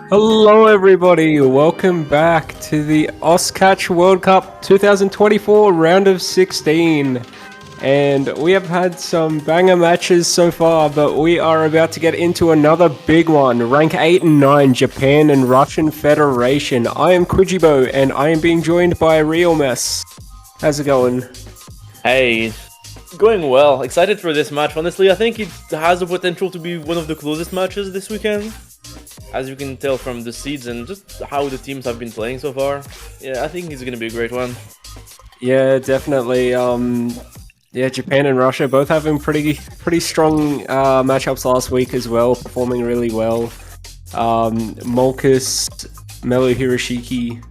Hello, everybody. Welcome back to the Oscatch World Cup 2024 round of 16. And we have had some banger matches so far, but we are about to get into another big one. Rank 8 and 9, Japan and Russian Federation. I am Kujibo, and I am being joined by Real Mess. How's it going? Hey, going well. Excited for this match. Honestly, I think it has the potential to be one of the closest matches this weekend. As you can tell from the seeds and just how the teams have been playing so far. Yeah, I think it's going to be a great one. Yeah, definitely. Japan and Russia both having pretty strong matchups last week as well, performing really well. Molkus, Melo Hiroshiki.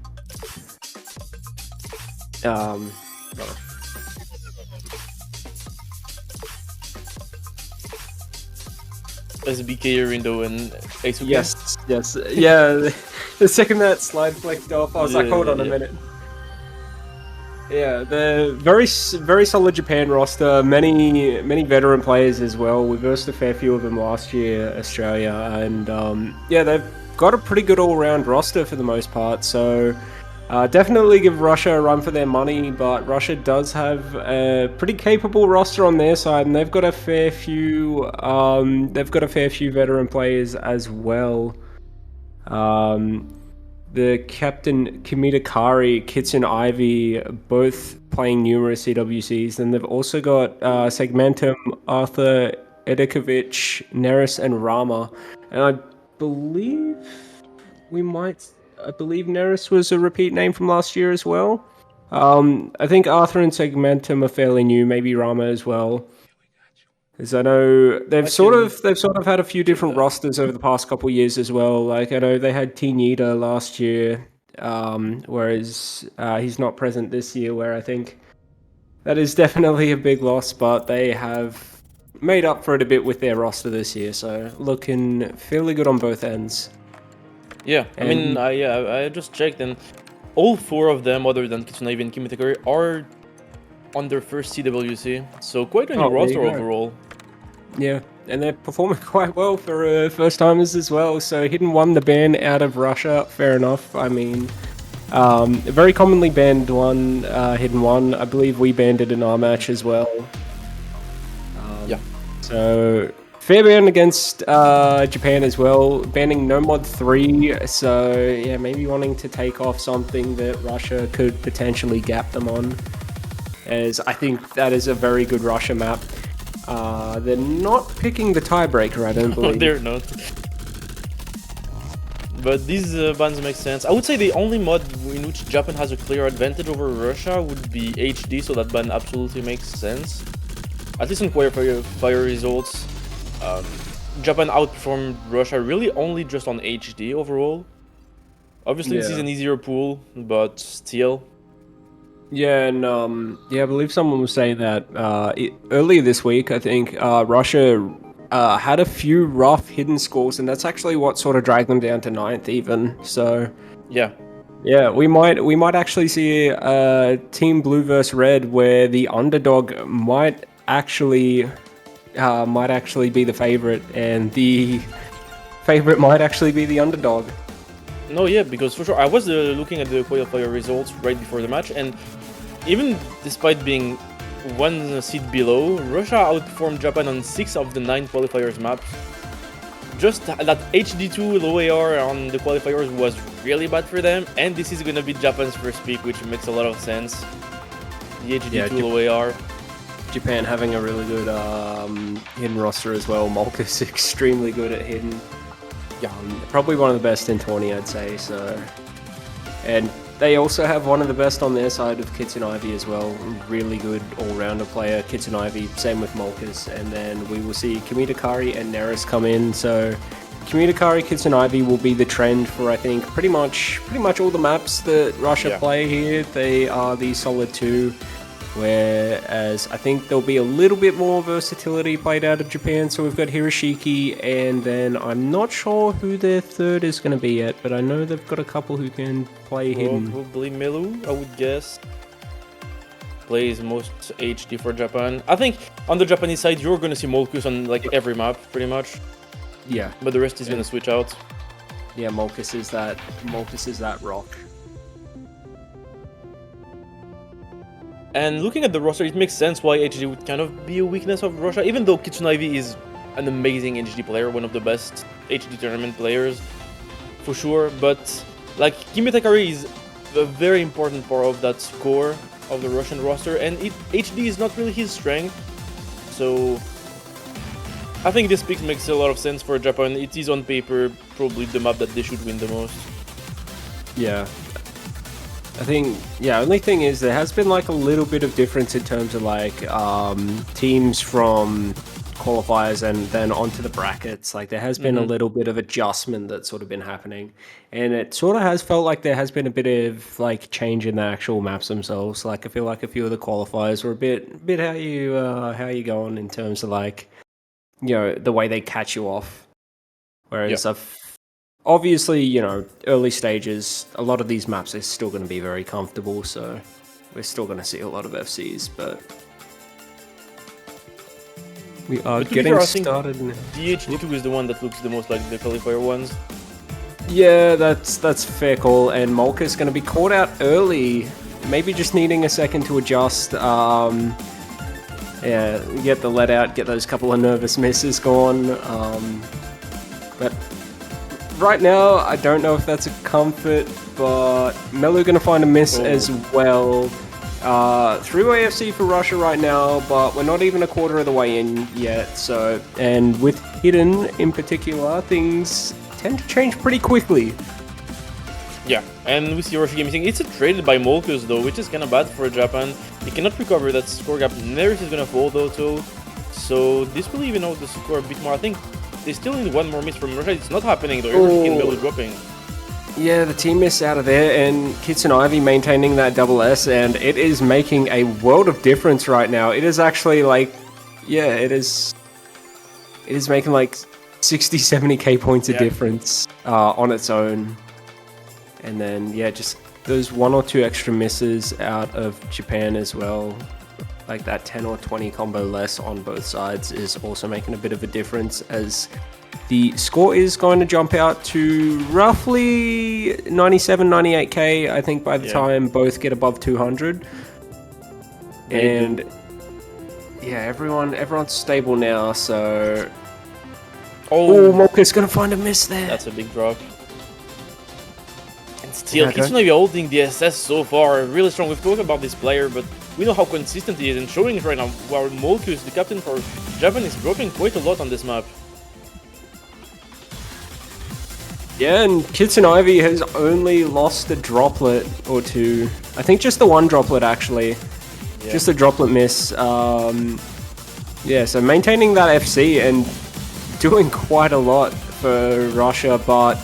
SBK, Rindo, and Aisuke. Yes. Yeah, the second that slide flicked off, I was like, hold on a minute. Yeah, the very solid Japan roster. Many veteran players as well. We versed a fair few of them last year, Australia, and they've got a pretty good all-round roster for the most part. So definitely give Russia a run for their money. But Russia does have a pretty capable roster on their side, and they've got a fair few. They've got a fair few veteran players as well. The captain Kimita Kari, Kitsun Ivy, both playing numerous CWCs. Then they've also got Segmentum, Arthur Edikovic, Neris, and Rama. And I believe Neris was a repeat name from last year as well. I think Arthur and Segmentum are fairly new, maybe Rama as well. Because I know they've sort of had a few different rosters over the past couple of years as well. Like I know they had Nita last year, whereas he's not present this year. Where I think that is definitely a big loss, but they have made up for it a bit with their roster this year. So looking fairly good on both ends. Yeah, I just checked, and all four of them, other than Kitsunaivi and Kimitakari, are on their first CWC. So quite a new roster overall. Yeah, and they're performing quite well for first timers as well. So Hidden won the ban out of Russia. Fair enough. I mean, very commonly banned one, Hidden one. I believe we banned it in our match as well. Yeah. So fair ban against Japan as well, banning No Mod 3. So yeah, maybe wanting to take off something that Russia could potentially gap them on, as I think that is a very good Russia map. They're not picking the tiebreaker, I don't believe. They're not. But these bans make sense. I would say the only mod in which Japan has a clear advantage over Russia would be HD, so that ban absolutely makes sense. At least in qualifier results, Japan outperformed Russia really only just on HD overall. Obviously, This is an easier pool, but still. Yeah, and I believe someone was saying that earlier this week, I think Russia had a few rough hidden scores, and that's actually what sort of dragged them down to 9th even. So yeah, we might actually see a Team Blue vs Red where the underdog might actually be the favorite, and the favorite might actually be the underdog. No, yeah, because for sure, I was looking at the qualifier results right before the match, and even despite being one seed below, Russia outperformed Japan on 6 of the 9 qualifiers maps. Just that HD2 low AR on the qualifiers was really bad for them, and this is gonna be Japan's first pick, which makes a lot of sense. The HD2 low AR. Japan having a really good hidden roster as well. Molkus extremely good at hidden. Yeah, probably one of the best in 20, I'd say. So, and they also have one of the best on their side of Kitsun Ivy as well. Really good all-rounder player, Kitsun Ivy. Same with Molkus, and then we will see Kimita Kari and Neris come in. So, Kimita Kari, Kitsun Ivy will be the trend for I think pretty much all the maps that Russia play here. They are the solid two. Whereas I think there'll be a little bit more versatility played out of Japan. So we've got Hiroshiki, and then I'm not sure who their third is going to be yet, but I know they've got a couple who can play hidden. Probably Melu, I would guess. Plays most HD for Japan. I think on the Japanese side, you're going to see Molkus on like every map, pretty much. Yeah. But the rest is going to switch out. yeah, Molkus is that rock. And looking at the roster, it makes sense why HD would kind of be a weakness of Russia, even though Kitsunavi is an amazing HD player, one of the best HD tournament players, for sure. But like Kimitakari is a very important part of that score of the Russian roster, and HD is not really his strength. So I think this pick makes a lot of sense for Japan. It is on paper probably the map that they should win the most. Yeah. I think, yeah, only thing is there has been like a little bit of difference in terms of like teams from qualifiers and then onto the brackets. Like there has been a little bit of adjustment that's sort of been happening, and it sort of has felt like there has been a bit of like change in the actual maps themselves. Like I feel like a few of the qualifiers were a bit how you going in terms of like, you know, the way they catch you off. Whereas obviously, you know, early stages, a lot of these maps are still going to be very comfortable, so we're still going to see a lot of FCs, but we are getting started. DH2 is the one that looks the most like the qualifier ones. Yeah, that's fair call, and Molkus going to be caught out early, maybe just needing a second to adjust. Yeah, get the let out, get those couple of nervous misses gone, but right now, I don't know if that's a comfort, but Melu going to find a miss as well. 3-way FC for Russia right now, but we're not even a quarter of the way in yet. So, and with Hidden in particular, things tend to change pretty quickly. Yeah, and we see Russia Gaming saying it's traded by Molkus though, which is kind of bad for Japan. He cannot recover that score gap. Neris is going to fall though, too. So this will even out the score a bit more. I think they still need one more miss from Russia. It's not happening though. Everything is dropping. Yeah, the team miss out of there, and Kitsunavi maintaining that double S, and it is making a world of difference right now. It is actually like, yeah, it is making like 60, 70k points of difference on its own. And then, yeah, just those 1 or 2 extra misses out of Japan as well. Like that 10 or 20 combo less on both sides is also making a bit of a difference, as the score is going to jump out to roughly 97, 98k, I think, by the time both get above 200. And yeah, everyone's stable now, so... Oh, Molkus going to find a miss there. That's a big drop. And still, Kitsunavi holding the SS so far, really strong. We've talked about this player, but we know how consistent he is, and showing it right now, while Molkus, the captain for Japan, is dropping quite a lot on this map. Yeah, and Kitsunavi has only lost a droplet or two. I think just the one droplet, actually. Yeah. Just a droplet miss. Yeah, so maintaining that FC and doing quite a lot for Russia, but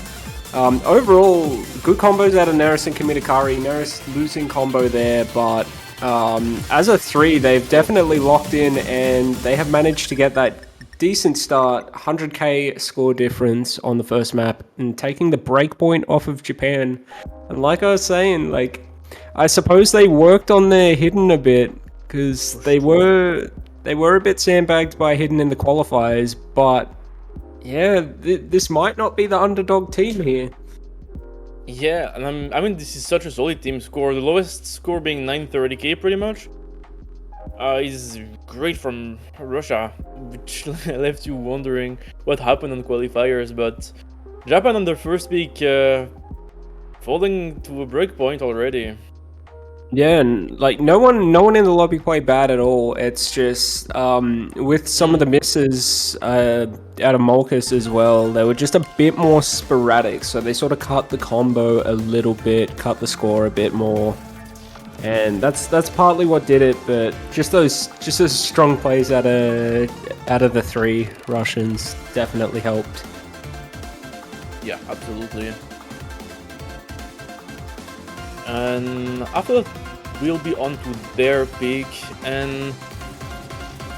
overall, good combos out of Neris and Kimitakari. Neris losing combo there, but as a 3, they've definitely locked in, and they have managed to get that decent start, 100k score difference on the first map, and taking the breakpoint off of Japan. And like I was saying, like, I suppose they worked on their Hidden a bit, because they were a bit sandbagged by Hidden in the qualifiers, but yeah, this might not be the underdog team here. Yeah, and I mean, this is such a solid team score. The lowest score being 930k pretty much. Is great from Russia, which left you wondering what happened on qualifiers, but Japan on their first pick falling to a breakpoint already. Yeah, and like no one in the lobby played bad at all. It's just with some of the misses out of Molkus as well, they were just a bit more sporadic, so they sort of cut the combo a little bit, cut the score a bit more. And that's partly what did it, but just those strong plays out of the 3 Russians definitely helped. Yeah, absolutely. And after that, we'll be on to their pick, and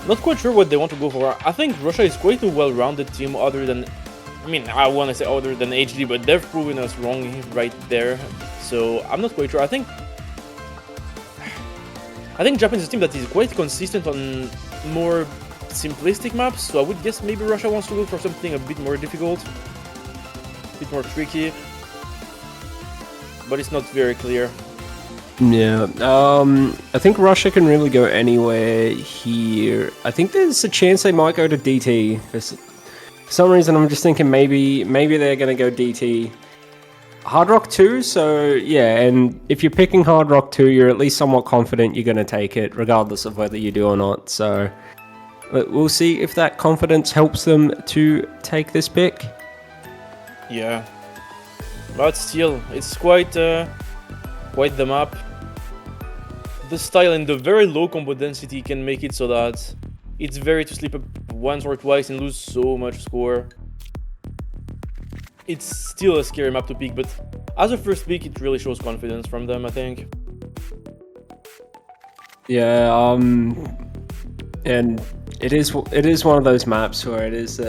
not quite sure what they want to go for. I think Russia is quite a well-rounded team, other than, I mean, I want to say other than HD, but they've proven us wrong right there. So I'm not quite sure. I think Japan is a team that is quite consistent on more simplistic maps, so I would guess maybe Russia wants to go for something a bit more difficult. bit more tricky, but it's not very clear. Yeah, I think Russia can really go anywhere here. I think there's a chance they might go to DT. For some reason, I'm just thinking maybe they're going to go DT. Hard Rock 2, so yeah, and if you're picking Hard Rock 2, you're at least somewhat confident you're going to take it, regardless of whether you do or not. So we'll see if that confidence helps them to take this pick. Yeah, but still, it's quite the map. The style and the very low combo density can make it so that it's very to slip up once or twice and lose so much score. It's still a scary map to pick, but as a first pick, it really shows confidence from them, I think. Yeah, and it is one of those maps where it is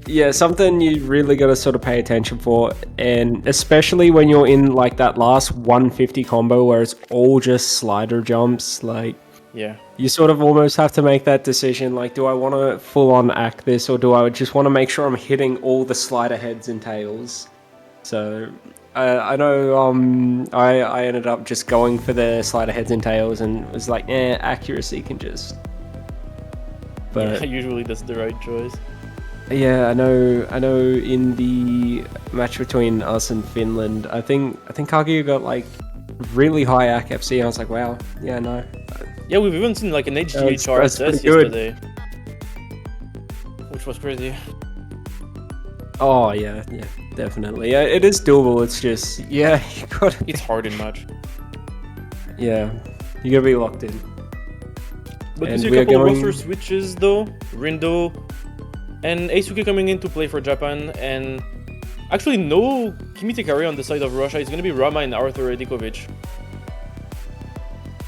yeah, something you really got to sort of pay attention for, and especially when you're in like that last 150 combo where it's all just slider jumps, like yeah, you sort of almost have to make that decision, like, do I want to full on act this, or do I just want to make sure I'm hitting all the slider heads and tails? So I know I ended up just going for the slider heads and tails and was like, accuracy can just, but yeah, usually that's the right choice. Yeah, I know in the match between us and Finland, I think Kaguya got like really high AC FC, and I was like, wow, yeah, no. Yeah, we've even seen like an HGH that's RSS pretty good. yesterday, which was crazy. Oh yeah, definitely. Yeah, it is doable. It's just, yeah, you got. It's hard in match. Yeah, you gotta be locked in. But And we see a we are couple of going- roster switches though. Rindo and Eisuke coming in to play for Japan, and actually no Kimi Tekari on the side of Russia. It's gonna be Rama and Arthur Edikovic.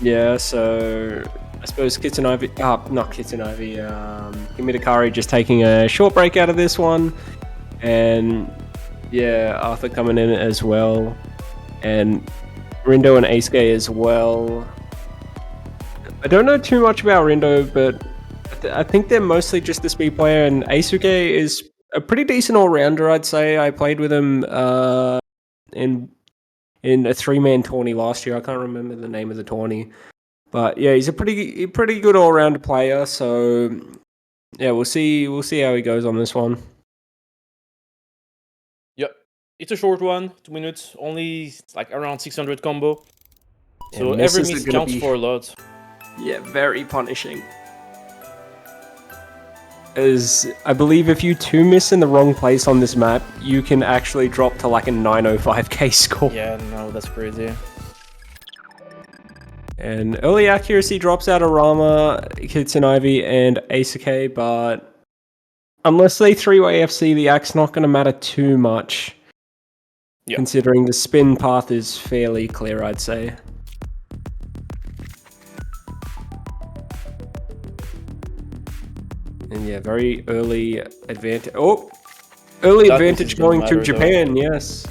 Yeah, so I suppose Kitsunavi, not Kitsunavi, Kimitakari just taking a short break out of this one, and yeah, Arthur coming in as well, and Rindo and Eisuke as well. I don't know too much about Rindo, but I think they're mostly just the speed player, and Eisuke is a pretty decent all-rounder, I'd say. I played with him in a three-man tourney last year. I can't remember the name of the tourney. But yeah, he's a pretty good all-round player, so yeah, we'll see how he goes on this one. Yep, it's a short one, 2 minutes, only like around 600 combo. So And every misses are miss gonna counts be- for a lot. Yeah, very punishing. As I believe if you two miss in the wrong place on this map, you can actually drop to like a 905k score. Yeah, no, that's crazy. And early accuracy drops out of Rama, Kitsunavi, and Eisuke, but unless they three-way FC, the act's not going to matter too much. Yeah. Considering the spin path is fairly clear, I'd say. And yeah, very early advantage. Oh! Early That advantage doesn't going matter, to though. Japan, yes.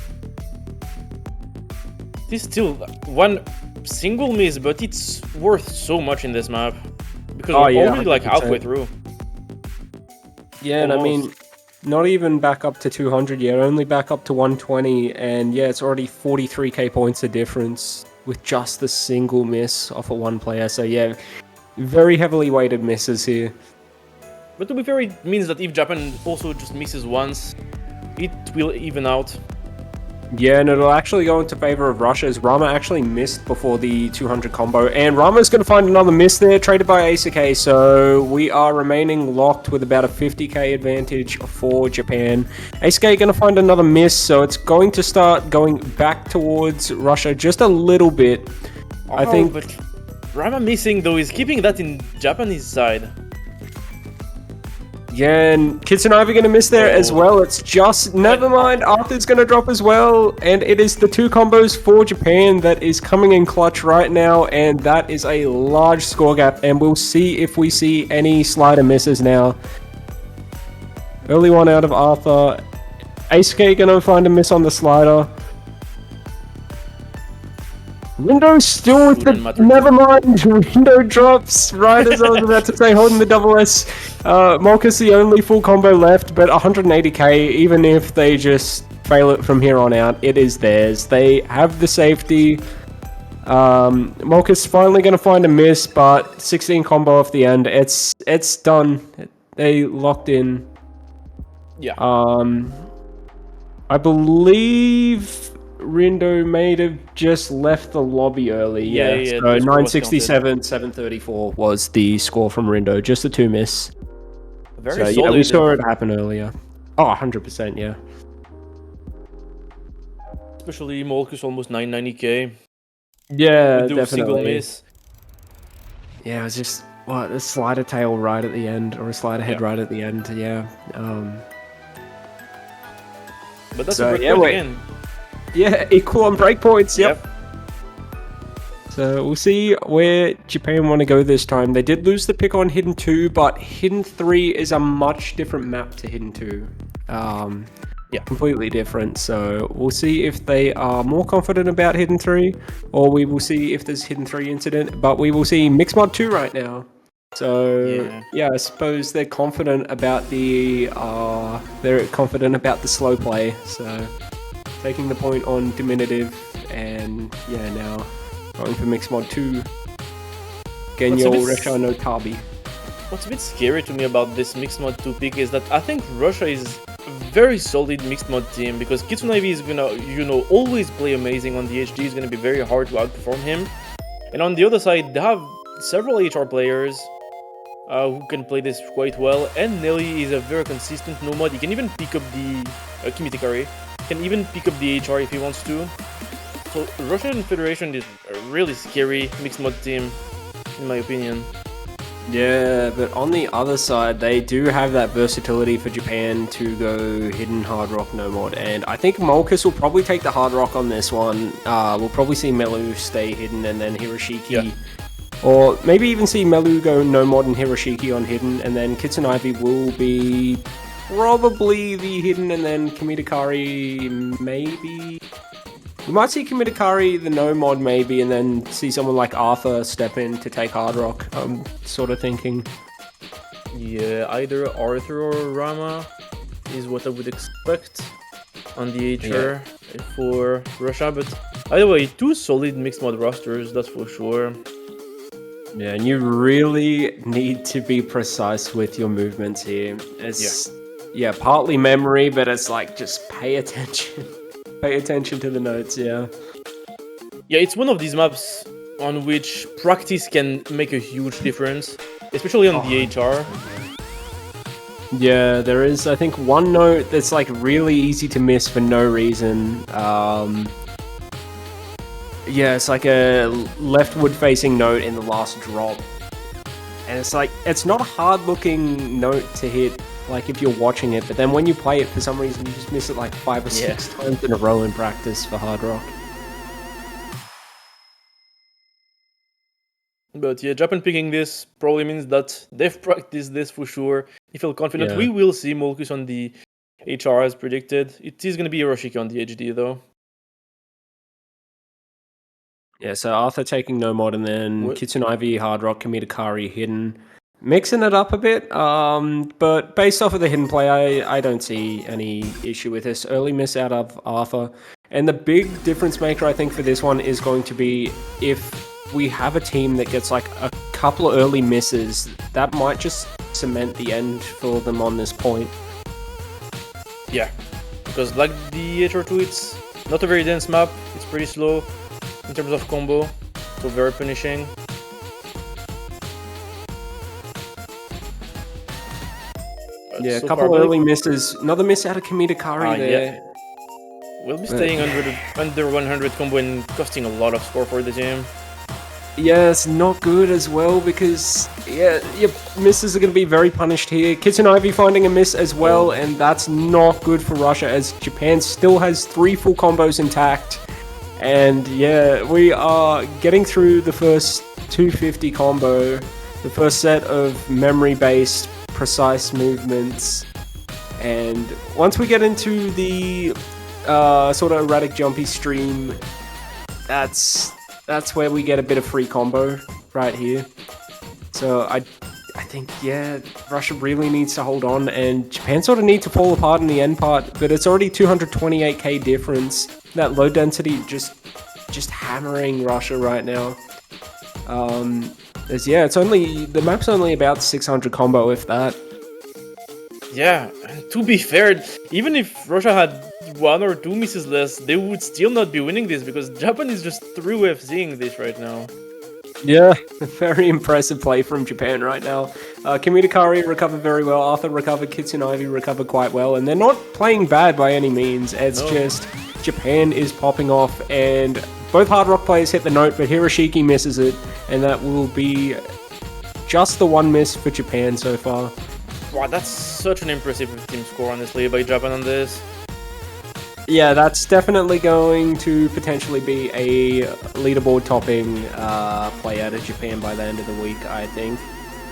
This is still one single miss, but it's worth so much in this map. Because Oh, we're yeah, already like 100%. halfway through. Yeah, and I mean, Almost. not even back up to 200 yet, only back up to 120, and yeah, it's already 43k points of difference with just the single miss off of one player. So yeah, very heavily weighted misses here. But to be fair, it means that if Japan also just misses once, it will even out. Yeah, and it'll actually go into favor of Russia, as Rama actually missed before the 200 combo, and Rama's going to find another miss there, traded by Eisuke, so we are remaining locked with about a 50k advantage for Japan. Eisuke going to find another miss, so it's going to start going back towards Russia just a little bit. I think... But Rama missing though is keeping that in Japanese side. Yeah, and Kitsunavi going to miss there as Oh. well. It's just... Never mind, Arthur's going to drop as well. And it is the two combos for Japan that is coming in clutch right now. And that is a large score gap. And we'll see if we see any slider misses now. Early one out of Arthur. Eisuke going to find a miss on the slider. Rindo still with the. Wouldn't matter. Never mind. Rindo drops right as I was about to say, holding the double S. Molkus the only full combo left, but 180k. Even if they just fail it from here on out, it is theirs. They have the safety. Molkus finally going to find a miss, but 16 combo off the end. It's done. They locked in. Yeah. I believe Rindo may have just left the lobby early. Yeah, So the score was 967, 734 was the score from Rindo. Just the 2 miss. Very So solid. yeah, we saw it happen earlier. Oh, 100%, yeah. Especially Molkus almost 990k. Yeah, Do definitely. a single miss. Yeah, it was just a slider tail right at the end, or a slider head Yeah. right at the end. Yeah. But that's So, a great yeah, point wait. again. Yeah, equal on breakpoints. Yep. Yep. So we'll see where Japan want to go this time. They did lose the pick on Hidden 2, but Hidden 3 is a much different map to Hidden 2. Yeah. Completely different. So we'll see if they are more confident about Hidden 3, or we will see if there's Hidden 3 incident. But we will see Mixmod 2 right now. So yeah, I suppose they're confident about the slow play. So taking the point on Diminutive, and yeah, now going for Mixmod 2. Genyo Resha no Tabi. What's a bit scary to me about this Mixed Mod 2 pick is that I think Russia is a very solid Mixed Mod team, because Kitsune Ivy is gonna, always play amazing on the HD. It's gonna be very hard to outperform him. And on the other side, they have several HR players who can play this quite well, and Nelly is a very consistent nomad. He can even pick up the Kimitikari, can even pick up the HR if he wants to. So Russian Federation is a really scary Mixed Mod team, in my opinion. Yeah, but on the other side, they do have that versatility for Japan to go hidden hard rock no mod, and I think Molkus will probably take the hard rock on this one. We'll probably see Melu stay hidden and then Hiroshiki, or maybe even see Melu go no mod and Hiroshiki on hidden, and then Kitsune Ivy will be probably the hidden, and then Kimitakari maybe. We might see Kimitakari the no mod maybe, and then see someone like Arthur step in to take hard rock. I'm sort of thinking. Yeah, either Arthur or Rama is what I would expect on the HR for Russia, but either way, 2 solid mixed mod rosters, that's for sure. Yeah, and you really need to be precise with your movements here. It's partly memory, but it's like just pay attention. Pay attention to the notes, yeah. Yeah, it's one of these maps on which practice can make a huge difference, especially on the HR. Yeah, there is, I think, one note that's like really easy to miss for no reason. Yeah, it's like a leftward facing note in the last drop. And it's like, it's not a hard looking note to hit, like if you're watching it, but then when you play it, for some reason you just miss it like 5 or 6 times in a row in practice for hard rock. But yeah, Japan picking this probably means that they've practiced this for sure. They feel confident. Yeah. We will see Molkus on the HR as predicted. It is going to be Hiroshiki on the HD though. Yeah, so Arthur taking no mod, and then Kitsune Ivy, hard rock, Kimitakari hidden. Mixing it up a bit, but based off of the hidden play, I don't see any issue with this. Early miss out of Arthur. And the big difference maker, I think, for this one is going to be if we have a team that gets like a couple of early misses, that might just cement the end for them on this point. Yeah, because like the HR2, it's not a very dense map, it's pretty slow in terms of combo, so very punishing. Yeah, so a couple far, of early misses. Another miss out of Kimitakari there. Yeah. We'll be staying under 100 combo and costing a lot of score for the team. Yeah, it's not good as well because, your misses are going to be very punished here. Kitsune Ivy finding a miss as well, and that's not good for Russia as Japan still has 3 full combos intact. And yeah, we are getting through the first 250 combo, the first set of memory-based, precise movements. And once we get into the sort of erratic jumpy stream, that's that's where we get a bit of free combo right here. So I think, yeah, Russia really needs to hold on, and Japan sort of need to fall apart in the end part, but it's already 228k difference. That low density just hammering Russia right now. The map's only about 600 combo, if that. Yeah, and to be fair, even if Russia had 1 or 2 misses less, they would still not be winning this because Japan is just through FCing this right now. Yeah, very impressive play from Japan right now. Kimitakari recovered very well, Arthur recovered, Kitsune Ivy recovered quite well, and they're not playing bad by any means. It's just Japan is popping off, and both Hard Rock players hit the note, but Hiroshiki misses it, and that will be just the one miss for Japan so far. Wow, that's such an impressive team score, honestly, by Japan on this. Yeah, that's definitely going to potentially be a leaderboard topping play out of Japan by the end of the week, I think.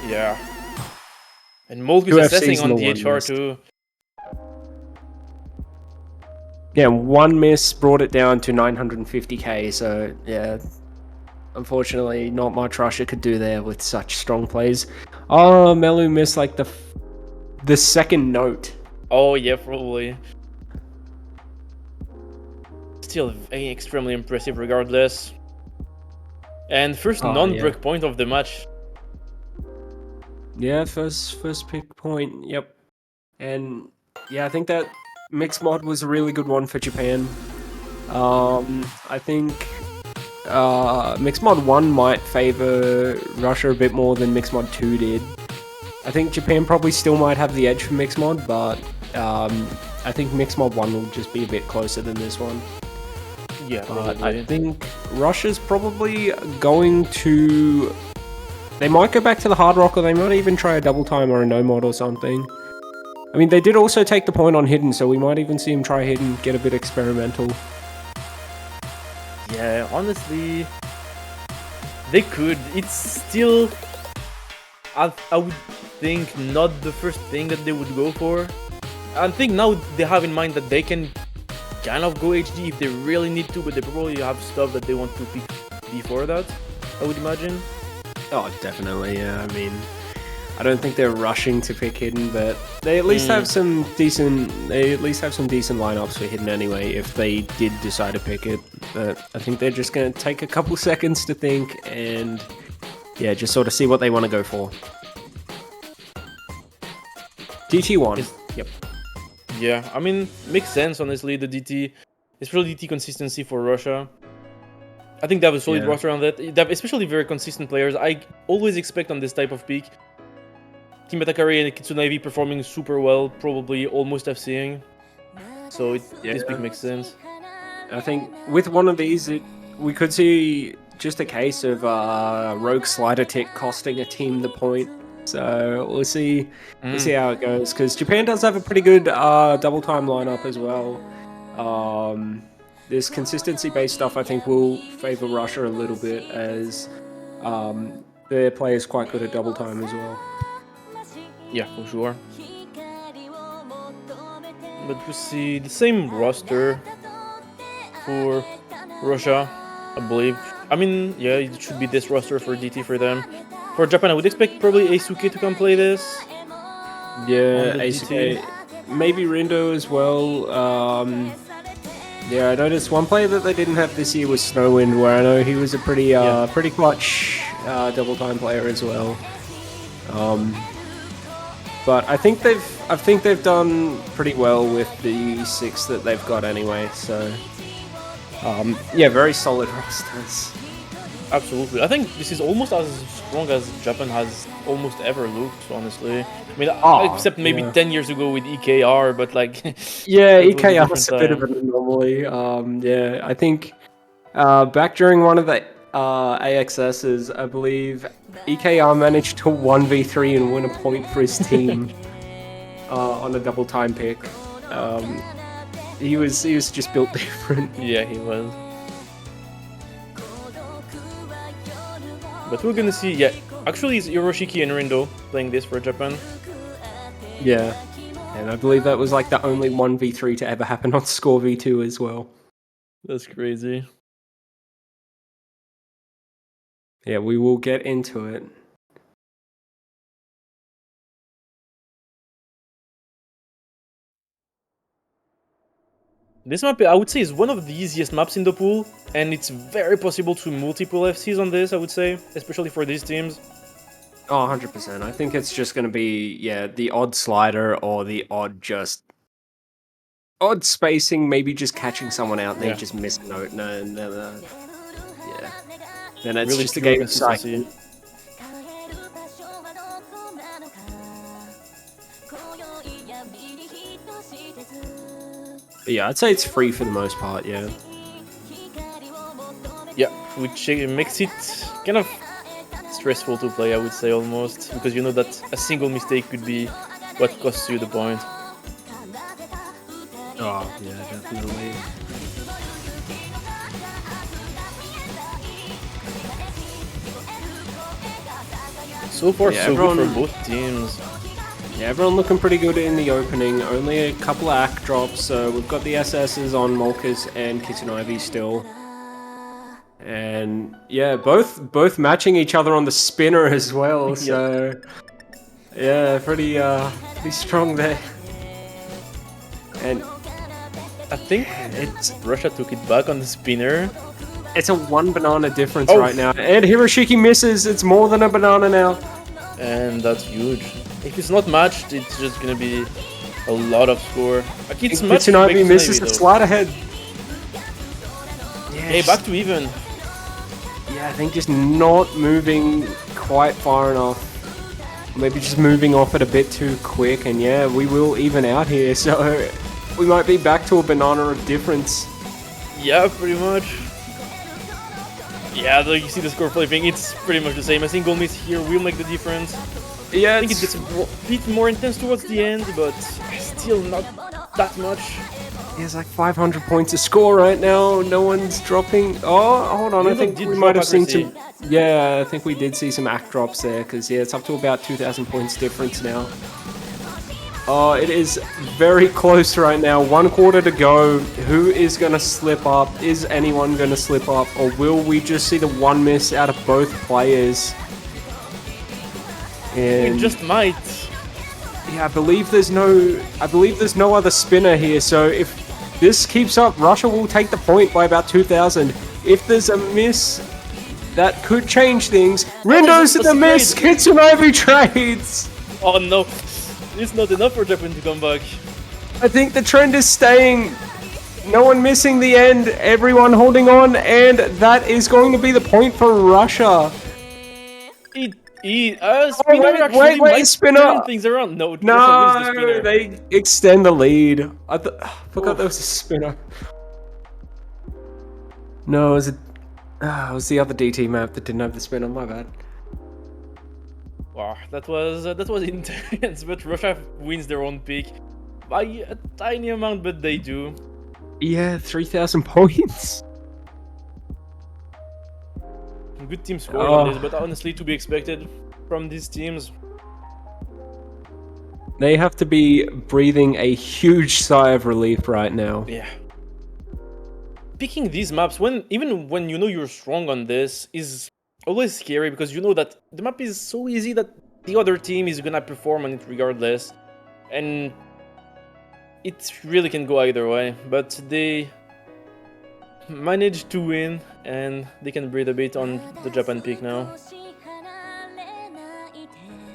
Yeah. And Molgus assessing on DHR too. Yeah, one miss brought it down to 950k, so yeah, unfortunately not much Russia could do there with such strong plays. Oh, Melu missed like the second note. Oh yeah, probably. Still extremely impressive regardless. And first non-break point of the match. Yeah, first pick point, yep. And yeah, I think that mixed mod was a really good one for Japan. I think mixed mod 1 might favor Russia a bit more than mixed mod 2 did. I think Japan probably still might have the edge for mixed mod, but I think mixed mod 1 will just be a bit closer than this one. Yeah, but I think Russia's probably going to... They might go back to the Hard Rock, or they might even try a double time or a no mod or something. I mean, they did also take the point on Hidden, so we might even see him try Hidden, get a bit experimental. Yeah, honestly, they could. It's still, I would think, not the first thing that they would go for. I think now they have in mind that they can kind of go HD if they really need to, but they probably have stuff that they want to pick before that, I would imagine. Oh, definitely, yeah. I mean, I don't think they're rushing to pick Hidden, but they at least have some decent. They at least have some decent lineups for Hidden anyway. If they did decide to pick it, but I think they're just going to take a couple seconds to think and yeah, just sort of see what they want to go for. DT1. Yep. Yeah, I mean, makes sense, honestly, the DT. Especially DT consistency for Russia. I think they have a solid roster on that. They have especially very consistent players. I always expect on this type of peak, Kimitakari and Kitsune Ivy performing super well, probably almost FCing. So this pick makes sense. I think with one of these, we could see just a case of Rogue Slider Tick costing a team the point. So we'll see how it goes, because Japan does have a pretty good double time lineup as well. This consistency-based stuff, I think, will favor Russia a little bit, as their players quite good at double time as well. Yeah, for sure. But we see the same roster for Russia, I believe. I mean, yeah, it should be this roster for DT for them. For Japan, I would expect probably Eisuke to come play this. Yeah, Eisuke. Maybe Rindo as well. Yeah, I noticed one player that they didn't have this year was Snowwind, where I know he was a pretty pretty clutch double time player as well. But I think they've done pretty well with the 6 that they've got anyway. So yeah, very solid rosters. Absolutely. I think this is almost as strong as Japan has almost ever looked, honestly. I mean, except maybe 10 years ago with EKR, but like... Yeah, EKR was a bit of an anomaly. Yeah, I think back during one of the AXSs, I believe EKR managed to 1v3 and win a point for his team on a double time pick. He was just built different. Yeah, he was. But we're gonna see, yeah, actually it's Hiroshiki and Rindo playing this for Japan. Yeah, and I believe that was like the only 1v3 to ever happen on Score V2 as well. That's crazy. Yeah, we will get into it. This map, I would say, is one of the easiest maps in the pool, and it's very possible to multiple FCs on this, I would say, especially for these teams. Oh, 100%. I think it's just going to be, yeah, the odd slider or the odd odd spacing, maybe just catching someone out and they Yeah. just miss a note. No, yeah. Then it's Really just a pure game of sight. consistency. Yeah, I'd say it's free for the most part, yeah. Yeah, which makes it kind of stressful to play, I would say, almost, because you know that a single mistake could be what costs you the point. Oh, yeah, definitely. So far, Yeah, so good everyone- for both teams. Yeah, everyone looking pretty good in the opening. Only a couple of act drops, so we've got the SSs on Molkus and Kitten Ivy still. And yeah, both matching each other on the spinner as well, so yeah, pretty strong there. And I think it's Russia took it back on the spinner. it's a 1 banana difference Oh. right now. And Hiroshiki misses, it's more than a banana now. And that's huge. If it's not matched, it's just gonna be a lot of score. Like it's matched. Kitten Ivy Kitten misses Ivy, a though. slide ahead. Hey, back to even. Yeah, I think just not moving quite far enough. Maybe just moving off it a bit too quick, and yeah, we will even out here, so we might be back to a banana of difference. Yeah, pretty much. Yeah, though you see the score flipping, it's pretty much the same. A single miss here will make the difference. Yeah, I think it gets a bit more intense towards the end, but still not that much. it's like 500 points to score right now. No one's dropping. Oh, hold on. I Yellow think did we drop might have seen accuracy. some. Yeah, I think we did see some act drops there because yeah, it's up to about 2,000 points difference now. Oh, it is very close right now. 1 quarter to go. Who is going to slip up? Is anyone going to slip up? Or will we just see the one miss out of both players? It And just might. yeah, I believe there's no other spinner here. So if this keeps up, Russia will take the point by about 2,000. If there's a miss, that could change things. Rindo's to there's the a miss. trade. Kitten Ivy trades. Oh no, it's not enough for Japan to come back. I think the trend is staying. No one missing the end. Everyone holding on, and that is going to be the point for Russia. Spinner wait, actually wait, might spinner. turn things around. No, Russia wins the No, spinner. they extend the lead. I forgot there was a spinner. No, it was the other DT map that didn't have the spinner. My bad. Wow, that was intense. But Russia wins their own pick by a tiny amount, but they do. Yeah, 3,000 points. Good team scored on Oh. this, but honestly, to be expected from these teams. They have to be breathing a huge sigh of relief right now. Yeah. Picking these maps, even when you know you're strong on this, is always scary because you know that the map is so easy that the other team is gonna perform on it regardless, and it really can go either way. But they managed to win, and they can breathe a bit on the Japan pick now.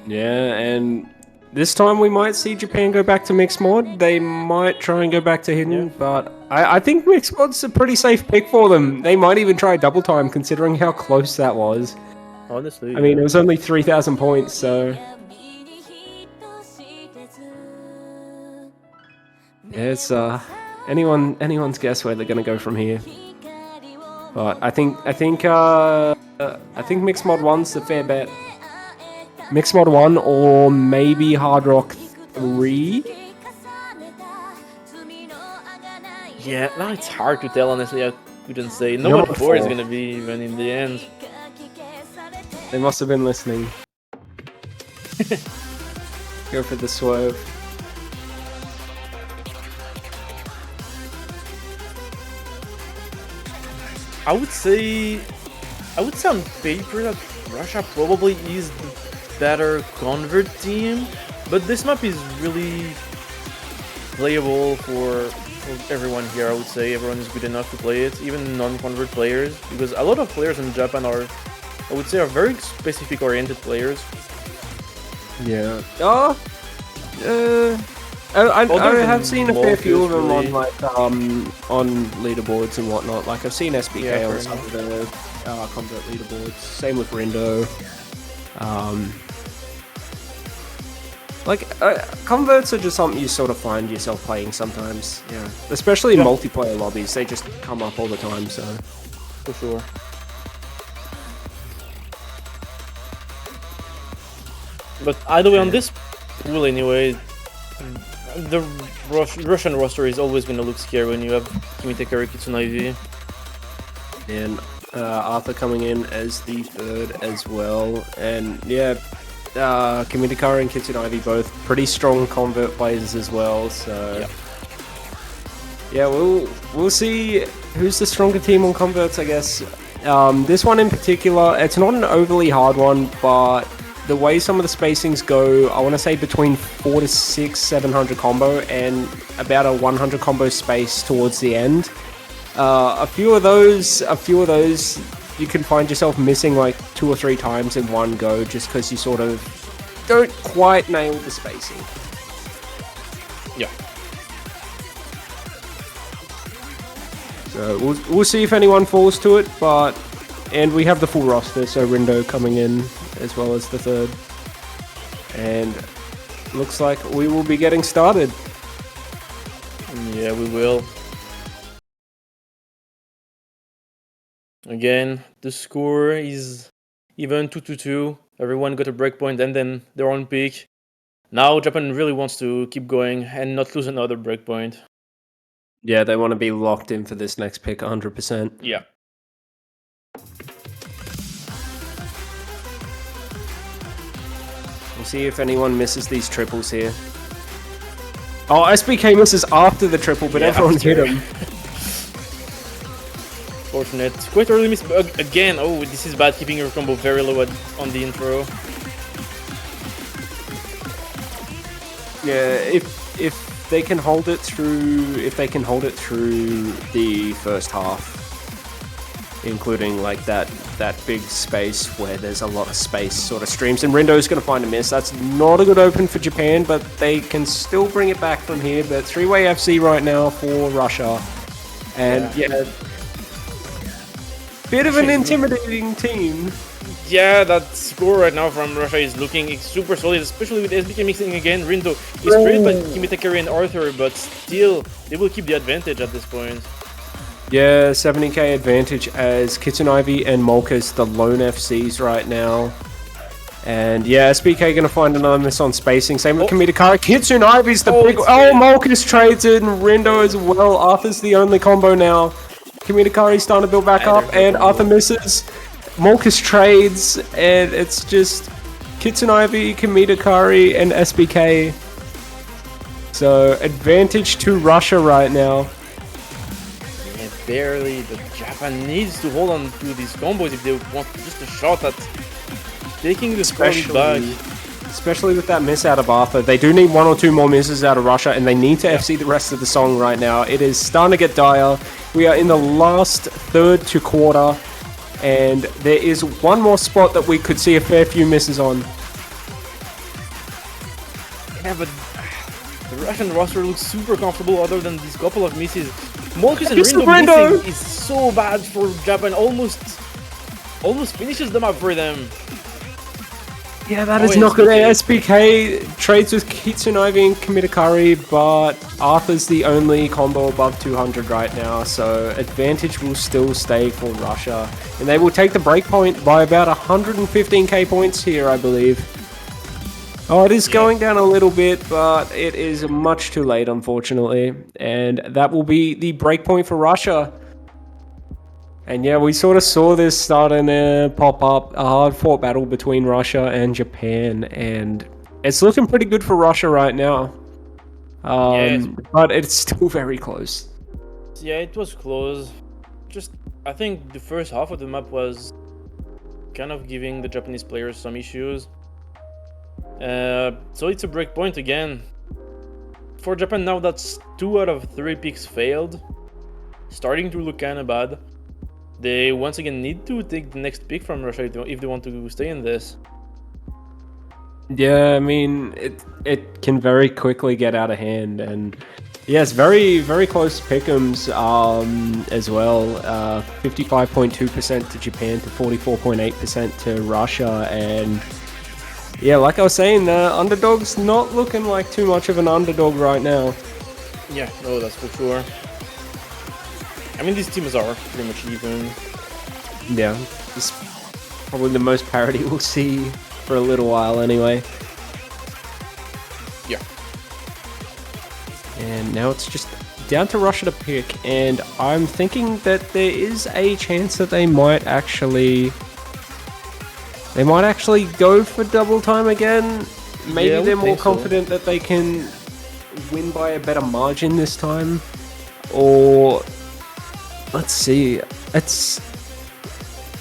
Yeah, and this time we might see Japan go back to mixed mod. They might try and go back to hidden, Yeah. but I think mixed mod's a pretty safe pick for them. They might even try double time considering how close that was. Honestly, I mean, it was only 3,000 points, so it's anyone's guess where they're gonna go from here. But I think mixed mod 1's the fair bet. Mixed mod 1 or maybe Hard Rock 3. yeah, now it's hard to tell. Honestly, I couldn't say. No Number one 4 is 4. gonna be even in the end. They must have been listening. Go for the swerve. I would say I would say on paper that Russia probably is the better convert team, but this map is really playable for everyone here. I would say everyone is good enough to play it, even non-convert players, because a lot of players in Japan are, I would say, are very specific oriented players. Yeah. Oh. I have seen a fair few of them on like on leaderboards and whatnot. Like I've seen SBK on some of the convert leaderboards. Same with Rindo. Converts are just something you sort of find yourself playing sometimes. Yeah. Especially in multiplayer lobbies, they just come up all the time. So for sure. But either way, on this pool anyway, the Russian roster is always going to look scary when you have Kimitakari, Kitsunaivi. And Arthur coming in as the third as well. And yeah, Kimitakari and Kitsunaivi both pretty strong convert players as well. So yeah, we'll see who's the stronger team on converts, I guess. This one in particular, it's not an overly hard one, but the way some of the spacings go, I want to say between 4 to 6, 700 combo and about a 100 combo space towards the end. A few of those, you can find yourself missing like 2 or 3 times in one go just because you sort of don't quite nail the spacing. Yeah. So we'll see if anyone falls to it, and we have the full roster, so Rindo coming in as well as the third. And looks like we will be getting started. Yeah, we will. Again, the score is even 2-2. Everyone got a breakpoint and then their own pick. Now Japan really wants to keep going and not lose another breakpoint. Yeah, they want to be locked in for this next pick 100%. Yeah. We'll see if anyone misses these triples here. Oh, SBK misses after the triple, but everyone hit him. Fortunate. Quite early miss again. Oh, this is bad, keeping your combo very low on the intro. Yeah, if they can hold it through, the first half, including like that big space where there's a lot of space sort of streams, and Rindo's going to find a miss. That's not a good open for Japan, but they can still bring it back from here. But 3-way FC right now for Russia, and yeah, bit of an intimidating team. Yeah, that score right now from Russia is looking super solid, especially with SBK mixing again. Rindo is traded by Kimitakari and Arthur, but still, they will keep the advantage at this point. Yeah, 70k advantage as Kitsunaivi and Molkas the lone FCs right now. And yeah, SBK gonna find another miss on spacing. Same with Kimitakari. Kitsunaivi's the big... Oh, Molkas trades in Rindo as well. Arthur's the only combo now. Kimitakari's starting to build back up, and Arthur misses. Molkas trades, and it's just Kitsunaivi, Kimitakari, and SBK. So, advantage to Russia right now. Yeah, barely. The Japan needs to hold on to these combos if they want just a shot at taking the score back. Especially with that miss out of Arthur. They do need 1 or 2 more misses out of Russia, and they need to FC the rest of the song right now. It is starting to get dire. We are in the last third to quarter, and there is one more spot that we could see a fair few misses on. Yeah, but the Russian roster looks super comfortable other than these couple of misses. Molkas and Rindo missing is so bad for Japan, almost finishes them up for them. Yeah, that is not good. SBK trades with Kitsunaivi and Kimitakari, but Arthur's the only combo above 200 right now, so advantage will still stay for Russia. And they will take the breakpoint by about 115k points here, I believe. Oh, it is going down a little bit, but it is much too late, unfortunately. And that will be the breakpoint for Russia. And yeah, we sort of saw this starting to pop up, a hard-fought battle between Russia and Japan, and it's looking pretty good for Russia right now. But it's still very close. Yeah, it was close. Just, I think the first half of the map was kind of giving the Japanese players some issues. So it's a breakpoint again. For Japan now, that's 2 out of 3 picks failed. Starting to look kind of bad. They once again need to take the next pick from Russia if they want to stay in this. Yeah, I mean, it can very quickly get out of hand, and yes, very close pick'ems as well. 55.2% to Japan to 44.8% to Russia, and yeah, like I was saying, the underdog's not looking like too much of an underdog right now. Yeah, no, that's for sure. I mean, these teams are pretty much even. Yeah, it's probably the most parity we'll see for a little while anyway. Yeah. And now it's just down to Russia to pick, and I'm thinking that there is a chance that they might actually go for double time again. Maybe Yeah, I they're would more think so. confident that they can win by a better margin this time, or let's see,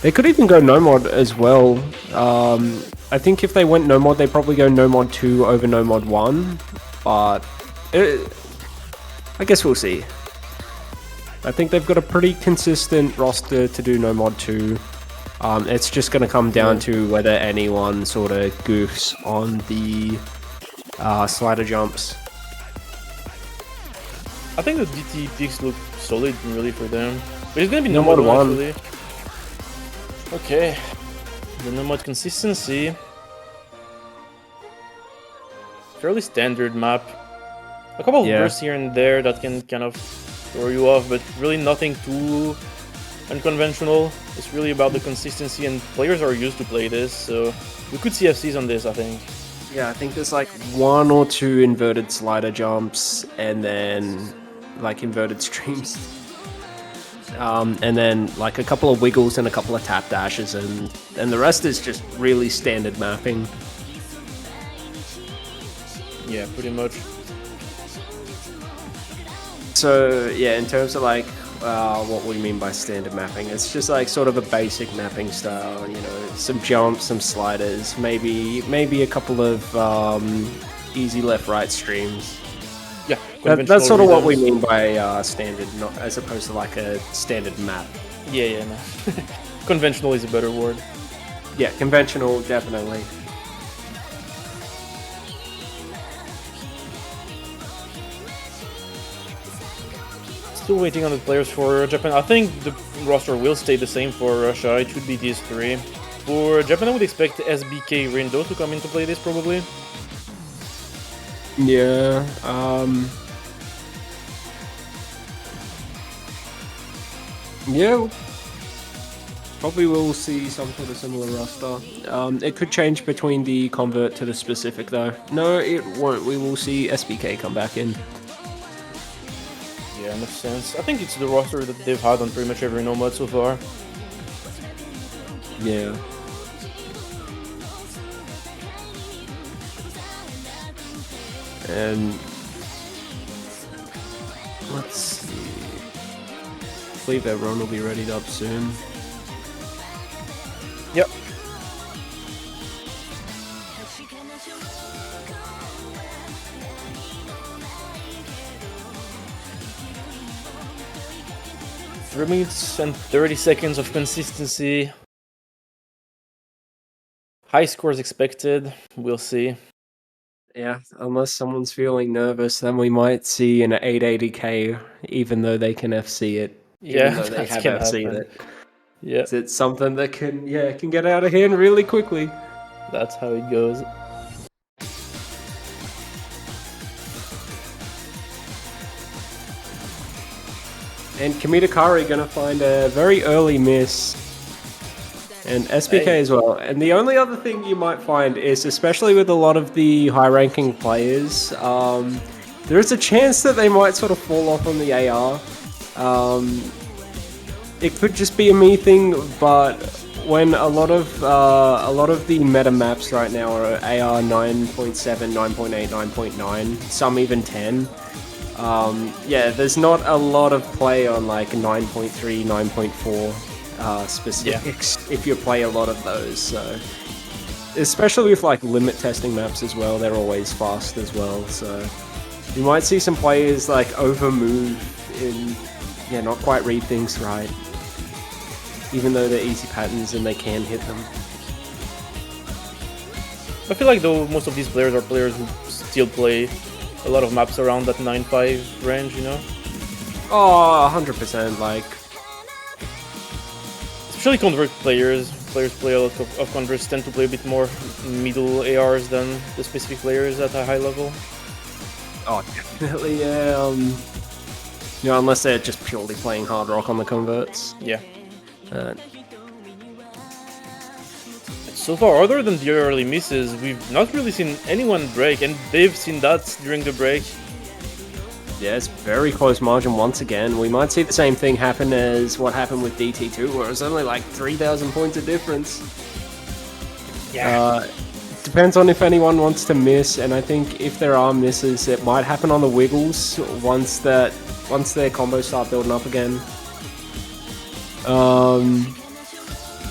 they could even go no mod as well. I think if they went no mod, they'd probably go no mod 2 over no mod 1, but I guess we'll see. I think they've got a pretty consistent roster to do no mod 2. It's just going to come down to whether anyone sort of goofs on the slider jumps. I think the DT picks look solid really for them. But it's gonna be No no mod mod 1. 1 actually. Okay. The no mod consistency. Fairly standard map. A couple of Yeah. bursts here and there that can kind of throw you off, but really nothing too unconventional. It's really about the consistency, and players are used to play this, so we could see FCs on this, I think. Yeah, I think there's like 1 or 2 inverted slider jumps, and then like inverted streams. And then like a couple of wiggles and a couple of tap dashes, and the rest is just really standard mapping. Yeah, pretty much. So yeah, in terms of like what we mean by standard mapping, it's just like sort of a basic mapping style. You know, some jumps, some sliders, maybe a couple of easy left-right streams. Yeah, That's sort of what we rhythms. mean by standard, not as opposed to like a standard map. Yeah, no. Conventional is a better word. Yeah, conventional, definitely. Still waiting on the players for Japan. I think the roster will stay the same for Russia. It should be these 3. For Japan, I would expect SBK Rindo to come into play this probably. Yeah. Yeah. Probably will see some sort of similar roster. It could change between the convert to the specific though. No, it won't. We will see SBK come back in. Yeah, makes sense. I think it's the roster that they've had on pretty much every no mod so far. Yeah. And let's see. I believe that run will be readied up soon. Yep. Three minutes and 30 seconds of consistency. High scores expected. We'll see. Yeah, unless someone's feeling nervous, then we might see an 880k, even though they can FC it. Yeah, Even though they that have can FC'd happen. it. Yeah, It's something that can get out of hand really quickly. that's how it goes. And Kamitakari gonna find a very early miss. And SBK Hey. as well. And the only other thing you might find is, especially with a lot of the high-ranking players, there is a chance that they might sort of fall off on the AR. It could just be a me thing, but when a lot of the meta maps right now are AR 9.7, 9.8, 9.9, some even 10. Yeah, there's not a lot of play on like 9.3, 9.4. specifics if you play a lot of those. So, especially with like limit testing maps as well, they're always fast as well. So you might see some players like over move in, not quite read things right, even though they're easy patterns and they can hit them. I feel like though most of these players are players who still play a lot of maps around that 9-5 range, you know? Oh, 100%. Like, especially convert players. Players play a lot of converts tend to play a bit more middle ARs than the specific players at a high level. oh, definitely, yeah. Unless they're just purely playing hard rock on the converts. Yeah. Uh, So far, other than the early misses, we've not really seen anyone break, and they've seen that during the break. Yeah, it's very close margin once again. We might see the same thing happen as what happened with DT2, where it was only like 3,000 points of difference. Yeah. Depends on if anyone wants to miss, and I think if there are misses, it might happen on the Wiggles once their combos start building up again.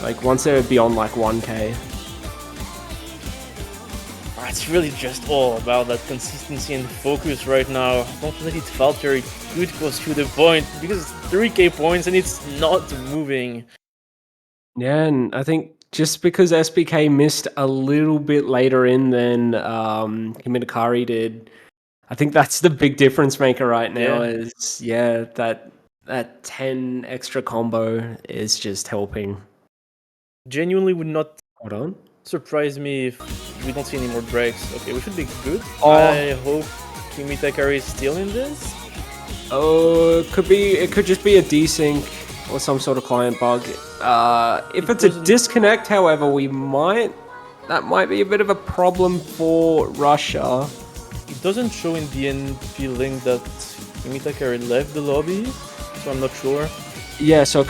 Like once they're beyond like 1k. It's really just all about that consistency and focus right now. Don't let it falter, it could goes to the point, because it's 3k points and it's not moving. Yeah, and I think just because SBK missed a little bit later in than Kimitakari did, I think that's the big difference maker right now. That 10 extra combo is just helping. Genuinely would not Hold on. surprise me if we don't see any more breaks. Okay, we should be good. Oh. I hope Kimitakari is still in this. Oh, it could just be a desync or some sort of client bug. If it's a disconnect, however, that might be a bit of a problem for Russia. It doesn't show in the NP link that Kimitakari left the lobby, so I'm not sure. Yeah, so it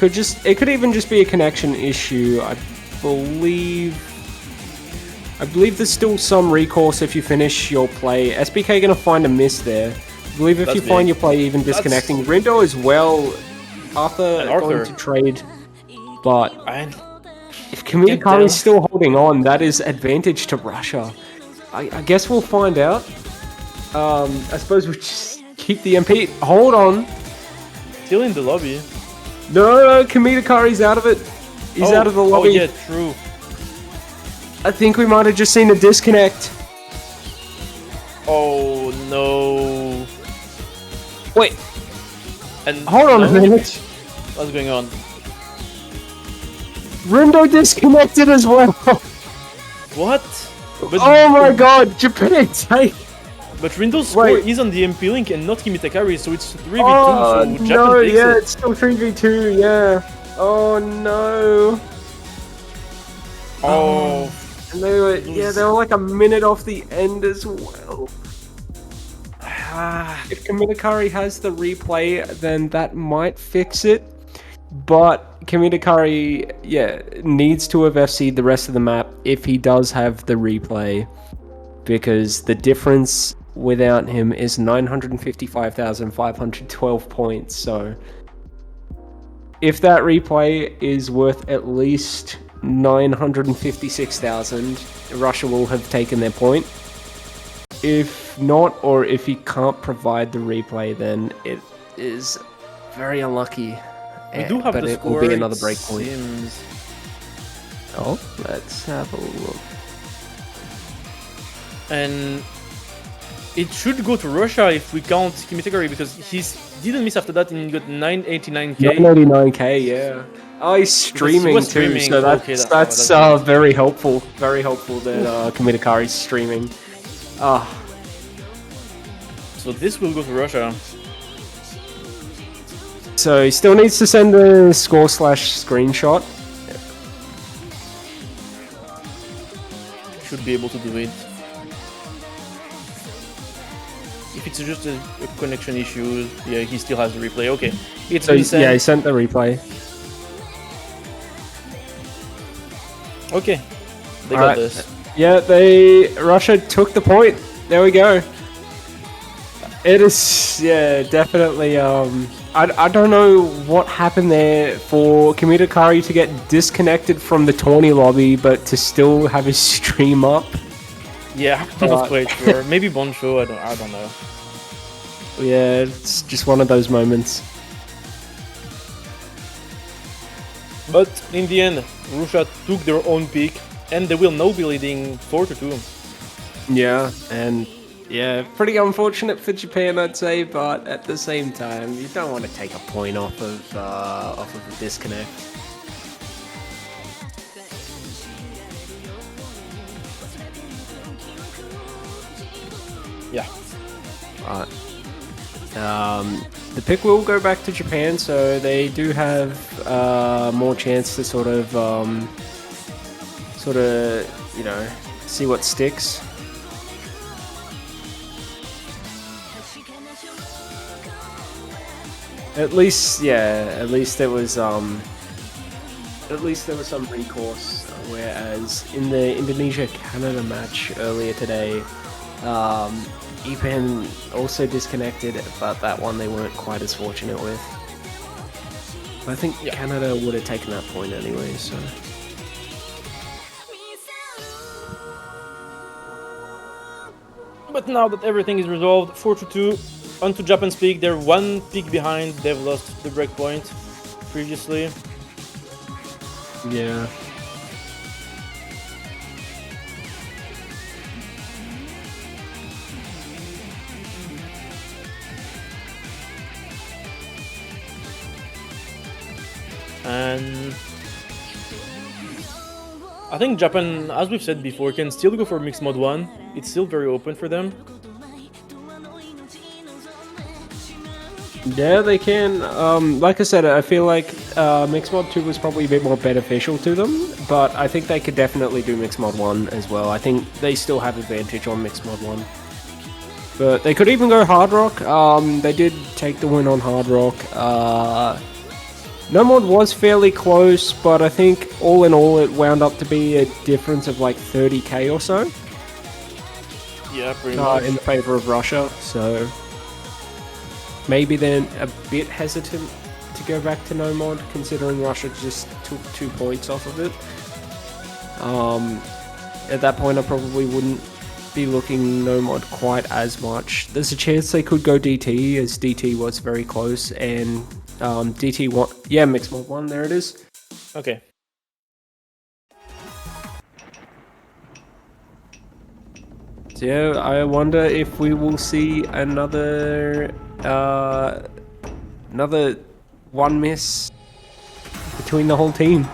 could even just be a connection issue. I believe there's still some recourse if you finish your play. SBK gonna find a miss there. I believe if you find your play even disconnecting. Rindo as well, Arthur going to trade, but if Kimitakari is still holding on, that is advantage to Russia. I guess we'll find out. I suppose we just keep the MP. Hold on. Still in the lobby. No, Kimitakari's out of it. He's out of the lobby. Oh yeah, true. I think we might have just seen a disconnect. Oh no. Wait. And hold on a minute. What's going on? Rindo disconnected as well. What? But, oh my god, Japan take. But Rindo's score is on the MP link and not Kimitakari, so it's 3v2. Oh so no, yeah, it's still 3v2, yeah. Oh no. Oh. And they were like a minute off the end as well. If Kimitakari has the replay, then that might fix it. But Kimitakari, needs to have FC'd the rest of the map if he does have the replay. Because the difference without him is 955,512 points. So if that replay is worth at least 956,000, Russia will have taken their point. If not, or if he can't provide the replay, then it is very unlucky. We do have but the it score, will be another break point. Seems. Oh, let's have a look. And it should go to Russia if we count Kimitakari, because he didn't miss after that and he got 989k. 989k, yeah. Oh, he's streaming too, so that's very helpful. Very helpful that Kimitakari's streaming. So this will go to Russia. So he still needs to send the score/screenshot. Should be able to do it. If it's just a connection issue, yeah, he still has the replay. Okay, it's been sent. Yeah, he sent the replay. Okay, they got this. Yeah, Russia took the point. There we go. It is, definitely I don't know what happened there for Kamitakari to get disconnected from the tourney lobby, but to still have his stream up. Yeah, I'm not quite sure. Maybe Bonsho, I don't know. Yeah, it's just one of those moments. But in the end, Russia took their own pick, and they will now be leading 4-2. Yeah, and yeah, pretty unfortunate for Japan, I'd say, but at the same time, you don't want to take a point off of the disconnect. Yeah. The pick will go back to Japan, so they do have more chance to sort of you know, see what sticks. At least there was some recourse. Whereas in the Indonesia-Canada match earlier today, Epan also disconnected, but that one they weren't quite as fortunate with. I think Canada would have taken that point anyway, so. But now that everything is resolved, 4-2, on to Japan's peak. They're one pick behind. They've lost the breakpoint previously. Yeah. And I think Japan, as we've said before, can still go for Mixed Mod 1. It's still very open for them. Yeah, they can. Like I said, I feel like Mixed Mod 2 was probably a bit more beneficial to them, but I think they could definitely do Mixed Mod 1 as well. I think they still have advantage on Mixed Mod 1. But they could even go Hard Rock. They did take the win on Hard Rock. No Mod was fairly close, but I think all in all it wound up to be a difference of like 30k or so. Yeah, pretty much. In favor of Russia, so maybe they're a bit hesitant to go back to no mod, considering Russia just took 2 points off of it. At that point, I probably wouldn't be looking no mod quite as much. There's a chance they could go DT, as DT was very close, and DT one, yeah, Mixed Mod 1, there it is. Okay. So yeah, I wonder if we will see another one miss between the whole team,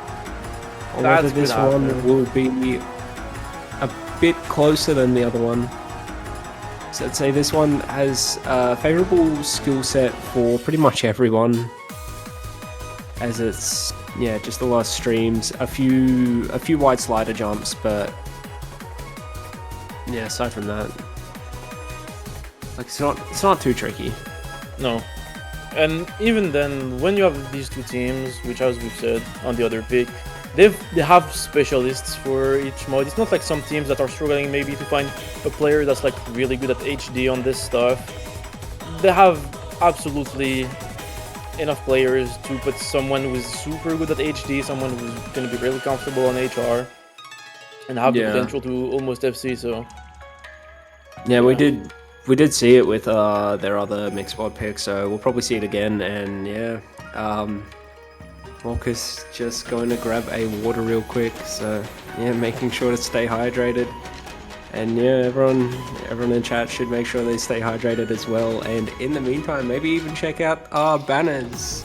or whether this one will be a bit closer than the other one. So I'd say this one has a favorable skill set for pretty much everyone, as it's just a lot of streams, a few wide slider jumps, but yeah, aside from that, like it's not too tricky. No. And even then, when you have these two teams, which as we've said on the other pick, they have specialists for each mod. It's not like some teams that are struggling maybe to find a player that's like really good at HD on this stuff. They have absolutely enough players to put someone who's super good at HD, someone who's going to be really comfortable on HR, and have the potential to almost FC. So yeah, we did see it with their other Mixed Mod pick, so we'll probably see it again. And yeah, Marcus just going to grab a water real quick, so yeah, making sure to stay hydrated. And yeah, everyone in chat should make sure they stay hydrated as well. And in the meantime, maybe even check out our banners.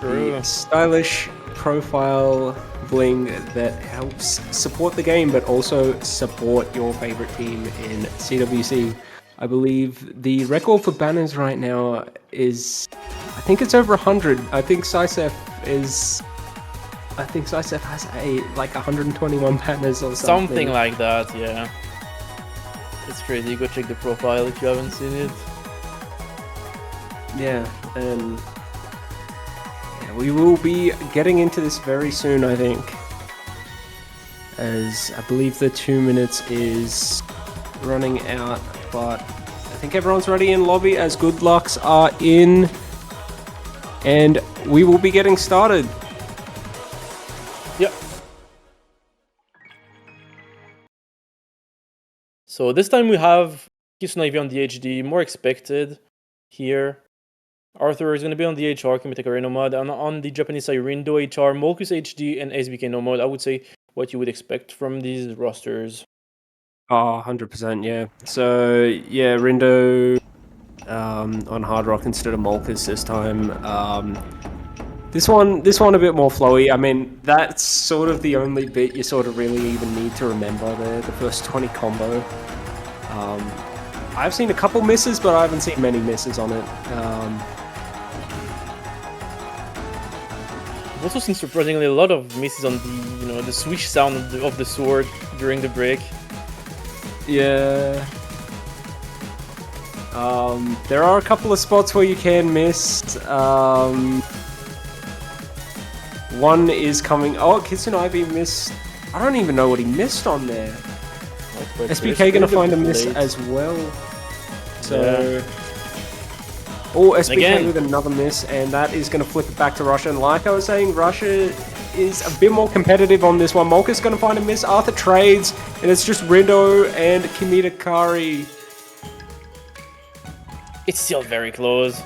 The stylish profile bling that helps support the game, but also support your favorite team in CWC. I believe the record for banners right now is, I think it's over 100. I think Sysef has like 121 banners or something. Something like that, yeah. It's crazy. Go check the profile if you haven't seen it. Yeah, and yeah, we will be getting into this very soon, I think, as I believe the 2 minutes is running out. But I think everyone's ready in lobby, as Good Lucks are in. and we will be getting started. Yep. So this time we have Kitsunaivi on the HD, more expected here. Arthur is going to be on the HR, Kimitaka no mod, and on the Japanese side, Rindo HR, Molkus HD, and SBK no mod. I would say what you would expect from these rosters. Oh, 100%, yeah. So, yeah, Rindo on Hard Rock instead of Molkus this time. This one a bit more flowy. I mean, that's sort of the only bit you sort of really even need to remember there, the first 20 combo. I've seen a couple misses, but I haven't seen many misses on it. I've also seen surprisingly a lot of misses on the the swish sound of the sword during the break. Yeah. There are a couple of spots where you can miss. One is coming. Oh, Kitsunaivi missed. I don't even know what he missed on there. SBK gonna find a miss as well. So. Yeah. Oh, SBK again with another miss, and that is going to flip it back to Russia. And like I was saying, Russia is a bit more competitive on this one. Molkus going to find a miss. Arthur trades, and it's just Rindo and Kimitaka. It's still very close.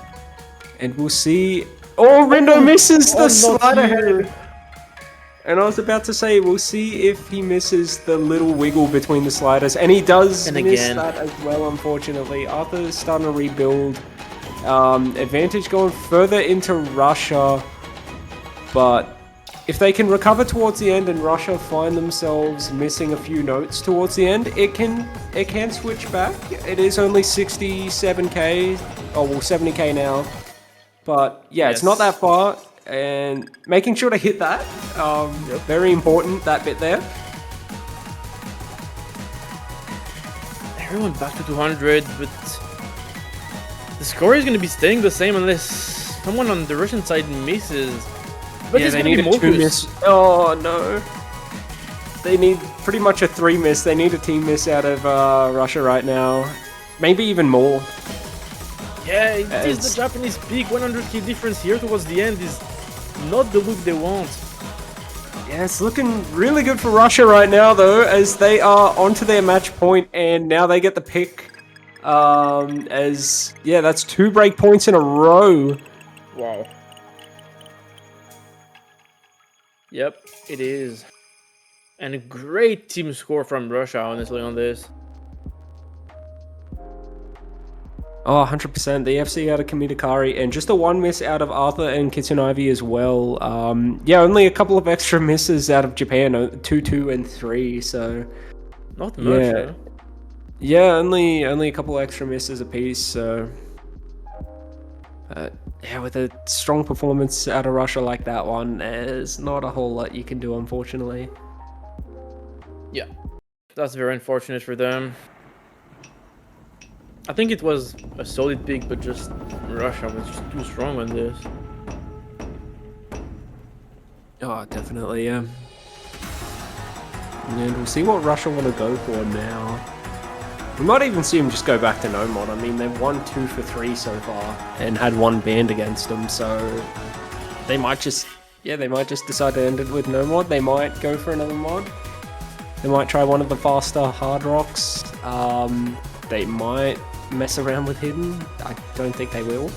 And we'll see. Oh, Rindo misses the slider head. And I was about to say, we'll see if he misses the little wiggle between the sliders. And he does miss that as well, unfortunately. Arthur's starting to rebuild. Advantage going further into Russia, but if they can recover towards the end and Russia find themselves missing a few notes towards the end, it can switch back. It is only 67k, oh well 70k now, but yeah, yes. It's not that far, and making sure to hit that, very important, that bit there. Everyone back to 200, but the score is going to be staying the same unless someone on the Russian side misses. But yeah, they need a 2 miss. Oh no. They need pretty much a 3 miss. They need a team miss out of Russia right now. Maybe even more. Yeah, it is the Japanese peak. 100k difference here towards the end is not the look they want. Yeah, it's looking really good for Russia right now though, as they are onto their match point and now they get the pick. That's 2 break points in a row. Wow. Yep, it is. And a great team score from Russia, honestly, on this. Oh, 100%. The FC out of Kimitaka, and just a 1 miss out of Arthur and Kitsunaivi as well. Only a couple of extra misses out of Japan, 2, 2, and 3, so... Not much, yeah. Yeah, only a couple extra misses apiece, so... with a strong performance out of Russia like that one, there's not a whole lot you can do, unfortunately. Yeah, that's very unfortunate for them. I think it was a solid pick, but just Russia was just too strong on this. Oh, definitely, yeah. And we'll see what Russia want to go for now. We might even see them just go back to no mod. I mean, they've won 2 for 3 so far and had 1 banned against them, so they might just decide to end it with no mod. They might go for another mod. They might try one of the faster hard rocks. They might mess around with hidden. I don't think they will.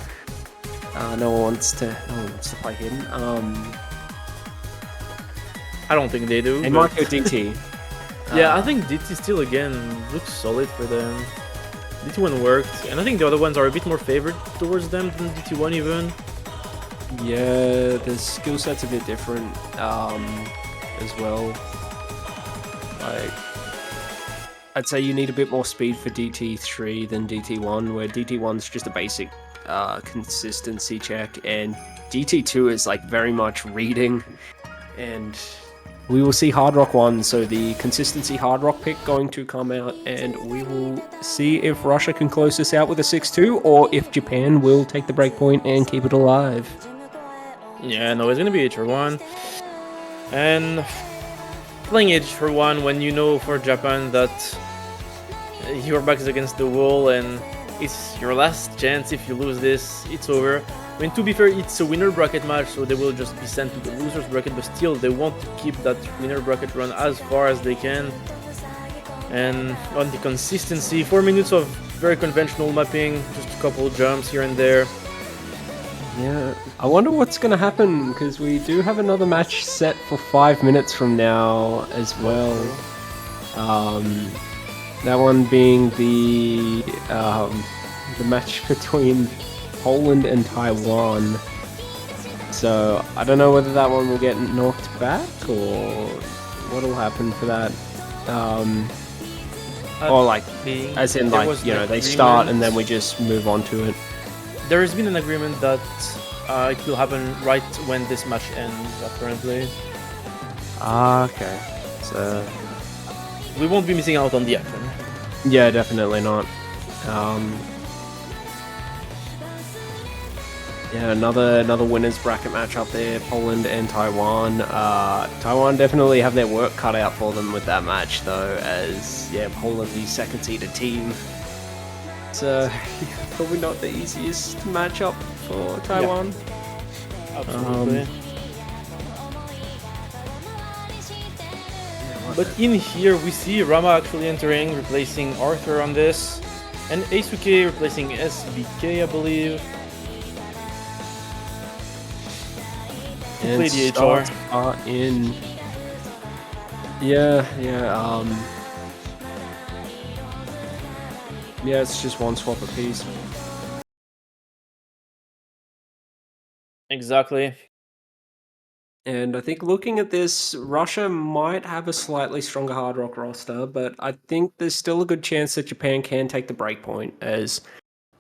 No one wants to play hidden. I don't think they do. They might go DT. Yeah, I think DT still again looks solid for them. DT1 worked, and I think the other ones are a bit more favored towards them than DT1 even. Yeah, the skill set's a bit different as well. Like, I'd say you need a bit more speed for DT3 than DT1, where DT1's just a basic consistency check, and DT2 is like very much reading, and we will see Hard Rock 1, so the consistency Hard Rock pick going to come out, and we will see if Russia can close this out with a 6-2, or if Japan will take the breakpoint and keep it alive. Yeah, no, it's gonna be HR1. And playing HR1 when you know for Japan that your back is against the wall and it's your last chance. If you lose this, it's over. I mean, to be fair, it's a winner bracket match, so they will just be sent to the losers bracket, but still, they want to keep that winner bracket run as far as they can. And on the consistency, 4 minutes of very conventional mapping, just a couple jumps here and there. Yeah, I wonder what's going to happen, because we do have another match set for 5 minutes from now as well. That one being the match between Poland and Taiwan. So I don't know whether that one will get knocked back or what'll happen for that. Or like, as in like, you know, they start and then we just move on to it. There has been an agreement that it will happen right when this match ends, apparently. Ah, okay. So we won't be missing out on the action. Yeah, definitely not. Yeah, another winners bracket match up there, Poland and Taiwan. Taiwan definitely have their work cut out for them with that match, though, as yeah, Poland the second seeded team. So probably not the easiest matchup for Taiwan. Yeah. Absolutely. But in here we see Rama actually entering, replacing Arthur on this, and Eisuke replacing SBK, I believe. And play the starts HR. are in. Yeah. Yeah, it's just one swap apiece. Exactly. And I think looking at this, Russia might have a slightly stronger Hard Rock roster, but I think there's still a good chance that Japan can take the breakpoint, as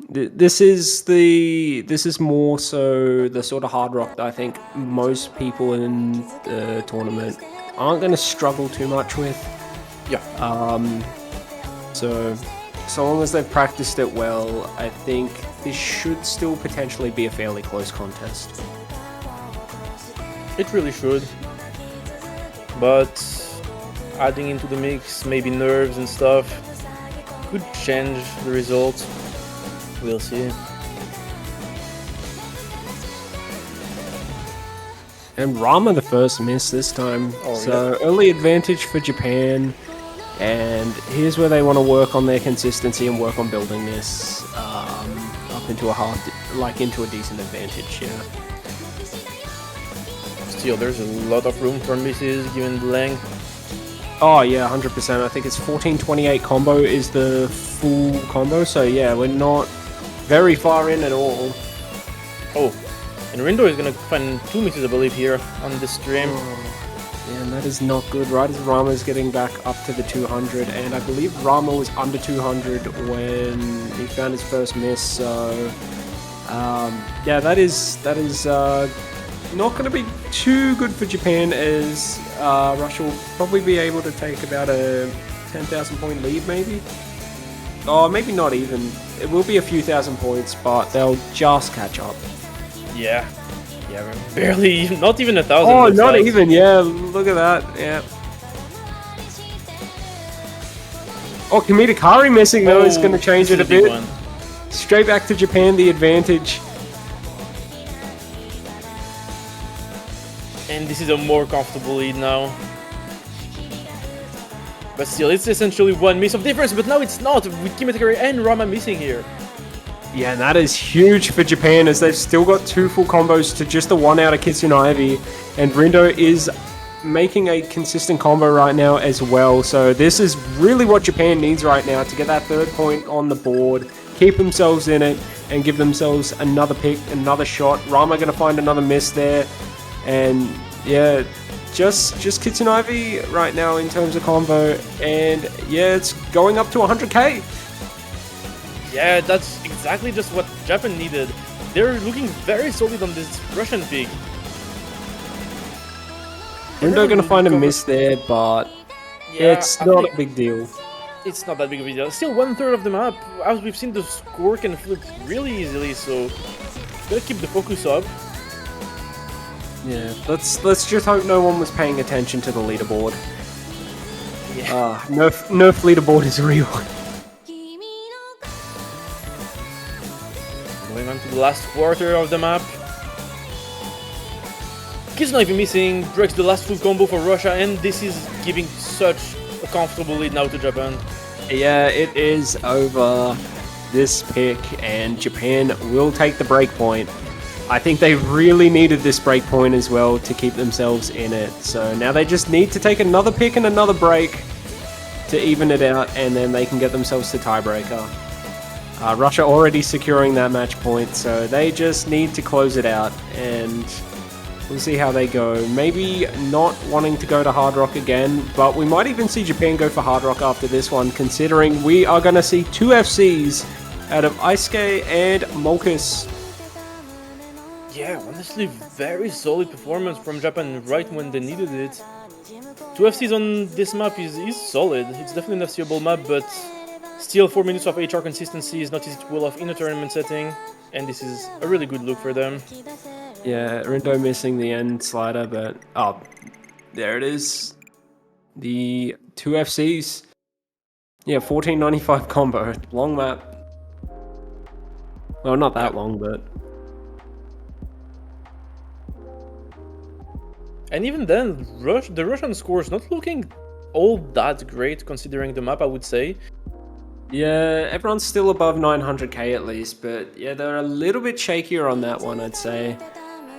this is more so the sort of Hard Rock that I think most people in the tournament aren't going to struggle too much with. Yeah. So long as they've practiced it well, I think this should still potentially be a fairly close contest. It really should. But adding into the mix, maybe nerves and stuff, could change the result. We'll see. And Rama the first miss this time. So early advantage for Japan. And here's where they want to work on their consistency and work on building this up into into a decent advantage, yeah. Still, there's a lot of room for misses given the length. Oh yeah, 100%. I think it's 1428 combo is the full combo, so yeah, we're not very far in at all. Oh, and Rindo is gonna find 2 misses, I believe, here on this stream. Yeah, and that is not good. Right as Rama is getting back up to the 200, and I believe Rama was under 200 when he found his first miss. So yeah, that is not going to be too good for Japan, as Russia will probably be able to take about a 10,000 point lead, maybe. Oh, maybe not even. It will be a few thousand points, but they'll just catch up. Yeah, barely, not even 1,000. Oh, not even, yeah, look at that, yeah. Oh, Kamitakari missing, though, is going to change it a bit. Straight back to Japan, the advantage. And this is a more comfortable lead now. But still, it's essentially 1 miss of difference, but now it's not, with Kamitakari and Rama missing here. Yeah, and that is huge for Japan, as they've still got 2 full combos to just the 1 out of Kitsune Ivy. And Rindo is making a consistent combo right now as well. So this is really what Japan needs right now to get that 3rd point on the board, keep themselves in it, and give themselves another pick, another shot. Rama going to find another miss there. And yeah, just Kitsune Ivy right now in terms of combo. And yeah, it's going up to 100k. Yeah, that's exactly just what Japan needed. They're looking very solid on this Russian pick. Rindo going to find a miss there, but yeah, it's not a big deal. It's not that big of a deal. Still 1/3 of the map. As we've seen, the score can flip really easily, so gotta keep the focus up. Yeah, let's just hope no one was paying attention to the leaderboard. Yeah. Nerf leaderboard is real. Going on to the last quarter of the map. Kizknife missing, breaks the last full combo for Russia, and this is giving such a comfortable lead now to Japan. Yeah, it is over this pick, and Japan will take the break point. I think they really needed this break point as well to keep themselves in it. So now they just need to take another pick and another break to even it out, and then they can get themselves to tiebreaker. Russia already securing that match point, so they just need to close it out, and we'll see how they go. Maybe not wanting to go to Hard Rock again, but we might even see Japan go for Hard Rock after this one, considering we are going to see 2 FCs out of Eisuke and Molkus. Yeah, honestly, very solid performance from Japan right when they needed it. 2 FCs on this map is solid. It's definitely an FCable map, but still 4 minutes of HR consistency is not easy to pull off in a tournament setting, and this is a really good look for them. Yeah, Rindo missing the end slider, but oh, there it is. The 2 FCs. Yeah, 1495 combo. Long map. Well, not that long, but... And even then, the Russian score is not looking all that great considering the map, I would say. Yeah, everyone's still above 900k at least, but yeah, they're a little bit shakier on that one, I'd say.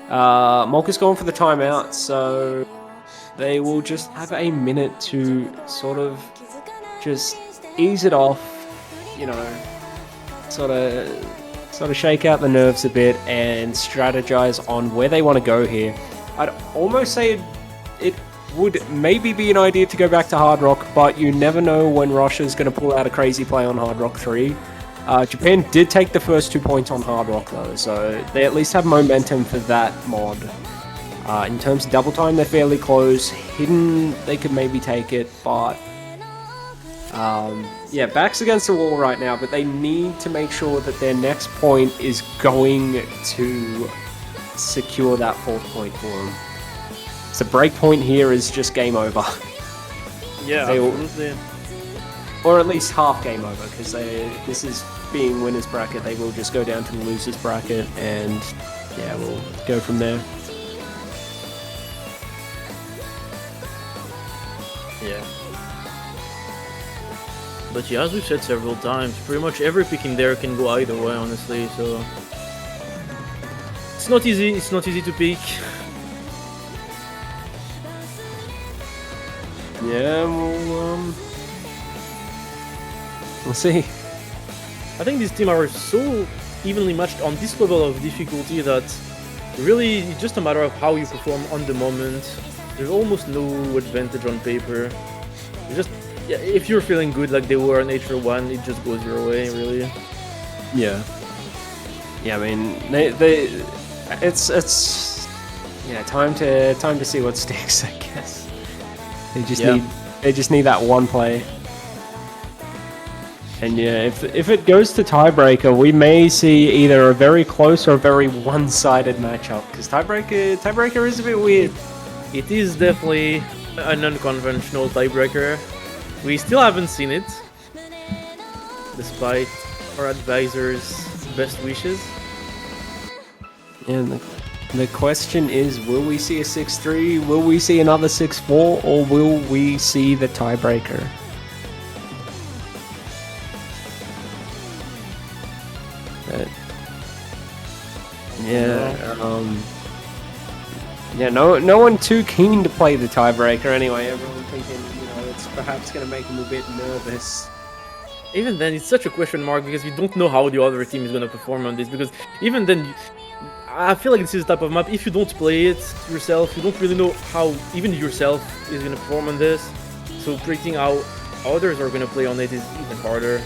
Molkus going for the timeout, so they will just have a minute to sort of just ease it off, you know, sort of shake out the nerves a bit and strategize on where they want to go here. I'd almost say it would maybe be an idea to go back to Hard Rock, but you never know when Russia's going to pull out a crazy play on Hard Rock 3. Japan did take the first 2 points on Hard Rock though, so they at least have momentum for that mod. In terms of double time, they're fairly close. Hidden, they could maybe take it, but yeah, backs against the wall right now, but they need to make sure that their next point is going to secure that 4th point for them. So break point here is just game over. Yeah, absolutely. Or at least half game over, because this is being winners bracket. They will just go down to the losers bracket, and yeah, we'll go from there. Yeah. But yeah, as we've said several times, pretty much every pick in there can go either way, honestly, so... It's not easy to pick. Yeah, we'll see. I think these teams are so evenly matched on this level of difficulty that really it's just a matter of how you perform on the moment. There's almost no advantage on paper. Just if you're feeling good like they were on HR1, it just goes your way, really. Yeah. Yeah, I mean, it's yeah, time to see what sticks, I guess. They just need that one play. And yeah, if it goes to tiebreaker, we may see either a very close or a very one-sided matchup, because tiebreaker is a bit weird. It is definitely an unconventional tiebreaker. We still haven't seen it, despite our advisors' best wishes. And the question is, will we see a 6-3, will we see another 6-4, or will we see the tiebreaker? Yeah, no one too keen to play the tiebreaker anyway. Everyone thinking, you know, it's perhaps going to make them a bit nervous. Even then, it's such a question mark because you don't know how the other team is going to perform on this. Because even then, I feel like this is the type of map, if you don't play it yourself, you don't really know how even yourself is going to perform on this. So predicting how others are going to play on it is even harder.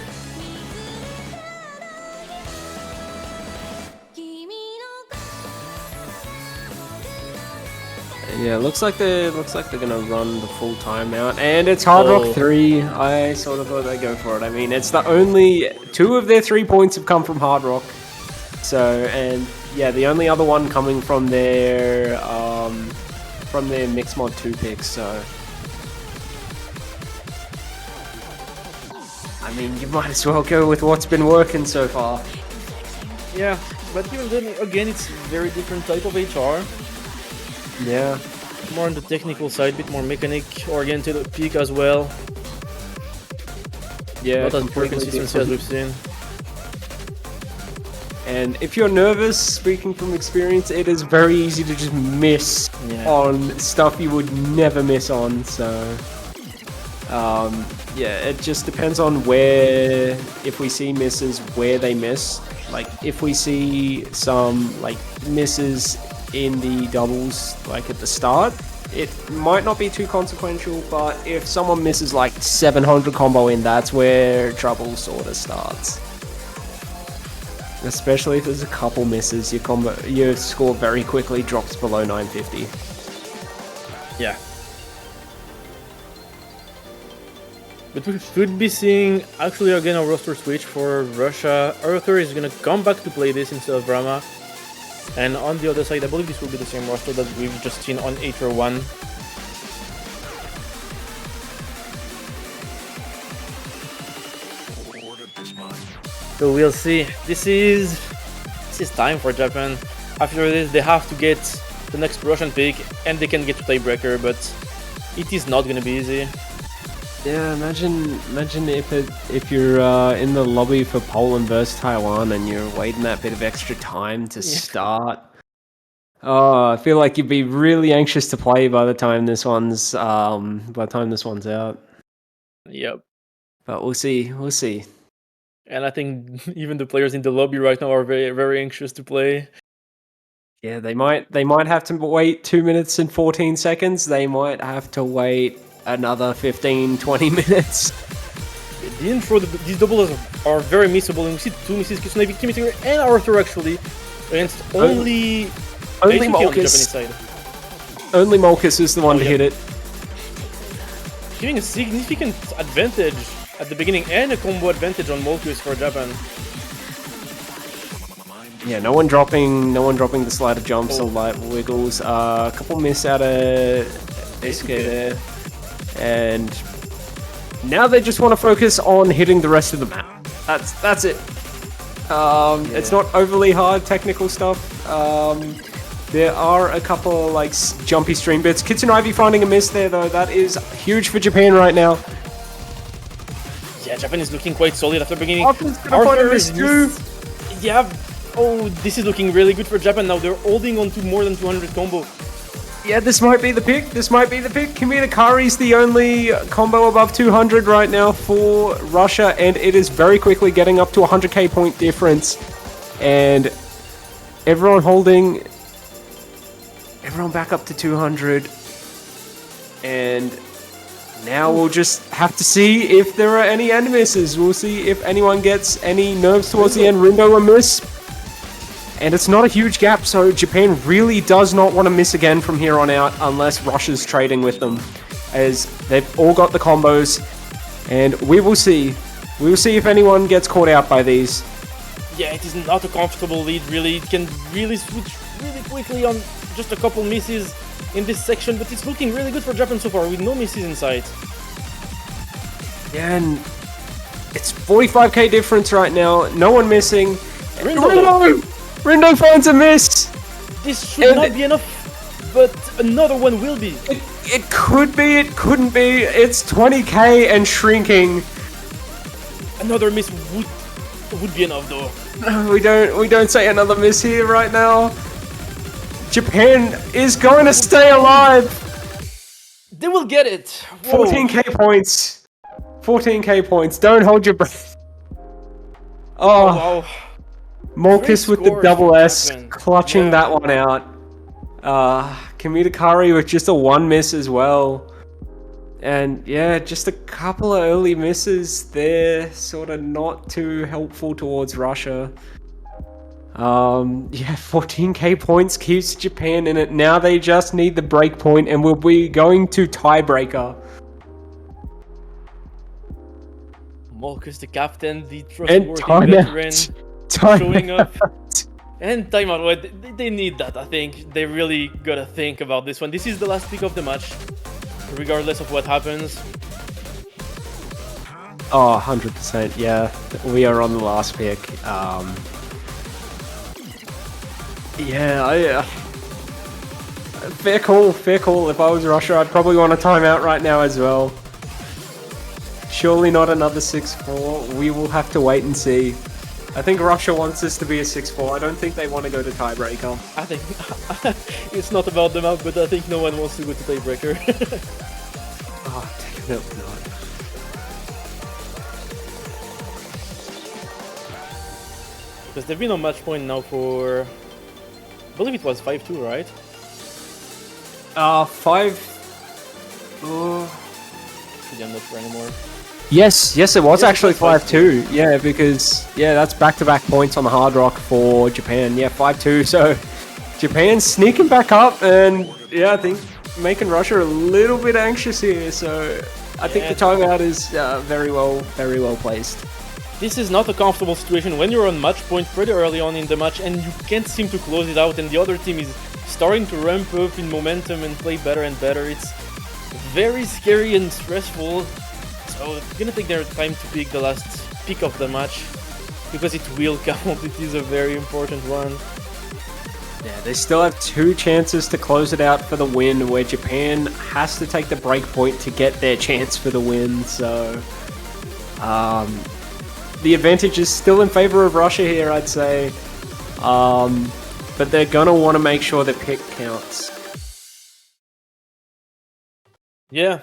Yeah, looks like they're gonna run the full timeout, and it's Hard Rock 3. I sort of thought they'd go for it. I mean, it's the only 2 of their 3 points have come from Hard Rock. So, and yeah, the only other one coming from their Mixed Mod 2 picks. So, I mean, you might as well go with what's been working so far. Yeah, but even then, again, it's very different type of HR. Yeah. More on the technical side, bit more mechanic oriented peak as well. Yeah, Not as pure completely consistency as different. we've seen. And if you're nervous, speaking from experience, it is very easy to just miss Yeah. on stuff you would never miss on. So, yeah, it just depends on where, if we see misses, where they miss. Like, if we see some, like, misses in the doubles, like, at the start, it might not be too consequential, but if someone misses, like, 700 combo in, that's where trouble sort of starts. Especially if there's a couple misses, your score very quickly drops below 950. Yeah. But we should be seeing actually again a roster switch for Russia. Arthur is gonna come back to play this instead of Brahma. And on the other side, I believe this will be the same roster that we've just seen on HR 1. So we'll see. This is time for Japan. After this, they have to get the next Russian pick, and they can get to tiebreaker, but it is not gonna be easy. Yeah, imagine if you're in the lobby for Poland versus Taiwan and you're waiting that bit of extra time to start. Oh, I feel like you'd be really anxious to play by the time this one's out. Yep. But we'll see. We'll see. And I think even the players in the lobby right now are very, very anxious to play. Yeah, they might have to wait 2 minutes and 14 seconds. They might have to wait another 15, 20 minutes. The intro, these doubles are very missable, and we see two misses, Kitsunabe, Kimitsugi, and Arthur actually, against only Only Daisuke on the Japanese Molkus. side. Only Molkus is the one to yeah. hit it. Giving a significant advantage at the beginning and a combo advantage on Molkus for Japan. Yeah, no one dropping the slider jumps or light wiggles. A couple miss out of Daisuke there. And now they just want to focus on hitting the rest of the map. That's it. It's not overly hard technical stuff. There are a couple like jumpy stream bits. Kitsunabe finding a miss there though. That is huge for Japan right now. Yeah, Japan is looking quite solid after beginning. Arthur's gonna find a miss too. Yeah. Oh, this is looking really good for Japan now. They're holding on to more than 200 combo. Yeah, this might be the pick. Kamina Kari's the only combo above 200 right now for Russia, and it is very quickly getting up to 100k point difference. And everyone back up to 200. And now we'll just have to see if there are any end misses. We'll see if anyone gets any nerves towards the end. Rindo a miss. And it's not a huge gap, so Japan really does not want to miss again from here on out unless Russia's trading with them, as they've all got the combos, and we will see. We will see if anyone gets caught out by these. Yeah, it is not a comfortable lead, really. It can really switch really quickly on just a couple misses in this section, but it's looking really good for Japan so far, with no misses in sight. Yeah, and it's 45k difference right now, no one missing. Rindo finds a miss! This should not be enough, but another one will be. It could be, it couldn't be. It's 20k and shrinking. Another miss would be enough though. We don't say another miss here right now. Japan is going to stay alive. They will get it. Whoa. 14k points. 14k points. Don't hold your breath. Oh wow. Molkus with the double S, Japan. clutching that one out. Kamita Kari with just a one miss as well. And yeah, just a couple of early misses there, sort of not too helpful towards Russia. Yeah, 14k points keeps Japan in it. Now they just need the break point and we'll be going to tiebreaker. Molkus, the captain, the trustworthy veteran, showing up. And timeout. Well, they need that, I think. They really gotta think about this one. This is the last pick of the match, regardless of what happens. Oh, 100%, yeah. We are on the last pick. Yeah, fair call, fair call. If I was Russia, I'd probably want a timeout right now as well. Surely not another 6-4. We will have to wait and see. I think Russia wants this to be a 6-4. I don't think they want to go to tiebreaker. I think it's not about the map, but I think no one wants to go to tiebreaker. Oh, definitely not. Because they've been on match point now for, I believe it was 5-2, right? 5. Actually, I'm not sure anymore. Yes, it was Yes, actually it was 5-2. Yeah, because that's back-to-back points on the Hard Rock for Japan. Yeah, 5-2. So Japan sneaking back up, and I think making Russia a little bit anxious here. So I think the timeout is very well placed. This is not a comfortable situation when you're on match point pretty early on in the match and you can't seem to close it out, and the other team is starting to ramp up in momentum and play better and better. It's very scary and stressful. So it's gonna take their time to pick the last pick of the match, because it will count. It is a very important one. Yeah, they still have 2 chances to close it out for the win, where Japan has to take the break point to get their chance for the win. So the advantage is still in favor of Russia here, I'd say. But they're gonna want to make sure the pick counts. Yeah.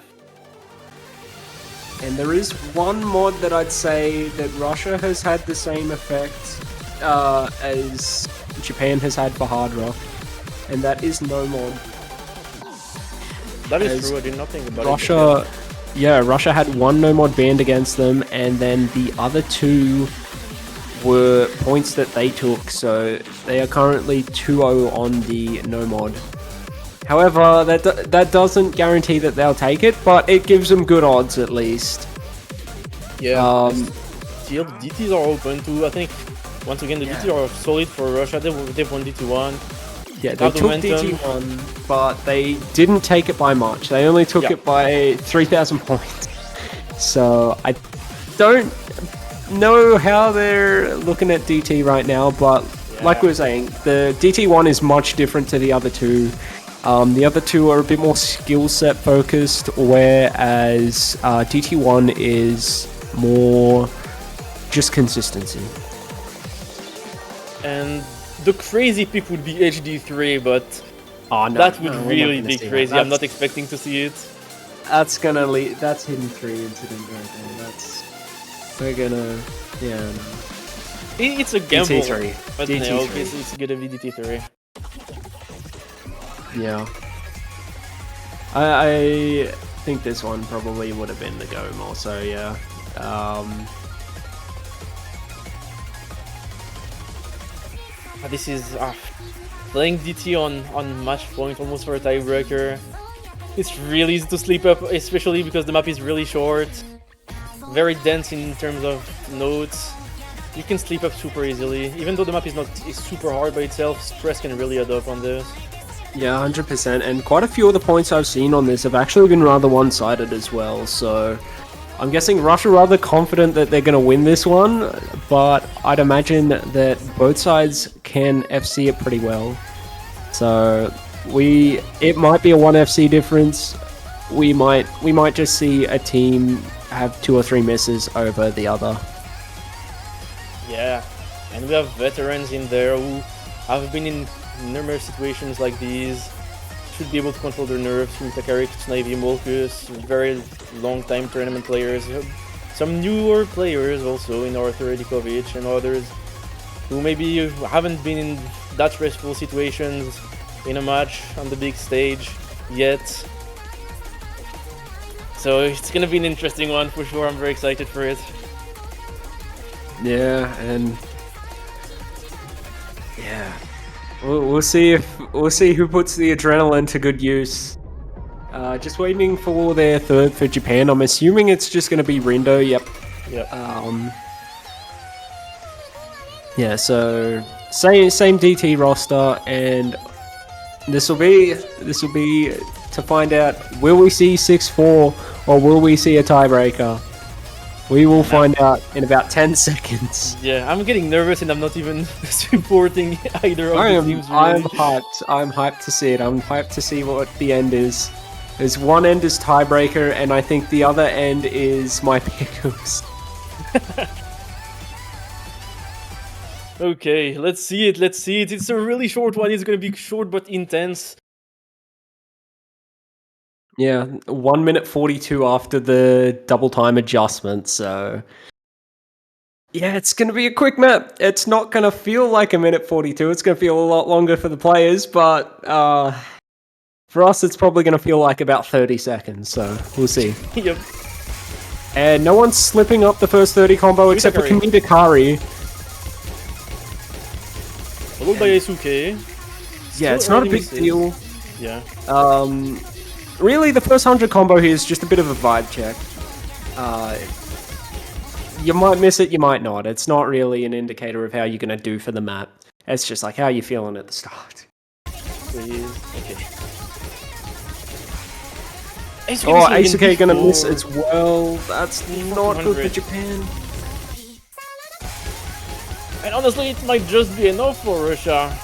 And there is one mod that I'd say that Russia has had the same effect as Japan has had for Hard Rock, and that is no mod. That is true, I did not think about Russia, it. Russia had 1 no mod banned against them, and then the other 2 were points that they took, so they are currently 2-0 on the no mod. However, that doesn't guarantee that they'll take it, but it gives them good odds at least. Yeah, still DTs are open too. I think, once again, the DTs are solid for Russia. They've won DT1. Yeah, they took DT1, but they didn't take it by much. They only took it by 3,000 points. So I don't know how they're looking at DT right now, but like we were saying, the DT1 is much different to the other 2. The other 2 are a bit more skill set focused, whereas DT1 is more just consistency. And the crazy pick would be HD3, but that would really be crazy. I'm not expecting to see it. That's gonna lead. That's Hidden 3 incident right there. We're gonna. Yeah. No. It's a gamble. DT3. But DT3. no, it's gonna be DT3. Yeah. I think this one probably would have been the go more, so yeah. This is playing DT on match point almost for a tiebreaker. It's really easy to sleep up, especially because the map is really short. Very dense in terms of nodes. You can sleep up super easily. Even though the map is super hard by itself, stress can really add up on this. Yeah, 100%, and quite a few of the points I've seen on this have actually been rather one-sided as well, so I'm guessing Russia are rather confident that they're going to win this one, but I'd imagine that both sides can FC it pretty well. So it might be a 1 FC difference. We might just see a team have 2 or 3 misses over the other. Yeah, and we have veterans in there who have been in numerous situations like these, should be able to control their nerves. Takari, Snivy, Molkus, very long time tournament players. Some newer players also in Arthur Edikovic and others who maybe haven't been in that stressful situations in a match on the big stage yet. So it's gonna be an interesting one for sure. I'm very excited for it. Yeah, and yeah. We'll see who puts the adrenaline to good use. Just waiting for their 3rd for Japan. I'm assuming it's just going to be Rindo. Yep. Yeah. So same DT roster, and this will be to find out, will we see 6-4 or will we see a tiebreaker? We will find out in about 10 seconds. Yeah, I'm getting nervous and I'm not even supporting either of I the am, teams. I am Really. hyped. I'm hyped to see it. I'm hyped to see what the end is. There's one end is tiebreaker, and I think the other end is my pickles. Okay, let's see it. Let's see it. It's a really short one. It's gonna be short but intense. Yeah, 1 minute 42 after the double time adjustment, so. Yeah, it's going to be a quick map. It's not going to feel like a minute 42. It's going to feel a lot longer for the players, but for us, it's probably going to feel like about 30 seconds, so we'll see. Yep. And no one's slipping up the first 30 combo except for Kamidakari. Followed by Eisuke. Yeah, it's not a big deal. Yeah. Really, the first 100 combo here is just a bit of a vibe check. You might miss it, you might not. It's not really an indicator of how you're going to do for the map. It's just like how you feeling at the start. Please. Okay. Oh, Eisuke gonna miss as well. That's not good for Japan. And honestly, it might just be enough for Russia.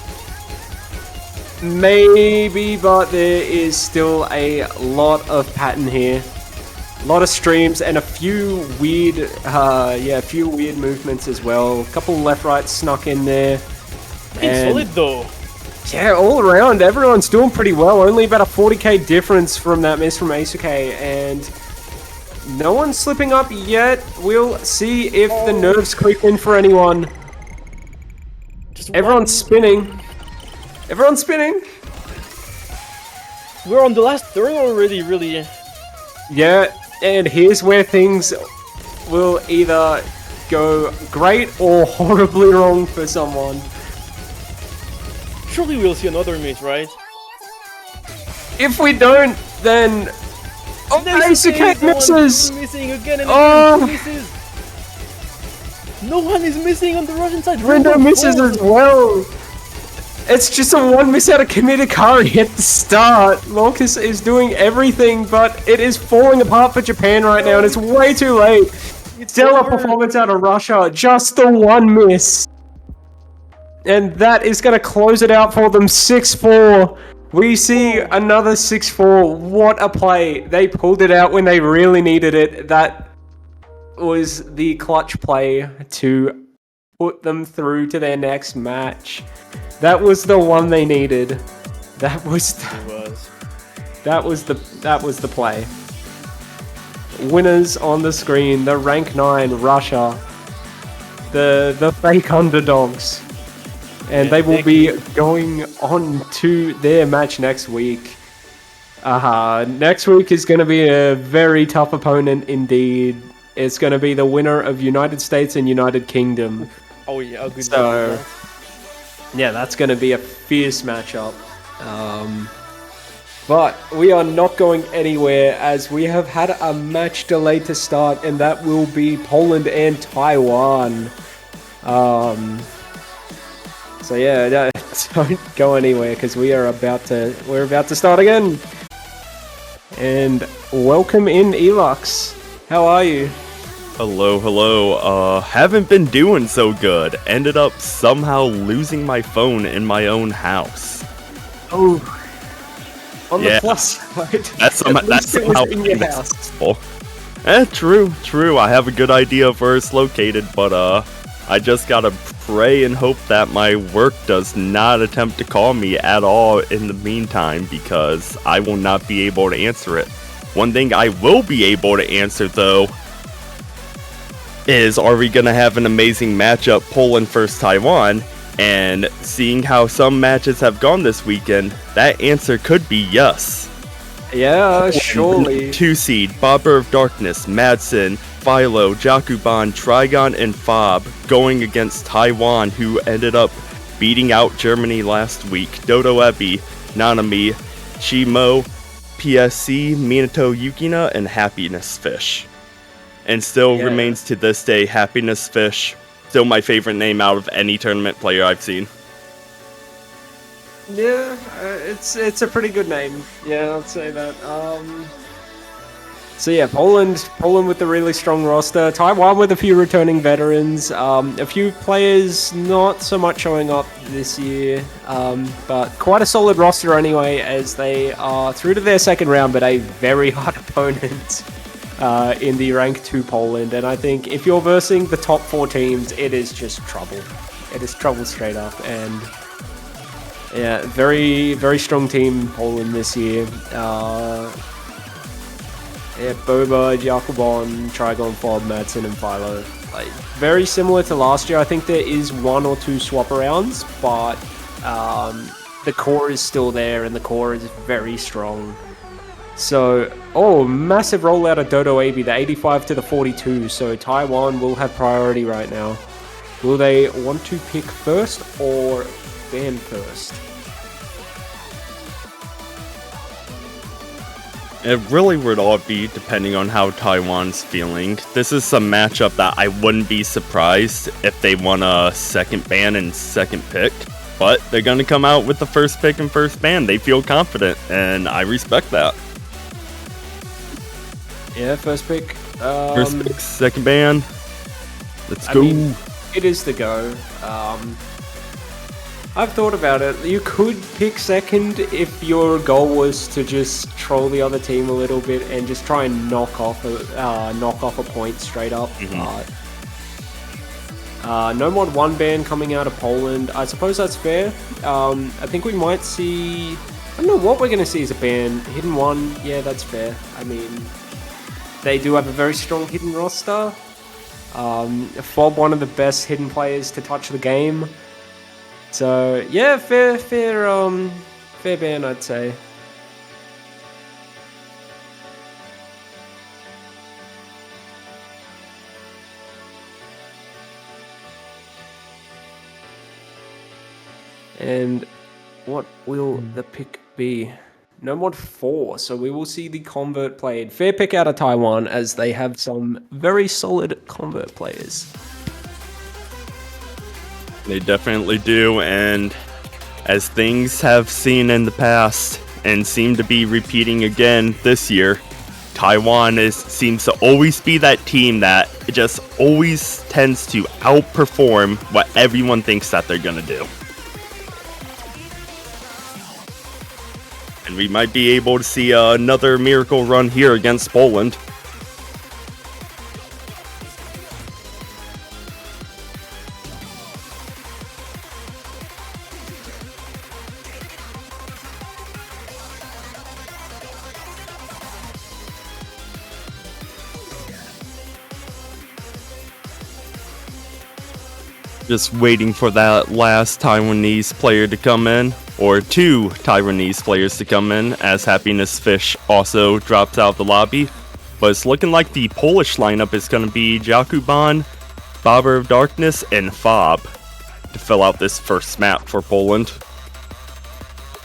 Maybe, but there is still a lot of pattern here. A lot of streams and a few weird, few weird movements as well. A couple left-right snuck in there. Pretty solid though. Yeah, all around, everyone's doing pretty well. Only about a 40k difference from that miss from Eisuke, and no one's slipping up yet. We'll see if the nerves creep in for anyone. Everyone's spinning. Everyone's spinning. We're on the last third already, really. Yeah, and here's where things will either go great or horribly wrong for someone. Surely we'll see another miss, right? If we don't, then... Oh, Eisuke misses! Missing again and again. Misses. No one is missing on the Russian side. Rendo misses as well. It's just a one miss out of Kamidakari at the start. Marcus is doing everything, but it is falling apart for Japan right now, and it's way too late. Stellar performance out of Russia. Just the one miss. And that is going to close it out for them, 6-4. We see another 6-4. What a play. They pulled it out when they really needed it. That was the clutch play to put them through to their next match. That was the one they needed. That was the play. Winners on the screen, the rank 9 Russia. The fake underdogs. And they will be going on to their match next week. Next week is going to be a very tough opponent indeed. It's going to be the winner of United States and United Kingdom. Oh yeah, good. So, yeah, that's going to be a fierce matchup. But we are not going anywhere as we have had a match delayed to start, and that will be Poland and Taiwan. So yeah, don't go anywhere because we're about to start again. And welcome in, Elux. How are you? Hello, hello. Haven't been doing so good. Ended up somehow losing my phone in my own house. Oh, on the plus side, that's somehow in your house. True. I have a good idea of where it's located, but I just gotta pray and hope that my work does not attempt to call me at all in the meantime, because I will not be able to answer it. One thing I will be able to answer, though, is are we gonna have an amazing matchup, Poland versus Taiwan? And seeing how some matches have gone this weekend, that answer could be yes. Yeah, surely. 2 seed, Bobber of Darkness, Madsen, Philo, Jakuban, Trigon, and Fob going against Taiwan, who ended up beating out Germany last week. Dodo Ebi, Nanami, Chimo, PSC, Minato Yukina, and Happiness Fish. And still remains to this day, Happiness Fish. Still my favorite name out of any tournament player I've seen. Yeah, it's a pretty good name. Yeah, I'd say that. So yeah, Poland with a really strong roster. Taiwan with a few returning veterans. A few players not so much showing up this year, but quite a solid roster anyway, as they are through to their second round, but a very hard opponent in the rank 2 Poland. And I think if you're versing the top 4 teams, it is just trouble. It is trouble straight up. And yeah, very, very strong team Poland this year. Yeah, Boba, Jakubon, Trigon, Fob, Madsen, and Philo. Like, very similar to last year. I think there is 1 or 2 swap arounds, but the core is still there, and the core is very strong. So, massive rollout of Dodo AB, the 85 to the 42. So Taiwan will have priority right now. Will they want to pick first or ban first? It really would all be depending on how Taiwan's feeling. This is some matchup that I wouldn't be surprised if they won a second ban and second pick. But they're going to come out with the first pick and first ban. They feel confident, and I respect that. Yeah, first pick. First pick, second ban. Let's go. I mean, it is the go. I've thought about it. You could pick second if your goal was to just troll the other team a little bit and just try and knock off a point straight up. No mod 1 ban coming out of Poland. I suppose that's fair. I think we might see... I don't know what we're going to see as a ban. Hidden 1, yeah, that's fair. I mean, they do have a very strong hidden roster. Fob, one of the best hidden players to touch the game. So yeah, fair ban, I'd say. And what will the pick be? No mod 4, so we will see the convert played. Fair pick out of Taiwan, as they have some very solid convert players. They definitely do, and as things have seen in the past and seem to be repeating again this year, Taiwan seems to always be that team that just always tends to outperform what everyone thinks that they're gonna do. And we might be able to see another miracle run here against Poland. Just waiting for that last Taiwanese player to come in, or 2 Taiwanese players to come in, as Happiness Fish also drops out the lobby. But it's looking like the Polish lineup is going to be Jakubon, Bobber of Darkness, and Fob to fill out this first map for Poland.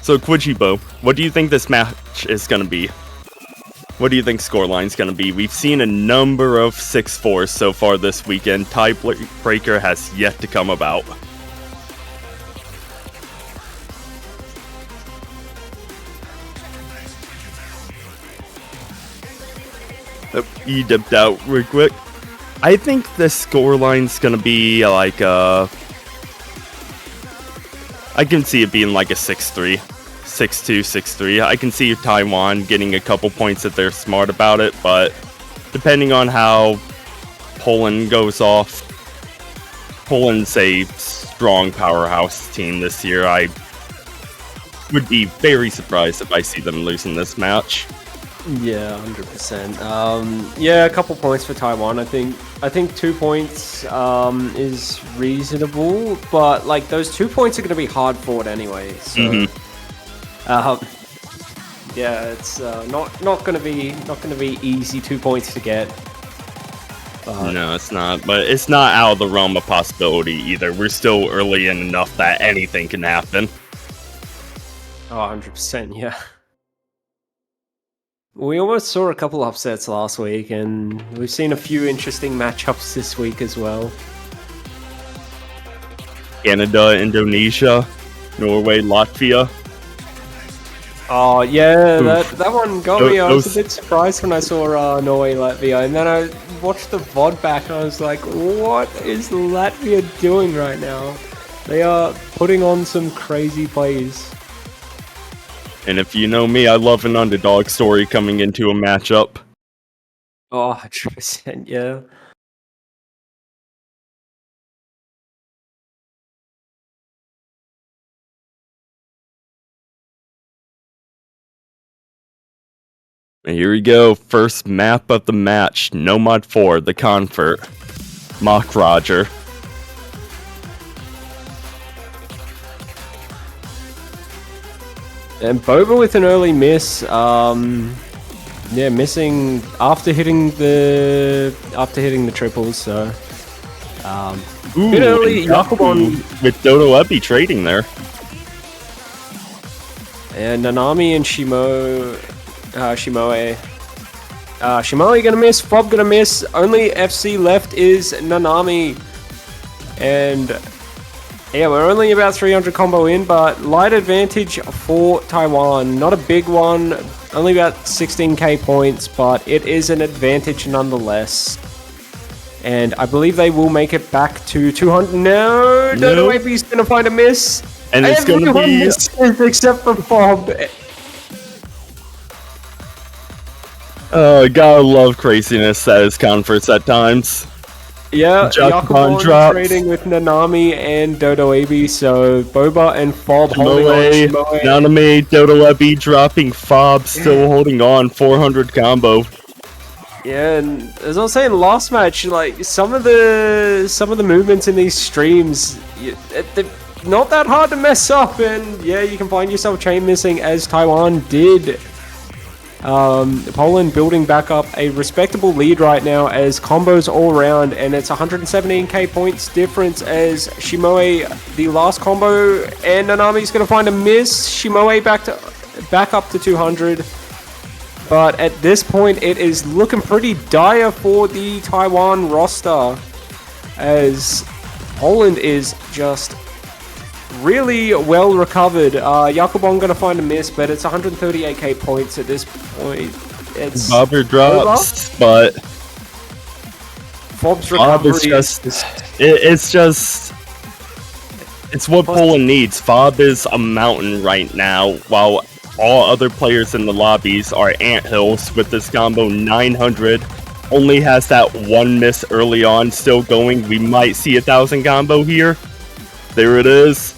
So Quijibo, what do you think this match is going to be? What do you think scoreline's going to be? We've seen a number of 6-4s so far this weekend. Tiebreaker has yet to come about. He dipped out real quick. I think the scoreline's going to be like I can see it being like a 6-3. 6-2, 6-3. I can see Taiwan getting a couple points if they're smart about it, but depending on how Poland goes off, Poland's a strong powerhouse team this year. I would be very surprised if I see them losing this match. Yeah, 100%. Yeah, a couple points for Taiwan. I think 2 points is reasonable, but like those 2 points are going to be hard fought anyway. So. Yeah, it's not gonna be easy 2 points to get. No, it's not. But it's not out of the realm of possibility either. We're still early in enough that anything can happen. Oh, 100%, yeah. We almost saw a couple upsets last week, and we've seen a few interesting matchups this week as well. Canada, Indonesia, Norway, Latvia. Oh yeah, Oof. that one got me. I was a Those- bit surprised when I saw Norway Latvia, and then I watched the VOD back, and I was like, "What is Latvia doing right now? They are putting on some crazy plays." And if you know me, I love an underdog story coming into a matchup. Oh, 100%, yeah. And here we go. First map of the match. Nomad 4, the Convert. Mock Roger. And Boba with an early miss. Yeah, missing after hitting the triples. So, Ooh, bit early. and Yaku Yakubon with Dodo Ebi trading there. and Nanami and Shimoe. Shimoe gonna miss. Fob gonna miss. Only FC left is Nanami, and yeah, we're only about 300 combo in, but light advantage for Taiwan. Not a big one, only about 16k points, but it is an advantage nonetheless. And I believe they will make it back to 200. No, Dodo Nope. AP's gonna find a miss. And it's gonna Everyone be- misses except for Fob. Gotta love craziness at his converts at times. Yeah, Jakubon Yakubon drops. trading with Nanami and Dodo AB, so Boba and Fob holding on. Shimoe, Shimoe. Nanami, Dodo Ebi dropping Fob, still holding on, 400 combo. Yeah, and as I was saying last match, like some of the movements in these streams, they're not that hard to mess up, and yeah, you can find yourself chain missing as Taiwan did. Poland building back up a respectable lead right now as combos all around, and it's 117k points difference as Shimoe the last combo, and Nanami's gonna find a miss. Shimoe back up to 200. But at this point, it is looking pretty dire for the Taiwan roster, as Poland is just really well recovered. Yakubon gonna find a miss, but it's 138k points at this point. It's Bobber drops, but Fob's Bob recovery is just, is it's what Poland needs. Fob is a mountain right now, while all other players in the lobbies are anthills with this combo 900. Only has that one miss early on, still going. We might see 1,000 combo here. There it is.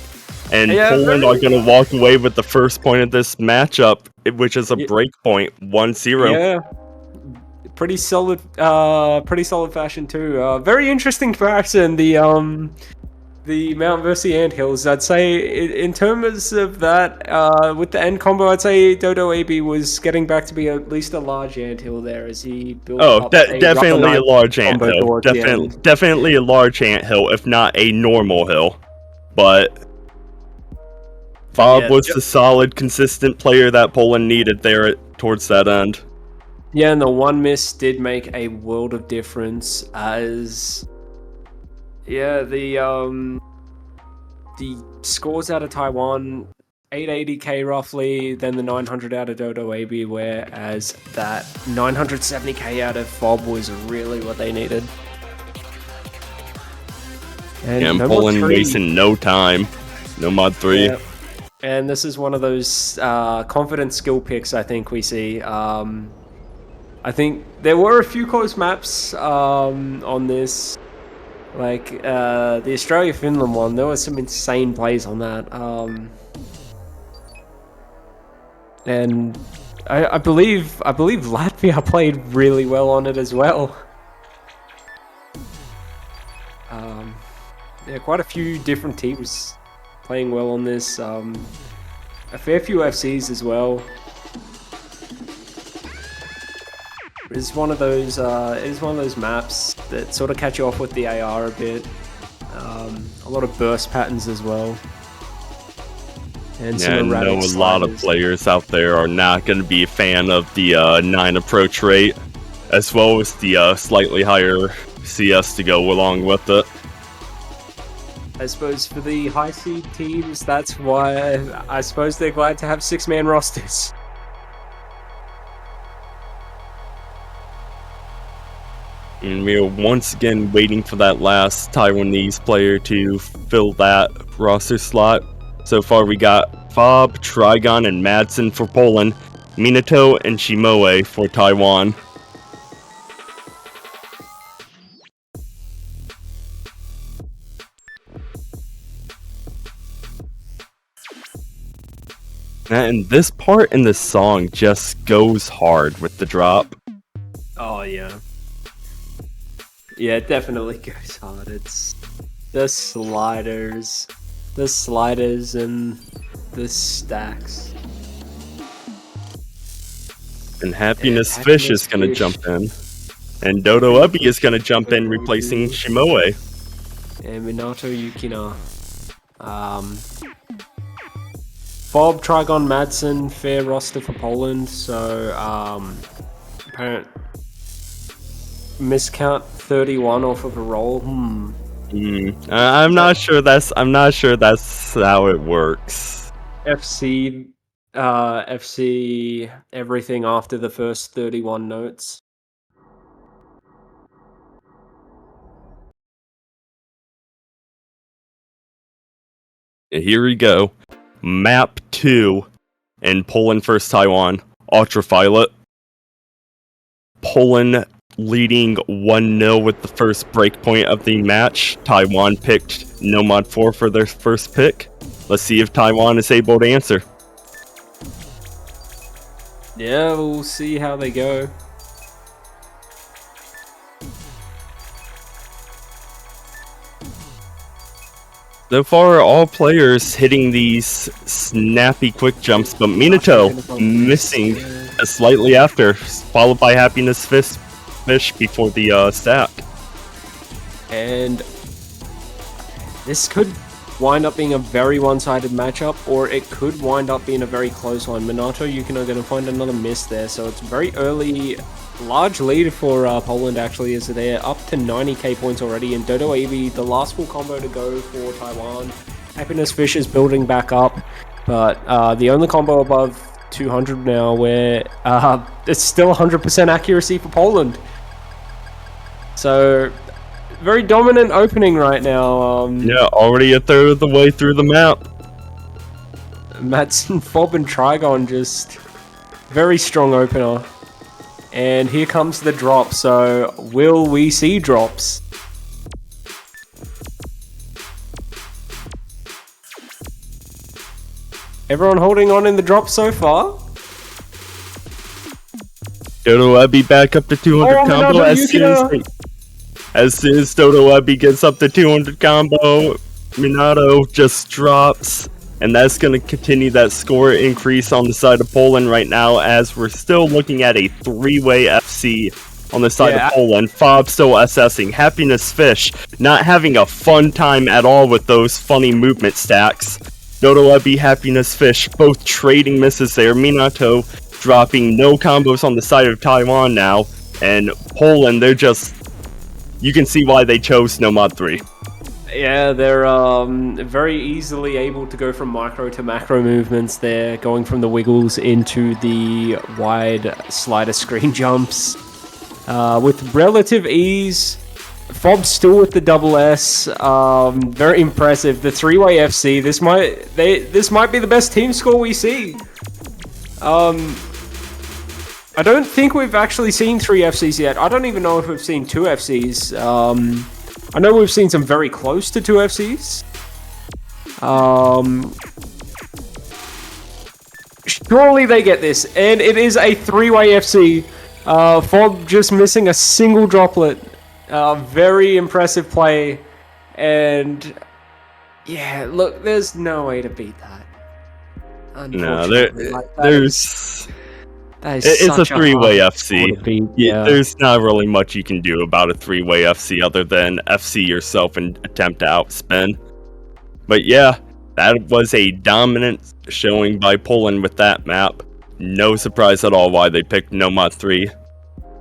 And Yeah, Poland are going to walk away with the first point of this matchup, which is a break point, 1-0. yeah, pretty solid fashion too. Very interesting comparison. The Mount versus Anthills, I'd say in terms of that, with the end combo, I'd say Dodo AB was getting back to be at least a large anthill there as he built up Definitely a large combo anthill. towards the end. Definitely a large anthill, if not a normal hill. But Fob Yeah, was the solid, consistent player that Poland needed there towards that end. Yeah, and the one miss did make a world of difference as yeah, the scores out of Taiwan 880k roughly, then the 900 out of Dodo AB, whereas that 970k out of Fob was really what they needed. And Nomad Poland 3, wasting no time. Nomad 3. yeah. And this is one of those confident skill picks I think we see. I think there were a few close maps on this. Like the Australia-Finland one, there were some insane plays on that. And I believe Latvia played really well on it as well. Yeah, quite a few different teams playing well on this. A fair few FCs as well. It's one of those. It is one of those maps that sort of catch you off with the AR a bit. A lot of burst patterns as well. And Yeah, I some know erratic a lot of sliders. players out there are not going to be a fan of the 9 approach rate, as well as the slightly higher CS to go along with it. I suppose for the high seed teams, that's why I suppose they're glad to have 6-man rosters. And we are once again waiting for that last Taiwanese player to fill that roster slot. So far we got Fob, Trigon, and Madsen for Poland, Minato and Shimoe for Taiwan. And this part in the song just goes hard with the drop. Oh, yeah. Yeah, it definitely goes hard. It's the sliders and the stacks. And Happiness Fish is going to jump in. And Dodo Ubby is going to jump in, replacing Shimoe. And Minato Yukina. Bob, Trigon, Madsen, fair roster for Poland. So, apparent miscount 31 off of a roll. I'm not sure that's how it works. FC everything after the first 31 notes. Here we go. Map 2 in Poland vs Taiwan. Ultraviolet. Poland leading 1-0 with the first breakpoint of the match. Taiwan picked Nomad 4 for their first pick. Let's see if Taiwan is able to answer. Yeah, we'll see how they go. So far, all players hitting these snappy quick jumps, but Minato missing slightly after, followed by Happiness Fish before the stack. And this could wind up being a very one-sided matchup, or it could wind up being a very close one. Minato Yukina going to find another miss there, so it's very early. Large lead for Poland actually, as they're up to 90k points already, and Dodo Abi, the last full combo to go for Taiwan. Happiness Fish is building back up, but the only combo above 200 now, where it's still 100% accuracy for Poland. So, very dominant opening right now. Yeah, already a third of the way through the map. Madsen, Fob, and Trigon just very strong opener. And here comes the drop, so will we see drops? Everyone holding on in the drop so far? Dodo Abi back up to 200 combo as soon as Dodo Abi gets up to 200 combo, Minato just drops. And that's going to continue that score increase on the side of Poland right now, as we're still looking at a 3-way FC on the side of Poland. Fob still assessing. Happiness Fish not having a fun time at all with those funny movement stacks. Dodo Abi, Happiness Fish both trading misses there. Minato dropping no combos on the side of Taiwan now. And Poland, they're just... You can see why they chose Nomad 3. Yeah, they're very easily able to go from micro to macro movements there, going from the wiggles into the wide slider screen jumps. With relative ease, Fob still with the double S, very impressive. The 3-way FC, this might be the best team score we see. I don't think we've actually seen 3 FCs yet. I don't even know if we've seen 2 FCs. I know we've seen some very close to 2 FCs. Surely they get this, and it is a 3-way FC. Fob just missing a single droplet. Very impressive play, and yeah, look, there's no way to beat that. No, there's... It's a 3-way FC. Yeah. There's not really much you can do about a 3-way FC other than FC yourself and attempt to outspin. But yeah, that was a dominant showing by Poland with that map. No surprise at all why they picked Nomad 3.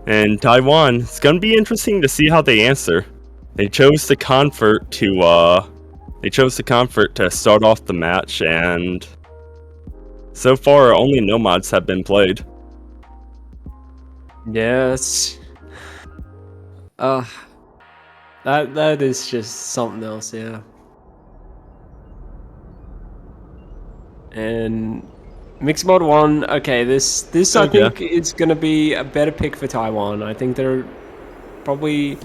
And Taiwan, it's going to be interesting to see how they answer. They chose to convert to They chose the Comfort to start off the match, and so far only Nomads have been played. Yes. That is just something else, yeah. And Mixed Mod 1, okay, this I think is gonna be a better pick for Taiwan. I think they're probably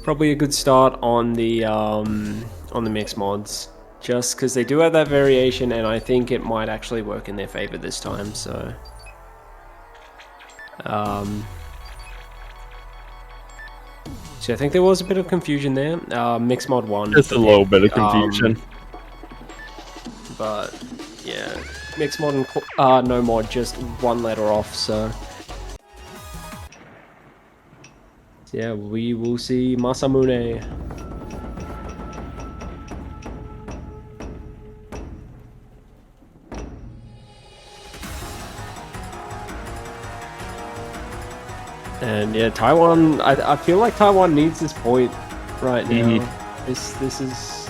a good start on the mixed mods, just because they do have that variation, and I think it might actually work in their favor this time. So, so I think there was a bit of confusion there. Mixed mod 1, Just a little bit of confusion. But yeah, mixed mod and no mod, just one letter off. So yeah, we will see Masamune. And yeah, Taiwan. I feel like Taiwan needs this point right now. This is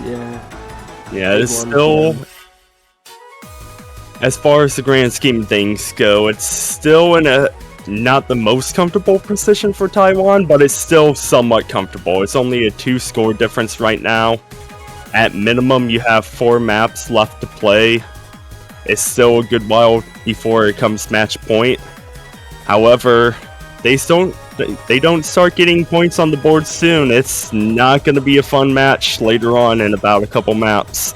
Yeah, it's still, as far as the grand scheme of things go, it's still in a not the most comfortable position for Taiwan, but it's still somewhat comfortable. It's only a 2-score difference right now. At minimum, you have 4 maps left to play. It's still a good while before it comes match point. However, they don't start getting points on the board soon. It's not going to be a fun match later on in about a couple maps.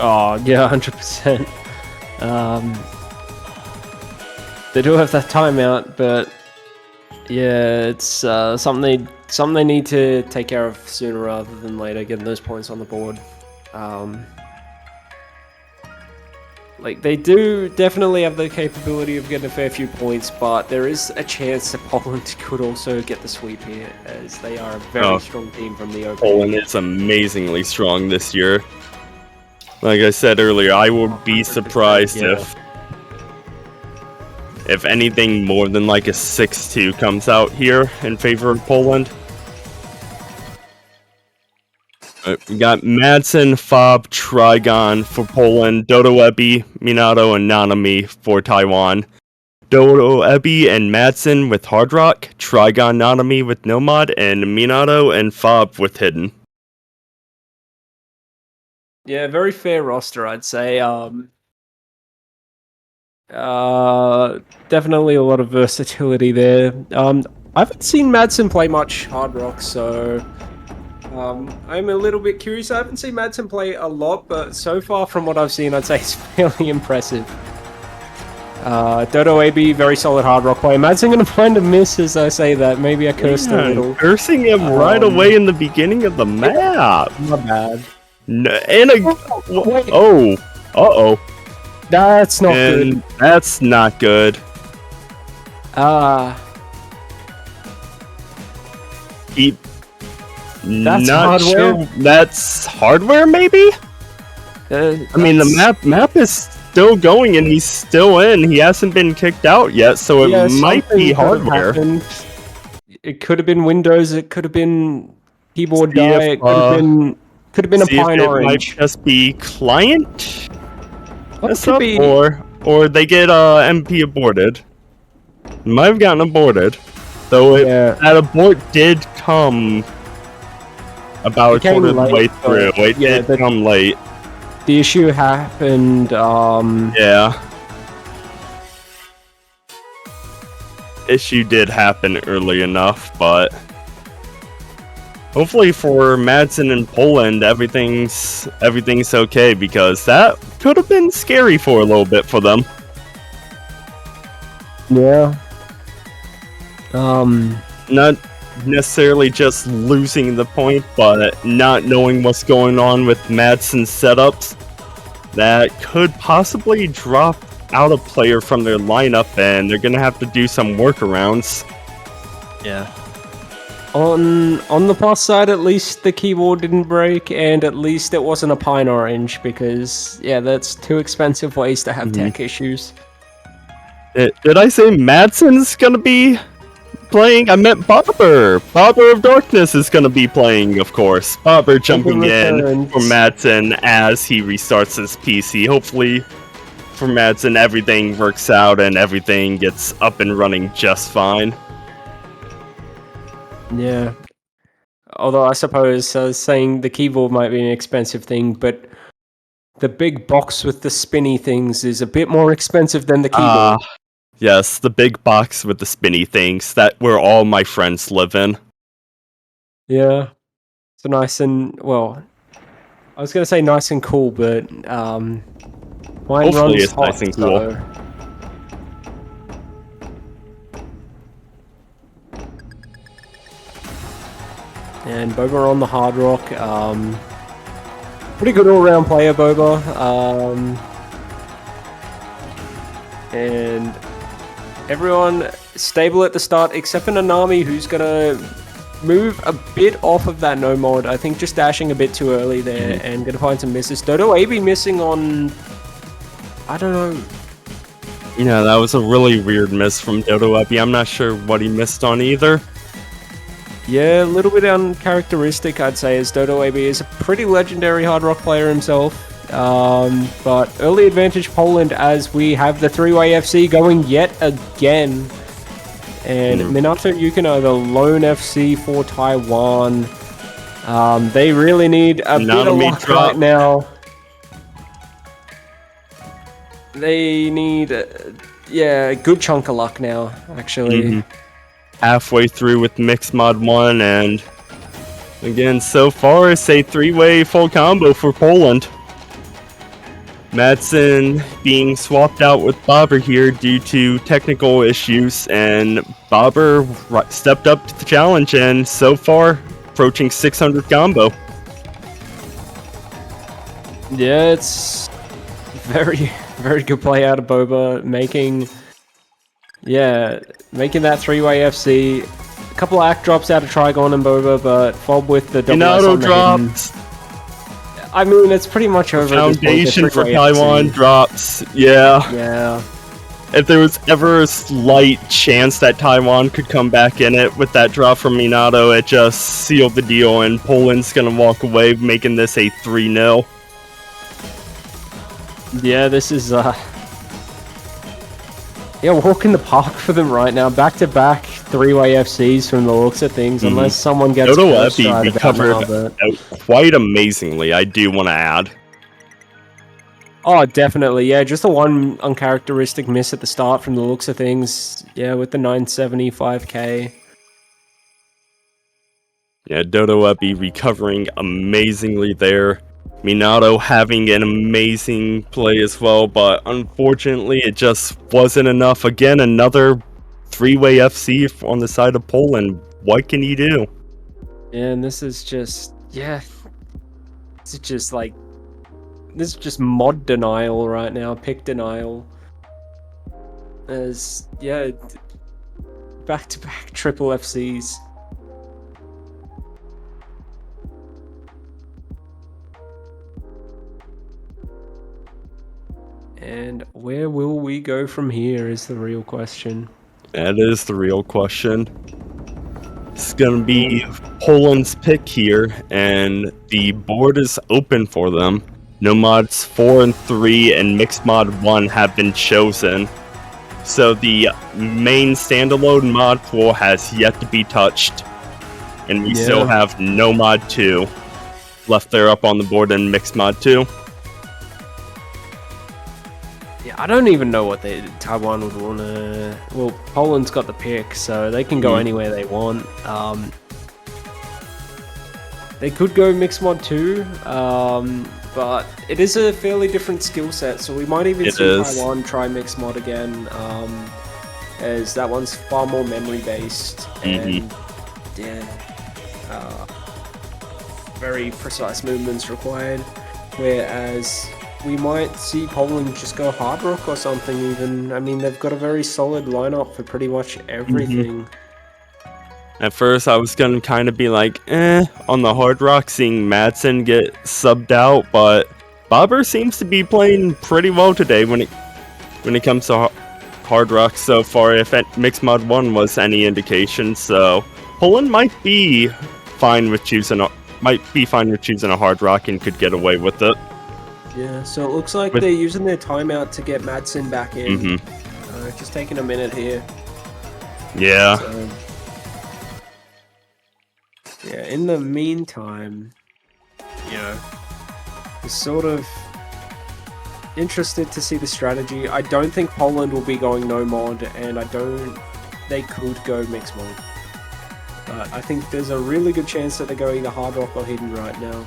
Oh yeah, 100%. They do have that timeout, but yeah, it's something they need to take care of sooner rather than later. Getting those points on the board. Like, they do definitely have the capability of getting a fair few points, but there is a chance that Poland could also get the sweep here, as they are a very strong team from the open. Poland is amazingly strong this year. Like I said earlier, I would be surprised if anything more than like a 6-2 comes out here in favor of Poland. We got Madsen, Fob, Trigon for Poland, Dodoebi, Minato, and Nanami for Taiwan. Dodoebi and Madsen with Hard Rock, Trigon, Nanami with Nomad, and Minato and Fob with Hidden. Yeah, very fair roster, I'd say. Definitely a lot of versatility there. I haven't seen Madsen play much Hard Rock, so I'm a little bit curious. I haven't seen Madsen play a lot, but so far from what I've seen, I'd say it's fairly impressive. Dodoebi, very solid Hard Rock player. Madsen gonna find a miss as I say that. Maybe I cursed a little. Cursing him right away in the beginning of the map. Not bad. No, and That's not good. That's not good. That's not hardware? sure. That's hardware, maybe? I mean, the map is still going and he's still in. He hasn't been kicked out yet, so it might be hardware. It could have been Windows. It could have been keyboard die. It could have been a Pine Orange. It might just be client. Could be... or they get MP aborted. Might have gotten aborted, though. That abort did come about a quarter of the way through. It did come late. The issue happened. Issue did happen early enough, but hopefully for Madsen and Poland, everything's okay, because that could have been scary for a little bit for them. Yeah. Not necessarily just losing the point, but not knowing what's going on with Madsen's setups. That could possibly drop out a player from their lineup, and they're gonna have to do some workarounds. Yeah. On the plus side, at least the keyboard didn't break, and at least it wasn't a Pine Orange, because that's 2 expensive ways to have tech issues. Did I say Madsen's gonna be playing. I meant Barber. Barber of Darkness is going to be playing, of course. Barber jumping in returns. for Madsen as he restarts his PC. Hopefully, for Madsen, everything works out and everything gets up and running just fine. Yeah. Although I suppose saying the keyboard might be an expensive thing, but the big box with the spinny things is a bit more expensive than the keyboard. Yes, the big box with the spinny things that where all my friends live in. Yeah. So nice and, well, I was going to say nice and cool, but mine Hopefully runs it's hot, nice and cool. so- And Boba on the Hard Rock. Pretty good all-round player, Boba. And everyone stable at the start, except for Nanami, who's gonna move a bit off of that no mod. I think just dashing a bit too early there and gonna find some misses. Dodo AB missing on, I don't know. Yeah, that was a really weird miss from Dodo Ebi. I'm not sure what he missed on either. Yeah, a little bit uncharacteristic, I'd say, as Dodo AB is a pretty legendary Hard Rock player himself. But early advantage Poland as we have the three-way FC going yet again. And Minato Yukino, the lone FC for Taiwan. They really need a bit of luck right now. They need, a good chunk of luck now, actually. Halfway through with Mixed Mod 1, and again, so far it's a three-way full combo for Poland. Madsen being swapped out with Bobber here due to technical issues, and Bobber stepped up to the challenge, and so far approaching 600 combo. Yeah, it's very, very good play out of Boba, making that three-way FC. A couple of act drops out of Trigon and Boba, but Fob with the double S on the drops. hidden. I mean, it's pretty much over. Foundation for three-way Taiwan FC. drops. Yeah. Yeah. If there was ever a slight chance that Taiwan could come back in it with that drop from Minato, it just sealed the deal, and Poland's gonna walk away, making this a 3-0. Yeah, this is walk in the park for them right now. Back-to-back three-way FCs from the looks of things, unless someone gets Dodo first Ebi right about recovered now, but- out quite amazingly, I do want to add. Oh, definitely, yeah. Just the one uncharacteristic miss at the start from the looks of things. Yeah, with the 975k. Yeah, Dodo Ebi recovering amazingly there. Minato having an amazing play as well, but unfortunately it just wasn't enough. Again, another three-way FC on the side of Poland. What can he do? Yeah, and this is just, this is just mod denial right now, pick denial. As, back-to-back triple FCs. And where will we go from here is the real question. That is the real question. It's going to be Poland's pick here, and the board is open for them. No mods 4 and 3 and mixed mod 1 have been chosen. So the main standalone mod pool has yet to be touched. And we still have no mod 2 left there up on the board in mixed mod 2. Yeah, I don't even know what Taiwan would want to... Well, Poland's got the pick, so they can go anywhere they want. They could go Mixed Mod 2, but it is a fairly different skill set, so we might even see Taiwan try Mixed Mod again, as that one's far more memory-based, and very precise movements required, whereas... we might see Poland just go Hard Rock or something even. I mean, they've got a very solid lineup for pretty much everything. At first, I was going to kind of be like, on the Hard Rock, seeing Madsen get subbed out, but Bobber seems to be playing pretty well today when it comes to Hard Rock so far, if Mixed Mod 1 was any indication. So Poland might be fine with choosing a Hard Rock and could get away with it. Yeah, so it looks like they're using their timeout to get Madsen back in. Just taking a minute here. Yeah. So, yeah, in the meantime, it's sort of interested to see the strategy. I don't think Poland will be going no mod, and they could go mixed mod. But I think there's a really good chance that they go either Hard Rock or Hidden right now.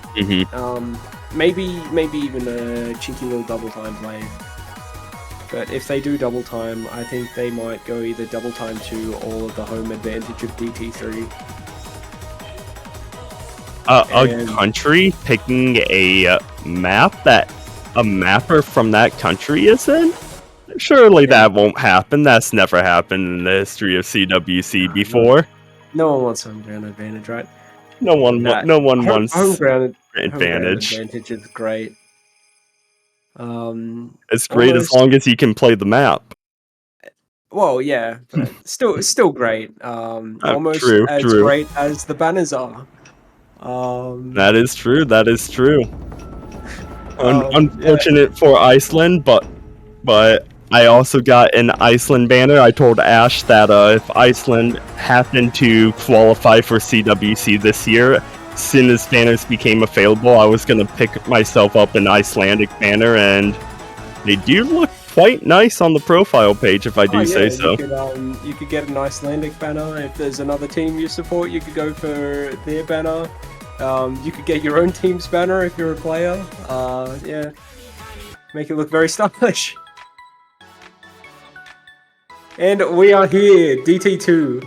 Maybe even a cheeky little double time play. But if they do double time, I think they might go either double time 2 or the home advantage of DT3. A country picking a map that a mapper from that country is in? Surely that won't happen. That's never happened in the history of CWC before. No one wants home ground advantage, right? No one wants home ground advantage. Advantage is great. It's great as long as you can play the map. Well, yeah, but still great. Almost true. Great as the banners are. That is true. Unfortunate for Iceland, but I also got an Iceland banner. I told Ash that if Iceland happened to qualify for CWC this year, as soon as banners became available, I was going to pick myself up an Icelandic banner, and they do look quite nice on the profile page, if I do say so. You could get an Icelandic banner. If there's another team you support, you could go for their banner. You could get your own team's banner if you're a player. Yeah, make it look very stylish. And we are here, DT2.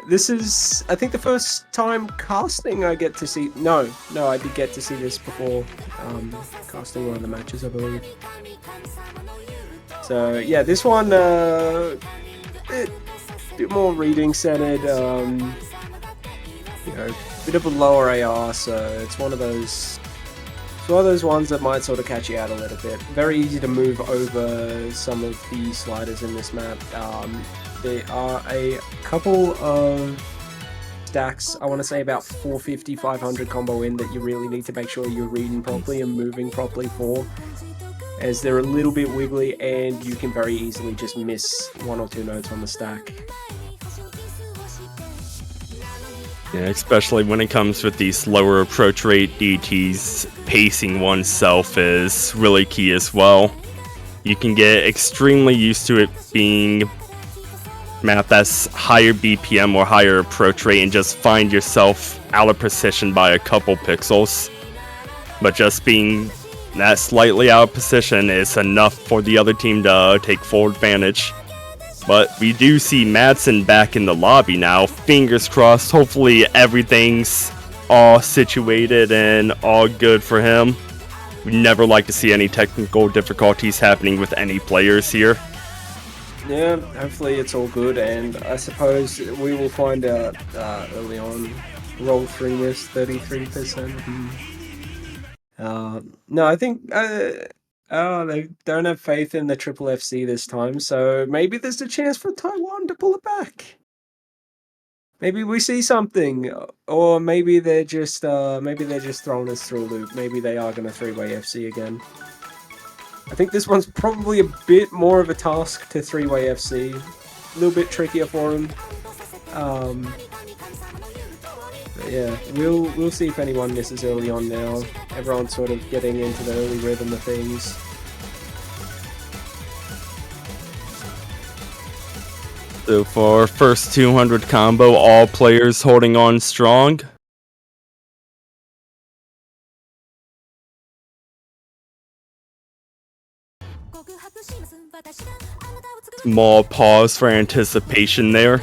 This is, I think, the first time casting I get to see. No, I did get to see this before. Casting one of the matches, I believe. So yeah, this one bit more reading centered. Bit of a lower AR, so it's one of those ones that might sort of catch you out a little bit. Very easy to move over some of the sliders in this map. There are a couple of stacks, I want to say about 450, 500 combo in, that you really need to make sure you're reading properly and moving properly for, as they're a little bit wiggly and you can very easily just miss 1 or 2 nodes on the stack. Yeah, especially when it comes with these lower approach rate DTs, pacing oneself is really key as well. You can get extremely used to it being map that's higher BPM or higher approach rate and just find yourself out of position by a couple pixels. But just being that slightly out of position is enough for the other team to take full advantage. But we do see Madsen back in the lobby now. Fingers crossed. Hopefully everything's all situated and all good for him. We never like to see any technical difficulties happening with any players here. Yeah, hopefully it's all good, and I suppose we will find out early on. Roll 3 miss, 33%. No, I think they don't have faith in the Triple FC this time, so maybe there's a chance for Taiwan to pull it back. Maybe we see something, or maybe they're just throwing us through a loop. Maybe they are going to 3-way FC again. I think this one's probably a bit more of a task to 3-way FC. A little bit trickier for him. But yeah, we'll see if anyone misses early on now. Everyone's sort of getting into the early rhythm of things. So for our first 200 combo, all players holding on strong. Small pause for anticipation there.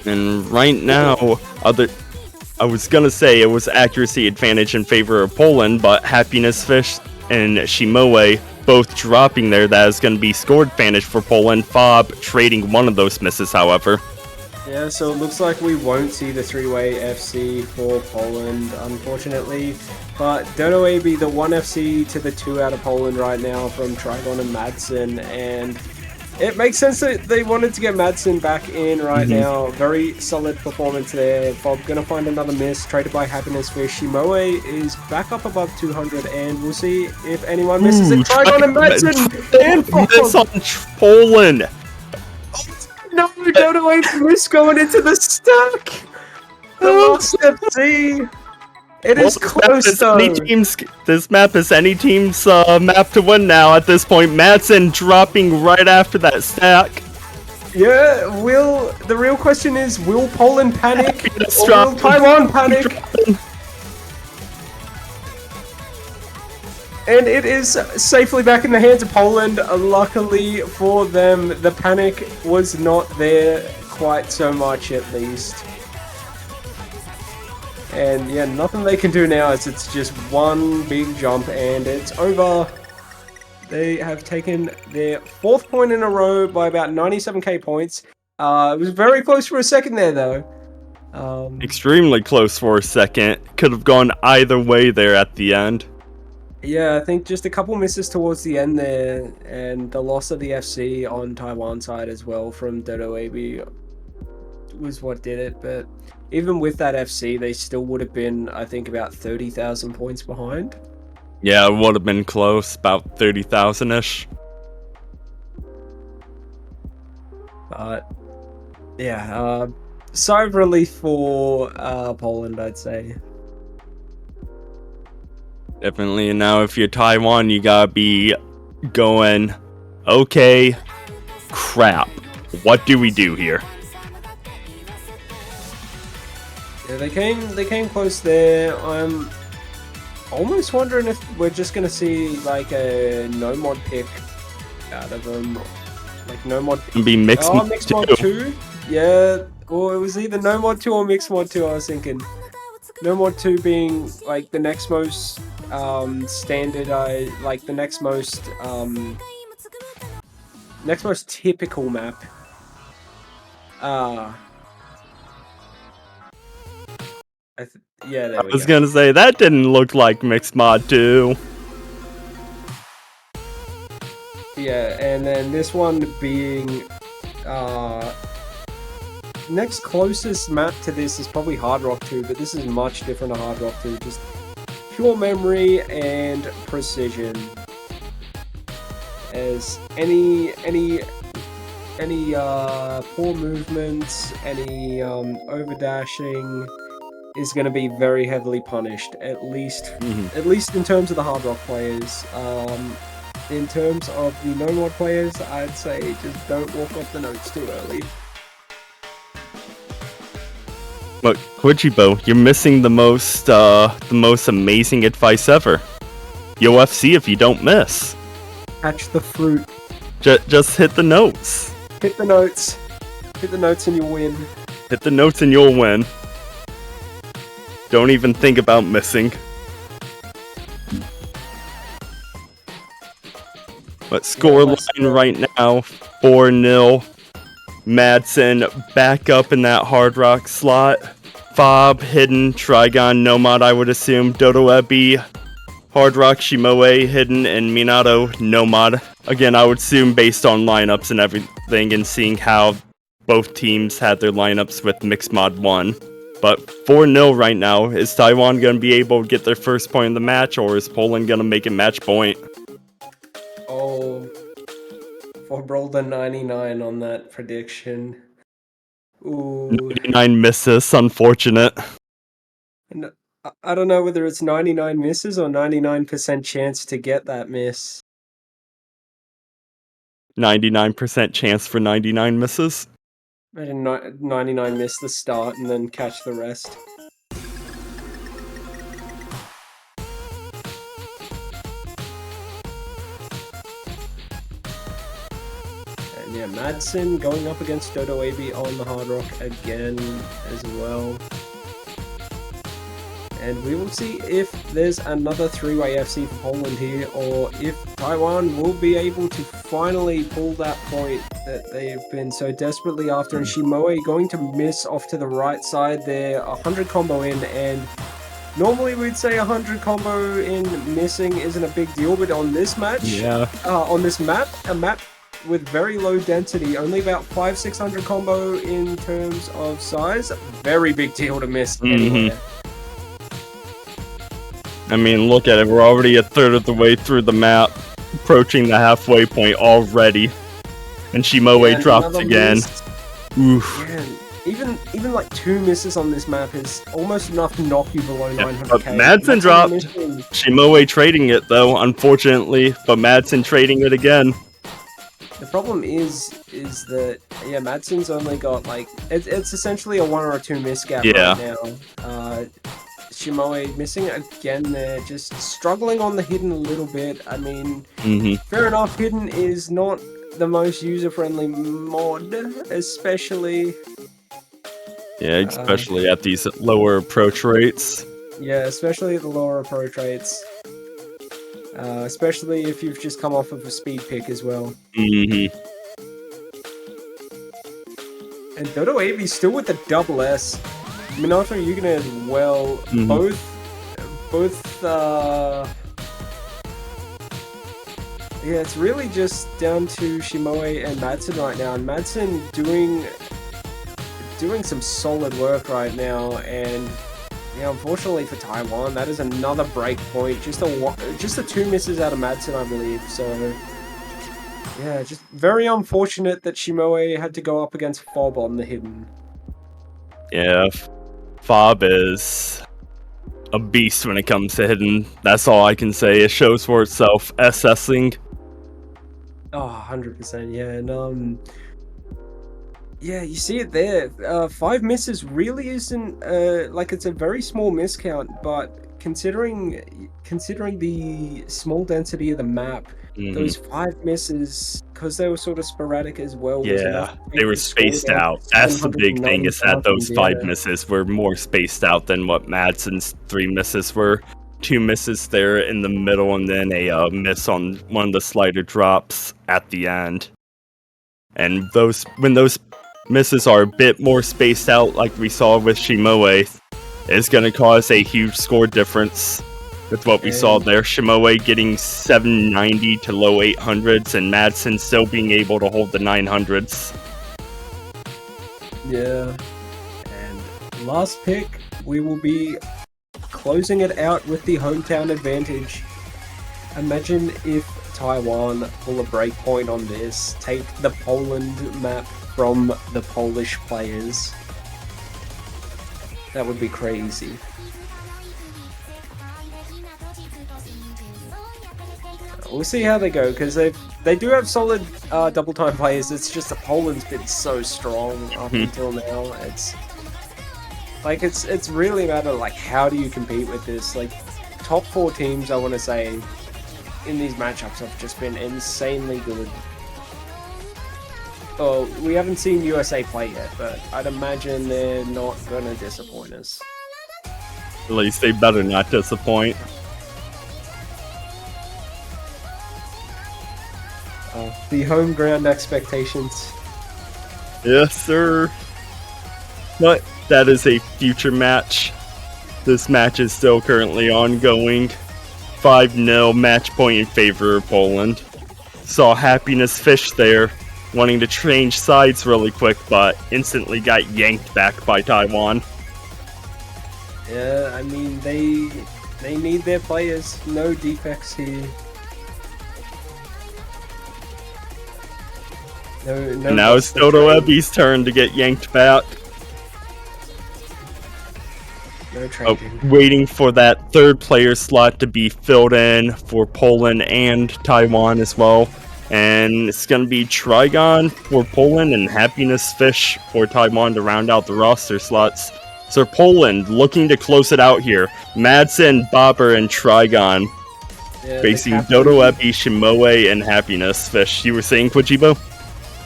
And right now, I was gonna say it was accuracy advantage in favor of Poland, but Happiness Fish and Shimoe both dropping there. That is gonna be score advantage for Poland. Fob trading one of those misses, however. Yeah, so it looks like we won't see the three-way FC for Poland, unfortunately. But Dodo AB, the 1 FC to the 2 out of Poland right now from Trigon and Madsen, and it makes sense that they wanted to get Madsen back in right now. Very solid performance there. Bob gonna find another miss, traded by Happiness Fish. Shimoe is back up above 200, and we'll see if anyone misses it. Trigon and Madsen! And Miss on Poland! No, Dodo AB miss going into the stack! The last FC! It is close though! This map is any team's map to win now at this point. Madsen dropping right after that stack. Yeah, the real question is, will Poland panic? Or will Taiwan panic? And it is safely back in the hands of Poland. Luckily for them, the panic was not there quite so much at least. And yeah, nothing they can do now as it's just one big jump and it's over. They have taken their 4th point in a row by about 97k points. It was very close for a second there though. Extremely close for a second. Could have gone either way there at the end. Yeah, I think just a couple misses towards the end there, and the loss of the FC on Taiwan side as well from Dodo AB was what did it. But even with that FC, they still would have been, I think, about 30,000 points behind. Yeah, it would have been close, about 30,000-ish. But yeah, sigh of relief for Poland, I'd say. Definitely. Now, if you're Taiwan, you gotta be going, okay, crap. What do we do here? Yeah, they came close there. I'm almost wondering if we're just gonna see like a no mod pick out of them, like no mod. Be mixed. Oh, mixed mod 2. Yeah, or it was either no mod 2 or mixed mod 2. I was thinking no mod 2 being like the next most standard, like the next most typical map. Yeah, there we go. I was gonna say, that didn't look like Mixed Mod 2. Yeah, and then this one being next closest map to this is probably Hard Rock 2, but this is much different to Hard Rock 2. Just pure memory and precision. As any poor movements, any overdashing is going to be very heavily punished, at least in terms of the Hard Rock players. In terms of the no mod players, I'd say just don't walk off the notes too early. Look, Quijibo, you're missing the most amazing advice ever. Yo FC if you don't miss. Catch the fruit. Just hit the notes. Hit the notes. Hit the notes and you'll win. Hit the notes and you'll win. Don't even think about missing. But scoreline right now, 4-0. Madsen back up in that Hard Rock slot. Fob, Hidden, Trigon, Nomad, I would assume. Dodo Ebi, Hard Rock, Shimoe, Hidden, and Minato, Nomad. Again, I would assume based on lineups and everything and seeing how both teams had their lineups with Mixed Mod 1. But 4-0 right now. Is Taiwan going to be able to get their first point in the match, or is Poland going to make it match point? Oh, Fob rolled a 99 on that prediction. Ooh. 99 misses, unfortunate. And I don't know whether it's 99 misses or 99% chance to get that miss. 99% chance for 99 misses. Imagine 99 miss the start and then catch the rest. And yeah, Madsen going up against Dodo AB on the Hard Rock again as well. And we will see if there's another three-way FC for Poland here, or if Taiwan will be able to finally pull that point that they've been so desperately after. And Shimoe going to miss off to the right side there, 100 combo in, and normally we'd say 100 combo in missing isn't a big deal, but on this match, on this map, a map with very low density, only about 500-600 combo in terms of size, very big deal to miss anywhere. I mean, look at it. We're already a third of the way through the map, approaching the halfway point already. And Shimoe drops again. Oof. Yeah, even like 2 misses on this map is almost enough to knock you below 900k. But Madsen dropped. Shimoe trading it though, unfortunately. But Madsen trading it again. The problem is that Madsen's only got like it's essentially a 1 or a 2 miss gap right now. Shimoe missing again there, just struggling on the hidden a little bit. I mean, fair enough, hidden is not the most user-friendly mod, especially... Yeah, especially at these lower approach rates. Yeah, especially at the lower approach rates. Especially if you've just come off of a speed pick as well. And Dodo Avi's still with the double S. Minato Yugana as well. Both, yeah, it's really just down to Shimoe and Madsen right now. And Madsen doing some solid work right now. And yeah, unfortunately for Taiwan, that is another break point. Just the 2 misses out of Madsen, I believe. So yeah, just very unfortunate that Shimoe had to go up against Fob on the hidden. Yeah. Fob is a beast when it comes to hidden. That's all I can say. It shows for itself. SSing. Oh, 100%, yeah. And, yeah, you see it there. 5 misses really isn't, like, it's a very small miss count, but considering the small density of the map, those 5 misses, because they were sort of sporadic as well. Yeah, they were spaced out. That's the big thing, is that those 5 misses were more spaced out than what Madsen's 3 misses were. 2 misses there in the middle, and then a miss on one of the slider drops at the end. And when those misses are a bit more spaced out, like we saw with Shimoe, it's going to cause a huge score difference. With what we saw there, Shimoe getting 790 to low 800s, and Madsen still being able to hold the 900s. Yeah, and last pick, we will be closing it out with the hometown advantage. Imagine if Taiwan pull a breakpoint on this, take the Poland map from the Polish players. That would be crazy. We'll see how they go, because they do have solid double time players. It's just that Poland's been so strong up until now. It's really a matter of like, how do you compete with this? Like, top 4 teams, I want to say, in these matchups have just been insanely good. Oh, we haven't seen USA play yet, but I'd imagine they're not gonna disappoint us. At least they better not disappoint. The home ground expectations. Yes, sir. But that is a future match. This match is still currently ongoing. 5-0 match point in favor of Poland. Saw Happiness Fish there, wanting to change sides really quick, but instantly got yanked back by Taiwan. Yeah, I mean, they need their players. No defects here. No, now it's Dodo Ebi's turn to get yanked back. No trading. Waiting for that 3rd player slot to be filled in for Poland and Taiwan as well. And it's going to be Trigon for Poland and Happiness Fish for Taiwan to round out the roster slots. So Poland looking to close it out here. Madsen, Bobber, and Trigon facing Dodo Ebi, Shimoe, and Happiness Fish. You were saying, Quijibo?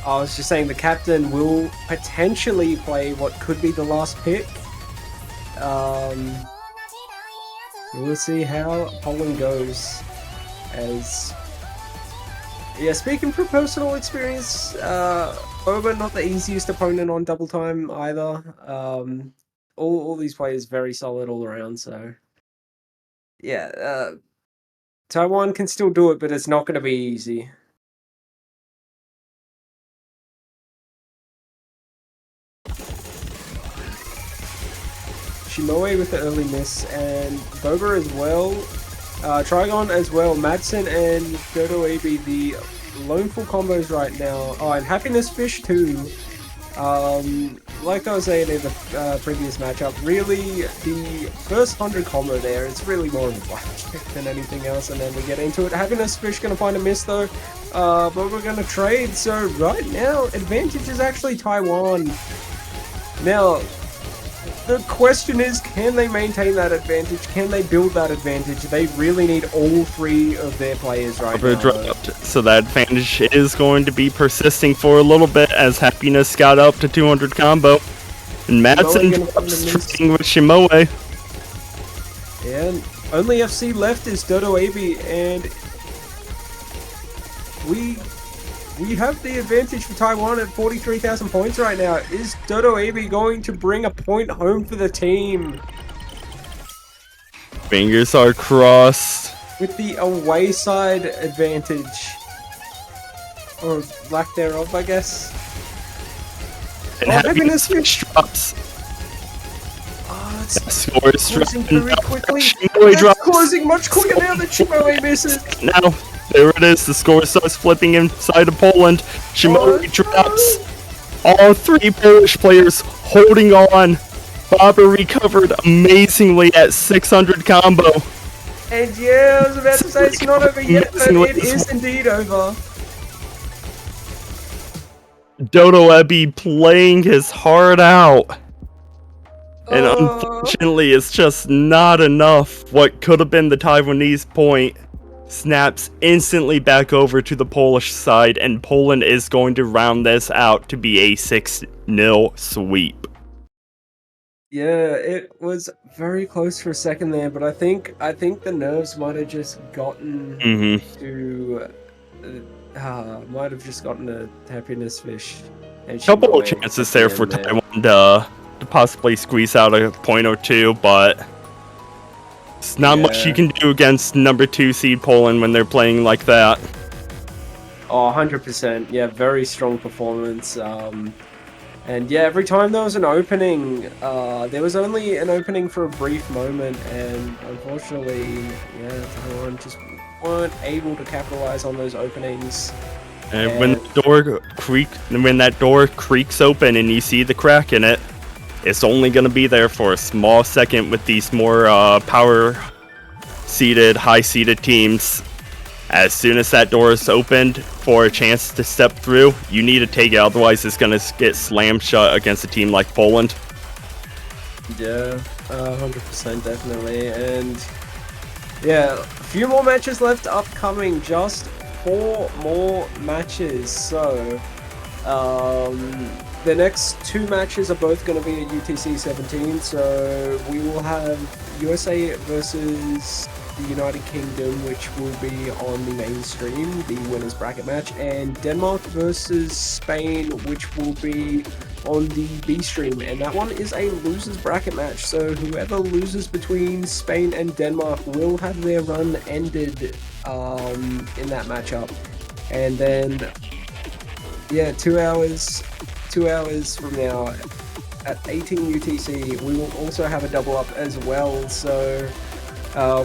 I was just saying the captain will potentially play what could be the last pick. We'll see how Poland goes. As yeah, speaking from personal experience, Boba not the easiest opponent on double time either. All these players very solid all around. So yeah, Taiwan can still do it, but it's not going to be easy. Shimoe with the early miss, and Boba as well. Trigon as well. Madsen and Dodo AB, the lone full combos right now. Oh, and Happiness Fish too. Like I was saying in the previous matchup, really the first 100 combo there, it's really more of a blackjack than anything else, and then we get into it. Happiness Fish gonna find a miss though, but we're gonna trade. So right now, advantage is actually Taiwan. Now, the question is, can they maintain that advantage? Can they build that advantage? They really need all three of their players right now. Dropped, so that advantage is going to be persisting for a little bit as Happiness got up to 200 combo. And Madsen drops trading with Shimoe. And only FC left is Dodo AB, and we have the advantage for Taiwan at 43,000 points right now. Is Dodo AB going to bring a point home for the team? Fingers are crossed. With the away side advantage. Or lack thereof, I guess. And Happiness Fish drops. Oh, it's Score is closing very quickly. Shimoe It's drops. closing much quicker now that Shimoe misses. Now, there it is. The score starts flipping inside of Poland. Shimoe drops. All three Polish players holding on. Baba recovered amazingly at 600 combo. And yeah, I was about to say it's not over yet, but it is indeed over. Dodo Ebby playing his heart out. And unfortunately, it's just not enough. What could have been the Taiwanese point snaps instantly back over to the Polish side, and Poland is going to round this out to be a 6-0 sweep. Yeah, it was very close for a second there, but I think the nerves might have just gotten to might have just gotten a Happiness Fish. And Couple of chances there for Taiwan to possibly squeeze out a point or two, but it's not much you can do against number 2 seed Poland when they're playing like that. Oh, 100%. Yeah, very strong performance. And yeah, every time there was an opening, there was only an opening for a brief moment, and unfortunately, yeah, Taiwan just weren't able to capitalize on those openings. And when that door creaks open and you see the crack in it, it's only going to be there for a small second with these more power-seeded, high-seeded teams. As soon as that door is opened for a chance to step through, you need to take it, otherwise it's going to get slammed shut against a team like Poland. Yeah, 100% definitely. And yeah, a few more matches left upcoming, just 4 more matches. So the next 2 matches are both going to be at UTC 17, so we will have USA versus the United Kingdom, which will be on the main stream, the winners bracket match, and Denmark versus Spain, which will be on the B stream, and that one is a losers bracket match, so whoever loses between Spain and Denmark will have their run ended in that matchup. And then yeah, 2 hours from now at 18 UTC, we will also have a double up as well. So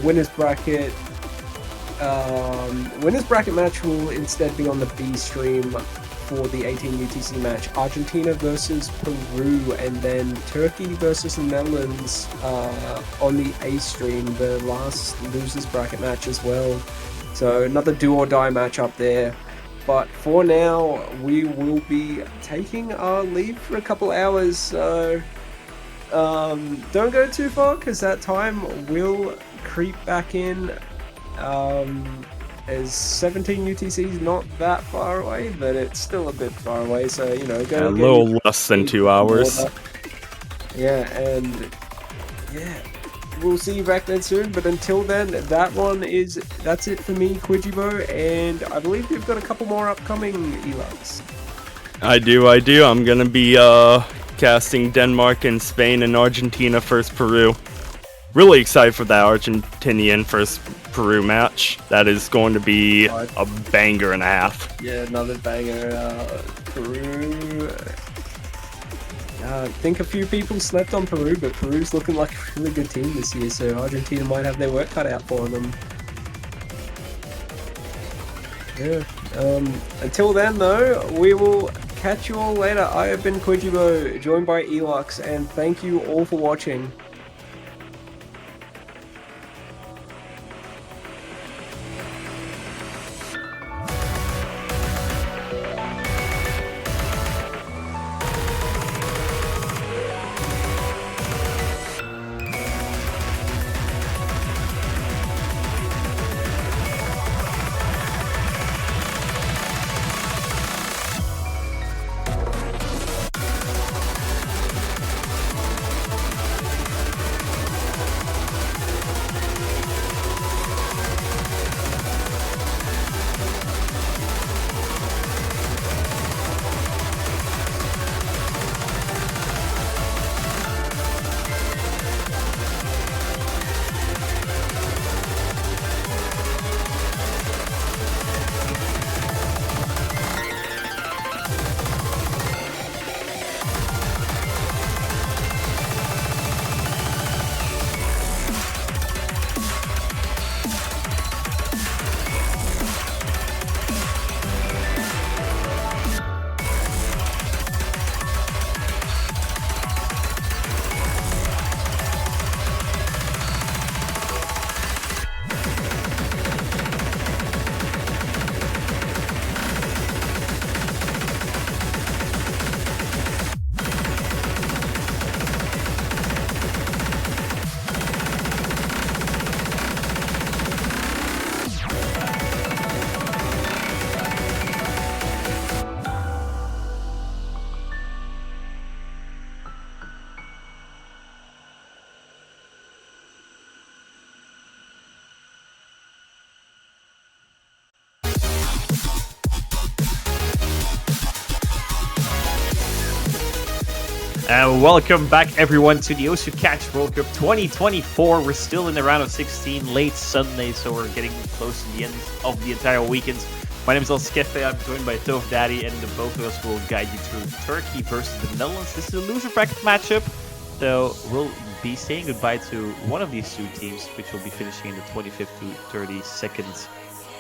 winners bracket match will instead be on the B stream for the 18 UTC match. Argentina versus Peru, and then Turkey versus Netherlands on the A stream, the last losers bracket match as well. So another do or die match up there. But for now, we will be taking our leave for a couple hours, so don't go too far, because that time will creep back in, as 17 UTC is not that far away, but it's still a bit far away, so, you know, go a little less than 2 hours. Yeah, and yeah, we'll see you back then soon. But until then, that's it for me, Quijibo, and I believe we've got a couple more upcoming Elux. I do. I'm gonna be casting Denmark and Spain and Argentina versus Peru. Really excited for that Argentinian versus Peru match. That is going to be a banger and a half. Yeah, another banger. Peru. I think a few people slept on Peru, but Peru's looking like a really good team this year, so Argentina might have their work cut out for them. Yeah. Until then, though, we will catch you all later. I have been Quijibo, joined by Elux, and thank you all for watching. And welcome back, everyone, to the Osu Catch World Cup 2024. We're still in the round of 16, late Sunday, so we're getting close to the end of the entire weekend. My name is Elskefe, I'm joined by Toph Daddy, and the both of us will guide you through Turkey versus the Netherlands. This is a loser bracket matchup, so we'll be saying goodbye to one of these two teams, which will be finishing in the 25th to 32nd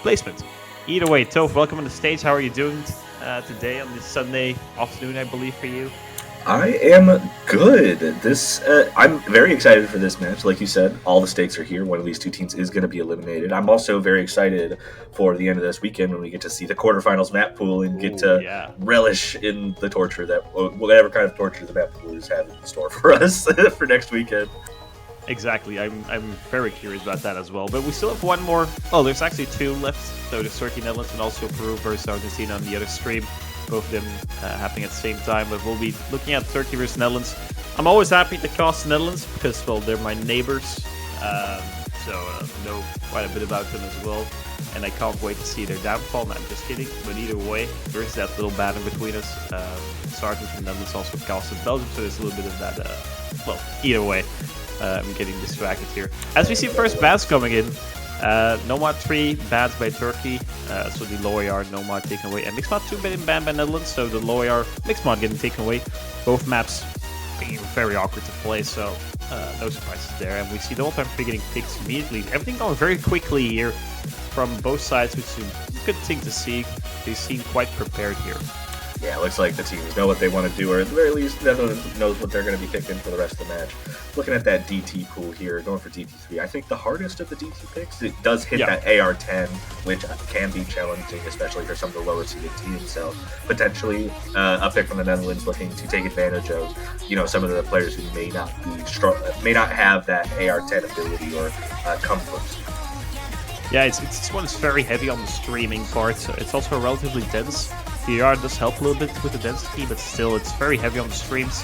placement. Either way, Toph, welcome on the stage. How are you doing today on this Sunday afternoon, I believe, for you? I am good. I'm very excited for this match. Like you said, all the stakes are here. One of these two teams is going to be eliminated. I'm also very excited for the end of this weekend when we get to see the quarterfinals map pool and get to relish in the torture that whatever kind of torture the map poolers have in store for us for next weekend. Exactly. I'm very curious about that as well. But we still have one more. Oh, there's actually two left. So there's Turkey, Netherlands, and also Peru versus Argentina on the other stream. Both of them happening at the same time, but we'll be looking at Turkey versus Netherlands. I'm always happy to cast Netherlands because, well, they're my neighbors, so know quite a bit about them as well, and I can't wait to see their downfall. No, I'm just kidding, but either way, there is that little battle between us. Sergeant from Netherlands also casted Belgium, so there's a little bit of that, well, either way, I'm getting distracted here. As we see first bats coming in, Nomad 3 banned by Turkey, so the Loyar Nomad taken away, and Mixmod 2 been banned by Netherlands, so the Loyar Mixmod getting taken away. Both maps being very awkward to play, so no surprises there. And we see the whole time getting picked immediately. Everything going very quickly here from both sides, which is a good thing to see. They seem quite prepared here. Yeah, it looks like the teams know what they want to do, or at the very least, Netherlands knows what they're going to be picking for the rest of the match. Looking at that DT pool here, going for DT3, I think the hardest of the DT picks, it does hit that AR-10, which can be challenging, especially for some of the lower-seeded teams. So potentially a pick from the Netherlands looking to take advantage of, some of the players who may not have that AR-10 ability or comfort. Yeah, this one is very heavy on the streaming part. So it's also relatively dense. The AR does help a little bit with the density, but still it's very heavy on the streams.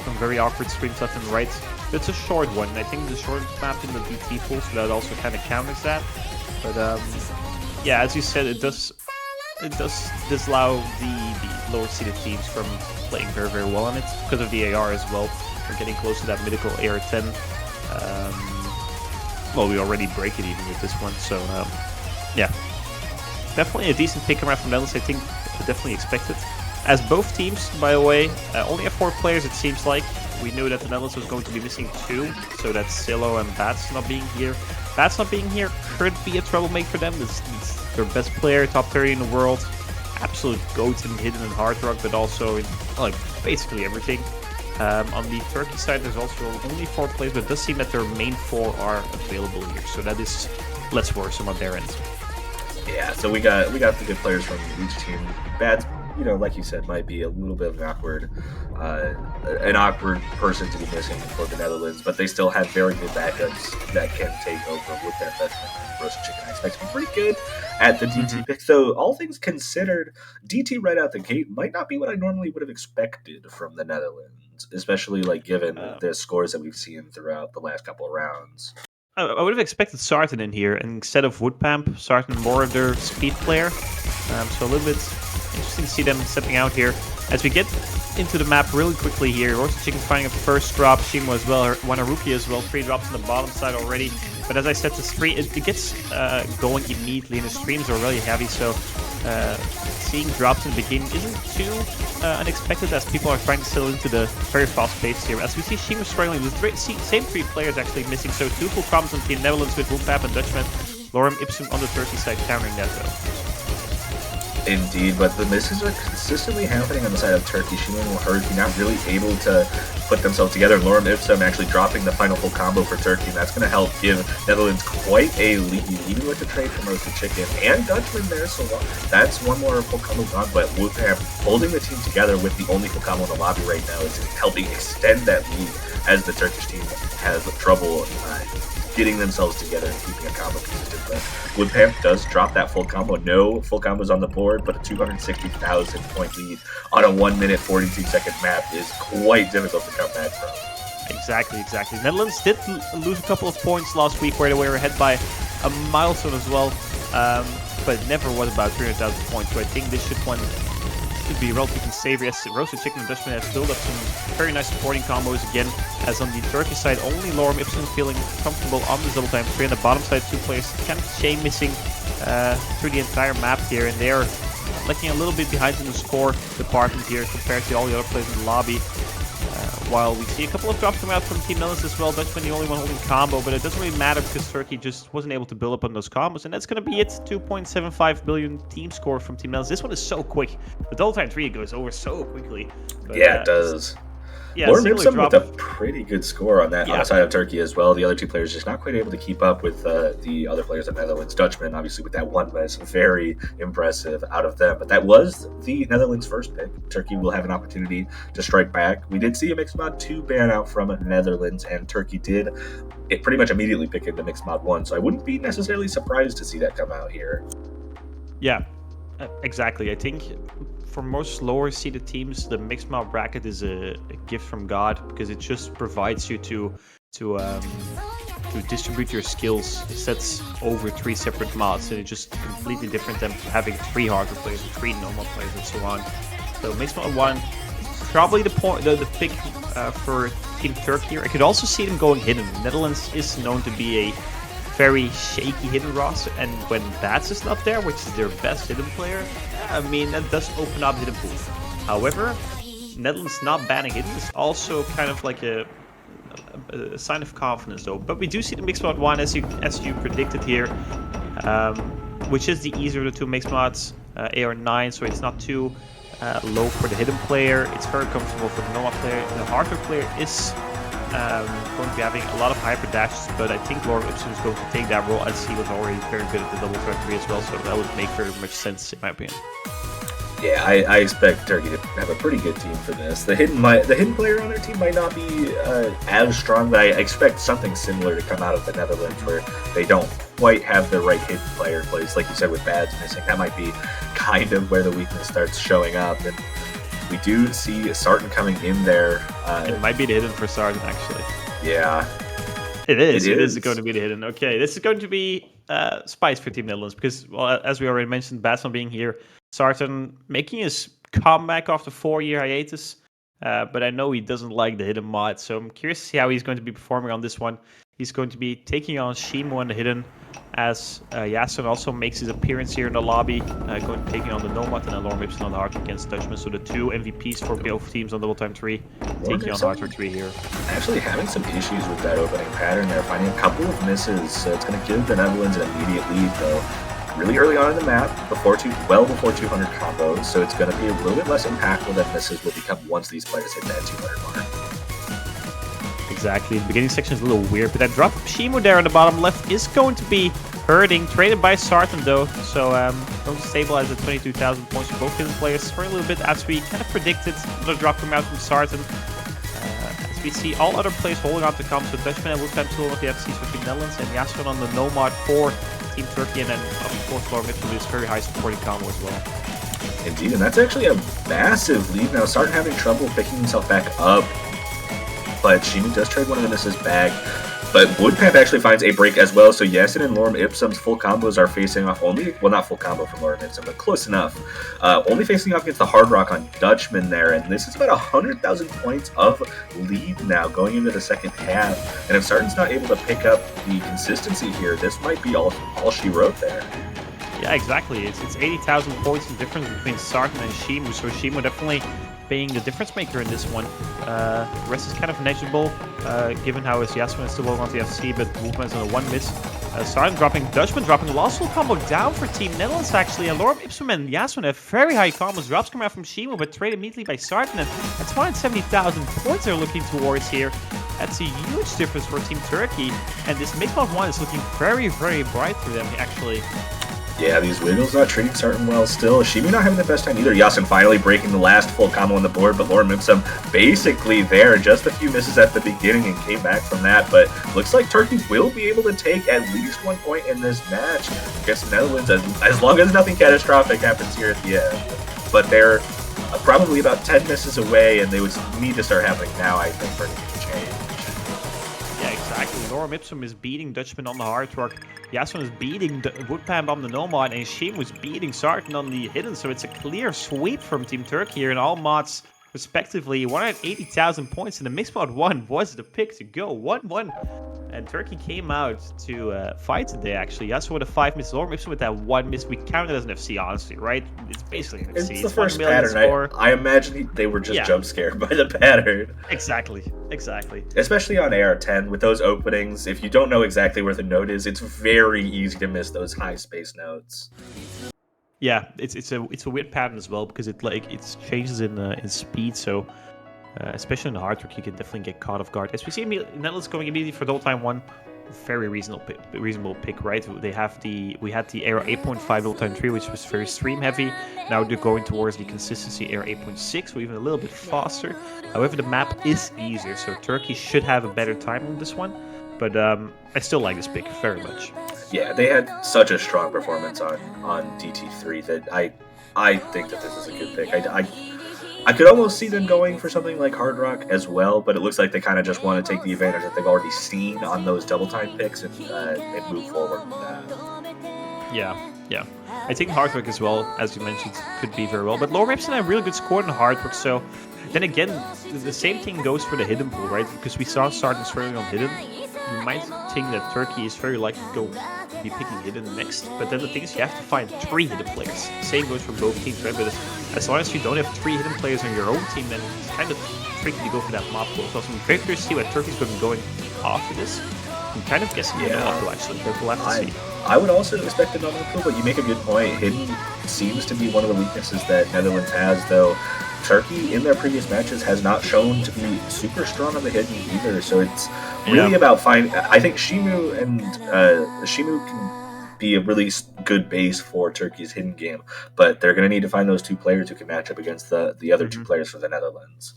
Some very awkward streams left and right. It's a short one. I think the shortest map in the DT pool, so that also kind of counters that. But yeah, as you said, it does disallow the lower seeded teams from playing very, very well on it because of the AR as well. We're getting close to that mythical AR-10. Well, we already break it even with this one, so yeah. Definitely a decent pick around from Netherlands, I think definitely expected. As both teams, by the way, only have 4 players it seems like. We knew that the Netherlands was going to be missing 2, so that's Silo and Bats not being here. Bats not being here could be a troublemaker for them. It's their best player, top 30 in the world. Absolute goat in hidden and hard rock, but also in like basically everything. On the Turkey side, there's also only 4 players, but it does seem that their main 4 are available here, so that is less worrisome on their end. Yeah, so we got the good players from each team. Bad, like you said, might be a little bit of an awkward person to be missing for the Netherlands, but they still have very good backups that can take over with their Dutchman and Roasted Chicken. I expect to be pretty good at the DT pick. So all things considered, DT right out the gate might not be what I normally would have expected from the Netherlands, especially given the scores that we've seen throughout the last couple of rounds. I would have expected Sartan in here instead of Woodpamp. Sartan more of their speed player. So a little bit interesting to see them stepping out here. As we get into the map really quickly here, Roasted Chicken finding a first drop. Shimo as well, Wanaruki as well. 3 drops on the bottom side already. But as I said, it gets going immediately, and the streams are really heavy. So seeing drops in the beginning isn't too unexpected, as people are trying to settle into the very fast pace here. As we see Shimo struggling with same 3 players actually missing. So 2 full combos on Team Netherlands with Woodpamp and Dutchman. Lorem Ipsum on the Turkey side countering that though. Indeed, but the misses are consistently happening on the side of Turkey. Shimo and Haruki not really able to put themselves together. Lorem Ipsum actually dropping the final full combo for Turkey, and that's going to help give Netherlands quite a lead, even with the trade from Roasted Chicken and Dutchman there. So that's one more full combo gone, but Woodpamp holding the team together with the only full combo in the lobby right now is helping extend that lead as the Turkish team has trouble getting themselves together and keeping a combo consistent. But Woodpamp does drop that full combo. No full combos on the board, but a 260,000 point lead on a 1 minute 42-second map is quite difficult to come back from. Exactly. Netherlands did lose a couple of points last week where they were ahead by a milestone as well, but it never was about 300,000 points. So I think this should be relatively savory, as Roasted Chicken and Dutchman have built up some very nice supporting combos again, as on the Turkish side only Lorem Ipsum feeling comfortable on the double time 3. On the bottom side 2 players, kind of Shane missing through the entire map here, and they're lagging a little bit behind in the score department here compared to all the other players in the lobby. While we see a couple of drops coming out from Team Netherlands as well. Dutchman the only one holding combo, but it doesn't really matter because Turkey just wasn't able to build up on those combos, and that's going to be it. 2.75 billion team score from Team Netherlands. This one is so quick. The double time 3 goes over so quickly. But, yeah, it does. Yeah, Lorem Ipsum with a pretty good score on that side of Turkey as well. The other 2 players just not quite able to keep up with the other players of Netherlands. Dutchman, obviously, with that 1 miss, very impressive out of them. But that was the Netherlands' first pick. Turkey will have an opportunity to strike back. We did see a Mixed Mod 2 ban out from Netherlands, and Turkey did pretty much immediately pick into Mixed Mod 1. So I wouldn't be necessarily surprised to see that come out here. Yeah, exactly. I think for most lower seeded teams, the mixed mod bracket is a gift from God, because it just provides you to distribute your skills sets over 3 separate mods, and it's just completely different than having 3 hardcore players and 3 normal players and so on. So mixed mod 1, probably the pick for Team Turkey here. I could also see them going hidden. Netherlands is known to be a very shaky hidden roster, and when Bats is not there, which is their best hidden player, I mean, that does open up hidden pool. However, Netherlands not banning hidden is also kind of like a sign of confidence though. But we do see the mixed mod 1 as you predicted here, which is the easier of the 2 mixed mods, AR9, so it's not too low for the hidden player. It's very comfortable for the normal player. The hardcore player is going to be having a lot of hyper dashes, but I think Lorem Ipsum is going to take that role, as he was already very good at the double threat 3 as well, so that would make very much sense in my opinion. Yeah, I expect Turkey to have a pretty good team for this. The hidden player on their team might not be as strong, but I expect something similar to come out of the Netherlands, where they don't quite have the right hidden player in place. Like you said, with Bads missing, that might be kind of where the weakness starts showing up. And we do see Sartan coming in there. It might be the hidden for Sartan, actually. Yeah. It is. It It is is. going to be the hidden. Okay, this is going to be spice for Team Netherlands because, well, as we already mentioned, Basson being here, Sarton making his comeback after 4-year hiatus. But I know he doesn't like the hidden mod, so I'm curious to see how he's going to be performing on this one. He's going to be taking on Shimo on the hidden, as Yasun also makes his appearance here in the lobby, taking on the Nomad and Lorem Ipsum on the Hard against Dutchman. So the two MVPs for both teams on Double Time 3, taking on Hard 3 here. Actually having some issues with that opening pattern there, finding a couple of misses, so it's going to give the Netherlands an immediate lead, though. Really early on in the map, well before 200 combos, so it's going to be a little bit less impactful than misses will become once these players hit that 200 mark. Exactly. The beginning section is a little weird, but that drop of Shimo there on the bottom left is going to be hurting. Traded by Sarton though, so going to stabilize the 22,000 points for both hidden players for a little bit, as we kind of predicted. Another drop coming out from Sarton. As we see all other players holding on to comps, so Dutchman and Wolfgang still on the FCs for Team Netherlands, and Yasun on the Nomad for Team Turkey, and then of course Lorem Ipsum with this very high supporting combo as well. Indeed, and that's actually a massive lead now. Sarton having trouble picking himself back up, but Shimo does trade one of the misses back. But Woodpamp actually finds a break as well, so Yasun and Lorem Ipsum's full combos are facing off only, well, not full combo from Lorem Ipsum, but close enough. Only facing off against the Hard Rock on Dutchman there, and this is about 100,000 points of lead now going into the second half. And if Sarton's not able to pick up the consistency here, this might be all she wrote there. Yeah, exactly. It's 80,000 points in difference between Sarton and Shimo, so Shimo definitely being the difference maker in this one. The rest is kind of negligible, given how his Yasun is still holding on to the FC, but Wolfman's on a 1 miss. Sarton dropping, Dutchman dropping, last full combo down for Team Netherlands actually, and Lorem Ipsum and Yasun have very high combos. Drops come out from Shimo, but traded immediately by Sarton, and that's 170,000 points they're looking towards here. That's a huge difference for Team Turkey, and this mix mod 1 is looking very, very bright for them actually. Yeah, these Wiggles not treating Sarton well still. Shimo not having the best time either. Yasun finally breaking the last full combo on the board, but Lorem Ipsum basically there. Just a few misses at the beginning and came back from that. But looks like Turkey will be able to take at least 1 point in this match against the Netherlands, as long as nothing catastrophic happens here at the end. But they're probably about 10 misses away, and they would need to start happening now, I think, for anything to change. Yeah, exactly. Lorem Ipsum is beating Dutchman on the Hard Rock. Yasun is beating Woodpamp on the Nomad, and Shimo is beating Sarton on the Hidden. So it's a clear sweep from Team Turkey here in all mods, respectively. 180,000 points, and the Mixed Mod 1 was the pick to go. 1-1. And Turkey came out to fight today, actually. Yasun with a 5 miss, Lorem Ipsum with that 1 miss. We count it as an FC, honestly, right? It's basically an FC. It's the first pattern. I imagine they were just jump scared by the pattern. Exactly. Especially on AR10, with those openings, if you don't know exactly where the note is, it's very easy to miss those high space notes. Yeah, it's a weird pattern as well, because it changes in speed, so especially in the Hard Rock, you can definitely get caught off guard. As we see Netherlands going immediately for Double Time 1, very reasonable pick, right? We had the Era 8.5 Double Time 3, which was very stream heavy. Now they're going towards the consistency Era 8.6, so even a little bit faster. However, the map is easier, so Turkey should have a better time on this one. But I still like this pick very much. Yeah, they had such a strong performance on DT3 that I think that this is a good pick. I could almost see them going for something like Hard Rock as well, but it looks like they kind of just want to take the advantage that they've already seen on those double time picks and move forward with that. Yeah. I think Hard Rock as well, as you mentioned, could be very well. But Lorem Ipsum had a really good score in Hard Rock, so then again, the same thing goes for the Hidden pool, right? Because we saw Sarton struggling on Hidden. You might think that Turkey is very likely to be picking Hidden next, but then the thing is you have to find 3 Hidden players. Same goes for both teams, right? But as long as you don't have 3 Hidden players on your own team, then it's kind of tricky to go for that mob pool. So I'm very curious to see what Turkey's going to be going after this. I'm kind of guessing the Nomad pool, actually, but we'll have to see. I would also expect the Nomad pool, but you make a good point. Hidden seems to be one of the weaknesses that Netherlands has, though. Turkey, in their previous matches, has not shown to be super strong on the Hidden either, so it's really about finding... I think Shimo can be a really good base for Turkey's Hidden game, but they're going to need to find those 2 players who can match up against the other 2 players for the Netherlands.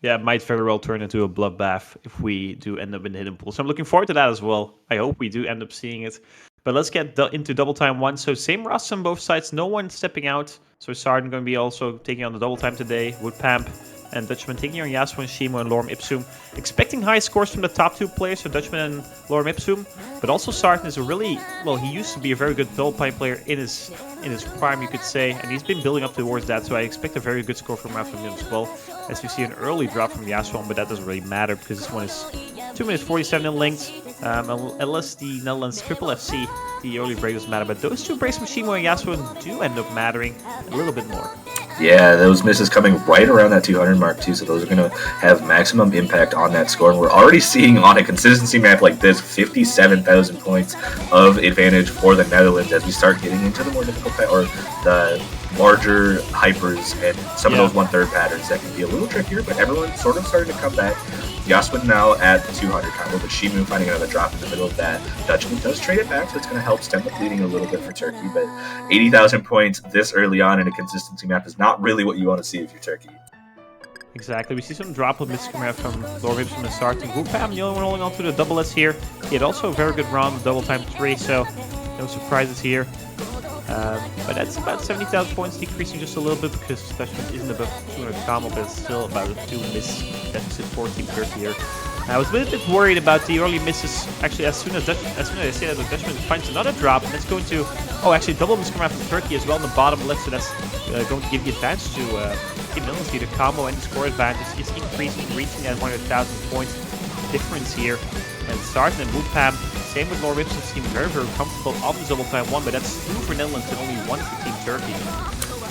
Yeah, it might very well turn into a bloodbath if we do end up in the Hidden pool. So I'm looking forward to that as well. I hope we do end up seeing it. But let's get into Double Time 1. So same roster on both sides, no one stepping out. So Sarton going to be also taking on the Double Time today. Woodpamp And Dutchman taking on Yasuo and Shimo and Lorem Ipsum. Expecting high scores from the top 2 players, so Dutchman and Lorem Ipsum. But also Sartan is a really, well, he used to be a very good double pipe player in his prime, you could say. And he's been building up towards that, so I expect a very good score from him as well. As we see an early drop from Yasuo, but that doesn't really matter because this one is 2 minutes 47 in linked. Unless the Netherlands Triple FC, the early break doesn't matter. But those 2 breaks from Shimo and Yasuo do end up mattering a little bit more. Yeah, those misses coming right around that 200 mark too, so those are going to have maximum impact on that score. And we're already seeing on a consistency map like this 57,000 points of advantage for the Netherlands as we start getting into the more difficult or the larger hypers and some of those 1/3 patterns that can be a little trickier, but everyone's sort of starting to come back. Yasmin now at the 200 combo, but Shimu finding another drop in the middle of that. Dutchman does trade it back, so it's going to help stem the bleeding a little bit for Turkey, but 80,000 points this early on in a consistency map is not really what you want to see if you're Turkey. Exactly, we see some drop of misses coming out from Lorem Ipsum and Sartan. Wupam, the only one holding on to the double S here. He had also a very good round, double time 3, so no surprises here. But that's about 70,000 points, decreasing just a little bit because Dutchman isn't above 200 combo, but it's still about a 2 miss deficit for Team Turkey here. I was a little bit worried about the early misses. Actually, as soon as I say that, the Dutchman finds another drop, and that's going to... Oh, actually, double miss coming out from Turkey as well on the bottom left, so that's going to give the advantage to Team Netherlands here. The combo and the score advantage is increasing, reaching that 100,000 points difference here. And Sartan and Wupam, same with Lorem Ipsum, seem very, very comfortable on the double time 1, but that's 2 for Netherlands and only 1 for Team Turkey.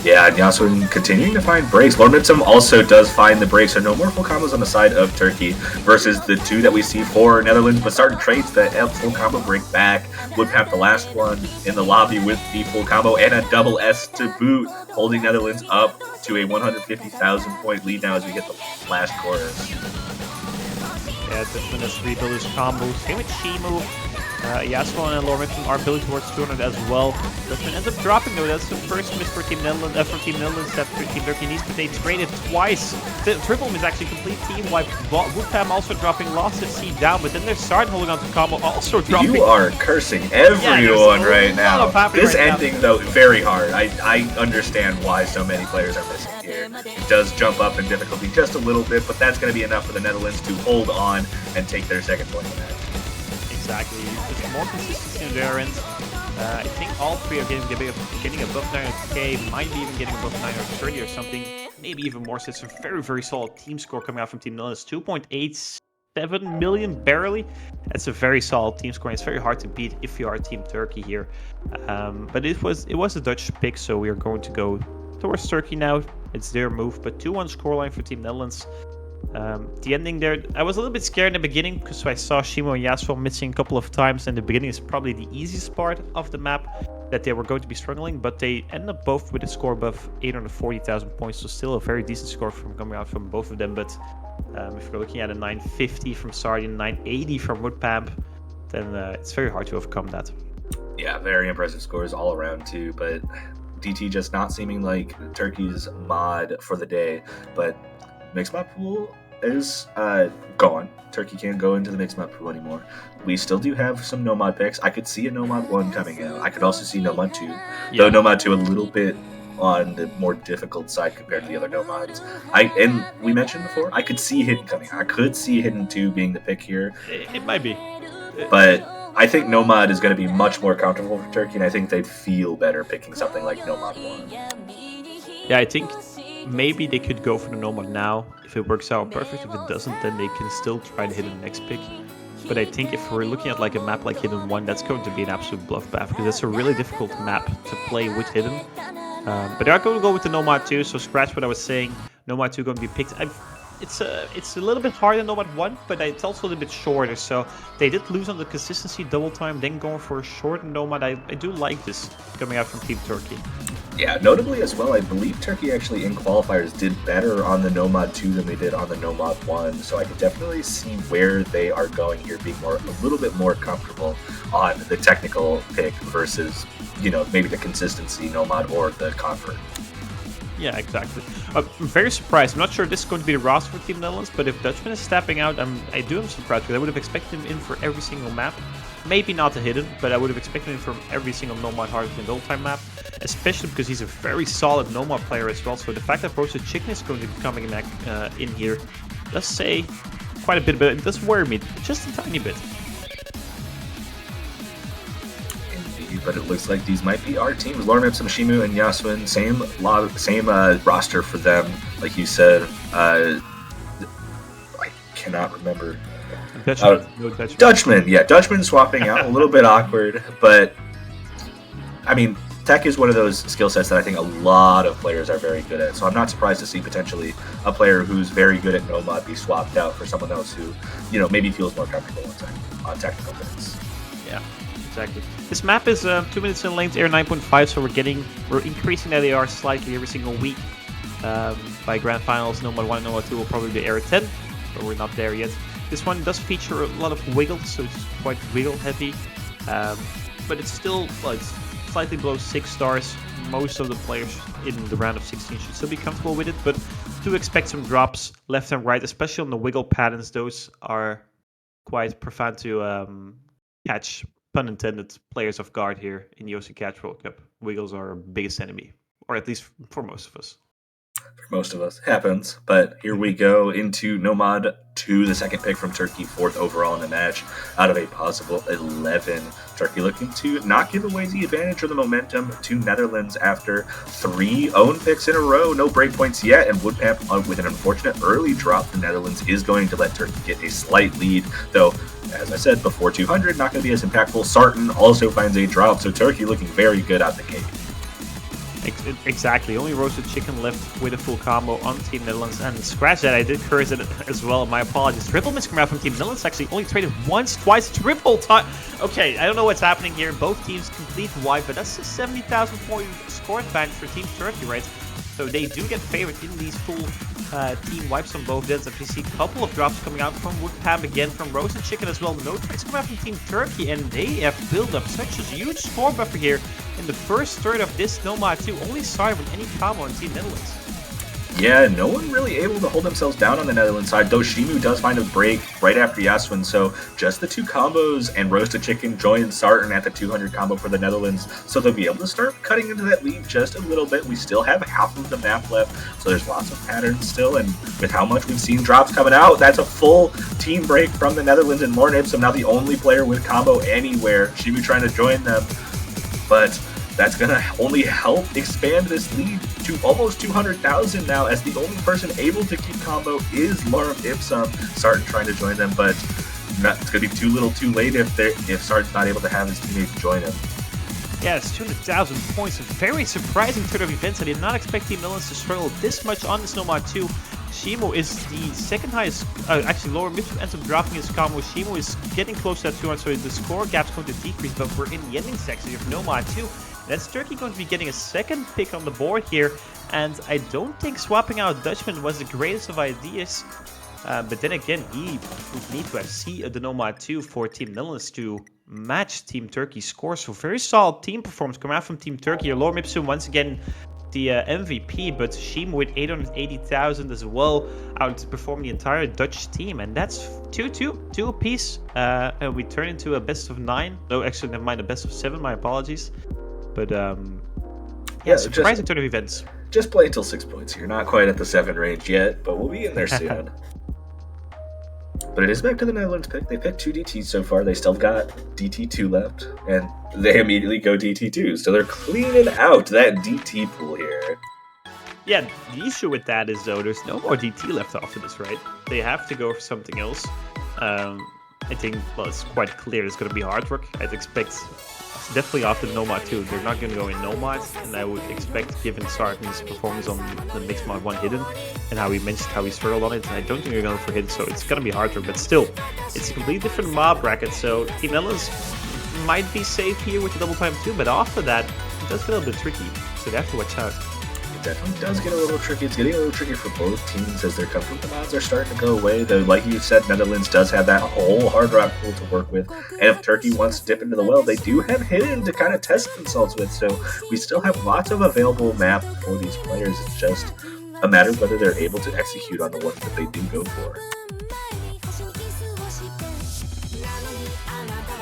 Yeah, and Yasuo continuing to find breaks. Lorem Ipsum also does find the breaks, so no more full combos on the side of Turkey versus the 2 that we see for Netherlands, but Sartan trades the full combo break back. Wupam the last one in the lobby with the full combo and a double S to boot, holding Netherlands up to a 150,000 point lead now as we get the last chorus. Yeah, Dutchman has to rebuild his combos. Same with Shimu. Yasuo and Lorem Ipsum are building towards 200 as well. Dutchman ends up dropping though. That's the first miss for Team Netherlands. That Team Turkey needs, but they traded twice. The triple miss actually complete team wipe. Wupam also dropping lost at C down, but then there's Sartan holding on to combo also dropping. You are cursing everyone right now. This ending though very hard. I understand why so many players are missing here. It does jump up in difficulty just a little bit, but that's going to be enough for the Netherlands to hold on and take their second point in the match. Exactly, there's more consistency on their end. I think all 3 are getting above 900k, might be even getting above 930 or something, maybe even more. So it's a very, very solid team score coming out from Team Netherlands. 2.87 million barely. That's a very solid team score, and it's very hard to beat if you are Team Turkey here. But it was a Dutch pick, so we are going to go towards Turkey now. It's their move, but 2-1 scoreline for Team Netherlands. The ending there, I was a little bit scared in the beginning because I saw Shimo and Yasuo missing a couple of times, and the beginning is probably the easiest part of the map that they were going to be struggling, but they end up both with a score above 840,000 points, so still a very decent score from coming out from both of them. But if we're looking at a 950 from Sartan, 980 from Wupam, then it's very hard to overcome that. Yeah, very impressive scores all around too, but DT just not seeming like Turkey's mod for the day. But mixed map pool is gone. Turkey can't go into the mixed map pool anymore. We still do have some Nomad picks. I could see a Nomad 1 coming out. I could also see Nomad 2. Though Nomad 2 a little bit on the more difficult side compared to the other Nomads. And we mentioned before, I could see Hidden coming. I could see Hidden 2 being the pick here. It might be. But I think Nomad is going to be much more comfortable for Turkey, and I think they'd feel better picking something like Nomad 1. Yeah, I think maybe they could go for the Nomad now. If it works out perfect, if it doesn't, then they can still try to hit the next pick. But I think if we're looking at like a map like Hidden 1, that's going to be an absolute bluff bath, because that's a really difficult map to play with Hidden. But they are going to go with the Nomad 2, so scratch what I was saying. Nomad 2 going to be picked. It's a little bit harder than Nomad 1, but it's also a little bit shorter. So they did lose on the consistency double time, then going for a short Nomad. I do like this coming out from Team Turkey. Yeah, notably as well, I believe Turkey actually in qualifiers did better on the Nomad 2 than they did on the Nomad 1. So I could definitely see where they are going here, being a little bit more comfortable on the technical pick versus, maybe the consistency Nomad or the Convert. Yeah, exactly. I'm very surprised. I'm not sure this is going to be the roster for Team Netherlands, but if Dutchman is stepping out, am surprised because I would have expected him in for every single map. Maybe not the hidden, but I would have expected him for every single Nomad Hardcore and Old Time map, especially because he's a very solid Nomad player as well. So the fact that Roasted Chicken is going to be coming in here does say quite a bit, but it does worry me just a tiny bit. But it looks like these might be our teams. Lorem Ipsum, Shimu, and Yaswin, same roster for them. Like you said, I cannot remember. Dutchman, yeah, Dutchman swapping out, a little bit awkward, but I mean, Tech is one of those skill sets that I think a lot of players are very good at. So I'm not surprised to see potentially a player who's very good at Nomad be swapped out for someone else who, maybe feels more comfortable on technical things. Yeah. Exactly. This map is 2 minutes in lanes, AR 9.5, so we're increasing that AR slightly every single week. By Grand Finals, Nomad 1 and Nomad 2 will probably be AR 10, but we're not there yet. This one does feature a lot of wiggle, so it's quite wiggle heavy. But it's still, it's slightly below 6 stars. Most of the players in the round of 16 should still be comfortable with it, but do expect some drops left and right, especially on the wiggle patterns. Those are quite profound to catch, pun intended, players off guard here in the OC Catch World Cup. Wiggles are our biggest enemy, or at least for most of us. For most of us, happens. But here we go into Nomad 2, the second pick from Turkey, 4th overall in the match, out of a possible 11. Turkey looking to not give away the advantage or the momentum to Netherlands after 3 own picks in a row. No breakpoints yet, and Woodpamp with an unfortunate early drop. The Netherlands is going to let Turkey get a slight lead, though, as I said, before 200, not going to be as impactful. Sarton also finds a drop, so Turkey looking very good out the gate. Exactly. Only Roasted Chicken left with a full combo on Team Netherlands. And scratch that, I did curse it as well. My apologies. Triple miscom out from Team Netherlands. Actually only traded once, twice, triple time. Okay, I don't know what's happening here. Both teams complete wipe, but that's a 70,000 point score advantage for Team Turkey, right? So they do get favored in these full team wipes on both ends. As we see a couple of drops coming out from Woodpam, again from Roasted Chicken as well. No trades coming out from Team Turkey, and they have built up such a huge score buffer here in the first third of this Nomad 2. Only started with any combo on Team Netherlands. Yeah, no one really able to hold themselves down on the Netherlands side, though Shimu does find a break right after Yaswin, so just the 2 combos, and Roasted Chicken joins Sarton at the 200 combo for the Netherlands, so they'll be able to start cutting into that lead just a little bit. We still have half of the map left, so there's lots of patterns still, and with how much we've seen drops coming out, that's a full team break from the Netherlands, and Lorem Ipsum now the only player with combo anywhere. Shimu trying to join them, but that's going to only help expand this lead to almost 200,000 now, as the only person able to keep combo is Lorem Ipsum. Sarton trying to join them, but it's going to be too little too late if Sarton's not able to have his teammates join him. Yeah, it's 200,000 points. A very surprising turn of events. I did not expect Team Netherlands to struggle this much on this Nomad 2. Shimu is the second highest. Actually, Lorem Ipsum ends up dropping his combo. Shimu is getting close to that 200, so the score gap's going to decrease, but we're in the ending section of Nomad 2. That's Turkey going to be getting a second pick on the board here, and I don't think swapping out Dutchman was the greatest of ideas. But then again, he would need to have the Nomad 2 for Team Netherlands to match Team Turkey's score. So very solid team performance coming out from Team Turkey. Lorem Ipsum once again the MVP, but Shimu with 880,000 as well, outperforming the entire Dutch team, and that's 2 apiece. And we turn into a best of 9. No, actually, never mind, a best of 7. My apologies. But yeah, surprising turn of events. Just play until 6 points. You're not quite at the 7 range yet, but we'll be in there soon. But it is back to the Netherlands pick. They picked 2 DTs so far. They still got DT2 left, and they immediately go DT2. So they're cleaning out that DT pool here. Yeah, the issue with that is, though, there's no more DT left after this, right? They have to go for something else. I think, well, it's quite clear it's going to be hard work. I'd expect, definitely after Nomad 2, they're not going to go in Nomad, and I would expect, given Sarton's performance on the Mixed Mod 1 Hidden, and how he mentioned how he struggled on it, and I don't think they're going for Hidden, so it's going to be hard work, but still, it's a completely different mob bracket, so Team Netherlands might be safe here with the double time 2, but after that, it does get a little bit tricky, so they have to watch out. definitely does get a little tricky. It's getting a little tricky for both teams as their comfort mods are starting to go away. Though, like you said, Netherlands does have that whole hard rock pool to work with. And if Turkey wants to dip into the well, they do have Hidden to kind of test themselves with. So we still have lots of available map for these players. It's just a matter of whether they're able to execute on the ones that they do go for.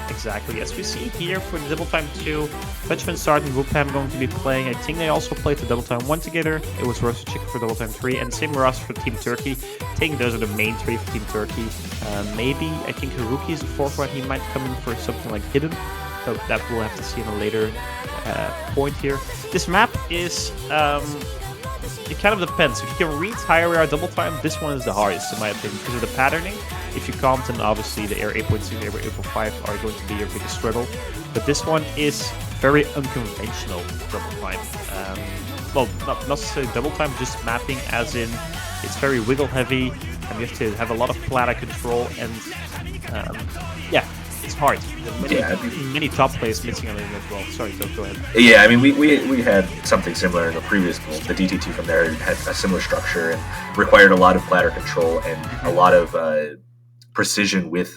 Exactly. As we see here for the Double Time 2, Dutchman, Sart, and Whoopam going to be playing. I think they also played the Double Time 1 together. It was Rosa Chicken for Double Time 3, and same roster for Team Turkey. I think those are the main three for Team Turkey. Maybe, I think Haruki is the fourth one. He might come in for something like Hidden. So that we'll have to see in a later point here. This map is... it kind of depends. If you can read higher AR Double Time, this one is the hardest in my opinion because of the patterning. If you can't, then obviously the Air 8.6 and Air 8.5 are going to be your biggest struggle. But this one is very unconventional Double Time. Well, not necessarily Double Time, just mapping as in it's very wiggle heavy and you have to have a lot of platter control and yeah, it's hard. Many top players missing on it as well. Sorry, go ahead. Yeah, I mean, we had something similar in the previous pool. The DT2 from there had a similar structure and required a lot of platter control and a lot of precision with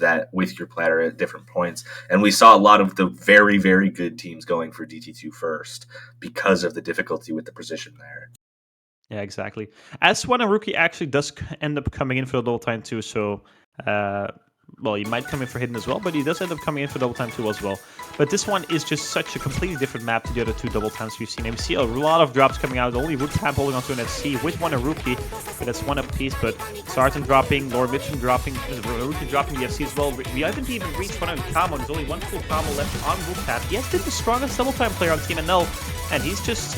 your platter at different points. And we saw a lot of the very, very good teams going for DT2 first because of the difficulty with the precision there. Yeah, exactly. S1 and Rookie actually does end up coming in for the Double Time 2, so well, he might come in for Hidden as well, but he does end up coming in for Double Time 2 as well. But this one is just such a completely different map to the other two Double Times we've seen. And we see a lot of drops coming out. Only Woodcamp holding onto an FC with one a Rookie, but that's one apiece. But Sarton dropping, Lord Mitchum dropping, Rookie dropping the FC as well. We haven't even reached one on combo. There's only one full combo left on Woodcamp. He has been the strongest Double Time player on Team NL, and he's just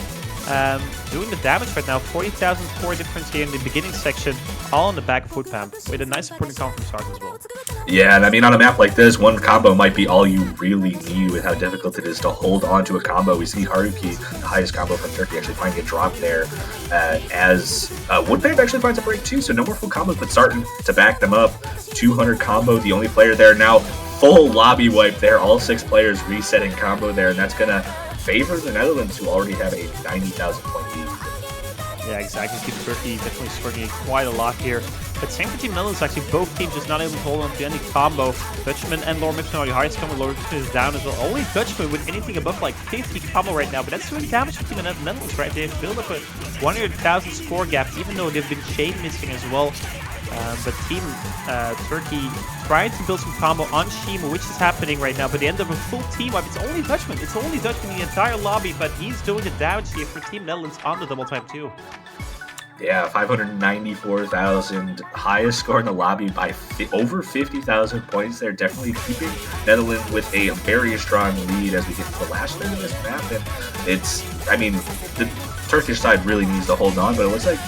doing the damage right now. 40,000 core difference here in the beginning section, all on the back of Woodpamp, with a nice supporting combo from Sarton as well. Yeah, and I mean, on a map like this, one combo might be all you really need with how difficult it is to hold on to a combo. We see Haruki, the highest combo from Turkey, actually finding a drop there, as Woodpamp actually finds a break too, so no more full combos, but Sarton to back them up. 200 combo, the only player there now. Full lobby wipe there, all 6 players resetting combo there, and that's going to favor the Netherlands, who already have a 90,000 point lead. Yeah, exactly. Team Turkey definitely struggling quite a lot here. But same for Team Netherlands, actually, both teams just not able to hold on to any combo. Dutchman and Lord Mitchum are the highest combo. Lord Mitchum is down as well. Only Dutchman with anything above like 50 combo right now, but that's doing damage for Team Netherlands, right? They've built up a 100,000 score gap, even though they've been chain missing as well. But Team Turkey trying to build some combo on Shima, which is happening right now. But they end up a full team wipe. It's only Dutchman. It's only Dutchman in the entire lobby, but he's doing the damage here for Team Netherlands on the Double Time 2. Yeah, 594,000, highest score in the lobby by over 50,000 points. They're definitely keeping Netherlands with a very strong lead as we get to the last thing of this map. And it's, I mean, the Turkish side really needs to hold on, but it looks like,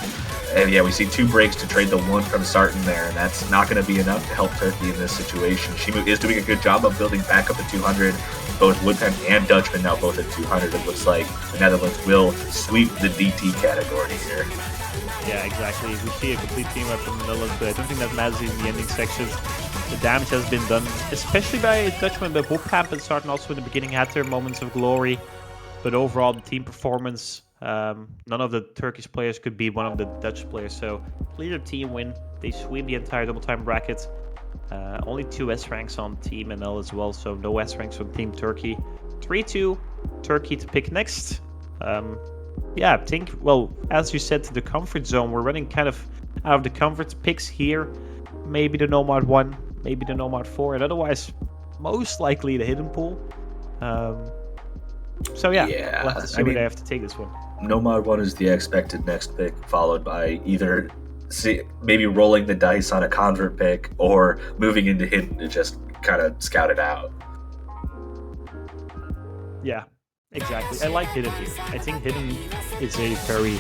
and yeah, we see 2 breaks to trade the 1 from Sarton there, and that's not going to be enough to help Turkey in this situation. Shimu is doing a good job of building back up to 200. Both Woodpamp and Dutchman now both at 200. It looks like the Netherlands will sweep the DT category here. Yeah, exactly. We see a complete team wipe from the Netherlands, but I don't think that matters in the ending sections. The damage has been done, especially by Dutchman, but Woodpamp and Sarton also in the beginning had their moments of glory. But overall, the team performance, none of the Turkish players could beat one of the Dutch players. So, clear team win. They sweep the entire Double Time bracket. Only 2 S ranks on Team NL as well, so no S ranks on Team Turkey. 3-2, Turkey to pick next. Yeah, I think, well, as you said, the comfort zone, we're running kind of out of the comfort picks here. Maybe the Nomad 1, maybe the Nomad 4, and otherwise, most likely the Hidden Pool. So yeah, we'll have to see where they have to take this one. Nomad 1 is the expected next pick, followed by either maybe rolling the dice on a convert pick or moving into Hidden to just kind of scout it out. Yeah, exactly. I like Hidden here. I think Hidden is a very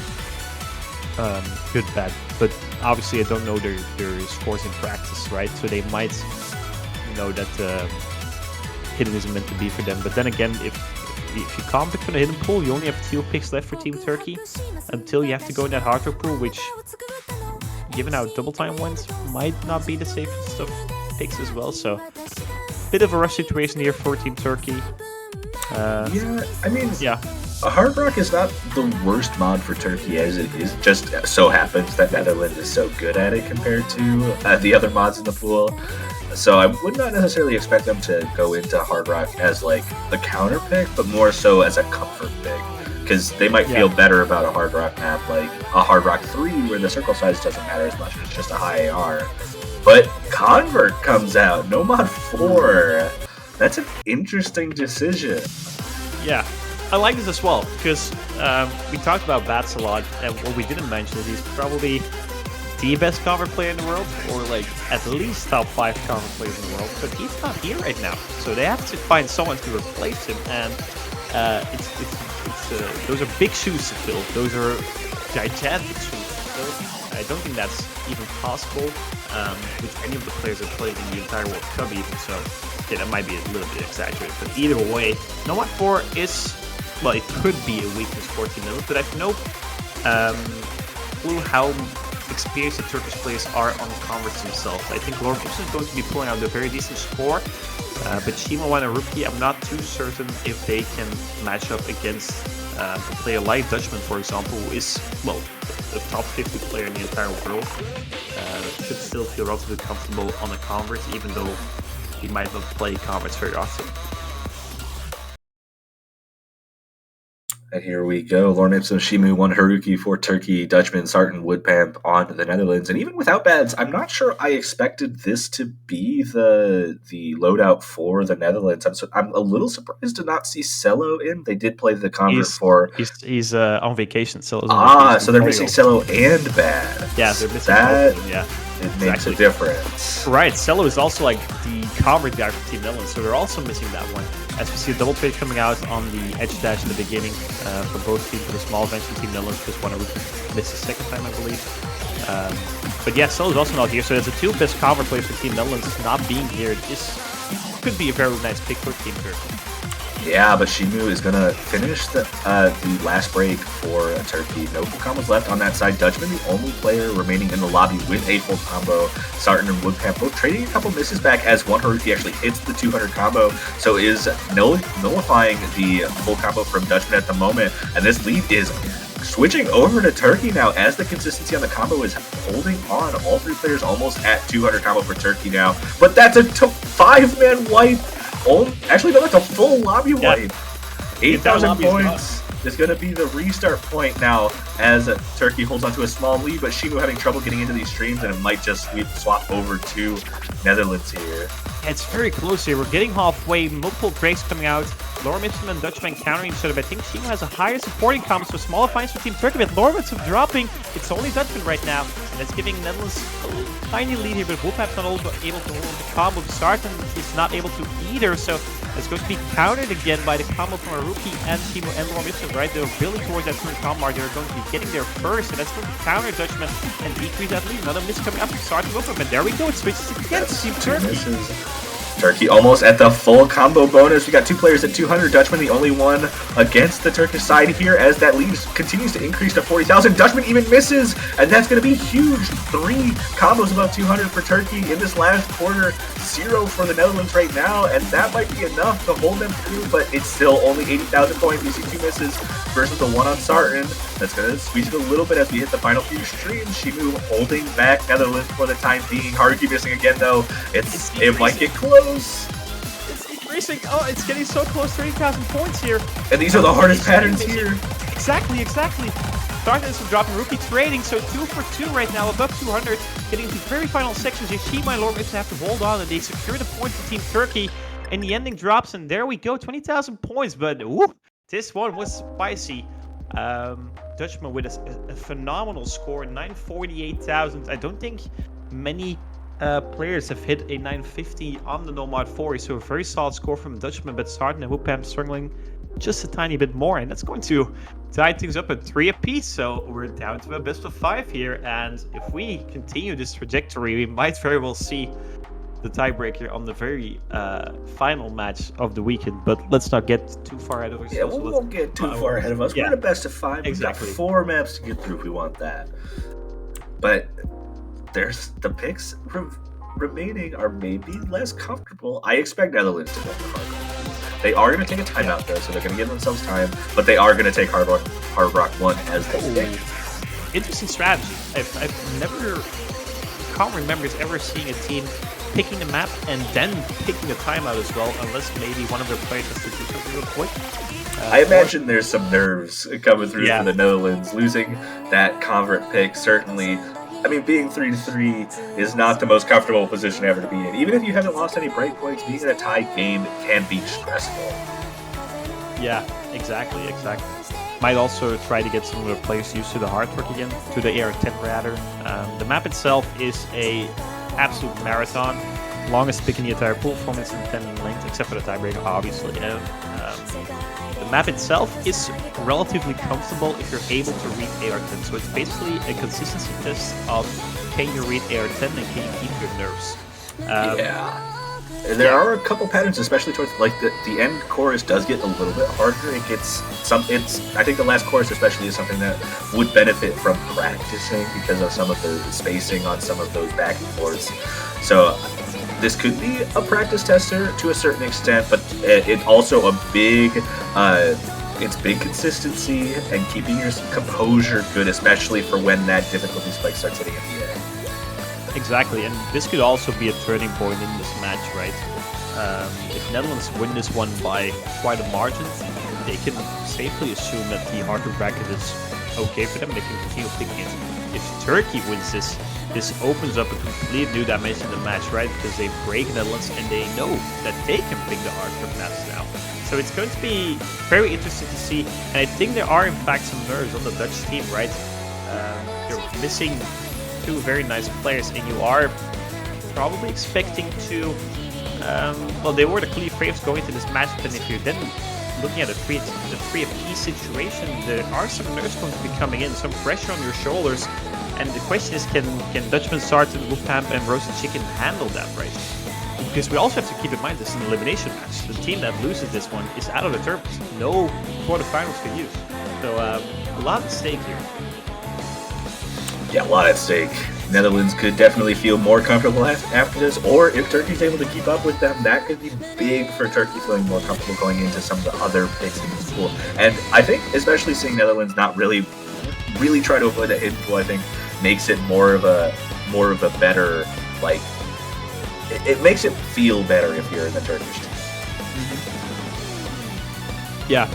good bet, but obviously I don't know their scores in practice, right? So they might know that Hidden isn't meant to be for them. But then again, if you can't pick from the Hidden Pool, you only have 2 picks left for Team Turkey until you have to go in that Hard Rock pool, which, given how Double Time went, might not be the safest of picks as well. So, bit of a rush situation here for Team Turkey. Yeah, I mean, yeah. A Hard Rock is not the worst mod for Turkey, as it is just so happens that Netherlands is so good at it compared to the other mods in the pool. So I would not necessarily expect them to go into Hard Rock as like a counter pick, but more so as a comfort pick. Because they might feel better about a Hard Rock map like a Hard Rock 3 where the circle size doesn't matter as much, it's just a high AR. But Convert comes out, no mod 4. That's an interesting decision. Yeah, I like this as well, because we talked about Bats a lot, and what we didn't mention is he's probably the best cover player in the world, or like at least top 5 cover players in the world, but he's not here right now. So they have to find someone to replace him, and those are big shoes to fill. Those are gigantic shoes to fill. I don't think that's even possible with any of the players that played in the entire World Cup even, so yeah, that might be a little bit exaggerated. But either way, Nomad 4 is, well, it could be a weakness for Team Netherlands, but I have no clue how experienced the Turkish players are on Converts themselves. I think Lord Gibson is going to be pulling out a very decent score, but Shimo and Rookie, I'm not too certain if they can match up against a player like Dutchman, for example, who is, well, the top 50 player in the entire world. Should still feel relatively comfortable on the Converts, even though he might not play Converts very often. And here we go. Lorne Ipsum, Shimu, 1 Haruki for Turkey, Dutchman, Sarton, Woodpamp on the Netherlands. And even without Bads, I'm not sure I expected this to be the loadout for the Netherlands. I'm a little surprised to not see Cello in. They did play the Convert for... He's on vacation. So they're missing Cello and Bad. Yeah, they're missing both of them, yeah. It makes a difference. Right, Cello is also like the Convert guy for Team Netherlands, so they're also missing that one. As we see a double trade coming out on the edge dash in the beginning for both teams, for the small events in Team Netherlands, because one of them missed a second time, I believe. But yeah, Cello is also not here, so there's the 2 best Convert players for Team Netherlands not being here. This could be a very nice pick for Team Turkey. Yeah, but Shimu is going to finish the last break for Turkey. No full combos left on that side. Dutchman, the only player remaining in the lobby with a full combo. Sarton and Woodpamp both trading a couple misses back as 1 Haruki actually hits the 200 combo, so is nullifying the full combo from Dutchman at the moment. And this lead is switching over to Turkey now as the consistency on the combo is holding on. All 3 players almost at 200 combo for Turkey now. But that's a 5-man wipe. Actually, no, that's a full lobby wipe. 8,000 points is going to be the restart point now as Turkey holds onto a small lead, but Shimu having trouble getting into these streams, and it might just swap over to Netherlands here. It's very close here. We're getting halfway. Multiple breaks coming out. Lorem Ipsum and Dutchman countering each other, but I think Shimu has a higher supporting combo, so smaller finds for Team Turkey, but Lorem Ipsum dropping. It's only Dutchman right now, and it's giving Netherlands a tiny lead here, but Woodpamp's not able to hold the combo. Sarton is not able to either, so it's going to be countered again by the combo from Haruki and Shimu and Lorem Ipsum, right? They're building towards that 200 combo mark. They're going to be getting there first, and that's going to counter Dutchman and decrease that lead. Another miss coming up from Sarton Woodpamp, and there we go. It switches again to Team Turkey. Turkey almost at the full combo bonus. We got 2 players at 200. Dutchman the only one against the Turkish side here as that lead continues to increase to 40,000. Dutchman even misses, and that's going to be huge. 3 combos above 200 for Turkey in this last quarter. 0 for the Netherlands right now, and that might be enough to hold them through, but it's still only 80,000 points. We see 2 misses versus the 1 on Sarton. That's going to squeeze it a little bit as we hit the final few streams. Shimu holding back Netherlands for the time being. Haruki missing again, though. It might get close. It's increasing. Oh, it's getting so close to 8,000 points here. And these are the hardest patterns here. Exactly. Sarton is dropping Rookie trading, so 2 for 2 right now, above 200. Getting to the very final sections. Yashima and Lorem Ipsum have to hold on, and they secure the point for Team Turkey. And the ending drops, and there we go, 20,000 points. But whoop, this one was spicy. Dutchman with a phenomenal score, 948,000. I don't think many players have hit a 950 on the Nomad 4, so a very solid score from Dutchman, but Sarton and Woodpamp struggling just a tiny bit more, and that's going to tie things up at 3 apiece. So we're down to a best of 5 here, and if we continue this trajectory, we might very well see the tiebreaker on the very final match of the weekend. But let's not get too far ahead of ourselves. Yeah, we won't get too far ahead of us. Yeah. We're at a best of 5. Exactly. We've got 4 maps to get through if we want that. But there's the picks remaining are maybe less comfortable. I expect Netherlands to win the hard. They are going to take a timeout though, so they're going to give themselves time, but they are going to take Hard Rock 1 as their pick. Interesting strategy. I've never, can't remember ever seeing a team picking the map and then picking the timeout as well, unless maybe one of their players has to do something real quick. I imagine there's some nerves coming through Yeah. for the Netherlands. Losing that Convert pick certainly, I mean, being 3-3 is not the most comfortable position ever to be in. Even if you haven't lost any break points, being in a tied game can be stressful. Yeah, exactly. Might also try to get some of the players used to the hard work again, to the AR-10 rather. The map itself is a absolute marathon. Longest pick in the entire pool, 4 minutes and 10 length, except for the tiebreaker, obviously. The map itself is relatively comfortable if you're able to read AR-10. So it's basically a consistency test of can you read AR-10 and can you keep your nerves. Yeah. And there are a couple patterns, especially towards like the end chorus does get a little bit harder. It gets I think the last chorus especially is something that would benefit from practicing because of some of the spacing on some of those back and forths. So this could be a practice tester to a certain extent, but it's also a big it's big consistency and keeping your composure good, especially for when that difficulty spike starts hitting at the end. Exactly, and this could also be a turning point in this match, right? If Netherlands win this one by quite a margin, they can safely assume that the hardware bracket is okay for them. They can continue picking it. If Turkey wins this, this opens up a complete new dimension in the match, right? Because they break Netherlands and they know that they can pick the hardware maps now. So it's going to be very interesting to see, and I think there are in fact some nerves on the Dutch team, right? You're missing two very nice players, and you are probably expecting to. Well, they were the clear favorites going into this match, but if you're then looking at the 3FP situation, there are some nerves going to be coming in, some pressure on your shoulders, and the question is, can Dutchman, Sarton, Whoopamp, and Roasted Chicken handle that, right? Because we also have to keep in mind this is an elimination match. The team that loses this one is out of the tournament. No quarterfinals to use. So a lot at stake here. Yeah, a lot at stake. Netherlands could definitely feel more comfortable after this, or if Turkey's able to keep up with them, that could be big for Turkey feeling more comfortable going into some of the other picks in this pool. And I think, especially seeing Netherlands not really try to avoid that hidden pool, I think makes it more of a better, like, it makes it feel better if you're in the Turkish team. Yeah,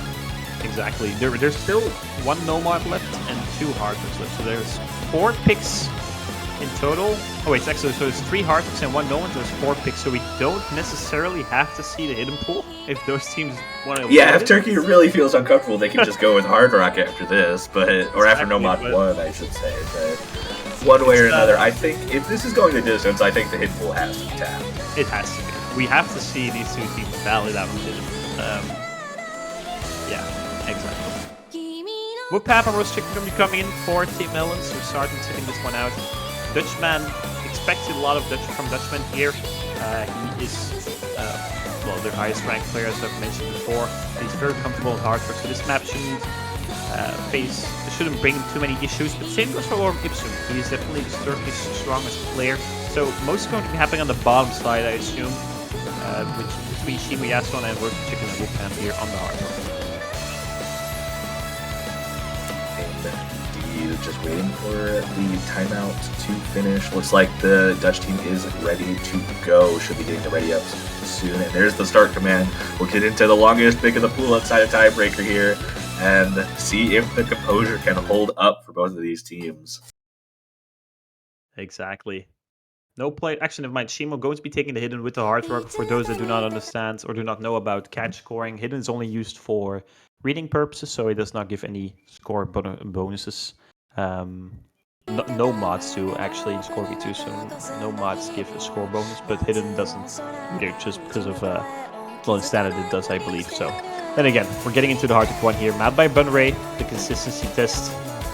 exactly. There's still one Nomad left and two Hardwoods left, so there's 4 picks in total. Oh wait, actually, so there's 3 Hardwoods and 1 Nomad, so there's 4 picks, so we don't necessarily have to see the hidden pool if those teams want to. Yeah, if Turkey really feels uncomfortable, they can just go with Hard Rock after this, or after Nomad 1, I should say. But one way or another, I think if this is going the distance, I think the hidden pool has to be tapped. It has to be. We have to see these two teams battle it out on hidden. Yeah, exactly. Whoopamp and Roast Chicken going to be coming in for Team Netherlands, so Sarton sitting this one out. Dutchman, expected a lot of from Dutchman here. He is, well, their highest ranked player, as I've mentioned before. He's very comfortable in hard work, so this map shouldn't bring him too many issues. But same goes for Lorem Ipsum. He is definitely Turkey's strongest player. So most is going to be happening on the bottom side, I assume, between Shima Yasuo and Roast Chicken and Whoopamp here on the hard work. Indeed, just waiting for the timeout to finish. Looks like the Dutch team is ready to go. Should be getting the ready up soon. And there's the start command. We'll get into the longest pick of the pool outside of tiebreaker here and see if the composure can hold up for both of these teams. Exactly. No play. Actually, never mind. Shimo going to be taking the hidden with the hard work. For those that do not understand or do not know about catch scoring, hidden is only used for reading purposes, so it does not give any score bonuses. No mods do actually in Score V2, so no mods give a score bonus, but hidden doesn't either, just because of well, in standard it does, I believe. So then again, we're getting into the hard work one here. Map by Bunray, the consistency test.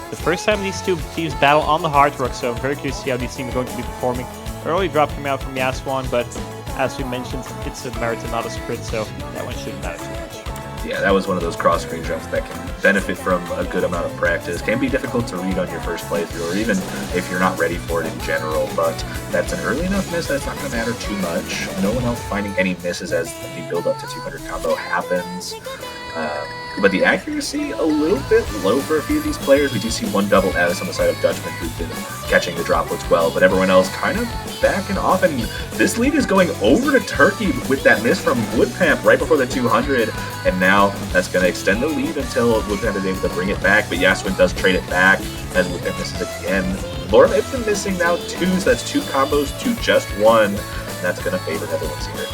The first time these two teams battle on the hard work, so I'm very curious to see how these teams are going to be performing. Early drop coming out from Yasuo, but as we mentioned, it's a marathon, not a sprint, so that one shouldn't matter too much. Yeah, that was one of those cross-screen jumps that can benefit from a good amount of practice. Can be difficult to read on your first playthrough, or even if you're not ready for it in general, but that's an early enough miss that it's not going to matter too much. No one else finding any misses as the build-up to 200 combo happens. But the accuracy, a little bit low for a few of these players. We do see one double S on the side of Dutchman, who's been catching the droplets well, but everyone else kind of backing off. And this lead is going over to Turkey with that miss from Woodpamp right before the 200. And now that's going to extend the lead until Woodpamp is able to bring it back. But Yaswin does trade it back as Woodpamp misses again. Lorem Ipsum missing now 2, so that's 2 combos to just 1. And that's going to favor Netherlands here.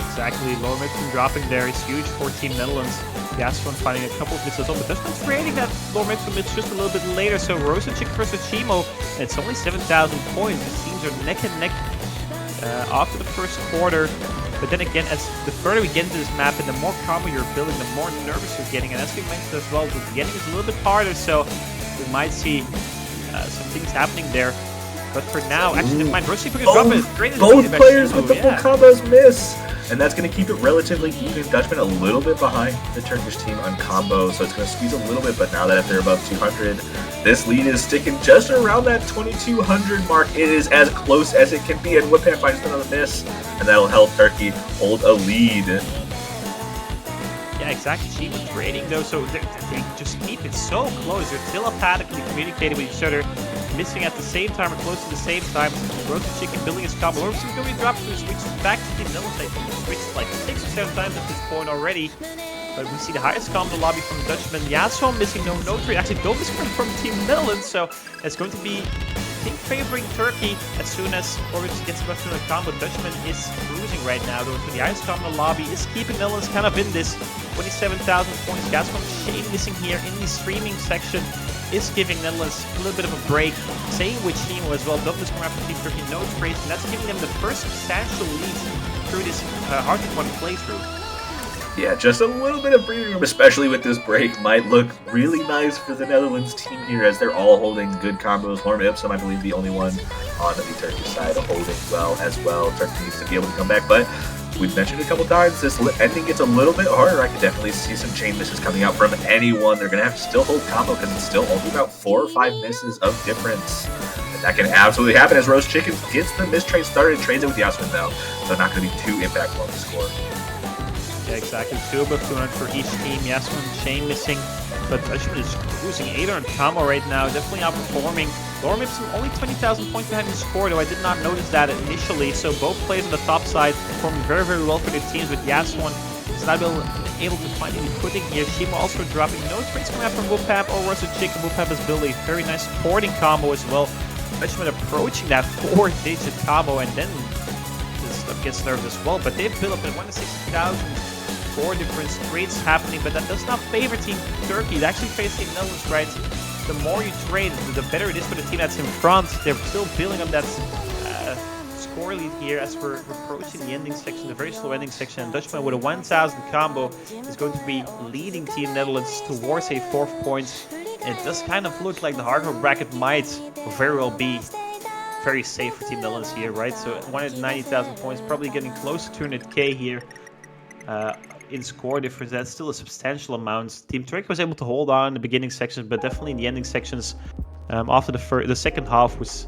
Exactly, Lorem Ipsum dropping there is huge for Team Netherlands. Yaswin finding a couple of misses on, but Dutchman's creating that Lorem Ipsum miss just a little bit later. So Rosacek versus Chimo, and it's only 7,000 points. The teams are neck and neck after the first quarter. But then again, as the further we get into this map and the more combo you're building, the more nervous you're getting. And as we mentioned as well, the beginning is a little bit harder, so we might see some things happening there. But for now, actually, never mind. Rosacek can drop it straight into Both the players with the full yeah. combos miss. And that's going to keep it relatively even. Dutchman a little bit behind the Turkish team on combos, so it's going to squeeze a little bit, but now that they're above 200, this lead is sticking just around that 2,200 mark. It is as close as it can be, and Woodpamp finds another miss, and that'll help Turkey hold a lead. Yeah, exactly. Chimo's trading though, so they just keep it so close. They're telepathically communicating with each other, missing at the same time or close to the same time. Rosacek building his combo. Rosacek is going to be dropped to switch back to Team Netherlands. I think he switched like 6 or 7 times at this point already. But we see the highest combo lobby from Dutchman. Yasuo missing no trade. Actually, no misclick from Team Netherlands, so it's going to be, I think, favoring Turkey as soon as Oryx gets back to the combo. Dutchman is cruising right now, though. So the highest combo lobby is keeping Netherlands kind of in this 27,000 points. Yasuo Shane missing here in the streaming section is giving Netherlands a little bit of a break. Same with Chimo as well. Douglas coming out from Team Turkey, no trades, and that's giving them the first substantial lead through this hard-to-win playthrough. Yeah, just a little bit of breathing room, especially with this break, might look really nice for the Netherlands team here as they're all holding good combos. Lorem Ipsum, I believe, the only one on the Turkish side holding well as well. Turkey needs to be able to come back, but we've mentioned a couple times, this ending gets a little bit harder. I could definitely see some chain misses coming out from anyone. They're going to have to still hold combo because it's still only about 4 or 5 misses of difference. And that can absolutely happen as Rosacek gets the miss trade started and trades it with Yaswin though. So not going to be too impactful on the score. Yeah, exactly. 2 above 200 for each team. Yaswin, Shane missing, but Dutchman is cruising 800 combo right now, definitely outperforming. Lorem Ipsum only 20,000 points behind the score, though I did not notice that initially. So both players on the top side performing very, very well for their teams, with Yaswin is not able to find any footing here. Shima also dropping no trades coming out from Woodpamp or Rosacek. Woodpamp is building a very nice supporting combo as well. Dutchman approaching that 4-digit combo, and then this stuff gets nerfed as well. But they've built up in 160,000. 4 different trades happening, but that does not favor Team Turkey. It actually favors Team Netherlands, right? The more you trade, the better it is for the team that's in front. They're still building up that score lead here as we're approaching the ending section, the very slow ending section. And Dutchman with a 1,000 combo is going to be leading Team Netherlands towards a 4th point. It does kind of look like the hardcore bracket might very well be very safe for Team Netherlands here, right? So 190,000 points, probably getting close to 200k here. In score difference, that's still a substantial amount. Team Turkey was able to hold on in the beginning sections, but definitely in the ending sections, after the second half was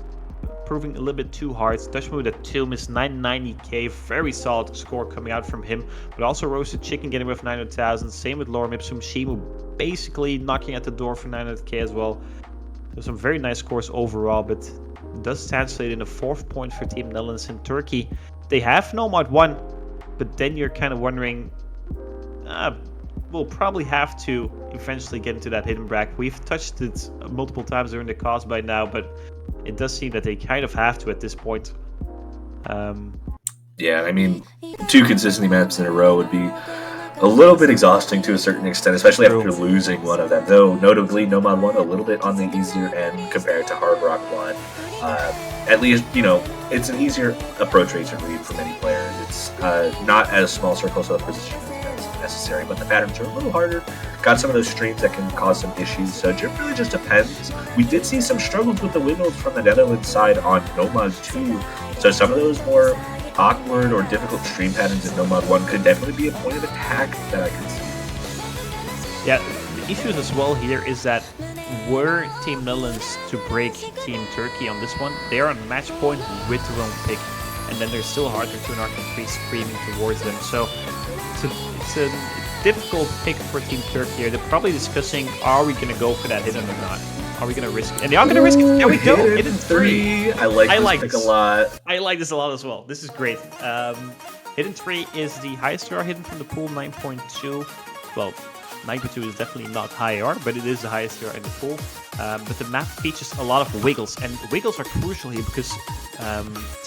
proving a little bit too hard. Dutchman with a 2 miss 990k, very solid score coming out from him. But also Rosacek getting with 900,000. Same with Lorem Ipsum, Shimu basically knocking at the door for 900k as well. There's some very nice scores overall, but it does translate in a 4th point for Team Netherlands. In Turkey, they have Nomad 1, but then you're kind of wondering, we'll probably have to eventually get into that hidden bracket. We've touched it multiple times during the cast by now, but it does seem that they kind of have to at this point. Yeah, I mean, 2 consistency maps in a row would be a little bit exhausting to a certain extent, especially after losing one of them. Though, notably, Nomad 1 a little bit on the easier end compared to Hard Rock 1. At least, you know, it's an easier approach rate to read for many players. It's not as small circles of position as necessary, but the patterns are a little harder. Got some of those streams that can cause some issues, so it really just depends. We did see some struggles with the windmills from the Netherlands side on Nomad 2, so some of those more awkward or difficult stream patterns in Nomad 1 could definitely be a point of attack that I could see Yeah, the issues as well here is that were Team Netherlands to break Team Turkey on this one, they are on match point with their own pick. And then there's still Hard Rock 2 and Hard Rock 3 screaming towards them. So it's a difficult pick for Team Turkey here. They're probably discussing, are we going to go for that hidden or not? Are we going to risk it? And they are going to risk it. There we go. Hidden 3. I like this pick a lot. I like this a lot as well. This is great. Hidden 3 is the highest AR hidden from the pool, 9.2. Well, 9.2 is definitely not high AR, but it is the highest AR in the pool. But the map features a lot of wiggles, and wiggles are crucial here because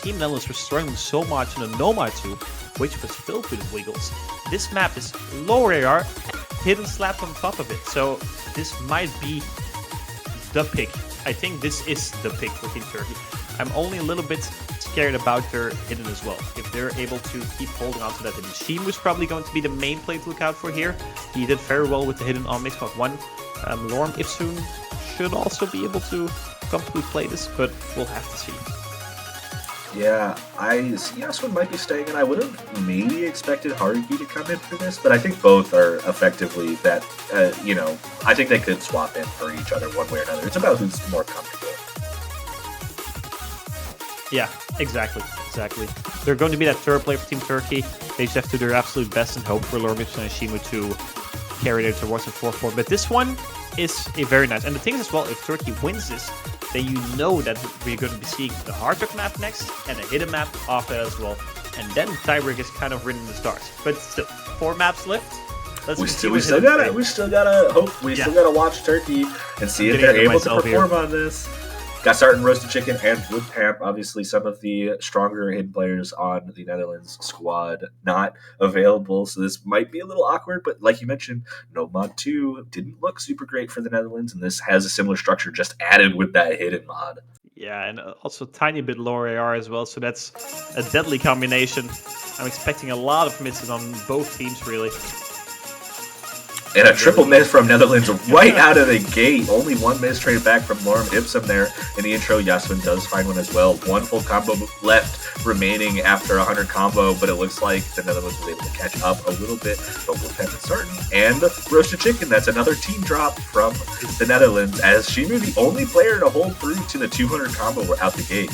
Team Netherlands was struggling so much on the Nomad 2, which was filled with wiggles. This map is lower AR, hidden slap on top of it, so this might be the pick. I think this is the pick for Team Turkey. I'm only a little bit scared about their hidden as well. If they're able to keep holding on to that hidden. Sheem is probably going to be the main play to look out for here. He did very well with the hidden on Mixcloud 1. Lorm Ipsoon should also be able to comfortably play this, but we'll have to see. Yeah, I see Yaswin might be staying, and I would have maybe expected Haruki to come in for this, but I think both are effectively that, I think they could swap in for each other one way or another. It's about who's more comfortable. Yeah, exactly. They're going to be that third player for Team Turkey. They just have to do their absolute best and hope for Lorm Ipsoon and Shimu to carry their towards the 4-4. But this one is a very nice. And the thing is as well, if Turkey wins this, then you know that we're going to be seeing the Hard Rock map next and a hidden map after that as well. And then tiebreak is kind of written in the stars. But still, 4 maps left. We still gotta hope. We still gotta watch Turkey and see if they're able to perform on this. Got starting Roasted Chicken and Woodpamp, obviously some of the stronger hidden players on the Netherlands squad not available, so this might be a little awkward, but like you mentioned, Nomad 2 didn't look super great for the Netherlands, and this has a similar structure just added with that hidden mod. Yeah, and also a tiny bit lower AR as well, so that's a deadly combination. I'm expecting a lot of misses on both teams, really. And a triple miss from Netherlands right out of the gate. Only one miss traded back from Lorm Ipsum there in the intro. Yaswin does find one as well. One full combo left remaining after 100 combo, but it looks like the Netherlands was able to catch up a little bit. But Woodpamp and Sartin and Roasted Chicken, that's another team drop from the Netherlands, as Shimu the only player to hold through to the 200 combo out the gate.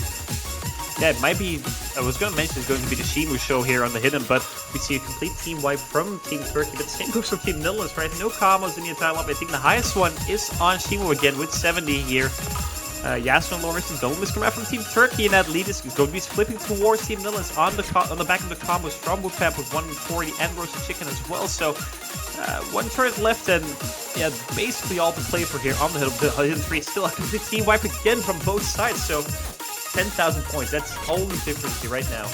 Yeah, it might be, I was going to mention it's going to be the Shimu show here on the hidden, but we see a complete team wipe from Team Turkey, but same goes for Team Netherlands, right? No combos in the entire lobby. I think the highest one is on Shimu again with 70 here. Yasmin and Lawrence don't miss from Team Turkey, and that lead is going to be flipping towards Team Netherlands on the back of the combos from Woodpamp with 140 and Roasted Chicken as well. So one turret left, and yeah, basically all to play for here on the hidden 3. Still a complete team wipe again from both sides, so 10,000 points. That's the only difference here right now.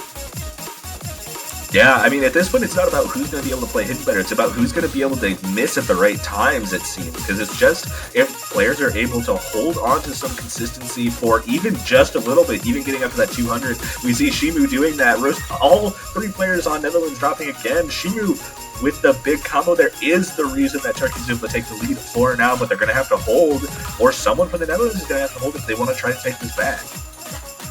Yeah, I mean, at this point, it's not about who's going to be able to play hidden better. It's about who's going to be able to miss at the right times, it seems. Because it's just, if players are able to hold on to some consistency for even just a little bit, even getting up to that 200, we see Shimu doing that. All 3 players on Netherlands dropping again. Shimu with the big combo there is the reason that Turkey's able to take the lead for now, but they're going to have to hold, or someone from the Netherlands is going to have to hold if they want to try to take this back.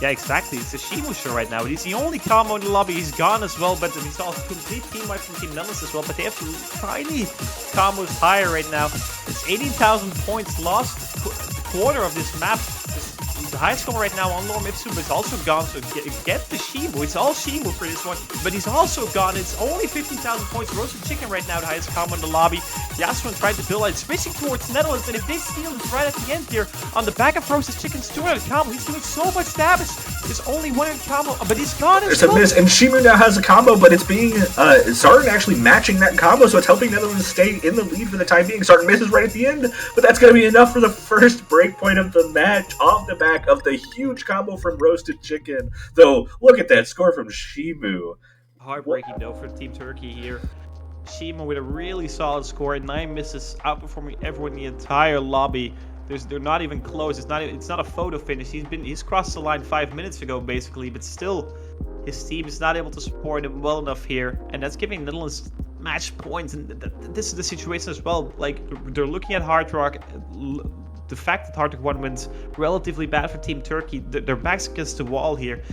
Yeah, exactly. It's a Shimu show right now. He's the only combo in the lobby. He's gone as well, but he's also complete team wipe from Team Netherlands as well. But they have tiny combos higher right now. It's 18,000 points lost. The quarter of this map. The highest score right now on Lorm Ipsum, but it's also gone. So get the Shimu. It's all Shimu for this one, but he's also gone. It's only 15,000 points. Roasted Chicken right now, the highest combo in the lobby. Yasmin tried to build it, switching towards Netherlands, and if they steal this right at the end here, on the back of Roasted Chicken's 200 combo, he's doing so much damage. There's only 100 combo, but he's gone as well. There's a miss, and Shimu now has a combo, but it's being Sartin actually matching that combo, so it's helping Netherlands stay in the lead for the time being. Sartin misses right at the end, but that's going to be enough for the first break point of the match off the back of the huge combo from Roasted Chicken. Though, look at that score from Shimu. Heartbreaking though for Team Turkey here. Shimu with a really solid score, 9 misses, outperforming everyone in the entire lobby. They're not even close. It's not a photo finish. He's crossed the line 5 minutes ago basically, but still his team is not able to support him well enough here, and that's giving Netherlands match points. And this is the situation as well. Like, they're looking at Hard Rock. The fact that Hard Rock 1 wins relatively bad for Team Turkey, their backs against the wall here.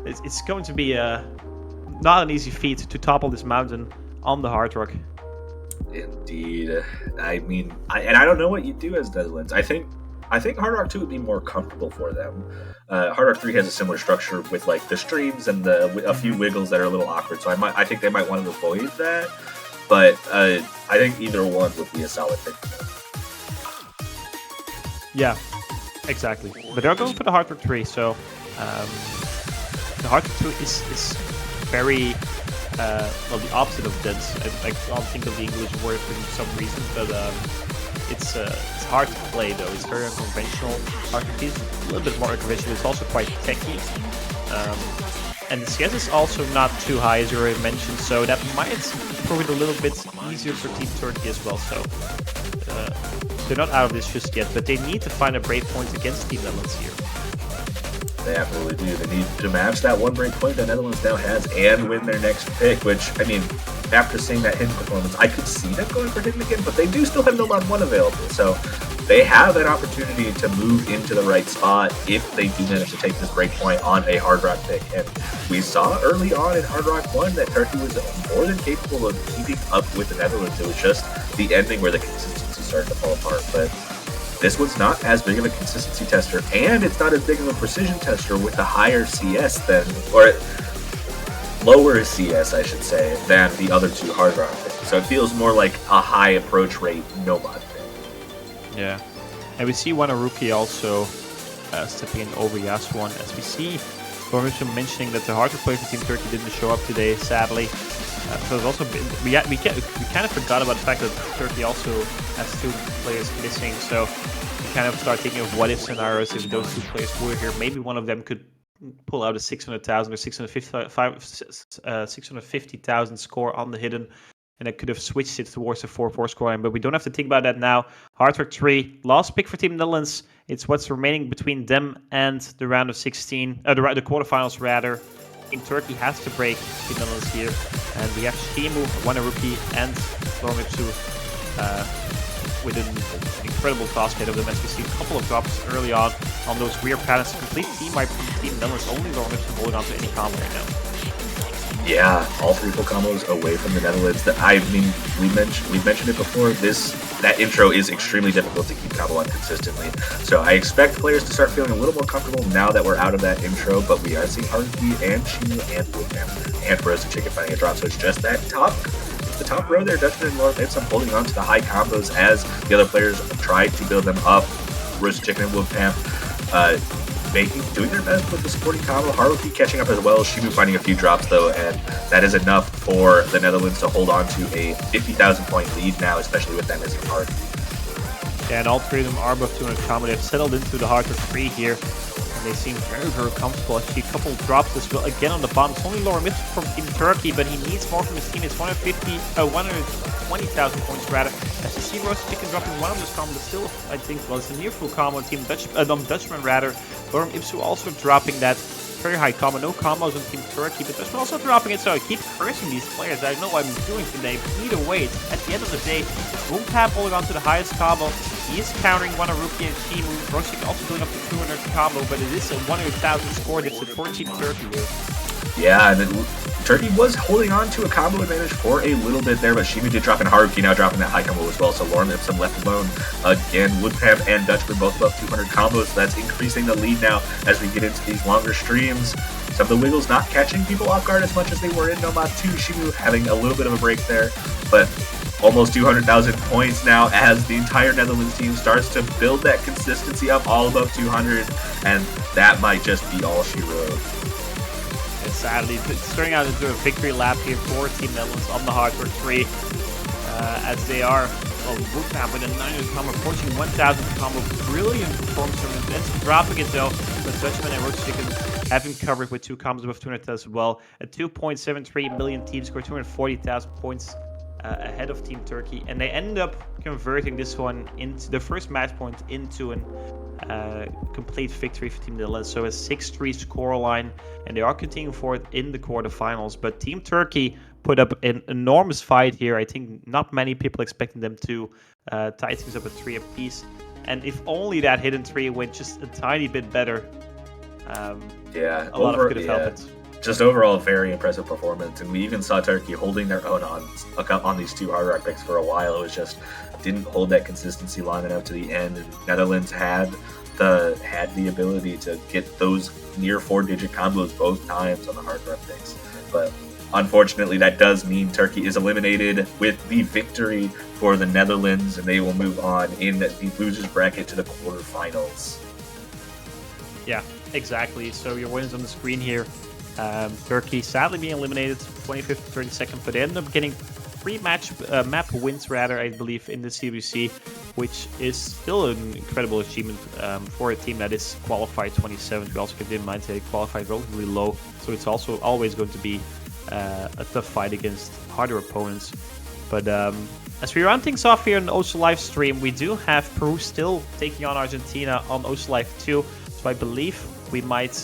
It's going to be not an easy feat to topple this mountain on the Hard Rock. Indeed. I mean, I don't know what you do as Netherlands. I think Hard Rock 2 would be more comfortable for them. Hard Rock 3 has a similar structure with like the streams and a few wiggles that are a little awkward. So I think they might want to avoid that. But I think either one would be a solid pick. Yeah, exactly. But they're going for the Hard Rock 3, so the Hard Rock 2 is very well, the opposite of dense. I can't think of the English word for some reason, but it's hard to play though. It's very unconventional. Hard Rock 3 is a little bit more unconventional. It's also quite techy. And the CS is also not too high, as you already mentioned, so that might prove it a little bit easier for Team Turkey as well. So they're not out of this just yet, but they need to find a breakpoint against Team Netherlands here. They absolutely do. They need to match that one breakpoint that Netherlands now has and win their next pick, which, I mean, after seeing that Hidden performance, I could see them going for Hidden again, but they do still have Nomad 1 available, so they have an opportunity to move into the right spot if they do manage to take this breakpoint on a Hard Rock pick. And we saw early on in Hard Rock 1 that Turkey was more than capable of keeping up with the Netherlands. It was just the ending where the consistency started to fall apart. But this one's not as big of a consistency tester, and it's not as big of a precision tester with the higher CS than, or lower CS, I should say, than the other two Hard Rock picks. So it feels more like a high approach rate Nomad pick. Yeah, and we see Wanaruki also stepping in over Yasuon, as we see Lormitsu mentioning that the Hard Rock player for Team Turkey didn't show up today, sadly. So it's also been, we kind of forgot about the fact that Turkey also has 2 players missing. So we kind of start thinking of what if scenarios if those 2 players were here. Maybe one of them could pull out a 600,000 or 650,000 score on the Hidden, and it could have switched it towards the 4-4 scoreline. But we don't have to think about that now. Hard Rock 3, last pick for Team Netherlands. It's what's remaining between them and the round of 16, the quarterfinals rather. Team Turkey has to break Team Netherlands here, and we have Shimu, Wanaruki, and Lormitsu with an incredible toss rate of them, as we see a couple of drops early on those weird patterns. Complete team by Team Netherlands, only Lormitsu holding on to any combo right now. Yeah, all 3 full combos away from the Netherlands. That, I mean, we've mentioned it before. That intro is extremely difficult to keep combo on consistently. So I expect players to start feeling a little more comfortable now that we're out of that intro. But we are seeing Haruki and Shimu and Woodham and Roasted Chicken finding a drop. So it's just that the top row there. Dutchman and Lord Ipsum holding on to the high combos as the other players try to build them up. Roasted Chicken and Woodham doing their best with the supporting combo. Haruki catching up as well. Shimu finding a few drops though, and that is enough for the Netherlands to hold on to a 50,000 point lead now, especially with them missing Haruki. Yeah, and all 3 of them are above 200 combo. They've settled into the Hard Rock 3 here, and they seem very, very comfortable. Actually, a couple of drops as well. Again on the bottom, it's only Lormitsu from Team Turkey, but he needs more from his team. It's 120,000 points rather. As you see, Roasted Chicken dropping one of those combos, but still, I think, well, it's a near full combo on Team Dutchman rather. Lorem Ipsu also dropping that very high combo. No combos on Team Turkey, but Dutchman also dropping it, so I keep cursing these players. I know what I'm doing today, but either way, at the end of the day, Woonpap holding on to the highest combo. He is countering Wanaruki and Shimu. Roasted also going up to 200 combo, but it is a 100,000 score deficit for Team Turkey here. Yeah, and then Turkey was holding on to a combo advantage for a little bit there, but Shimu did drop in Haruki, now dropping that high combo as well. So Lorem Ipsum left alone. Again, Woodham and Dutchman both above 200 combos, so that's increasing the lead now as we get into these longer streams. Some of the wiggles not catching people off guard as much as they were in Nomad 2. Shimu having a little bit of a break there, but almost 200,000 points now as the entire Netherlands team starts to build that consistency up all above 200, and that might just be all she wrote. And sadly, it's turning out into a victory lap here for Team Netherlands on the Hard Rock 3, as they are, well, Woodham with a 900 combo, approaching 1,000 combo. Brilliant performance from him. That's dropping it though, but Dutchman and Roasted Chicken have him covered with 2 combos above 200 as well. A 2.73 million team score, 240,000 points ahead of Team Turkey, and they end up converting this one into the first match point into an complete victory for Team Netherlands. So a 6-3 scoreline, and they are continuing forward in the quarterfinals. But Team Turkey put up an enormous fight here. I think not many people expecting them to tie things up at 3 apiece. And if only that Hidden 3 went just a tiny bit better, Yeah, a lot of could have happened. just overall a very impressive performance. And we even saw Turkey holding their own on these 2 Hard Rock picks for a while. It was just didn't hold that consistency long enough to the end. And Netherlands had the ability to get those near 4-digit combos both times on the Hard Rock picks. But unfortunately, that does mean Turkey is eliminated with the victory for the Netherlands, and they will move on in the losers bracket to the quarterfinals. Yeah, exactly. So your winners on the screen here. Turkey sadly being eliminated 25th, 32nd, but they ended up getting 3 map wins, rather, I believe, in the CWC, which is still an incredible achievement for a team that is qualified 27th. We also keep in mind they qualified relatively low, so it's also always going to be a tough fight against harder opponents. But as we round things off here on the Osu live stream, we do have Peru still taking on Argentina on Osu Live 2, so I believe we might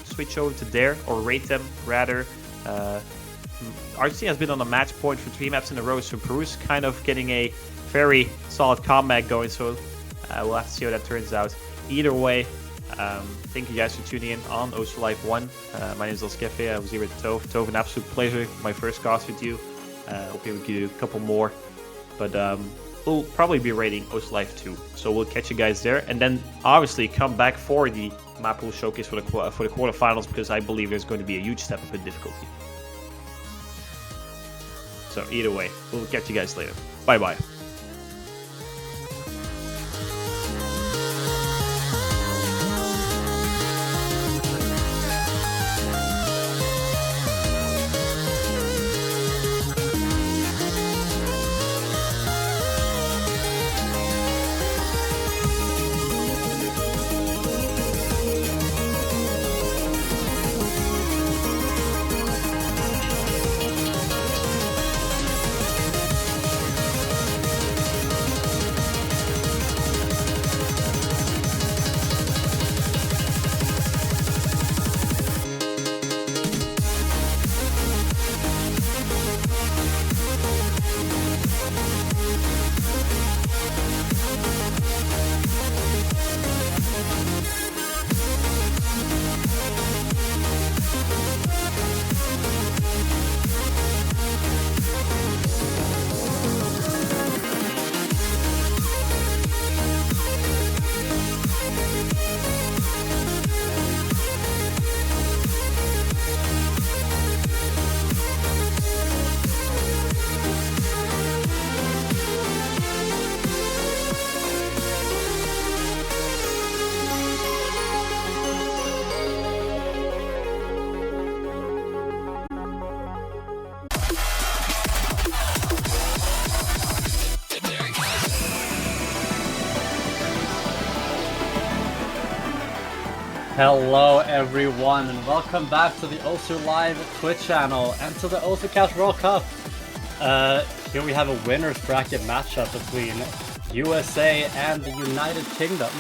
switch over to there, or rate them rather. Argentina has been on a match point for 3 maps in a row, so Peru's kind of getting a very solid comeback going, so we'll have to see how that turns out. Either way, thank you guys for tuning in on Osu Live 1. My name is Elskefe. I was here with Tove. Tove, an absolute pleasure. My first cast with you. Hope we can do a couple more. But we'll probably be rating Osu Live 2. So we'll catch you guys there. And then obviously come back for the map pool showcase for the quarterfinals, because I believe there's going to be a huge step up in difficulty. So either way, we'll catch you guys later. Bye-bye. Hello everyone, and welcome back to the Osu Live Twitch channel and to the OsuCast World Cup. Here we have a winner's bracket matchup between USA and the United Kingdom.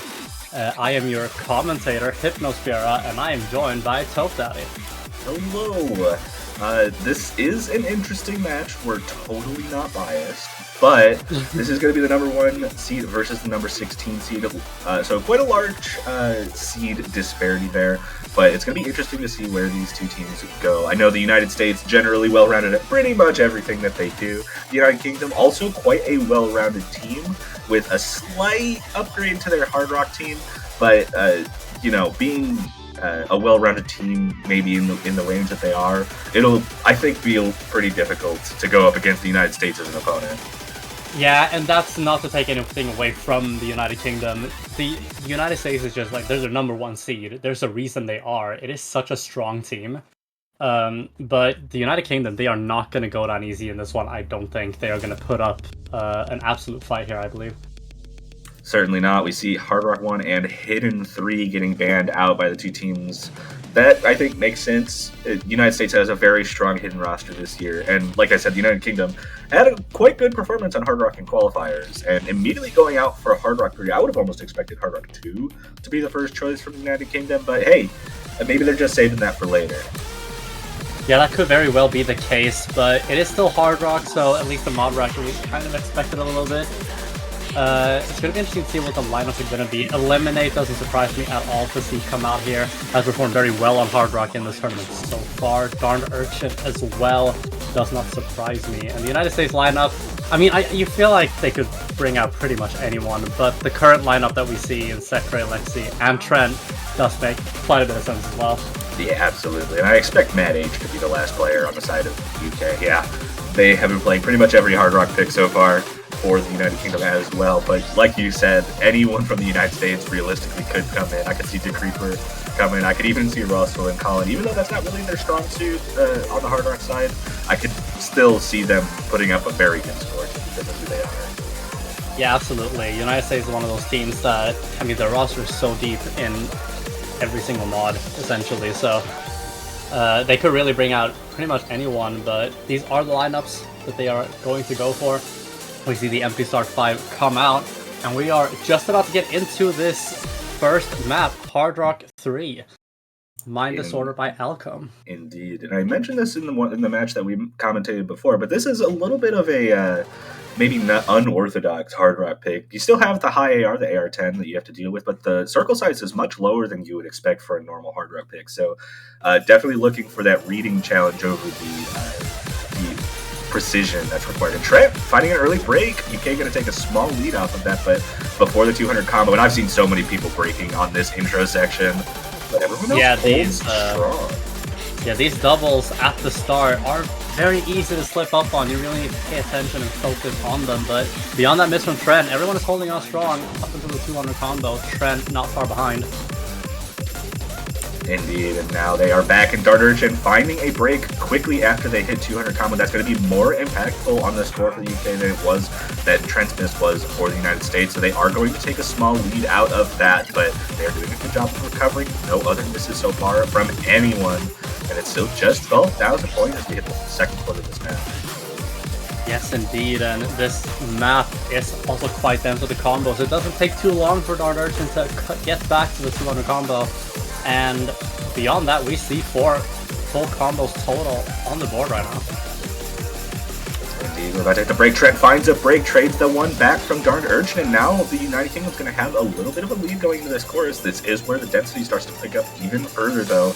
I am your commentator, Hypnospira, and I am joined by Tove Daddy. Hello. This is an interesting match. We're totally not biased, but this is going to be the number 1 seed versus the number 16 seed. So quite a large seed disparity there, but it's going to be interesting to see where these two teams go. I know the United States generally well-rounded at pretty much everything that they do. The United Kingdom also quite a well-rounded team with a slight upgrade to their Hard Rock team, but you know, being a well-rounded team, maybe in the range that they are, it'll, I think, feel pretty difficult to go up against the United States as an opponent. Yeah, and that's not to take anything away from the United Kingdom. The United States is just like, they're the number 1 seed. There's a reason they are. It is such a strong team. But the United Kingdom, they are not going to go down easy in this one, I don't think. They are going to put up an absolute fight here, I believe. Certainly not. We see Hard Rock 1 and Hidden 3 getting banned out by the two teams. That, I think, makes sense. The United States has a very strong hidden roster this year, and like I said, the United Kingdom had a quite good performance on Hard Rock in qualifiers, and immediately going out for a Hard Rock 3, I would have almost expected Hard Rock 2 to be the first choice from the United Kingdom, but hey, maybe they're just saving that for later. Yeah, that could very well be the case, but it is still Hard Rock, so at least the mod bracket we kind of expected a little bit. It's going to be interesting to see what the lineups are going to be. Eliminate doesn't surprise me at all to see come out here. Has performed very well on Hard Rock in this tournament so far. Darned Urchin as well does not surprise me. And the United States lineup, I mean, you feel like they could bring out pretty much anyone, but the current lineup that we see in Sekre, Lexi, and Trent does make quite a bit of sense as well. Yeah, absolutely. And I expect Mad H to be the last player on the side of UK. Yeah, they have been playing pretty much every Hard Rock pick so far for the United Kingdom as well. But like you said, anyone from the United States realistically could come in. I could see Decreeper come in. I could even see Russell and Colin. Even though that's not really their strong suit on the Hard Rock side, I could still see them putting up a very good score because of who they are. Yeah, absolutely. United States is one of those teams that, I mean, their roster is so deep in every single mod, essentially. So they could really bring out pretty much anyone, but these are the lineups that they are going to go for. We see the Empty Start 5 come out, and we are just about to get into this first map, Hard Rock 3. Mind Disorder by Alcom. Indeed, and I mentioned this in the match that we commentated before, but this is a little bit of a maybe not unorthodox Hard Rock pick. You still have the high AR, the AR-10 that you have to deal with, but the circle size is much lower than you would expect for a normal Hard Rock pick. So definitely looking for that reading challenge over the precision that's required. And Trent finding an early break. UK going to take a small lead off of that, but before the 200 combo, and I've seen so many people breaking on this intro section, but everyone else holds strong. Yeah, these doubles at the start are very easy to slip up on. You really need to pay attention and focus on them, but beyond that miss from Trent, everyone is holding on strong up until the 200 combo. Trent not far behind. Indeed, and now they are back in Darned Urchin, finding a break quickly after they hit 200 combo. That's going to be more impactful on the score for the UK than it was that Trent's miss was for the United States. So they are going to take a small lead out of that, but they're doing a good job of recovering. No other misses so far from anyone, and it's still just 12,000 points as we hit the second quarter of this map. Yes, indeed, and this map is also quite dense with the combos. It doesn't take too long for Darned Urchin to get back to the 200 combo. And beyond that, we see 4 full combos total on the board right now. Indeed, we're about to hit the break. Trent finds a break, trades the one back from Darned Urchin, and now the United Kingdom's going to have a little bit of a lead going into this chorus. This is where the density starts to pick up even further, though,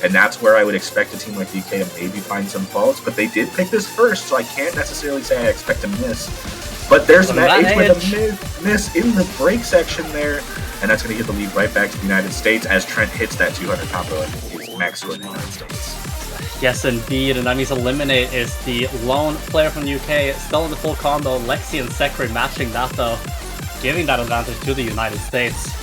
and that's where I would expect a team like UK to maybe find some faults, but they did pick this first, so I can't necessarily say I expect a miss. But there's Mad H with a miss in the break section there, and that's going to give the lead right back to the United States as Trent hits that 200 combo and is max score in the United States. Yes, indeed, and that means Eliminate is the lone player from the UK, still in the full combo. Lexi and Sekre matching that, though, giving that advantage to the United States.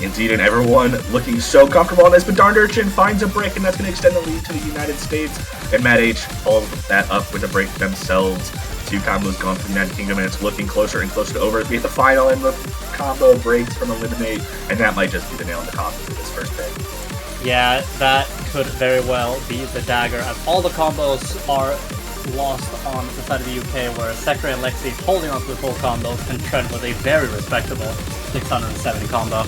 Indeed, and everyone looking so comfortable on this, but Darned Urchin finds a break, and that's going to extend the lead to the United States. And Mad H follows that up with a break themselves. 2 combos gone for the United Kingdom, and it's looking closer and closer to over as we hit the final, and the combo breaks from Eliminate, and that might just be the nail in the coffin for this first pick. Yeah, that could very well be the dagger, as all the combos are lost on the side of the UK, where Sekre and Lexi holding on to the full combos, and Trent with a very respectable 670 combo.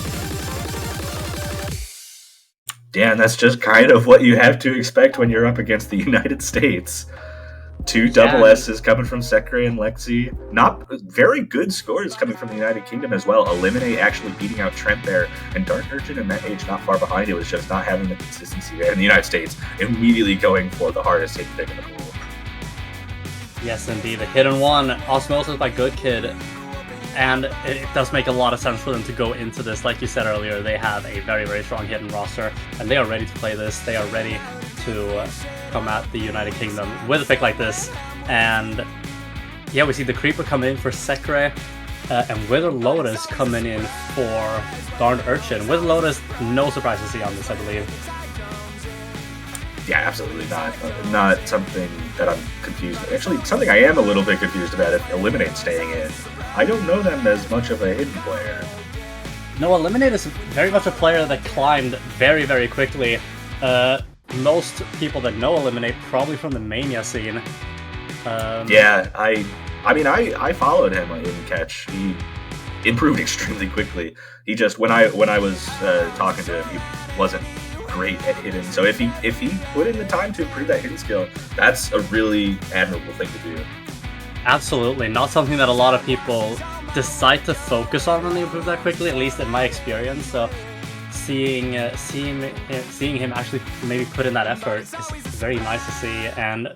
Yeah, and that's just kind of what you have to expect when you're up against the United States. 2 double S's coming from Sekre and Lexi. Not very good scores coming from the United Kingdom as well. Eliminate actually beating out Trent there, and Darned Urchin and Mad H not far behind. It was just not having the consistency there. And the United States immediately going for the hardest hit pick in the pool. Yes, indeed. The hit and one, Osmosis by Good Kid. And it does make a lot of sense for them to go into this. Like you said earlier, they have a very, very strong hidden roster, and they are ready to play this. They are ready to come at the United Kingdom with a pick like this. And yeah, we see the Creeper come in for Sekre, and Wither Lotus coming in for Darned Urchin. Wither Lotus, no surprise to see on this, I believe. Yeah, absolutely not. Not something that I'm confused with. Actually, something I am a little bit confused about it, Eliminate staying in. I don't know them as much of a hidden player. No, Eliminate is very much a player that climbed very, very quickly. Most people that know Eliminate probably from the Mania scene. Yeah, I mean, I followed him in Catch. He improved extremely quickly. He just when I was talking to him, he wasn't great at hidden. So if he put in the time to improve that hidden skill, that's a really admirable thing to do. Absolutely, not something that a lot of people decide to focus on when they improve that quickly. At least in my experience. So seeing him actually maybe put in that effort is very nice to see. And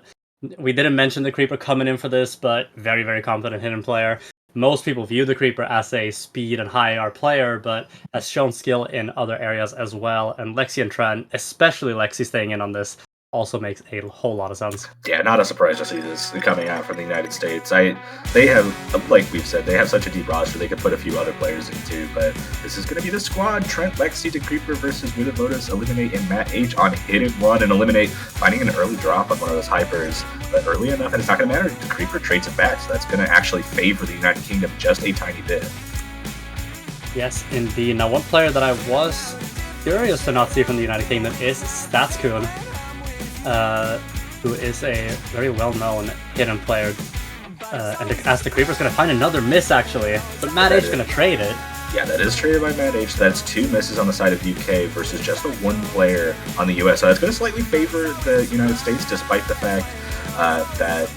we didn't mention the Creeper coming in for this, but very, very competent hidden player. Most people view the Creeper as a speed and high AR player, but has shown skill in other areas as well. And Lexi and Trent, especially Lexi staying in on this, also makes a whole lot of sense. Yeah, not a surprise to see this coming out from the United States. They have, like we've said, they have such a deep roster. They could put a few other players in too, but this is going to be the squad: Trent, Lexi, to Creeper versus Withered Lotus, Eliminate, and Matt H on Hidden One. And Eliminate finding an early drop on one of those hypers, but early enough, and it's not going to matter. The Creeper trades it back, so that's going to actually favor the United Kingdom just a tiny bit. Yes, indeed. Now, one player that I was curious to not see from the United Kingdom is Statscoon. Who is a very well-known hidden player. And as the Creeper's going to find another miss, actually. But Matt H is going to trade it. Yeah, that is traded by Matt H. That's 2 misses on the side of UK versus just a 1 player on the US. So that's going to slightly favor the United States, despite the fact that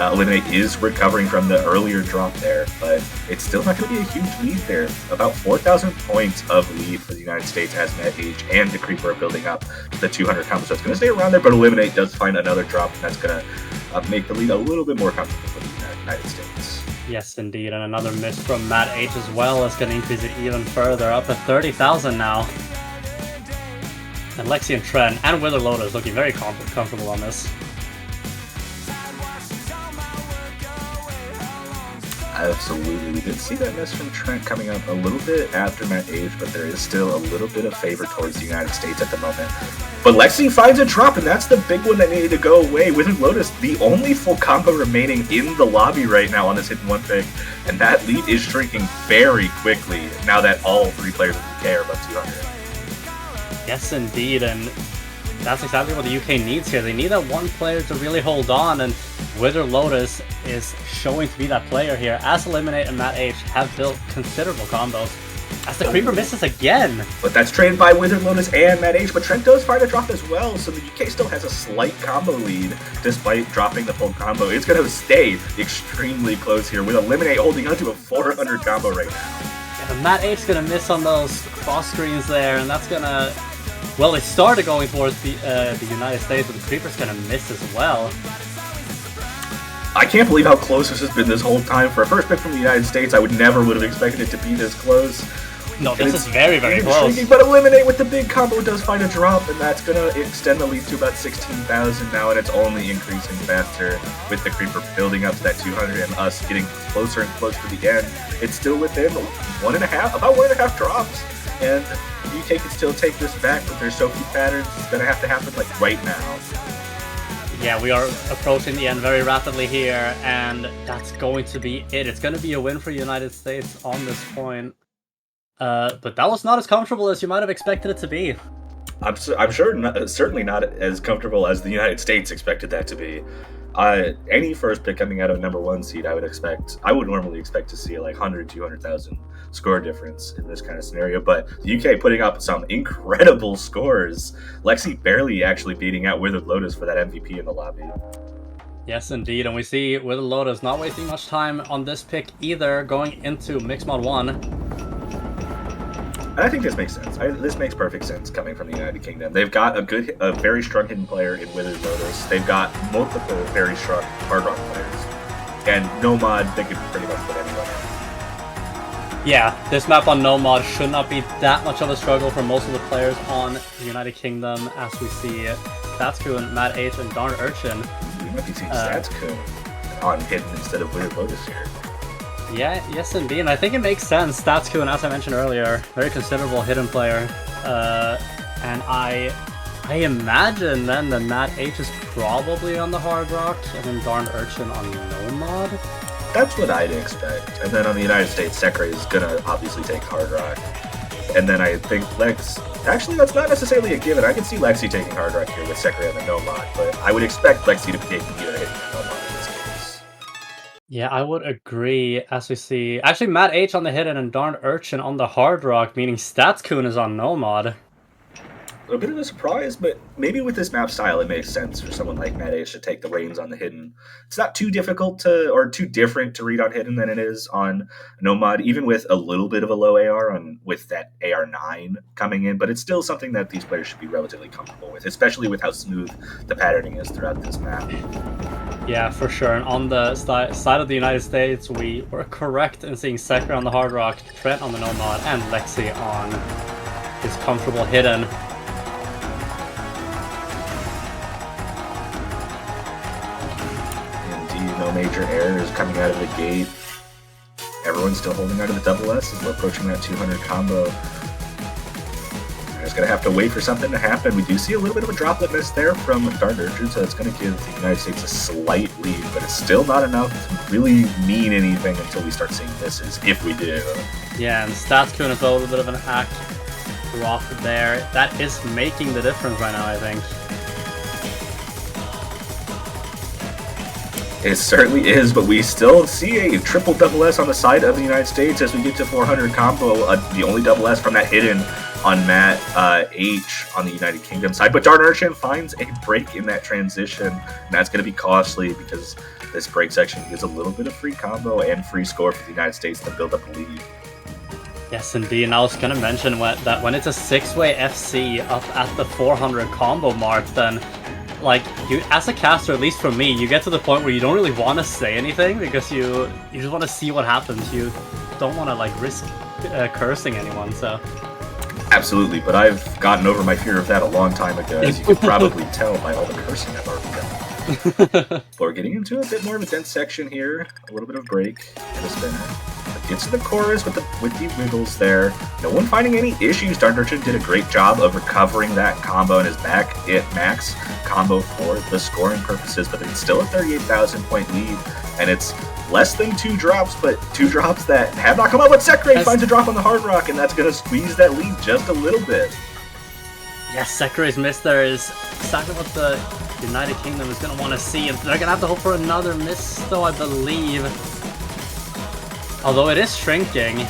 Eliminate is recovering from the earlier drop there, but it's still not going to be a huge lead there. About 4,000 points of lead for the United States as Matt H and the Creeper are building up the 200 combo. So it's going to stay around there, but Eliminate does find another drop, and that's going to make the lead a little bit more comfortable for the United States. Yes, indeed, and another miss from Matt H as well is going to increase it even further, up to 30,000 now. And Lexi and Trent and Withered Lotus looking very comfortable on this. Absolutely. We did see that miss from Trent coming up a little bit after Matt H, but there is still a little bit of favor towards the United States at the moment. But Lexi finds a drop, and that's the big one that needed to go away. Withered Lotus, the only full combo remaining in the lobby right now on this Hidden One pick, and that lead is shrinking very quickly now that all 3 players in the UK are above 200. Yes, indeed, and that's exactly what the UK needs here. They need that one player to really hold on, and Withered Lotus is showing to be that player here, as Eliminate and Matt H have built considerable combos. As the Creeper misses again! But that's traded by Withered Lotus and Matt H, but Trent does find a drop as well, so the UK still has a slight combo lead, despite dropping the full combo. It's going to stay extremely close here, with Eliminate holding onto a 400 combo right now. Yeah, Matt H is going to miss on those cross screens there, and that's going to... Well, it started going towards the United States, but the Creeper's going to miss as well. I can't believe how close this has been this whole time. For a first pick from the United States, I would have expected it to be this close. No, this is very, very close. But Eliminate with the big combo does find a drop, and that's going to extend the lead to about 16,000 now, and it's only increasing faster with the Creeper building up to that 200 and us getting closer and closer to the end. It's still within about 1.5 drops, and the UK can still take this back, but there's so few patterns. It's going to have to happen like right now. Yeah, we are approaching the end very rapidly here, and that's going to be it. It's going to be a win for the United States on this point. But that was not as comfortable as you might have expected it to be. I'm sure certainly not as comfortable as the United States expected that to be. Any first pick coming out of number 1 seed, I would normally expect to see like 100, 200,000 score difference in this kind of scenario, but the UK putting up some incredible scores. Lexi barely actually beating out Withered Lotus for that MVP in the lobby. Yes, indeed, and we see Withered Lotus not wasting much time on this pick either, going into Mixed Mod 1. And I think this makes sense. This makes perfect sense coming from the United Kingdom. They've got a very strong hidden player in Withered Lotus. They've got multiple very strong hard rock players. And no mod, they could pretty much put anyone in. Yeah, this map on no mod should not be that much of a struggle for most of the players on the United Kingdom, as we see Statscoon, Matt H, and Darn Urchin. We might be seeing Statscoon on hidden instead of Withered Lotus here. Yeah, yes indeed, and I think it makes sense. Statscoon, as I mentioned earlier, very considerable hidden player, and I imagine then that Matt H is probably on the Hard Rock, and then Darn Urchin on no mod. That's what I'd expect. And then on the United States, Sekre is gonna obviously take Hard Rock, and then I think Lex. Actually, that's not necessarily a given. I can see Lexi taking Hard Rock here with Sekre on the no mod, but I would expect Lexi to be taking either hidden or no mod in this case. Yeah, I would agree, as we see... Actually, Matt H on the hidden and Darn Urchin on the Hard Rock, meaning Statscoon is on no mod. a bit of a surprise, but maybe with this map style, it makes sense for someone like Matt H to take the reins on the Hidden. It's not too difficult to, or too different to read on Hidden than it is on Nomad, even with a little bit of a low AR with that AR9 coming in, but it's still something that these players should be relatively comfortable with, especially with how smooth the patterning is throughout this map. Yeah, for sure. And on the side of the United States, we were correct in seeing Sekra on the Hard Rock, Trent on the Nomad, and Lexi on his comfortable Hidden. Indeed, no major errors coming out of the gate. Everyone's still holding out of the double S as we're approaching that 200 combo. We're just going to have to wait for something to happen. We do see a little bit of a droplet miss there from Dark Urchin, so it's going to give the United States a slight lead, but it's still not enough to really mean anything until we start seeing misses, if we do. Yeah, and StatsKoon as well, a little bit of an hack drop there. That is making the difference right now, I think. It certainly is, but we still see a triple double S on the side of the United States as we get to 400 combo. The only double S from that Hidden on Matt H on the United Kingdom side. But Dark Urchin finds a break in that transition, and that's going to be costly because this break section gives a little bit of free combo and free score for the United States to build up a lead. Yes, indeed. And I was going to mention that when it's a 6-way FC up at the 400 combo mark, then like, you, as a caster, at least for me, you get to the point where you don't really want to say anything because you just want to see what happens. You don't want to like risk cursing anyone. So absolutely, but I've gotten over my fear of that a long time ago, as you can probably tell by all the cursing I've already done. But we're getting into a bit more of a dense section here. A little bit of break and a spinner. Gets to the chorus with the wiggles there. No one finding any issues. Dark Urchin did a great job of recovering that combo and is back at max combo for the scoring purposes, but it's still a 38,000 point lead, and it's less than 2 drops, but 2 drops that have not come up. But Sekra finds a drop on the Hard Rock, and that's going to squeeze that lead just a little bit. yes, Sekray's miss there is exactly what the United Kingdom is going to want to see, and they're going to have to hope for another miss, though, I believe. Although it is shrinking.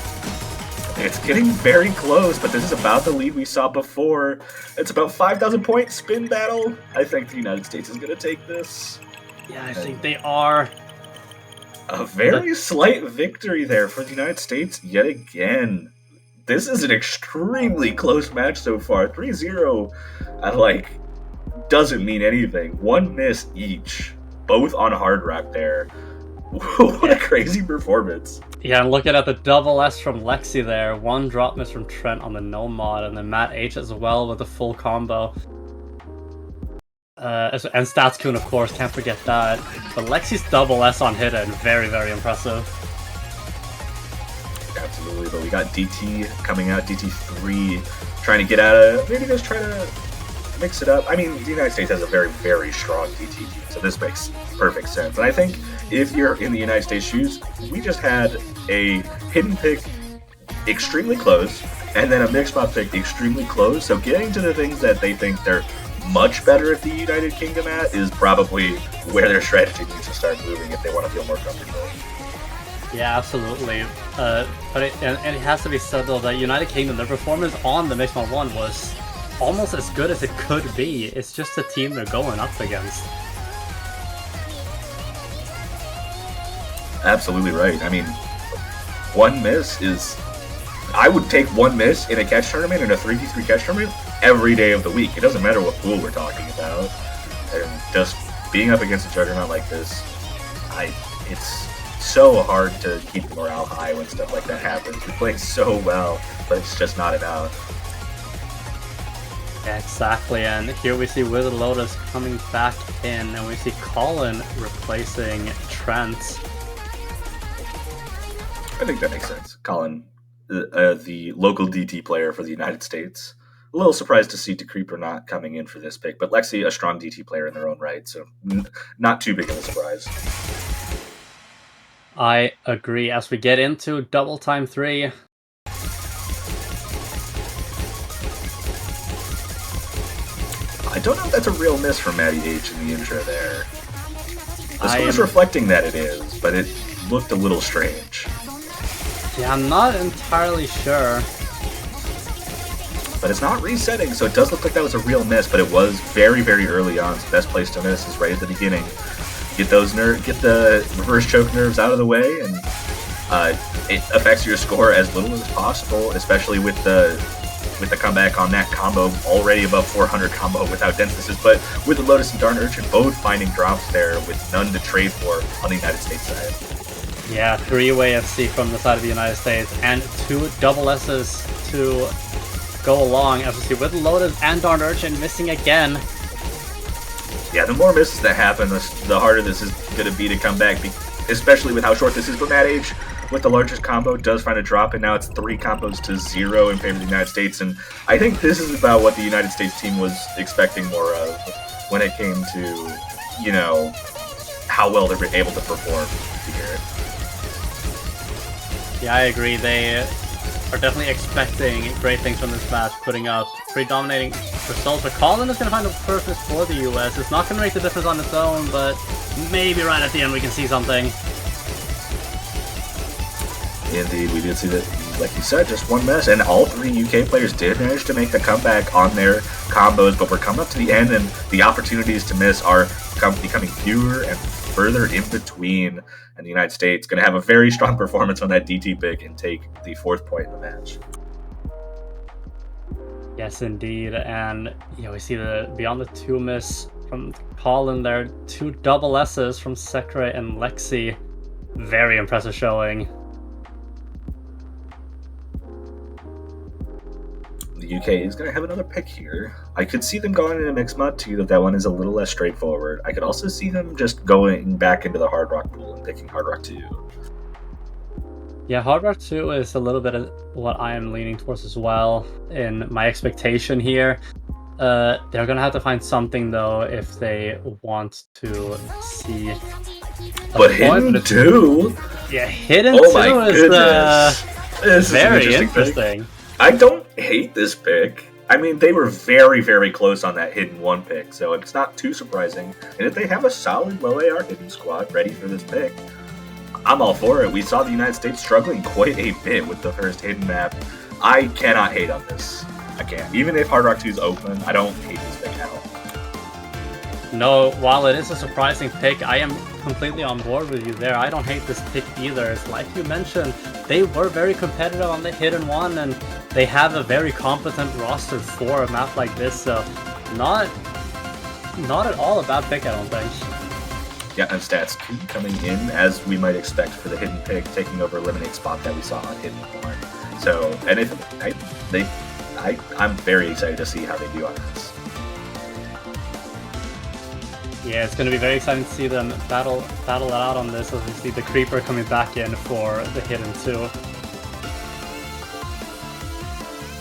It's getting very close, but this is about the lead we saw before. It's about 5,000 point spin battle. I think the United States is going to take this. Yeah, I think they are. A very slight victory there for the United States yet again. This is an extremely close match so far. 3-0, doesn't mean anything. 1 miss each, both on Hard Rock there. What a crazy performance. Yeah, and looking at the double S from Lexi there, 1 drop miss from Trent on the Nomad, and then Matt H as well with the full combo. And StatsKoon, of course, can't forget that. But Lexi's double S on Hidden, very, very impressive. Absolutely, but we got DT coming out, DT3, trying to get out of, maybe just trying to mix it up. I mean, the United States has a very, very strong DT team, so this makes perfect sense. And I think if you're in the United States shoes, we just had a Hidden pick extremely close, and then a mixed spot pick extremely close, so getting to the things that they think they're much better at the United Kingdom at is probably where their strategy needs to start moving if they want to feel more comfortable. Yeah, absolutely. But it has to be said though that United Kingdom, their performance on the Mixed Mod 1 was almost as good as it could be. It's just the team they're going up against. Absolutely right. I mean, 1 miss is... I would take 1 miss in a catch tournament, in a 3v3 catch tournament, every day of the week. It doesn't matter what pool we're talking about. And just being up against a juggernaut like this, it's so hard to keep the morale high when stuff like that happens. We're playing so well, but it's just not enough. Yeah, exactly, and here we see Wizard Lotus coming back in, and we see Colin replacing Trent. I think that makes sense. Colin, the local DT player for the United States. A little surprised to see Decreeper not coming in for this pick, but Lexi, a strong DT player in their own right, so not too big of a surprise. I agree. As we get into Double Time 3, I don't know if that's a real miss from Matty H in the intro there. The score is reflecting that it is, but it looked a little strange. Yeah, I'm not entirely sure. but it's not resetting, so it does look like that was a real miss, but it was very, very early on, so best place to miss is right at the beginning. Get the reverse choke nerves out of the way, and it affects your score as little as possible, especially with the comeback on that combo, already above 400 combo without Densis, but with the Lotus and Darn Urchin both finding drops there with none to trade for on the United States side. Yeah, 3-way FC from the side of the United States, and 2 double S's to go along, as we see with Lotus and Darn Urchin missing again. Yeah, the more misses that happen, the harder this is going to be to come back, especially with how short this is. But Matt H, with the largest combo, does find a drop, and now it's 3 combos to 0 in favor of the United States. And I think this is about what the United States team was expecting more of when it came to, you know, how well they were able to perform here. Yeah, I agree. They are definitely expecting great things from this match, putting up pretty dominating results. But Colin is going to find the purpose for the US. It's not going to make the difference on its own, but maybe right at the end we can see something. Indeed, we did see that, like you said, just one miss, and all 3 UK players did manage to make the comeback on their combos, but we're coming up to the end, and the opportunities to miss are becoming fewer and further in between, and the United States going to have a very strong performance on that DT pick and take the 4th point in the match. Yes, indeed, and yeah, we see the beyond the 2 miss from Colin there, 2 double S's from Sekre and Lexi. Very impressive showing. The UK is going to have another pick here. I could see them going into mixed mod too, that one is a little less straightforward. I could also see them just going back into the Hard Rock pool and picking Hard Rock 2. Yeah, Hard Rock 2 is a little bit of what I am leaning towards as well in my expectation here. They're going to have to find something though if they want to see. But Hidden 2? Yeah, Hidden 2 is very interesting. I don't hate this pick. I mean, they were very, very close on that Hidden 1 pick, so it's not too surprising. And if they have a solid low AR Hidden squad ready for this pick, I'm all for it. We saw the United States struggling quite a bit with the first Hidden map. I cannot hate on this. I can't. Even if Hard Rock 2 is open, I don't hate this pick at all. No, while it is a surprising pick, I am completely on board with you there. I don't hate this pick either. It's like you mentioned, they were very competitive on the Hidden 1, and they have a very competent roster for a map like this, so not at all a bad pick, I don't think. Yeah, and Stats 2 coming in as we might expect for the Hidden pick, taking over Eliminate spot that we saw on Hidden 1. So, and I'm very excited to see how they do on this. Yeah, it's going to be very exciting to see them battle it out on this, as we see the Creeper coming back in for the Hidden 2.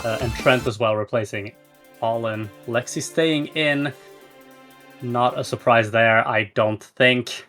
And Trent as well, replacing Colin. Lexi staying in. Not a surprise there, I don't think.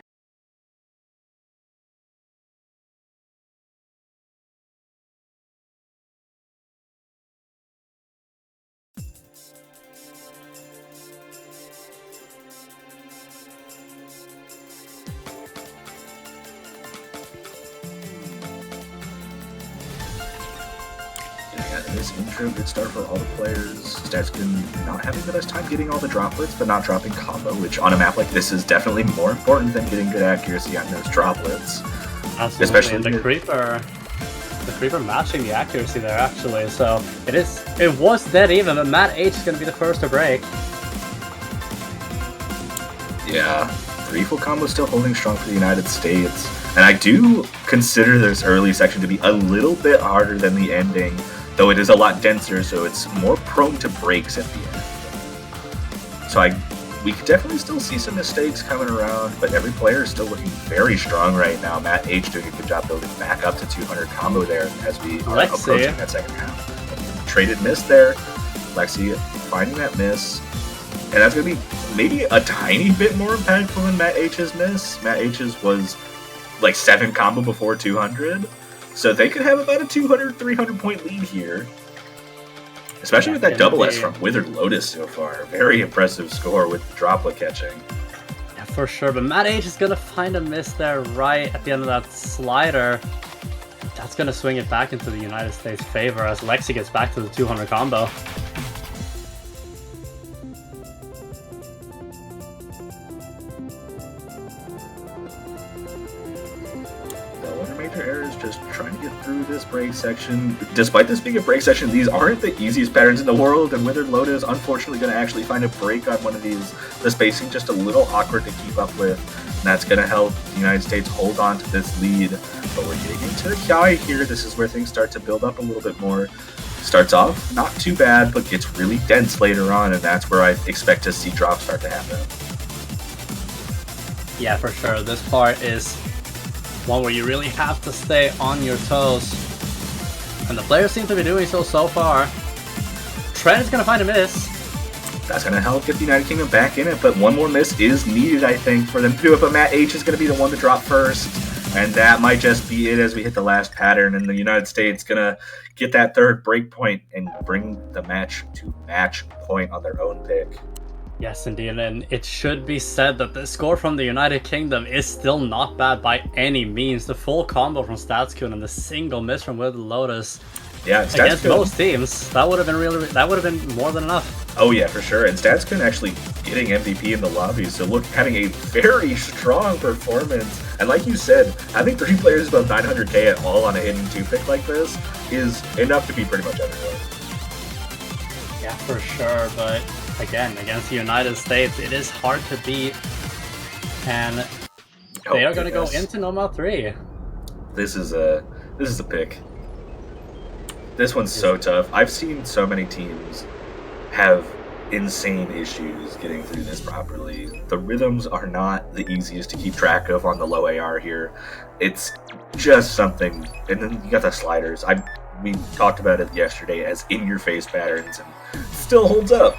This intro, good start for all the players. Statskin not having the best time getting all the droplets, but not dropping combo, which on a map like this is definitely more important than getting good accuracy on those droplets. Absolutely, Especially and the Creeper matching the accuracy there actually, so it was dead even, but Matt H is going to be the first to break. Yeah, 3 full combo still holding strong for the United States, and I do consider this early section to be a little bit harder than the ending, though it is a lot denser, so it's more prone to breaks at the end. So we could definitely still see some mistakes coming around, but every player is still looking very strong right now. Matt H doing a good job building back up to 200 combo there as we are approaching that second half. Traded miss there. Lexi finding that miss. And that's going to be maybe a tiny bit more impactful than Matt H's miss. Matt H's was like 7 combo before 200. So they could have about a 200, 300 point lead here. Especially with that double S from Withered Lotus so far. Very impressive score with droplet catching. Yeah, for sure, but Matt H is going to find a miss there right at the end of that slider. that's going to swing it back into the United States' favor as Lexi gets back to the 200 combo. Major errors just trying to get through this break section. Despite this being a break section, these aren't the easiest patterns in the world, and Withered Lotus unfortunately going to actually find a break on one of these. The spacing just a little awkward to keep up with, and that's going to help the United States hold on to this lead. But we're getting into the Kiai here. This is where things start to build up a little bit more. Starts off not too bad, but gets really dense later on, and that's where I expect to see drops start to happen. Yeah, for sure. This part is one where you really have to stay on your toes. And the players seem to be doing so far. Trent is going to find a miss. That's going to help get the United Kingdom back in it, but one more miss is needed, I think, for them to do it. But Matt H is going to be the one to drop first. And that might just be it as we hit the last pattern. And the United States going to get that third break point and bring the match to match point on their own pick. Yes, indeed, and it should be said that the score from the United Kingdom is still not bad by any means. The full combo from Statskun and the single miss from Withered Lotus. Yeah, against most teams, that would have been more than enough. Oh yeah, for sure. And Statskun actually getting MVP in the lobby, so having a very strong performance. And like you said, having 3 players above 900k at all on a hidden 2-pick like this is enough to beat pretty much everyone. Yeah, for sure, but again, against the United States, it is hard to beat, and they are going to go into Normal 3. This is a pick. This one's so tough. I've seen so many teams have insane issues getting through this properly. The rhythms are not the easiest to keep track of on the low AR here. It's just something, and then you got the sliders. We talked about it yesterday as in-your-face patterns, and it still holds up.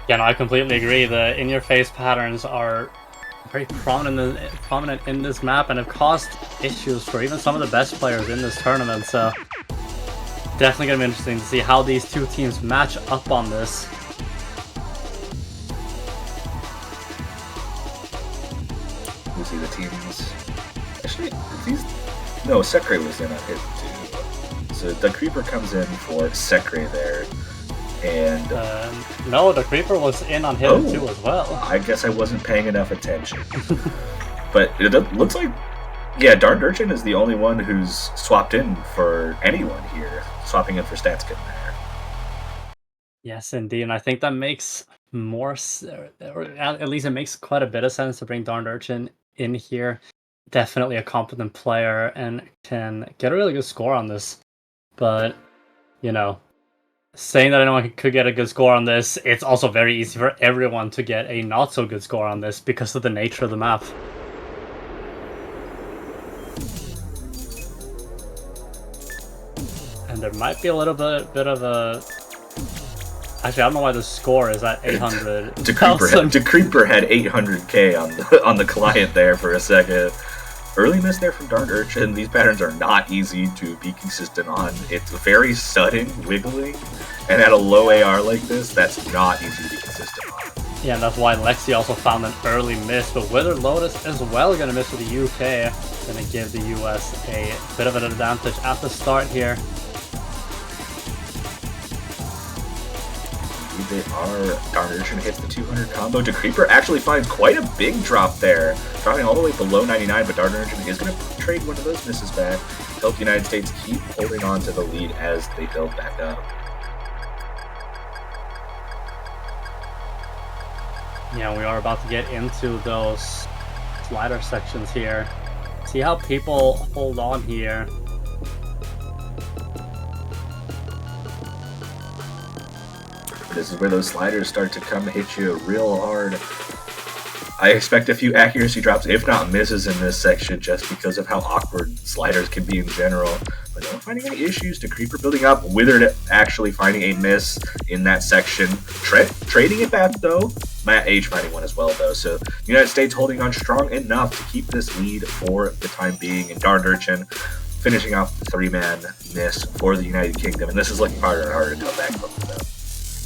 Yeah, no, I completely agree. The in-your-face patterns are very prominent in this map and have caused issues for even some of the best players in this tournament. So definitely going to be interesting to see how these two teams match up on this. You see the teams. Actually, no, Sekre was in on hit too. So the Creeper comes in for Sekre there. And no, the Creeper was in on him too as well. I guess I wasn't paying enough attention. But it looks like, yeah, Darned Urchin is the only one who's swapped in for anyone here, swapping in for Statskun there. Yes, indeed, and I think that makes more, or at least it makes quite a bit of sense to bring Darned Urchin in here. Definitely a competent player and can get a really good score on this. But, you know, saying that anyone could get a good score on this, it's also very easy for everyone to get a not so good score on this because of the nature of the map. And there might be a little bit of a... Actually, I don't know why the score is at 800. Decreeper had 800k on the client there for a second. Early miss there from Darned Urchin. These patterns are not easy to be consistent on. It's very sudden wiggling, and at a low AR like this, that's not easy to be consistent on. Yeah, and that's why Lexi also found an early miss, but Withered Lotus as well going to miss with the UK. Going to give the US a bit of an advantage at the start here. They are. Darned Urchin hits the 200 combo. Decreeper actually finds quite a big drop there, dropping all the way below 99, but Darned Urchin is going to trade one of those misses back, help the United States keep holding on to the lead as they build back up. Yeah, we are about to get into those slider sections here. See how people hold on here. This is where those sliders start to come hit you real hard. I expect a few accuracy drops, if not misses, in this section just because of how awkward sliders can be in general. But no finding any issues. Decreeper building up. Withered actually finding a miss in that section. Trading it back, though. Matt H finding one as well, though. So the United States holding on strong enough to keep this lead for the time being. And Darned Urchin finishing off the 3-man miss for the United Kingdom. And this is looking harder and harder to come back from them.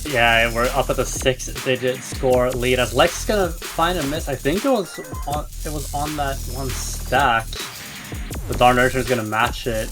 Yeah, we're up at the 6-digit score lead as Lex is gonna find a miss. I think it was on that one stack. The Darn Urchin's gonna match it.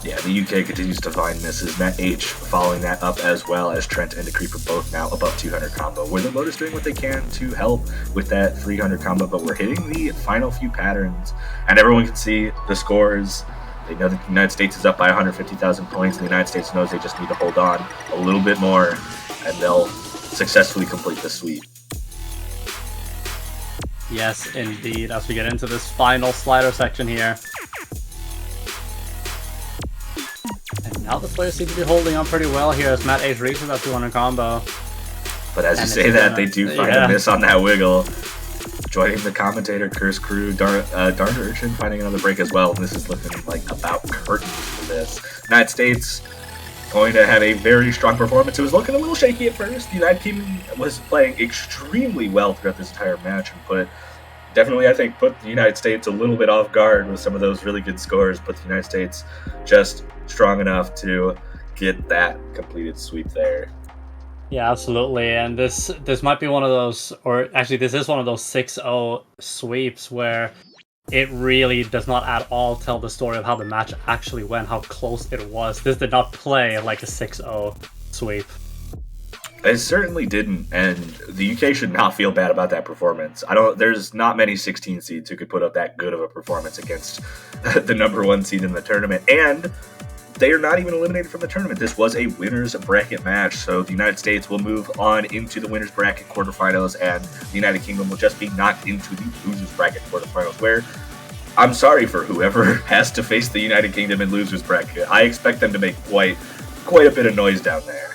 Yeah, the UK continues to find misses. Matt H following that up as well as Trent and the Creeper both now above 200 combo. Where the Lotus doing what they can to help with that 300 combo, but we're hitting the final few patterns, and everyone can see the scores. They know that the United States is up by 150,000 points, and the United States knows they just need to hold on a little bit more, and they'll successfully complete the sweep. Yes, indeed, as we get into this final slider section here. And now the players seem to be holding on pretty well here as Matt H reaches that 200 combo. But as you And say it's that, they do find yeah. a miss on that wiggle. Joining the commentator, Curse Crew, Darn Urchin finding another break as well. This is looking like about curtains for this. United States going to have a very strong performance. It was looking a little shaky at first. The United Kingdom was playing extremely well throughout this entire match and definitely, I think, put the United States a little bit off guard with some of those really good scores, but the United States just strong enough to get that completed sweep there. Yeah, absolutely. And this might be one of those, or actually this is one of those 6-0 sweeps where it really does not at all tell the story of how the match actually went, how close it was. This did not play like a 6-0 sweep. It certainly didn't, and the UK should not feel bad about that performance. There's not many 16 seeds who could put up that good of a performance against the number 1 seed in the tournament, and they are not even eliminated from the tournament. This was a winner's bracket match, so the United States will move on into the winner's bracket quarterfinals, and the United Kingdom will just be knocked into the loser's bracket quarterfinals, where I'm sorry for whoever has to face the United Kingdom in loser's bracket. I expect them to make quite a bit of noise down there.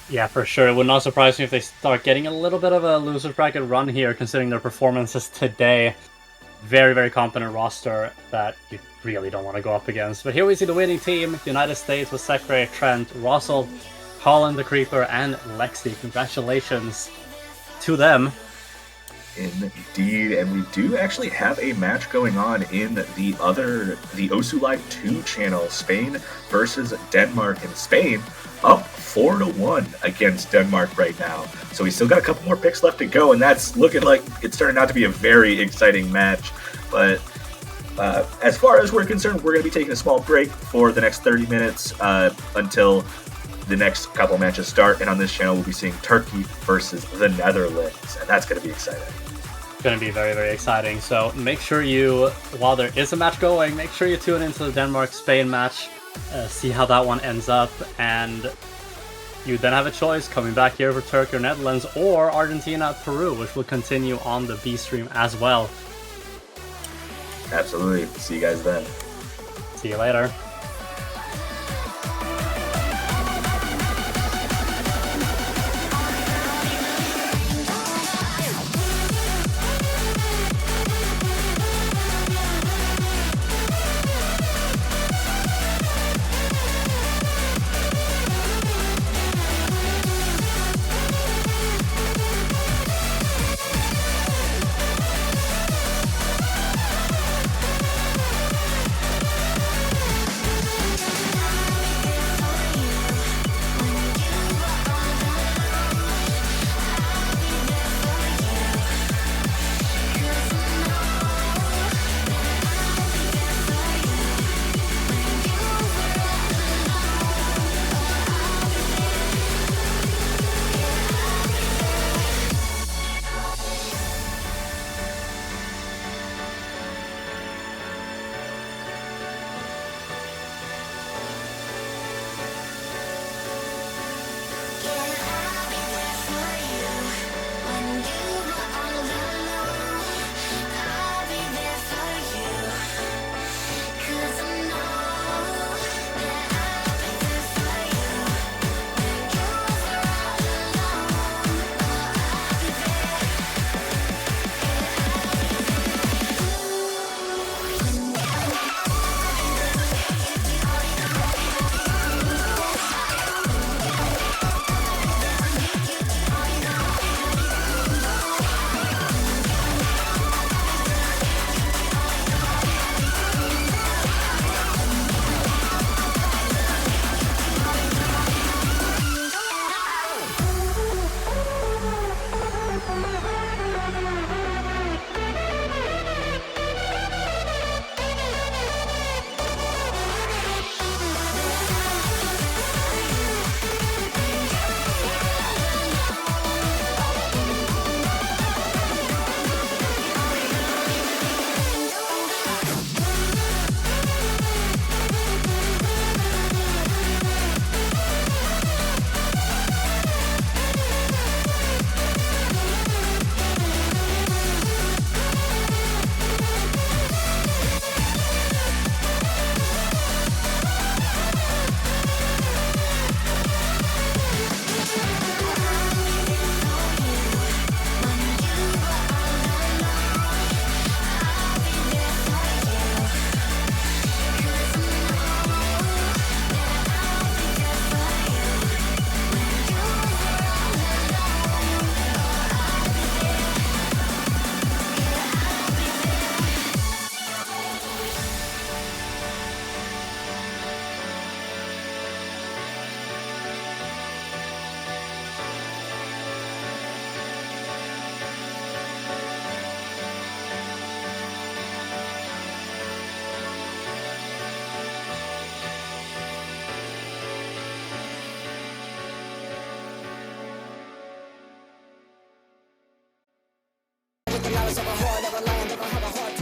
Yeah, for sure. It would not surprise me if they start getting a little bit of a loser's bracket run here, considering their performances today. Very, very competent roster that you really don't want to go up against. But here we see the winning team, the United States with Sekre, Trent, Russell, Holland the Creeper, and Lexi. Congratulations to them. Indeed, and we do actually have a match going on in the Osu Live 2 channel, Spain versus Denmark, and Spain up 4-1 against Denmark right now. So we still got a couple more picks left to go, and that's looking like it's turning out to be a very exciting match. But as far as we're concerned, we're going to be taking a small break for the next 30 minutes until the next couple matches start, and on this channel we'll be seeing Turkey versus the Netherlands, and that's going to be exciting. Going to be very, very exciting. So make sure you, while there is a match going, make sure you tune into the Denmark-Spain match, see how that one ends up, and you then have a choice coming back here for Turkey or Netherlands, or Argentina, Peru, which will continue on the B stream as well. Absolutely. See you guys then. See you later.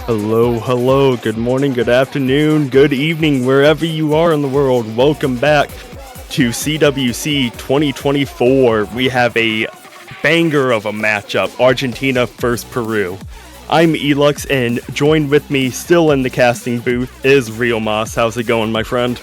Hello, good morning, good afternoon, good evening, wherever you are in the world. Welcome back to CWC 2024. We have a banger of a matchup, Argentina versus Peru. I'm Elux, and joined with me, still in the casting booth, is Real Moss. How's it going, my friend?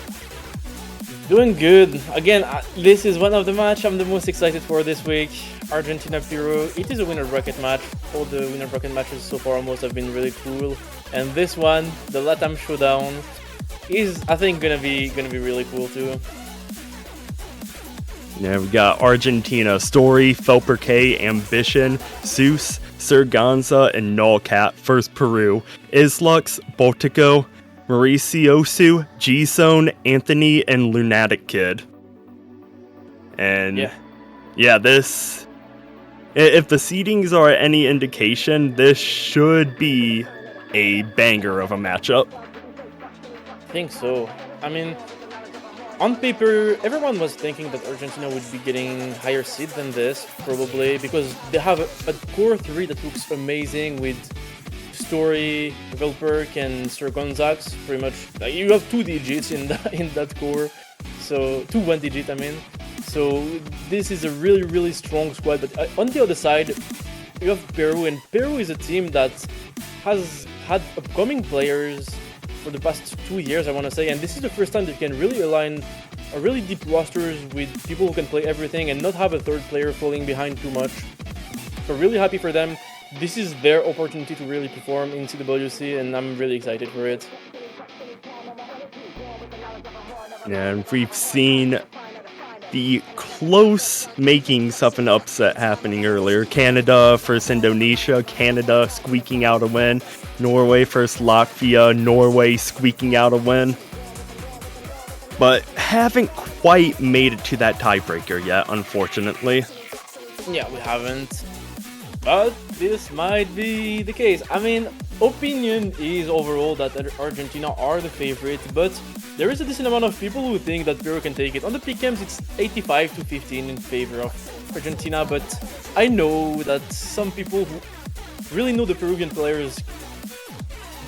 Doing good. Again, this is one of the match I'm the most excited for this week. Argentina-Peru. It is a winner bracket match. All the winner bracket matches so far almost have been really cool. And this one, the Latam Showdown, is I think gonna be really cool too. Yeah, we got Argentina, Story, Felper K, Ambition, Zeus, Sir Gonza, and Nullcat versus Peru. Islux, Botico, Mauriciosu, G-Zone, Anthony, and Lunatic Kid. And yeah, this, if the seedings are any indication, this should be a banger of a matchup. I think so. I mean, on paper, everyone was thinking that Argentina would be getting higher seed than this, probably, because they have a core 3 that looks amazing with Story, Velperk, and Sir Gonzax. Pretty much, you have 2 digits in that core, so 2 1-digit, I mean. So this is a really strong squad. But on the other side, you have Peru, and Peru is a team that has had upcoming players for the past 2 years, I want to say, and this is the first time they can really align a really deep rosters with people who can play everything and not have a third player falling behind too much. So really happy for them. This is their opportunity to really perform in CWC, and I'm really excited for it. And we've seen the close makings of an upset happening earlier. Canada versus Indonesia, Canada squeaking out a win. Norway versus Latvia, Norway squeaking out a win. But haven't quite made it to that tiebreaker yet, unfortunately. Yeah, we haven't. But this might be the case. I mean, opinion is overall that Argentina are the favorite, but there is a decent amount of people who think that Peru can take it. On the PKMs, it's 85-15 in favor of Argentina, but I know that some people who really know the Peruvian players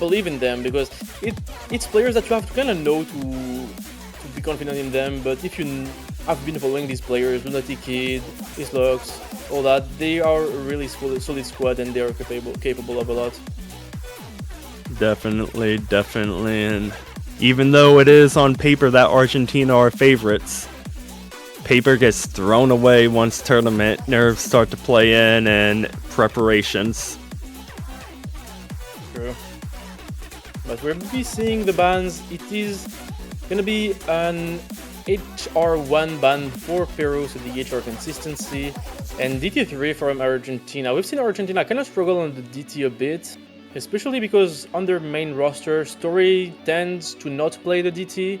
believe in them, because it's players that you have to kind of know to be confident in them. But if you have been following these players, Lunatic Kid, Islux, all that, they are a really solid squad, and they are capable of a lot. Definitely, and even though it is on paper that Argentina are favorites, paper gets thrown away once tournament nerves start to play in and preparations. True. But we'll be seeing the bans. It is gonna be an HR1 ban for Peru, so the HR consistency, and DT3 from Argentina. We've seen Argentina kind of struggle on the DT a bit, especially because on their main roster, Story tends to not play the DT,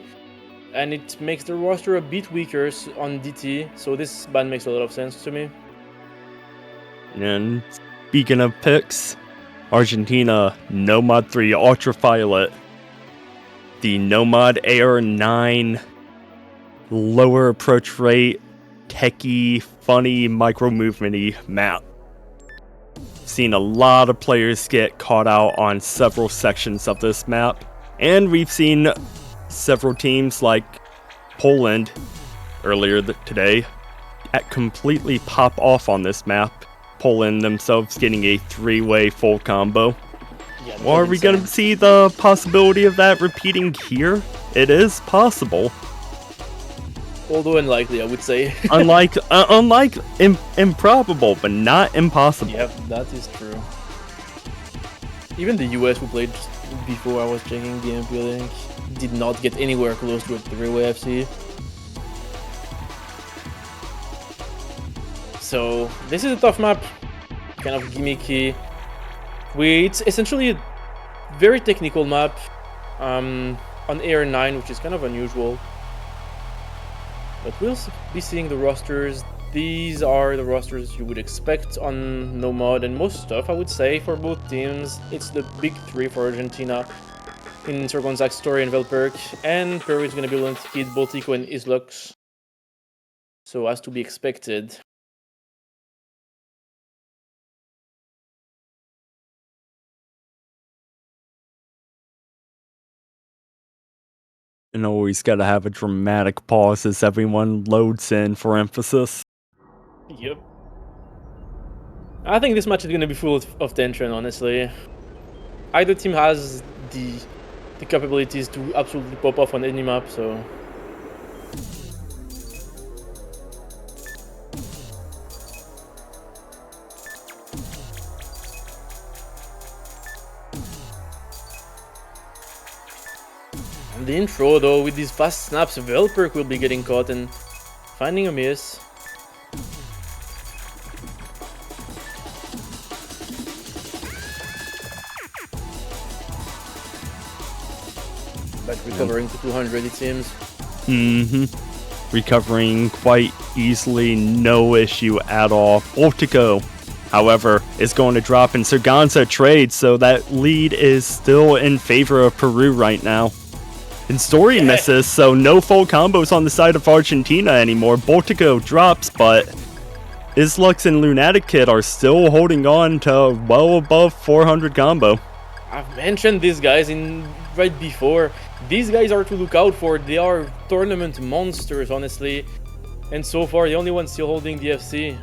and it makes the roster a bit weaker on DT, so this ban makes a lot of sense to me. And speaking of picks, Argentina, Nomad 3 Ultraviolet, the Nomad AR9 lower approach rate, techie, funny, micro movementy map. Seen a lot of players get caught out on several sections of this map, and we've seen several teams like Poland earlier today completely pop off on this map. Poland themselves getting a 3-way full combo. Yeah, Or are we going to see the possibility of that repeating here? It is possible. Although unlikely, I would say. Unlike improbable, but not impossible. Yeah, that is true. Even the US who played before I was checking the MP link did not get anywhere close to a 3-way FC. So this is a tough map, kind of gimmicky. It's essentially a very technical map on AR9, which is kind of unusual. But we'll be seeing the rosters. These are the rosters you would expect on Nomad and most stuff, I would say, for both teams. It's the big 3 for Argentina in Sir Gonzax, Story, and Velperk. And Peru is going to be Lunatic Kid, Boltico, and Islux. So as to be expected. And always gotta have a dramatic pause as everyone loads in for emphasis. Yep. I think this match is gonna be full of tension, honestly. Either team has the capabilities to absolutely pop off on any map, so... And the intro, though, with these fast snaps, Velperk will be getting caught and finding a miss. But recovering to 200, it seems. Recovering quite easily, no issue at all. Voltico, however, is going to drop, and Surganza trades, so that lead is still in favor of Peru right now. And Story misses, so no full combos on the side of Argentina anymore. Voltico drops, but Islux and Lunatic Kid are still holding on to well above 400 combo. I've mentioned these guys right before. These guys are to look out for. They are tournament monsters, honestly. And so far, the only one still holding the FC.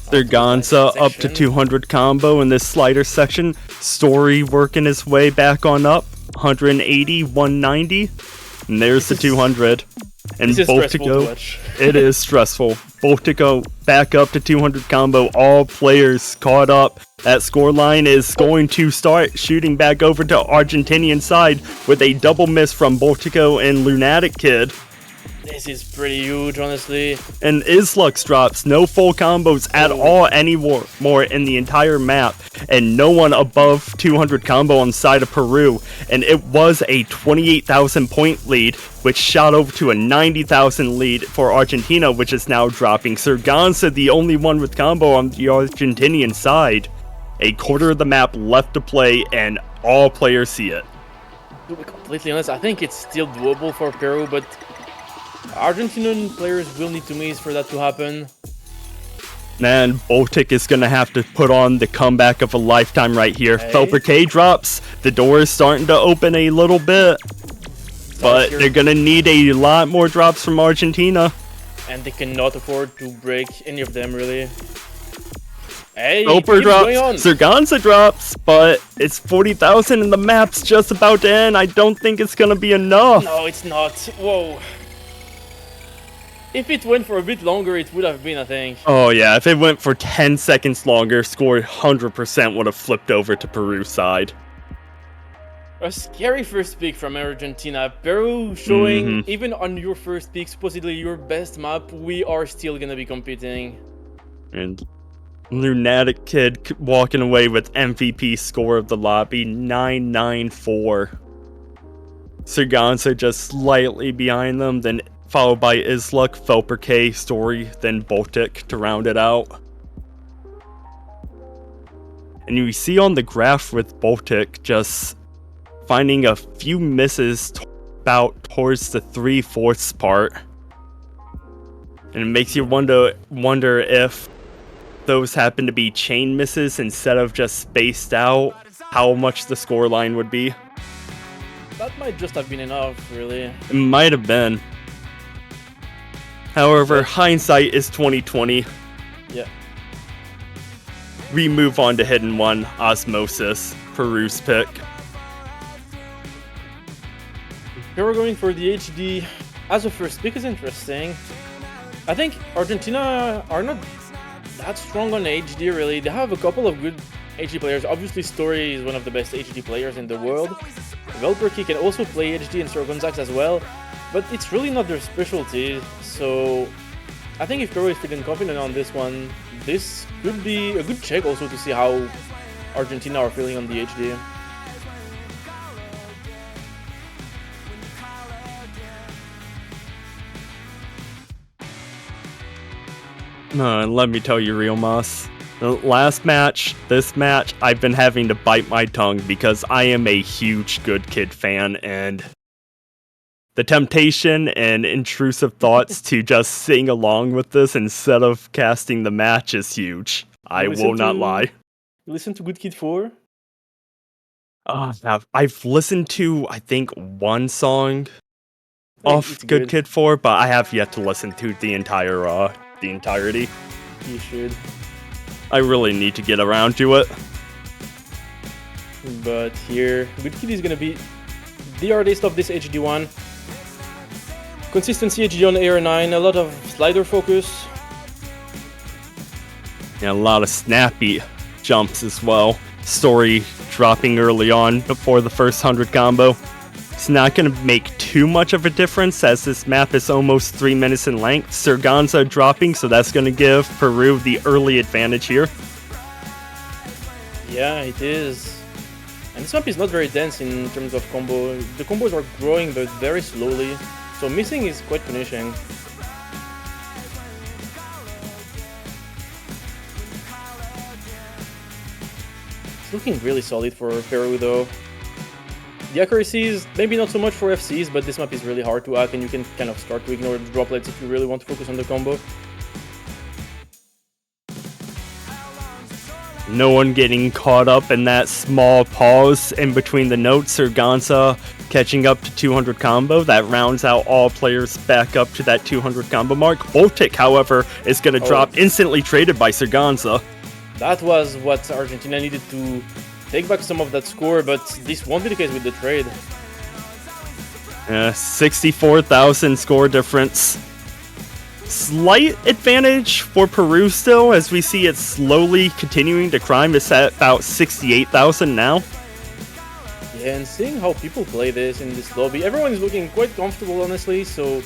Surganza up to 200 combo in this slider section. Story working his way back on up. 180, 190. And there's the 200. And This is stressful to Voltico, watch. it is stressful. Voltico back up to 200 combo. All players caught up. That scoreline is going to start shooting back over to Argentinian side with a double miss from Voltico and Lunatic Kid. This is pretty huge, honestly. And Islux drops, no full combos at all anymore in the entire map, and no one above 200 combo on the side of Peru, and it was a 28,000 point lead, which shot over to a 90,000 lead for Argentina, which is now dropping. Surganza, the only one with combo on the Argentinian side. A quarter of the map left to play, and all players see it. To be completely honest, I think it's still doable for Peru, but Argentinian players will need to miss for that to happen. Man, Baltic is going to have to put on the comeback of a lifetime right here. Hey. Felper K drops. The door is starting to open a little bit. But they're going to need a lot more drops from Argentina. And they cannot afford to break any of them, really. Hey, Felper keeps drops. going on. Surganza drops. But it's 40,000 and the map's just about to end. I don't think it's going to be enough. No, it's not. Whoa. If it went for a bit longer, it would have been, I think. Oh yeah, if it went for 10 seconds longer, score 100% would have flipped over to Peru's side. A scary first pick from Argentina. Peru showing, even on your first pick, supposedly your best map, we are still gonna be competing. And Lunatic Kid walking away with MVP score of the lobby, 994. Surganza just slightly behind them, then followed by Isluk, Felper K, Story, then Baltic to round it out. And you see on the graph with Baltic just finding a few misses about towards the 3/4 part. And it makes you wonder if those happen to be chain misses instead of just spaced out, how much the scoreline would be. That might just have been enough, really. It might have been. However, hindsight is 2020. Yeah. We move on to Hidden One, Osmosis, Peru's pick. Here we're going for the HD as a first pick is interesting. I think Argentina are not that strong on HD, really. They have a couple of good HD players. Obviously, Story is one of the best HD players in the world. Velperky can also play HD and Surganzax as well, but it's really not their specialty. So I think if Peru is feeling confident on this one, this could be a good check also to see how Argentina are feeling on the HD. Let me tell you, Real Moss. The last match, this match, I've been having to bite my tongue because I am a huge Good Kid fan, and the temptation and intrusive thoughts to just sing along with this instead of casting the match is huge. I listen will not to- lie. Listen to Good Kid 4. I've listened to, I think, one song off It's Good Kid 4, but I have yet to listen to the entirety. You should. I really need to get around to it. But here, Good Kid is gonna be the artist of this HD1. Consistency HD on AR9, a lot of slider focus. And a lot of snappy jumps as well. Story dropping early on before the first 100 combo. It's not going to make too much of a difference as this map is almost 3 minutes in length. Surganza dropping, so that's going to give Peru the early advantage here. Yeah, it is. And this map is not very dense in terms of combo. The combos are growing but very slowly, so missing is quite punishing. It's looking really solid for Peru though. The accuracy is maybe not so much for FCs, but this map is really hard to hack and you can kind of start to ignore the droplets if you really want to focus on the combo. No one getting caught up in that small pause in between the notes. Surganza catching up to 200 combo. That rounds out all players back up to that 200 combo mark. Voltic, however, is going to drop instantly traded by Surganza. That was what Argentina needed to take back some of that score, but this won't be the case with the trade. 64,000 score difference. Slight advantage for Peru still, as we see it slowly continuing to climb. It's at about 68,000 now. Yeah, and seeing how people play this in this lobby, everyone is looking quite comfortable, honestly, so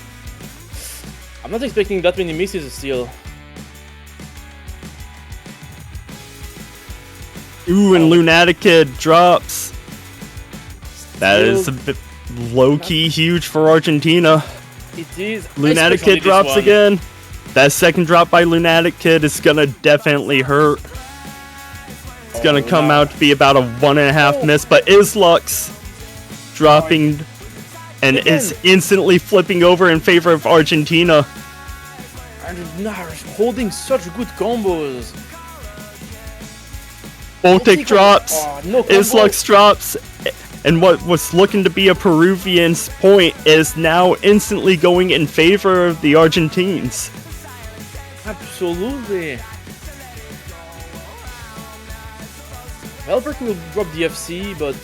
I'm not expecting that many misses still. Ooh, and Lunatic Kid drops. That is a bit low-key huge for Argentina. It is. Lunatic especially Kid drops this one. again. That second drop by Lunatic Kid is gonna definitely hurt. It's gonna come out to be about a 1.5 miss, but Islux dropping and is instantly flipping over in favor of Argentina. Argentina is holding such good combos. Voltic drops, No combo. Islux drops, and what was looking to be a Peruvian's point is now instantly going in favor of the Argentines. Absolutely. Albert will drop the FC, but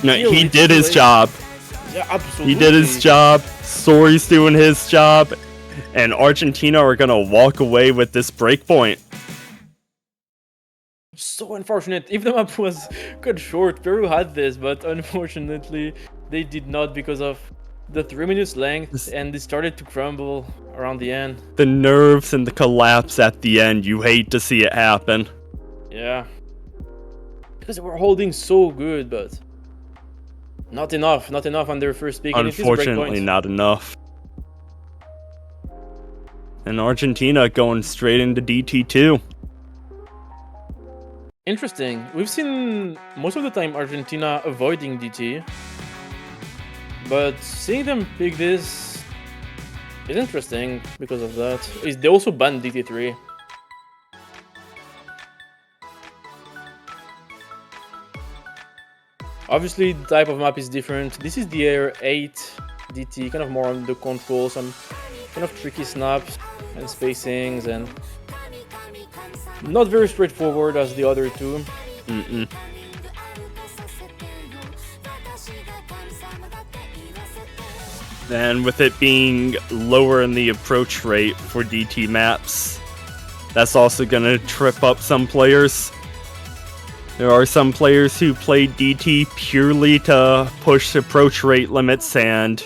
No, still, he it's did too his late. job. Yeah, absolutely. He did his job. Story's doing his job, and Argentina are gonna walk away with this breakpoint. So unfortunate. If the map was cut short, Peru had this, but unfortunately they did not because of the 3 minutes length, and they started to crumble around the end. The nerves and the collapse at the end, you hate to see it happen. Yeah. Because they were holding so good, but not enough on their first pick. And it is a break Unfortunately, point. not enough. And Argentina going straight into DT2. Interesting. We've seen most of the time Argentina avoiding DT, but seeing them pick this is interesting because of that. They also banned DT3. Obviously, the type of map is different. This is the Air 8 DT, kind of more on the control, some kind of tricky snaps and spacings, and not very straightforward as the other two. And with it being lower in the approach rate for DT maps, that's also going to trip up some players. There are some players who play DT purely to push approach rate limits, and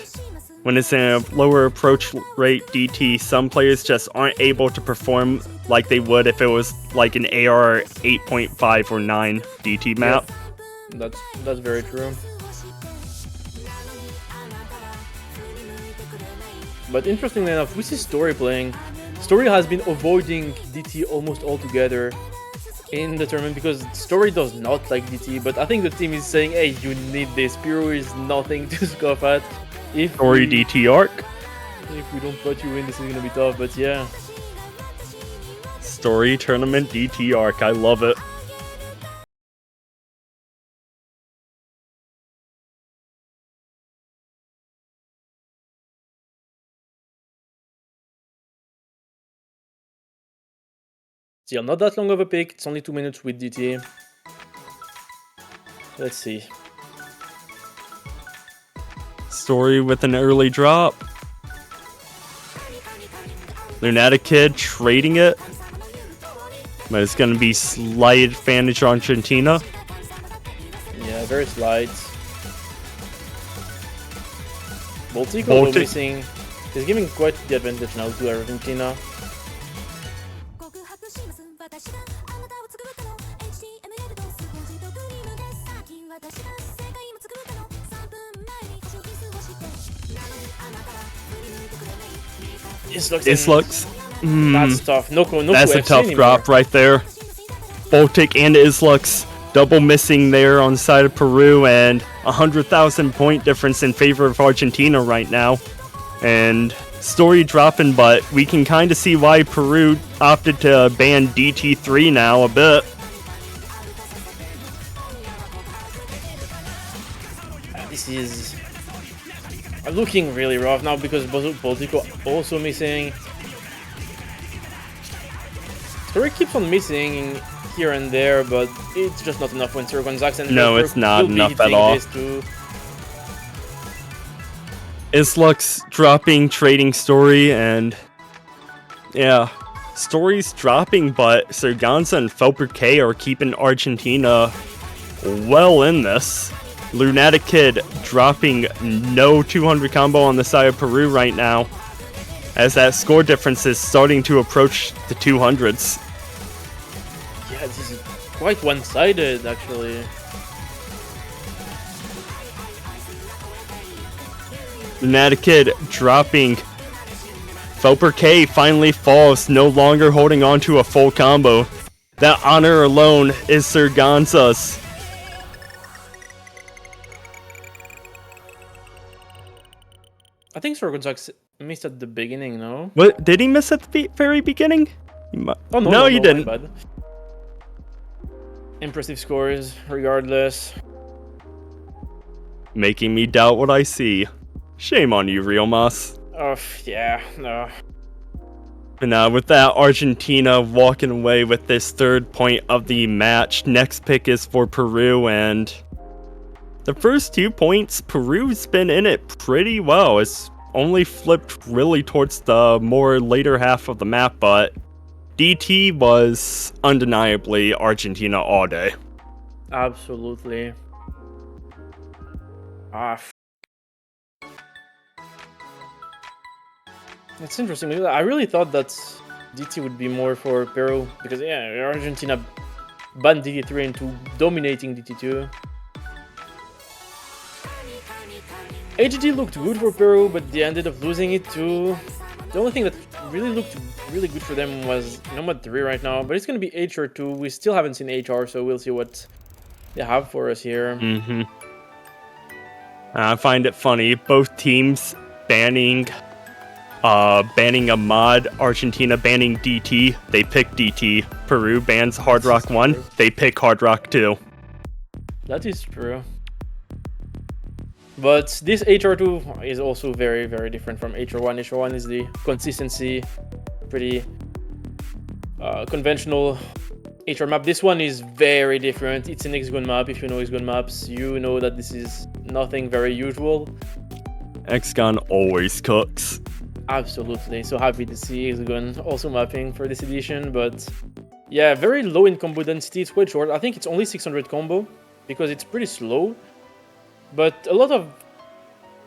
when it's in a lower approach rate DT, some players just aren't able to perform like they would if it was like an AR 8.5 or 9 DT map. That's very true. But interestingly enough, we see Story playing. Story has been avoiding DT almost altogether. in the tournament because Story does not like DT, but I think the team is saying, hey, you need this. Pyro is nothing to scoff at. If Story we, DT arc. if we don't put you in, this is gonna be tough, but yeah. Story tournament DT arc. I love it. Still not that long of a pick, it's only 2 minutes with DT. Let's see. Story with an early drop. Lunatic Kid trading it. But it's going to be slight advantage Argentina. Yeah, very slight. Baltic also missing. He's giving quite the advantage now to Argentina. Islux. That's tough. No That's a tough drop right there. Baltic and Islux double missing there on the side of Peru, and 100,000 point difference in favor of Argentina right now. And Story dropping, but we can kind of see why Peru opted to ban DT3 now a bit. This is looking really rough now because Baltico also missing. Story keeps on missing here and there, but it's just not enough when Sirgon and No, it's not enough at all. Islux dropping, trading Story, and yeah, Story's dropping, but Serganza and Felper K are keeping Argentina well in this. Lunatic Kid dropping no 200 combo on the side of Peru right now, as that score difference is starting to approach the 200s. Yeah, this is quite one-sided actually. Lunatic Kid dropping. Felper K finally falls, no longer holding on to a full combo. That honor alone is Serganza's. I think Sirgon missed at the beginning, no? What, did he miss at the very beginning? Oh no, he didn't. My bad. Impressive scores, regardless. Making me doubt what I see. Shame on you, Real Moss. Oh, yeah, no. And now with that, Argentina walking away with this third point of the match. Next pick is for Peru, and the first 2 points, Peru's been in it pretty well. It's only flipped really towards the more later half of the map, but DT was undeniably Argentina all day. Absolutely. It's interesting because I really thought that DT would be more for Peru because yeah, Argentina banned DT3 into dominating DT2. HG looked good for Peru, but they ended up losing it too. The only thing that really looked really good for them was Nomad 3 right now, but it's going to be HR2. We still haven't seen HR, so we'll see what they have for us here. I find it funny, both teams banning a mod, Argentina banning DT, they pick DT. Peru bans Hard Rock 1, they pick Hard Rock 2. That is true. But this HR2 is also very, very different from HR1. HR1 is the consistency, pretty conventional HR map. This one is very different. It's an Hexagon map. If you know Hexagon maps, you know that this is nothing very usual. Hexagon always cooks. Absolutely. So happy to see Hexagon also mapping for this edition. But yeah, very low in combo density. It's quite short. I think it's only 600 combo because it's pretty slow. But a lot of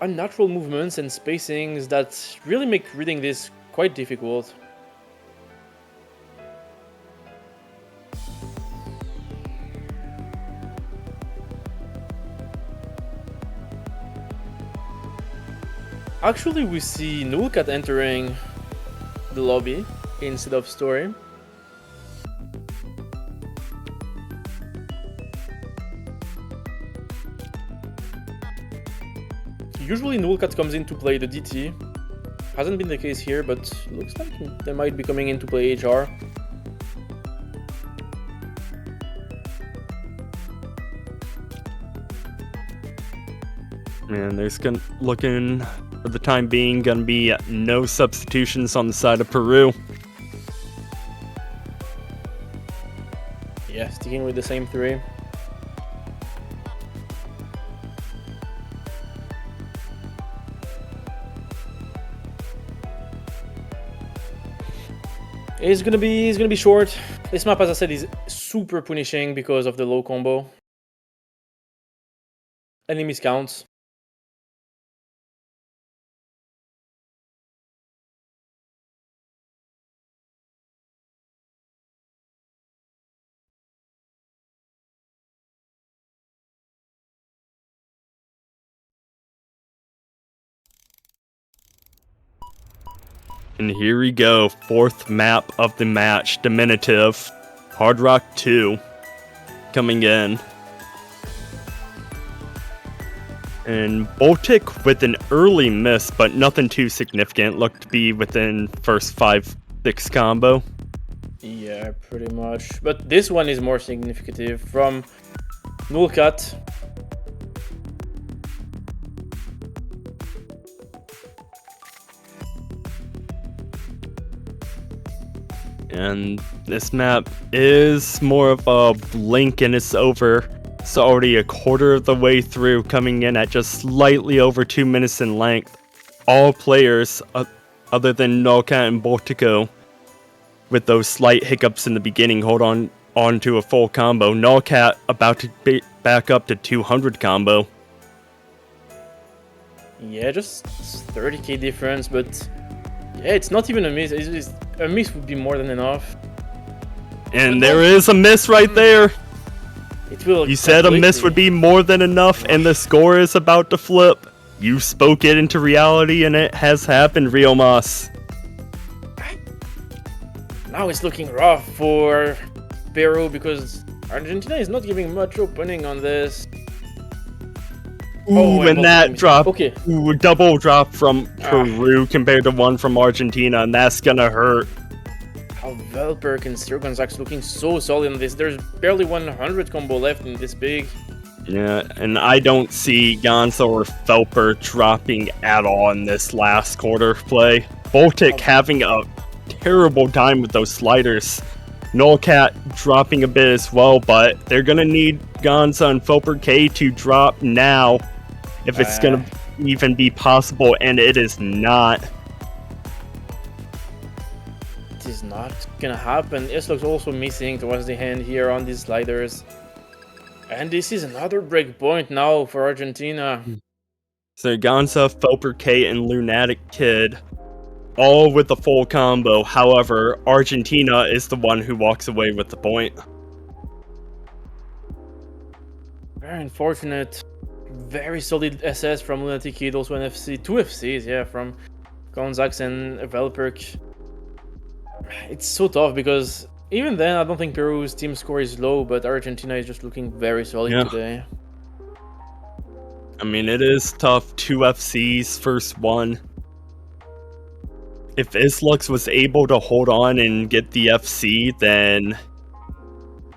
unnatural movements and spacings that really make reading this quite difficult. Actually, we see Nullcat entering the lobby instead of Story. usually Nullcat comes in to play the DT. Hasn't been the case here, but looks like they might be coming in to play HR. And there's looking, for the time being, gonna be no substitutions on the side of Peru. Yeah, sticking with the same three. It's gonna be short. This map, as I said, is super punishing because of the low combo. Any miscounts. And here we go, fourth map of the match, Diminutive, Hard Rock 2, coming in. And Baltic with an early miss, but nothing too significant, looked to be within first 5-6 combo. Yeah, pretty much. But this one is more significant from Nullcat. And this map is more of a blink and it's over. It's already a quarter of the way through, coming in at just slightly over 2 minutes in length. All players, other than Nullcat and Baltico, with those slight hiccups in the beginning, hold on to a full combo. Nullcat about to be back up to 200 combo. Yeah, just 30k difference, but yeah, it's not even a miss. A miss would be more than enough. And there is a miss right there. It will. You said a miss would be more than enough, and the score is about to flip. You spoke it into reality, and it has happened, Riomas. Now it's looking rough for Peru because Argentina is not giving much opening on this. Ooh, and that drop. Okay. Ooh, double drop from Peru compared to one from Argentina, and that's gonna hurt. How Velperk and Sturgonzak's looking so solid on this. There's barely 100 combo left in this big. Yeah, and I don't see Gonzo or Felper dropping at all in this last quarter play. Baltic having a terrible time with those sliders. Nullcat dropping a bit as well, but they're gonna need Gonzo and Felper K to drop now if it's gonna even be possible, and it is not. It is not gonna happen. Islok's also missing towards the hand here on these sliders. And this is another break point now for Argentina. So Gonzo, Felper K, and Lunatic Kid all with the full combo. However, Argentina is the one who walks away with the point. Very unfortunate. Very solid SS from Lunatic Kid, also an FC. 2 FCs, yeah, from Gonzax and Velperk. It's so tough because even then, I don't think Peru's team score is low, but Argentina is just looking very solid today. I mean, it is tough. 2 FCs, first one. If Islux was able to hold on and get the FC, then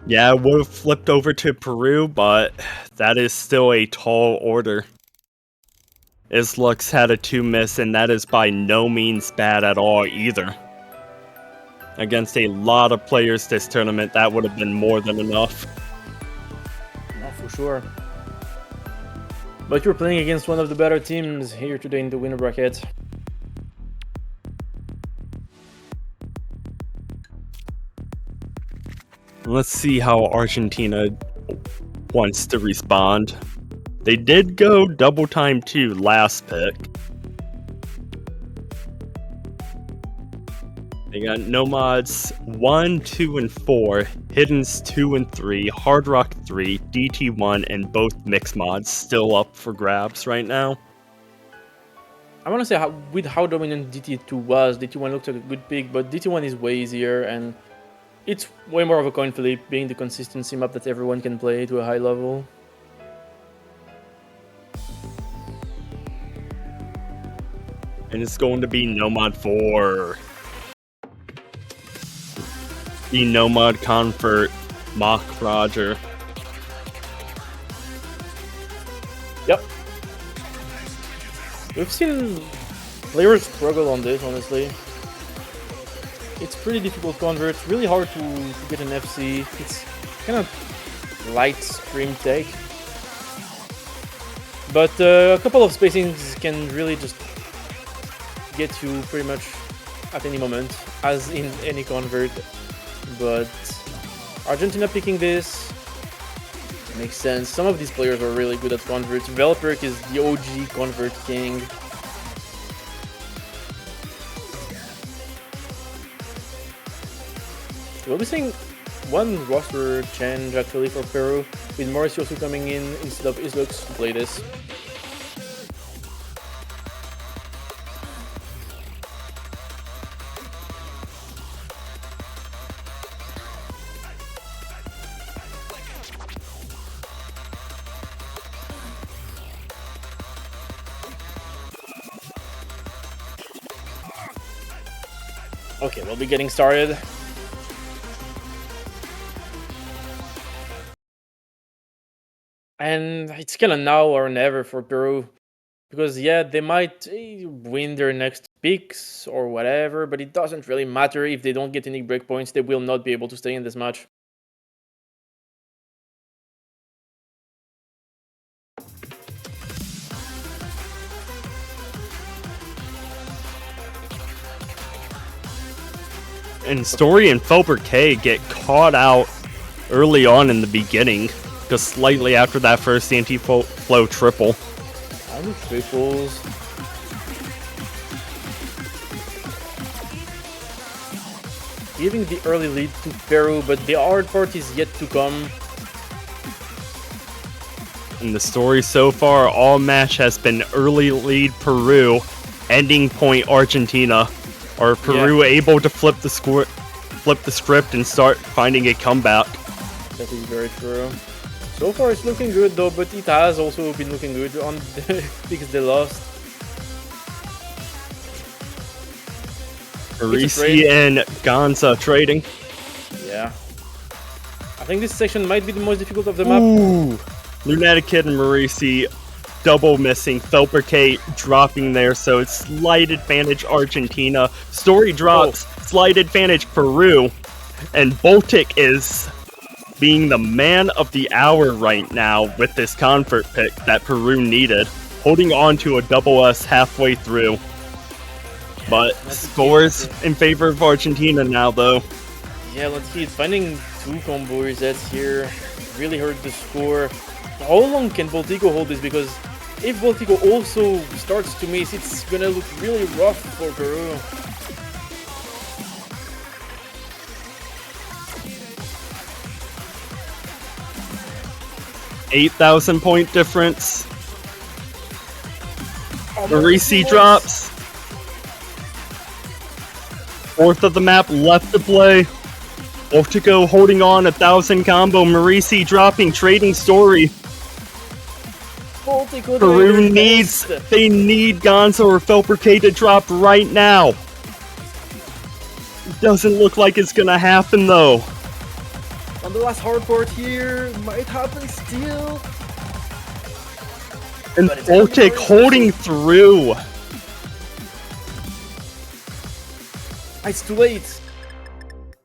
yeah, it would have flipped over to Peru, but that is still a tall order. Islux had a 2 miss, and that is by no means bad at all either. Against a lot of players this tournament, that would have been more than enough. No, for sure. But you're playing against one of the better teams here today in the winner bracket. Let's see how Argentina wants to respond. They did go double time 2 last pick. They got Nomads 1, 2, and 4, Hiddens 2 and 3, Hard Rock 3, DT 1, and both mixed mods still up for grabs right now. I want to say with how dominant DT2 was, DT1 looked like a good pick, but DT1 is way easier and it's way more of a coin flip, being the consistency map that everyone can play to a high level. And it's going to be Nomad 4. The Nomad Comfort Mock Roger. Yep. We've seen players struggle on this, honestly. It's pretty difficult convert, really hard to get an FC. It's kind of light stream take. But a couple of spacings can really just get you pretty much at any moment, as in any convert. But Argentina picking this makes sense. Some of these players are really good at converts. Velperk is the OG convert king. We'll be seeing one roster change actually for Peru, with Mauricio coming in instead of Islux to play this. Okay, we'll be getting started. And it's kind of now or never for Peru. Because, yeah, they might win their next picks or whatever, but it doesn't really matter if they don't get any breakpoints. They will not be able to stay in this match. And Story and Felper get caught out early on in the beginning, just slightly after that first anti-flow triple. Triples. Giving the early lead to Peru, but the hard part is yet to come. In the story so far, all match has been early lead Peru, ending point Argentina. Are Peru able to flip the script and start finding a comeback? That is very true. So far it's looking good though, but it has also been looking good on the picks they lost. Parisi and Gonza trading. Yeah. I think this section might be the most difficult of the map. Ooh. Lunatic Kid and Marisi double missing. Felper K dropping there, so it's slight advantage Argentina. Story drops, slight advantage Peru. And Boltic is being the man of the hour right now with this convert pick that Peru needed. Holding on to a double S halfway through. But scores in favor of Argentina now, though. Yeah, let's see. It's finding two combo resets here. Really hurt the score. How long can Voltico hold this? Because if Voltico also starts to miss, it's gonna look really rough for Peru. $8,000 point difference. Marisi drops. Fourth of the map left to play. Voltico holding on 1,000 combo. Marisi dropping, trading Story. Voltico Peru they need Gonzo or Felper K to drop right now. Doesn't look like it's gonna happen though. On the last hard part here, might happen still. And Voltic holding through. It's too late.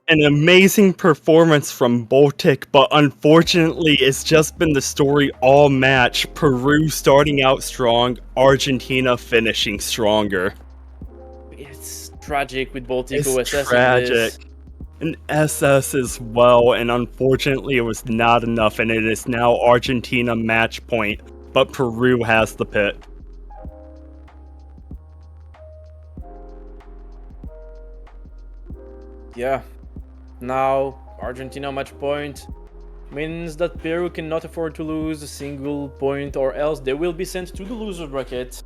An amazing performance from Boltic, but unfortunately it's just been the story all match. Peru starting out strong, Argentina finishing stronger. It's tragic with Boltico It's assessing tragic. this. An SS as well, and unfortunately it was not enough, and it is now Argentina match point, but Peru has the pit. Yeah. Now, Argentina match point means that Peru cannot afford to lose a single point, or else they will be sent to the loser bracket.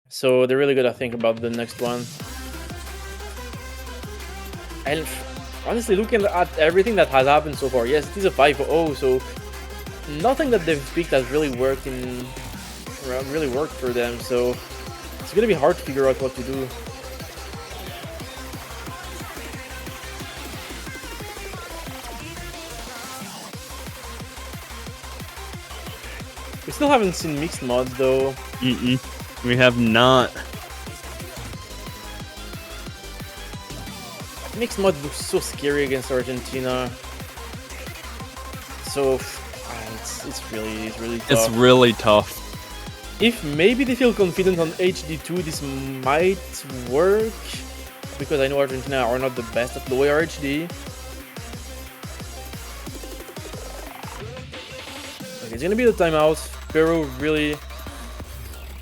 So they're really gotta think about the next one. And honestly, looking at everything that has happened so far, yes, it is a 5-0, so nothing that they've picked has really worked for them. So it's gonna be hard to figure out what to do. We still haven't seen mixed mods though. We have not. Mixed mod looks so scary against Argentina. So it's really tough. It's really tough. If maybe they feel confident on HD2, this might work. Because I know Argentina are not the best at low air HD. Okay, it's gonna be the timeout. Peru really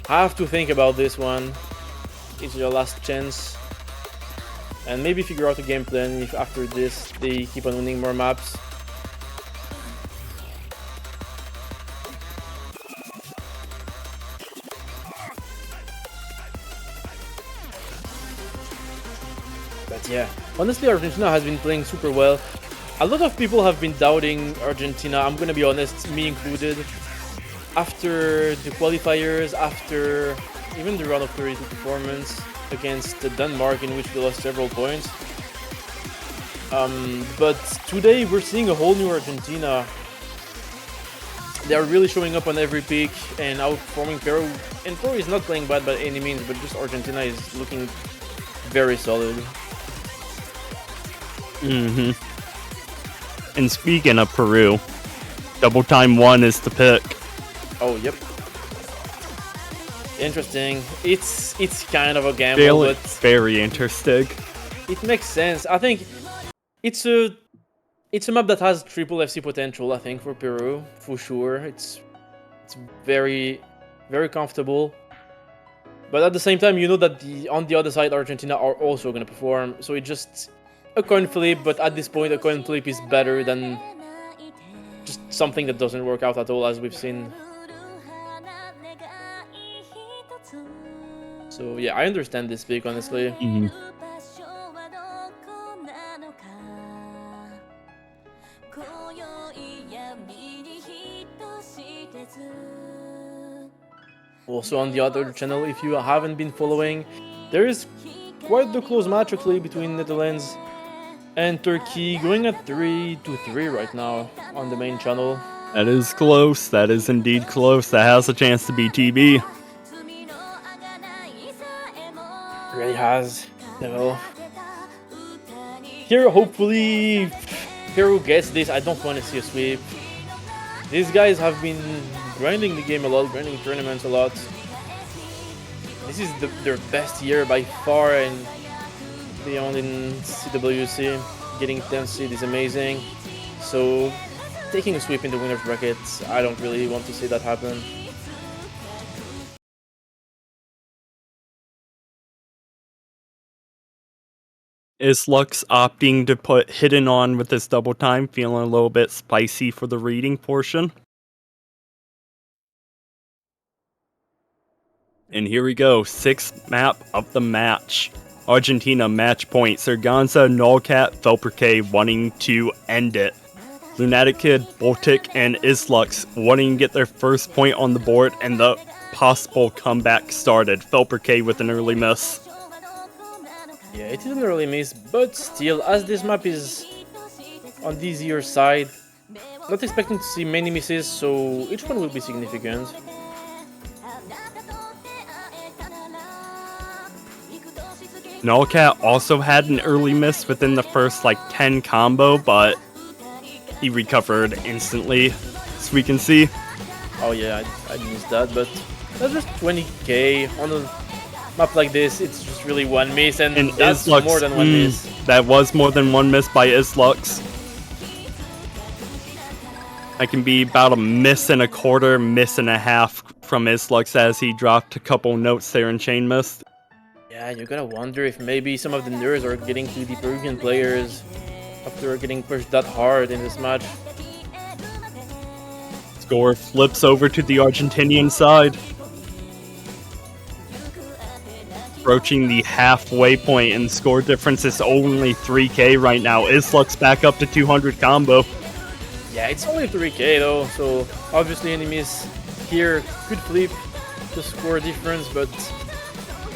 have to think about this one. It's your last chance. And maybe figure out a game plan if after this they keep on winning more maps. But yeah, honestly Argentina has been playing super well. A lot of people have been doubting Argentina, I'm gonna be honest, me included. After the qualifiers, after even the round of 32 performance against Denmark in which we lost several points. But today we're seeing a whole new Argentina. They are really showing up on every pick and outperforming Peru. And Peru is not playing bad by any means, but just Argentina is looking very solid. And speaking of Peru, Double Time 1 is the pick. Oh, yep. Interesting. It's kind of a gamble, but very interesting. It makes sense. I think it's a map that has triple FC potential. I think for Peru, for sure. It's very comfortable. But at the same time, you know that on the other side, Argentina are also going to perform. So it's just a coin flip. But at this point, a coin flip is better than just something that doesn't work out at all, as we've seen. So yeah, I understand this pick, honestly. Also on the other channel, if you haven't been following, there is quite the close match actually between Netherlands and Turkey, going at 3-3 right now on the main channel. That is close. That is indeed close. That has a chance to be TB. Really has. So here, hopefully, Peru gets this. I don't want to see a sweep. These guys have been grinding the game a lot, grinding tournaments a lot. This is their best year by far, and beyond in CWC. Getting 10th seed is amazing. So taking a sweep in the winner's bracket, I don't really want to see that happen. Islux opting to put Hidden on with this double time, feeling a little bit spicy for the reading portion. And here we go, 6th map of the match. Argentina match point, Serganza, Nullcat, Felper wanting to end it. Lunatic Kid, Baltic, and Islux wanting to get their first point on the board and the possible comeback started. Felper with an early miss. Yeah, it is an early miss, but still, as this map is on this year's side, not expecting to see many misses, so each one will be significant. Nullcat also had an early miss within the first 10 combo, but he recovered instantly, as we can see. Oh yeah, I missed that, but that's just 20k on a map like this. It's just really one miss, and that's Islux, more than one miss. That was more than one miss by Islux. I can be about a miss and a quarter, miss and a half from Islux as he dropped a couple notes there in Chain Mist. Yeah, you're gonna wonder if maybe some of the nerves are getting to the Peruvian players after getting pushed that hard in this match. Score flips over to the Argentinian side. Approaching the halfway point, and score difference is only 3k right now. Islux back up to 200 combo. Yeah, it's only 3k though, so obviously enemies here could flip the score difference, but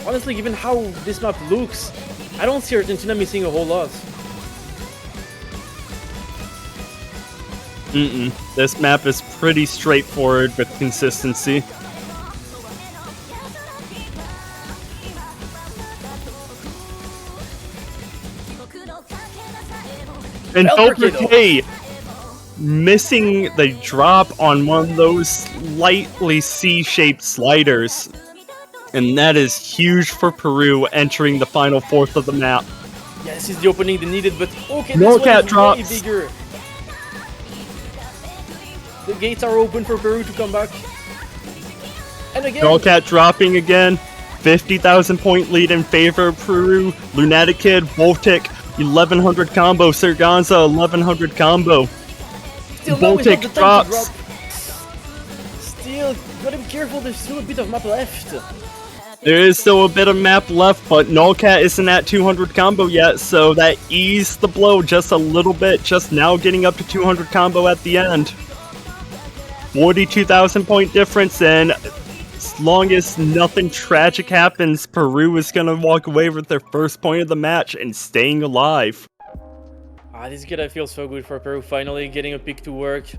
honestly, given how this map looks, I don't see Argentina missing a whole lot. This map is pretty straightforward with consistency. And Velper K missing the drop on one of those slightly C-shaped sliders. And that is huge for Peru entering the final fourth of the map. Yeah, this is the opening they needed, but okay, No this cat one is drops. way bigger. The gates are open for Peru to come back. And again, Hellcat dropping again. 50,000 point lead in favor of Peru. Lunatic Kid, Voltic, 1100 combo. Serganza, 1100 combo. still now we have the Voltic time to drops. drop. Still, gotta be careful, there's still a bit of map left. There is still a bit of map left, but Nullcat isn't at 200 combo yet, so that eased the blow just a little bit, just now getting up to 200 combo at the end. 42,000 point difference, and as long as nothing tragic happens, Peru is going to walk away with their first point of the match and staying alive. This kid, I feel so good for Peru finally getting a pick to work.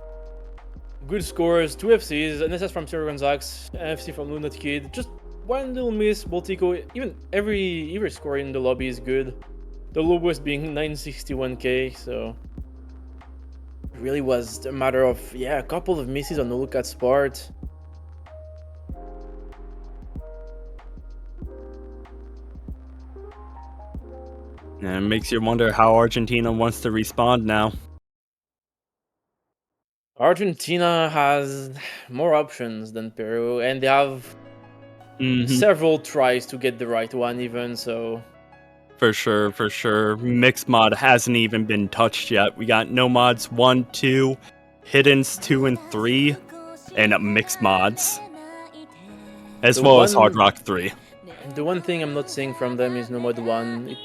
Good scores, 2 FCs, an SS from Sir Gonzax, an FC from Lunatic Kid. Just one little miss, Baltico. Even every score in the lobby is good. The lowest being 961k, so it really was a matter of a couple of misses on Nullcat's part. And it makes you wonder how Argentina wants to respond now. Argentina has more options than Peru, and they have several tries to get the right one even, so... For sure, for sure. Mixed mod hasn't even been touched yet. We got no mods 1, 2, hiddens 2 and 3, and mixed mods. As well as Hard Rock 3. The one thing I'm not seeing from them is Nomad 1.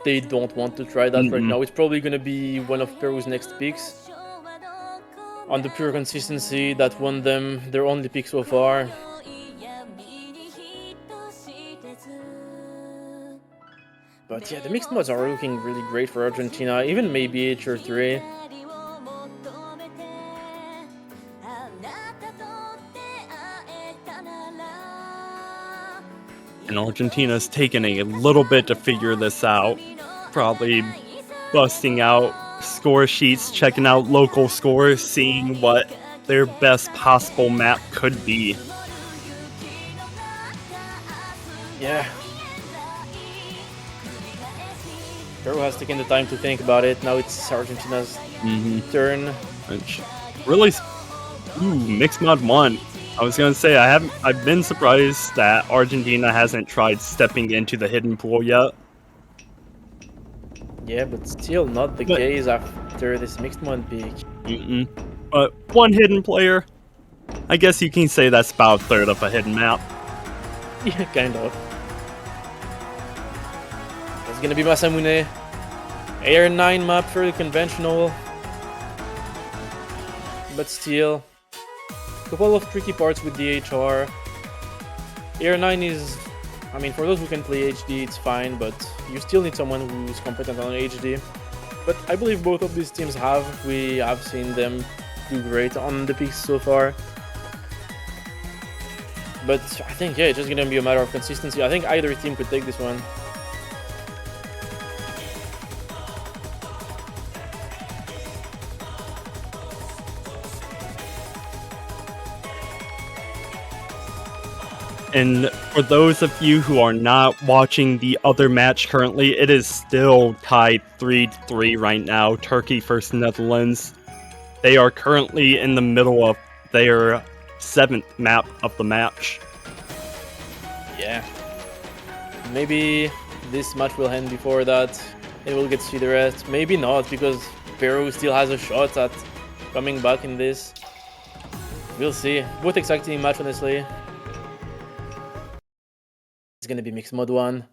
They don't want to try that right now. It's probably going to be one of Peru's next picks. On the pure consistency that won them their only pick so far. But yeah, the mixed mods are looking really great for Argentina, even maybe HR3. And Argentina's taken a little bit to figure this out. Probably busting out score sheets, checking out local scores, seeing what their best possible map could be. Yeah. Peru has taken the time to think about it. Now it's Argentina's turn. Which really, mixed mod 1. I was gonna say I've been surprised that Argentina hasn't tried stepping into the hidden pool yet. Yeah, but still not the case after this mixed mod pick. But one hidden player, I guess you can say that's about a third of a hidden map. Yeah, kind of. It's gonna be Masamune. AR9 map, fairly conventional. But still. Couple of tricky parts with the HR. AR9 is... I mean, for those who can play HD, it's fine, but you still need someone who's competent on HD. But I believe both of these teams have. We have seen them do great on the picks so far. But I think, it's just gonna be a matter of consistency. I think either team could take this one. And for those of you who are not watching the other match currently, it is still tied 3-3 right now. Turkey versus Netherlands. They are currently in the middle of their 7th map of the match. Yeah. Maybe this match will end before that. And we'll get to see the rest. Maybe not, because Peru still has a shot at coming back in this. We'll see. Both exciting match, honestly. It's gonna be mixed mod 1.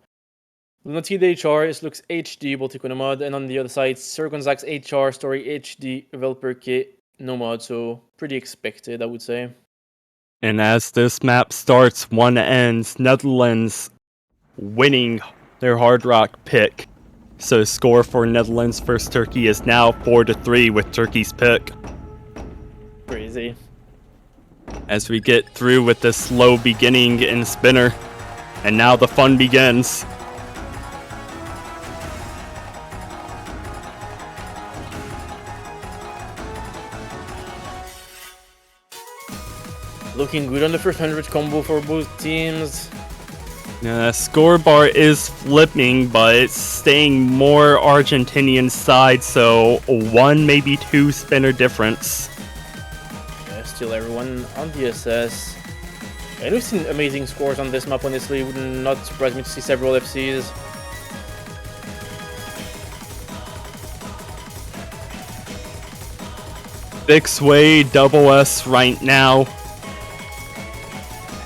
Lunatic HR, it looks HD, Baltico mod, and on the other side, Sir Gonzax HR, Story HD, Velper K, Nomad, so pretty expected, I would say. And as this map starts, one ends, Netherlands winning their Hard Rock pick. So score for Netherlands versus Turkey is now 4-3 with Turkey's pick. Crazy. As we get through with this slow beginning in Spinner. And now the fun begins. Looking good on the first 100 combo for both teams. Score bar is flipping, but it's staying more Argentinian side, so 1, maybe 2 spinner difference. Yeah, still everyone on the SS. And we've seen amazing scores on this map, honestly. Would not surprise me to see several FCs. Bix Way, double S right now.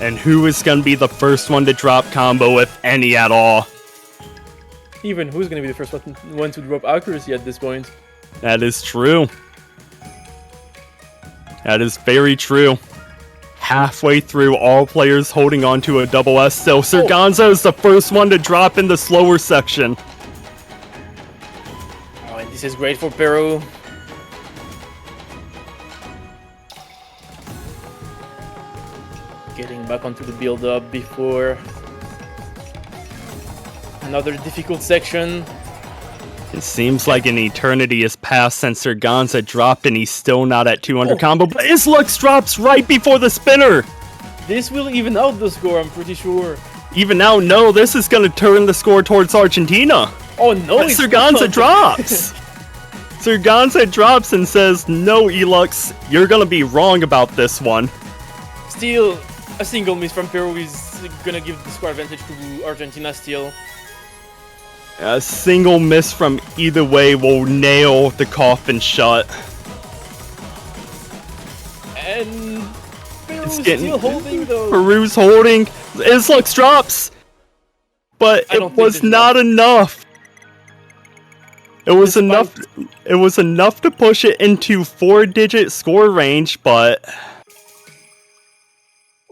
And who is going to be the first one to drop combo, if any at all? Even who's going to be the first one to drop accuracy at this point? That is true. That is very true. Halfway through, all players holding on to a double S still. Sirganza is the first one to drop in the slower section. Oh, and this is great for Peru. Getting back onto the build-up before another difficult section. It seems like an eternity has passed since Sirganza dropped and he's still not at 200 combo, but Islux drops right before the spinner! This will even out the score, I'm pretty sure. Even now, no, this is going to turn the score towards Argentina. Oh no, But Sirganza drops! Sirganza drops and says, no, Elux, you're going to be wrong about this one. Still, a single miss from Peru is gonna give the score advantage to Argentina still. A single miss from either way will nail the coffin shut. And Peru's getting- still holding though. Peru's holding. Islux drops! But I don't it think was it's not enough. It was enough. It was enough to push it into 4-digit score range, but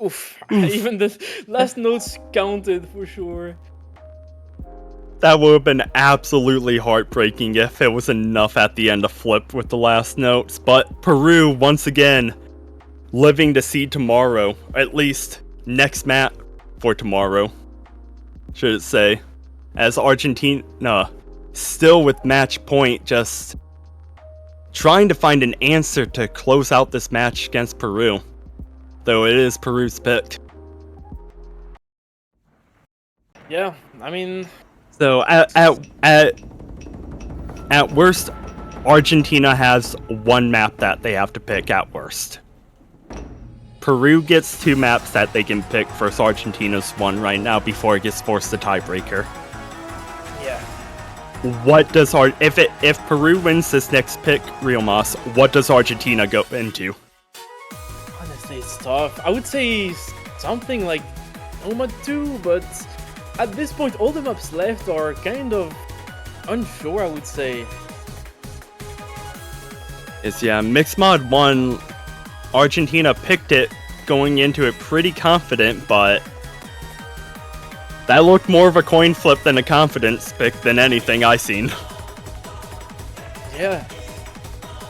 Oof. Even the last notes counted for sure. that would have been absolutely heartbreaking if it was enough at the end to flip with the last notes. But Peru, once again, living to see tomorrow. At least next map for tomorrow, should it say. As Argentina, still with match point, just trying to find an answer to close out this match against Peru. Though it is Peru's pick. Yeah, I mean, So at worst, Argentina has one map that they have to pick at worst. Peru gets 2 maps that they can pick versus Argentina's 1 right now before it gets forced to tiebreaker. yeah. What does if Peru wins this next pick, Real Moss, what does Argentina go into? Honestly, it's tough. I would say something like Nomad 2, but at this point, all the maps left are kind of unsure, I would say. It's Mixed Mod 1, Argentina picked it going into it pretty confident, but that looked more of a coin flip than a confidence pick than anything I seen. Yeah.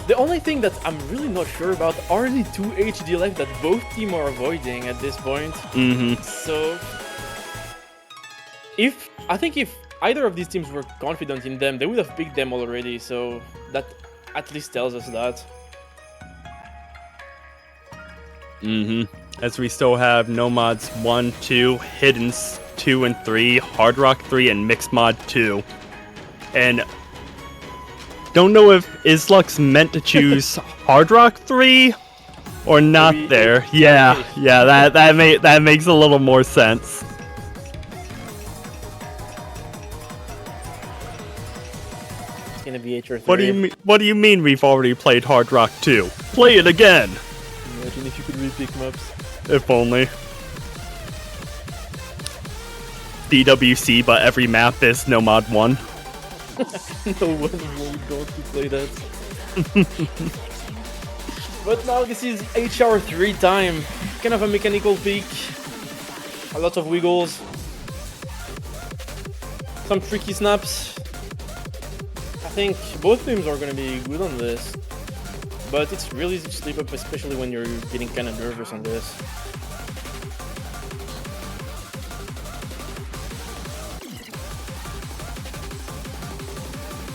The only thing that I'm really not sure about are the 2 HD left that both teams are avoiding at this point. Mm-hmm. So, I think if either of these teams were confident in them, they would have picked them already. So that at least tells us that. Mm-hmm. As we still have Nomads 1, 2, Hiddens 2 and 3, Hard Rock 3, and Mixed Mod 2. And don't know if Islux meant to choose Hard Rock 3 or not Maybe- there. Yeah, that makes a little more sense. It's gonna be H or 3. What do you mean we've already played Hard Rock 2? Play it again. Imagine if you could repick maps. If only. DWC, but every map is Nomad 1. No one will go to play that. But now this is HR3 time. Kind of a mechanical peak. A lot of wiggles. Some tricky snaps. I think both teams are gonna be good on this. But it's really easy to slip up, especially when you're getting kind of nervous on this.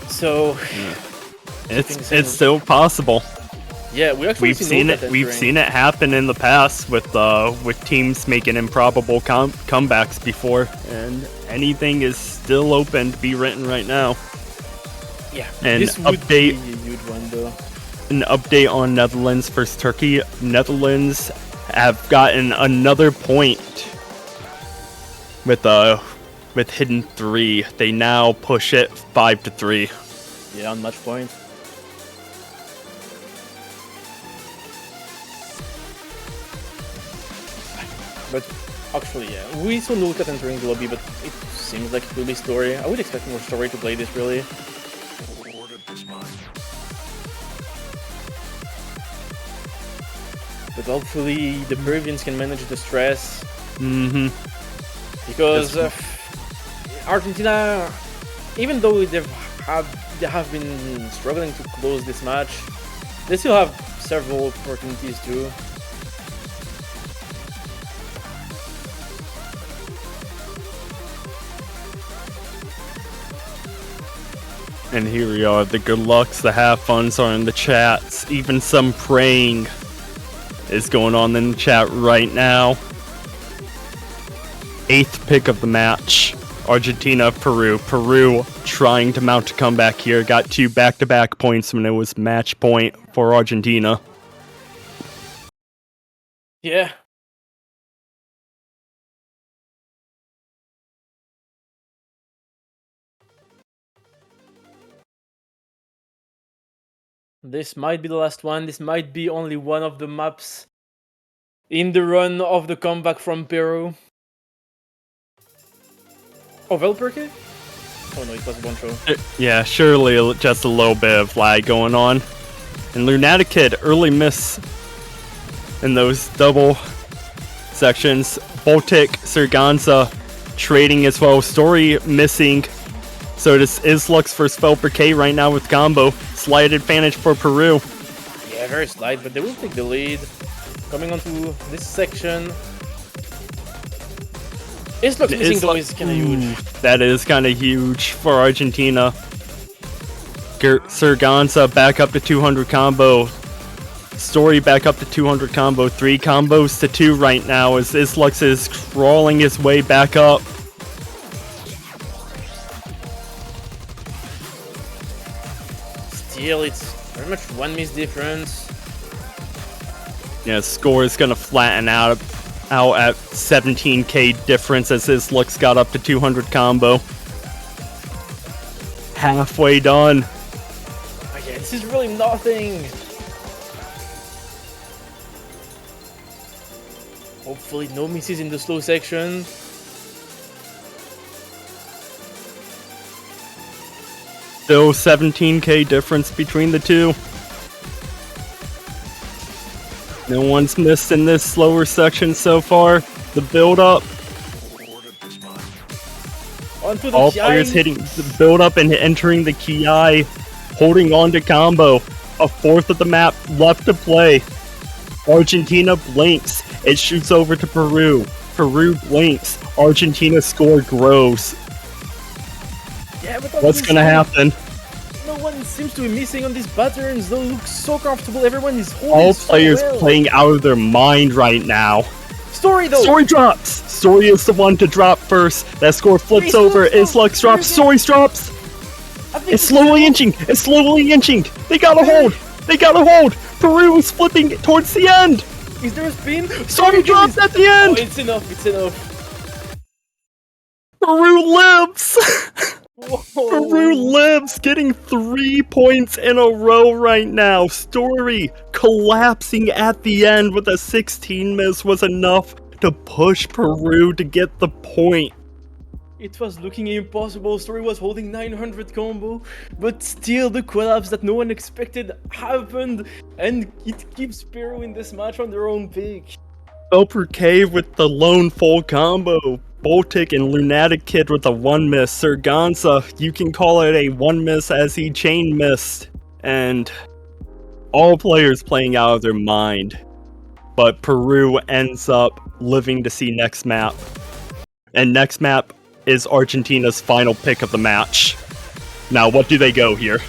So It's still possible. yeah, we actually We've seen it. We've seen it happen in the past with teams making improbable comebacks before, and anything is still open to be written right now. Yeah, And this would update- be a huge one though. An update on Netherlands versus Turkey. Netherlands have gotten another point with hidden 3. They now push it 5-3. Yeah, on match point. But actually, yeah, we saw Nulkat entering the lobby, but it seems like it will be Story. I would expect more Story to play this, really. But hopefully the Peruvians can manage the stress. Mm-hmm. Because Argentina, even though they have been struggling to close this match, they still have several opportunities too. And here we are. The good lucks, the have funs are in the chats. Even some praying is going on in the chat right now. 8th pick of the match. Argentina, Peru. Peru trying to mount a comeback here. Got 2 back-to-back points when it was match point for Argentina. Yeah. This might be the last one. This might be only one of the maps in the run of the comeback from Peru. Oh, Velperke? Oh no, it was one show. Yeah, surely just a little bit of lag going on. And Lunatic Kid, early miss in those double sections. Baltic, Serganza trading as well. Story missing. So this is Lux versus Velperke right now with combo. Slight advantage for Peru. Yeah, very slight, but they will take the lead. Coming onto this section. Islux missing though is kind of huge. That is kind of huge for Argentina. Serganza back up to 200 combo. Story back up to 200 combo. 3 combos to 2 right now as Islux is crawling his way back up. Still, it's very much one miss difference. Yeah, score is gonna flatten out at 17k difference as Islux got up to 200 combo. Halfway done. Oh yeah, this is really nothing. Hopefully no misses in the slow section. Still 17k difference between the two. No one's missed in this slower section so far. The build up. Onto the All Kiai. players hitting the build up and entering the Kiai. Holding on to combo. A fourth of the map left to play. Argentina blinks. It shoots over to Peru. Peru blinks. Argentina's score grows. Yeah, but What's gonna happen? No one seems to be missing on these patterns. They look so comfortable. Everyone is holding All so players well. playing out of their mind right now. Story though. Story drops! Story is the one to drop first. That score flips Please, over. no, no. Islux drops. Story drops! I think It's slowly inching. It's slowly inching. They got a hold. They got a hold. Peru is flipping towards the end. Is there a spin? Story drops at the Oh, end. it's enough. It's enough. Peru lives. Whoa. Peru lives, getting 3 points in a row right now. Story collapsing at the end with a 16 miss was enough to push Peru to get the point. It was looking impossible. Story was holding 900 combo, but still the collapse that no one expected happened, and it keeps Peru in this match on their own pick. Upper K with the lone full combo. Baltic and Lunatic Kid with a 1 miss. Serganza, you can call it a 1 miss as he chain missed. And all players playing out of their mind. But Peru ends up living to see next map. And next map is Argentina's final pick of the match. Now, what do they go here?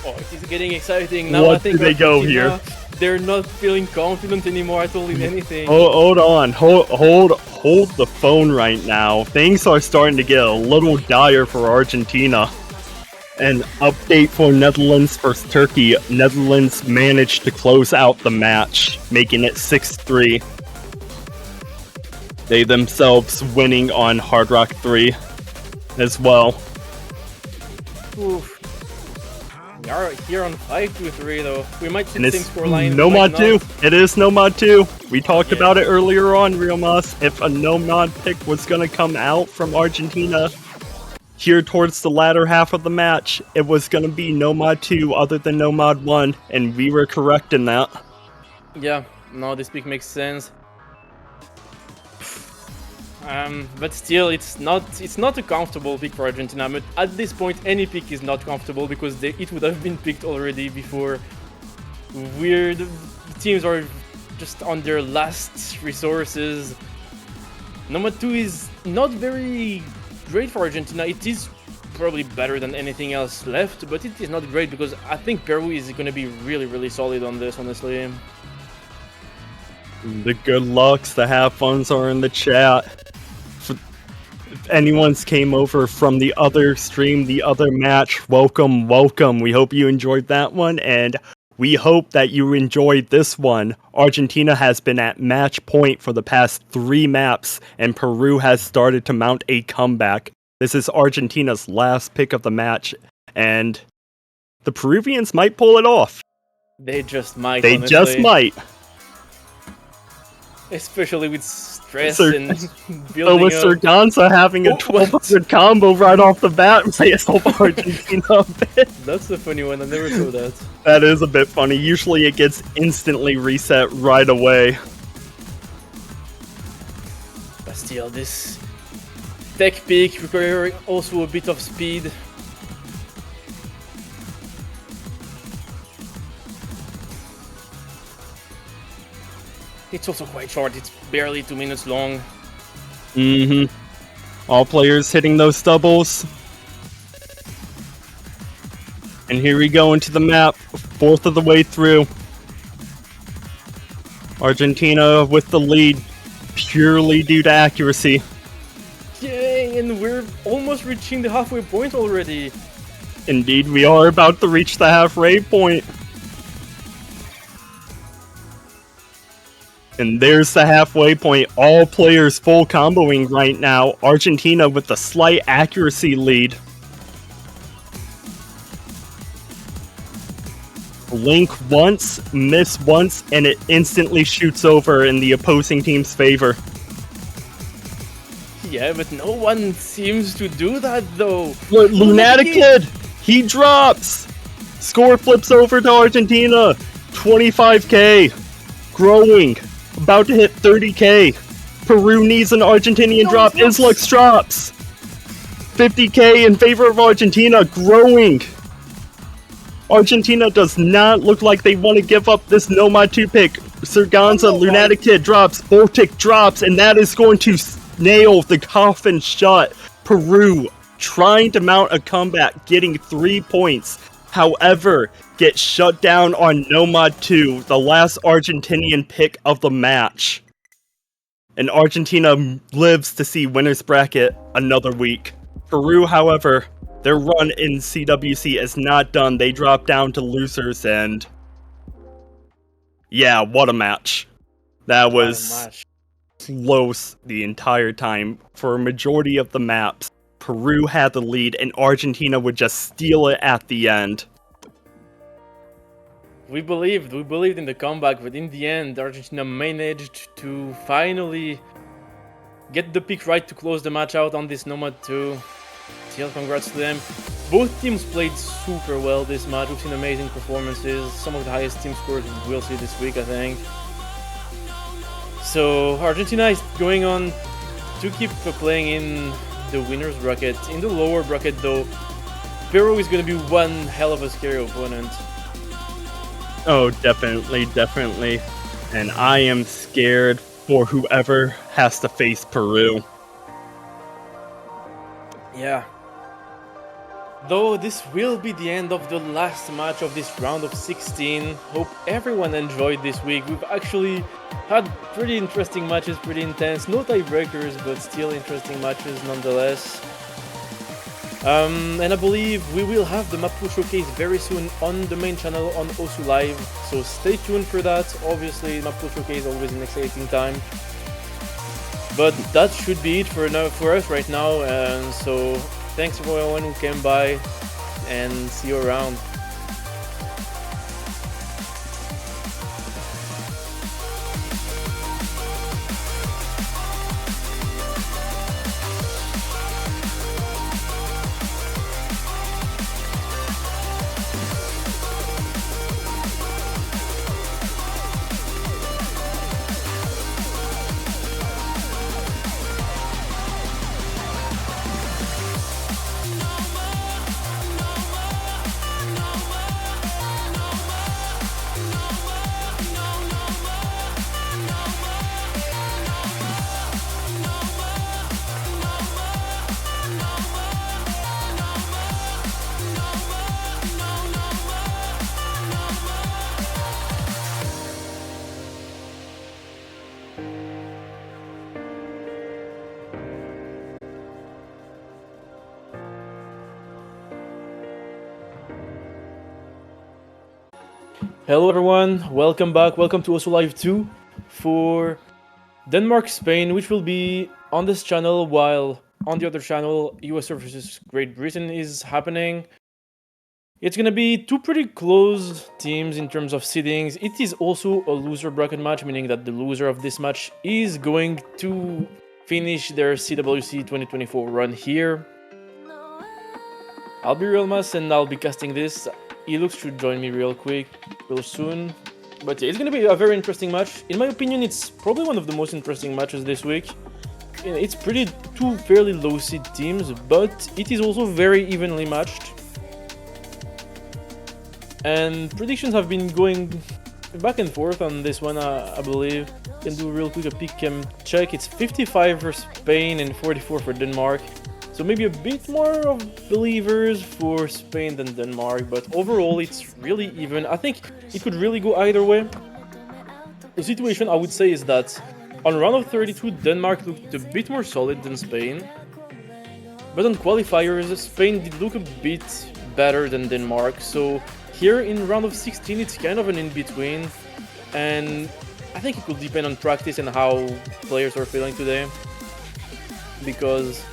Oh, it is getting exciting. Now What I think do they go Argentina, here? They're not feeling confident anymore at all in anything. Hold on. Hold the phone right now. Things are starting to get a little dire for Argentina. An update for Netherlands versus Turkey. Netherlands managed to close out the match, making it 6-3. They themselves winning on Hard Rock 3 as well. Oof. We are here on 5-3 though. We might see And the it's same scoreline. Nomad might 2. not. It is Nomad 2. We talked Yeah. about it earlier on, Real Moss. If a Nomad pick was going to come out from Argentina here towards the latter half of the match, it was going to be Nomad 2 other than Nomad 1, and we were correct in that. Yeah, no, this pick makes sense. But still, it's not a comfortable pick for Argentina. But at this point, any pick is not comfortable because it would have been picked already before. The teams are just on their last resources. Nomad 2 is not very great for Argentina. It is probably better than anything else left, but it is not great because I think Peru is going to be really, really solid on this, honestly. The good lucks, the have funs are in the chat. If anyone's came over from the other stream, the other match, welcome, welcome. We hope you enjoyed that one, and we hope that you enjoyed this one. Argentina has been at match point for the past 3 maps, and Peru has started to mount a comeback. This is Argentina's last pick of the match, and the Peruvians might pull it off. They just might. They honestly. just might. Especially with stress Sir- and So building with up. Serganza having a Oh, 1200 combo right off the bat, may help Argentina a bit. That's a funny one. I never saw that. That is a bit funny. Usually it gets instantly reset right away. But still, this tech peak requiring also a bit of speed. It's also quite short. It's barely 2 minutes long. All players hitting those doubles. And here we go into the map, 4th of the way through. Argentina with the lead, purely due to accuracy. Yay! And we're almost reaching the halfway point already. Indeed, we are about to reach the halfway point. And there's the halfway point. All players full comboing right now. Argentina with a slight accuracy lead. Link once, miss once, and it instantly shoots over in the opposing team's favor. Yeah, but no one seems to do that though. Lunatic Kid, he drops. Score flips over to Argentina. 25k, growing, about to hit 30k. Peru needs an Argentinian drop. Islux drops. 50k in favor of Argentina, growing. Argentina does not look like they want to give up this Nomad 2 pick. Serganza, Lunatic Kid drops, Baltic drops, and that is going to nail the coffin shut. Peru trying to mount a comeback, getting 3 points. However, get shut down on Nomad 2, the last Argentinian pick of the match. And Argentina lives to see winner's bracket another week. Peru, however, their run in CWC is not done. They drop down to losers, and yeah, what a match. That was close the entire time. For a majority of the maps, Peru had the lead, and Argentina would just steal it at the end. We believed in the comeback, but in the end, Argentina managed to finally get the pick right to close the match out on this Nomad 2. Still, congrats to them. Both teams played super well this match. We've seen amazing performances. Some of the highest team scores we'll see this week, I think. So Argentina is going on to keep playing in the winner's bracket. In the lower bracket, though, Peru is going to be one hell of a scary opponent. Oh, definitely, definitely. And I am scared for whoever has to face Peru. Yeah. Though this will be the end of the last match of this round of 16. Hope everyone enjoyed this week. We've actually had pretty interesting matches, pretty intense. No tiebreakers, but still interesting matches nonetheless. And I believe we will have the map pool showcase very soon on the main channel on Osu Live. So stay tuned for that. Obviously, map pool showcase always an exciting time. But that should be it for now, for us right now. And so thanks for everyone who came by, and see you around. Hello everyone, welcome back, welcome to Osu Live 2 for Denmark-Spain, which will be on this channel, while on the other channel, US versus Great Britain is happening. It's gonna be two pretty close teams in terms of seedings. It is also a loser bracket match, meaning that the loser of this match is going to finish their CWC 2024 run here. I'll be Realmas and I'll be casting this. Elux should join me real soon. But yeah, it's gonna be a very interesting match. In my opinion, it's probably one of the most interesting matches this week. It's pretty two fairly low seed teams, but it is also very evenly matched. And predictions have been going back and forth on this one, I believe. Can do real quick a pick cam check. It's 55 for Spain and 44 for Denmark. So maybe a bit more of believers for Spain than Denmark, but overall it's really even. I think it could really go either way. The situation I would say is that on round of 32, Denmark looked a bit more solid than Spain. But on qualifiers, Spain did look a bit better than Denmark. So here in round of 16, it's kind of an in-between. And I think it could depend on practice and how players are feeling today. Because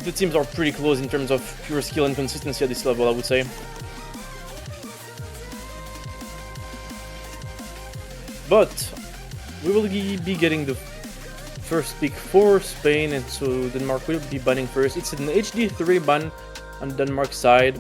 the teams are pretty close in terms of pure skill and consistency at this level, I would say. But we will be getting the first pick for Spain, and so Denmark will be banning first. It's an HD3 ban on Denmark's side.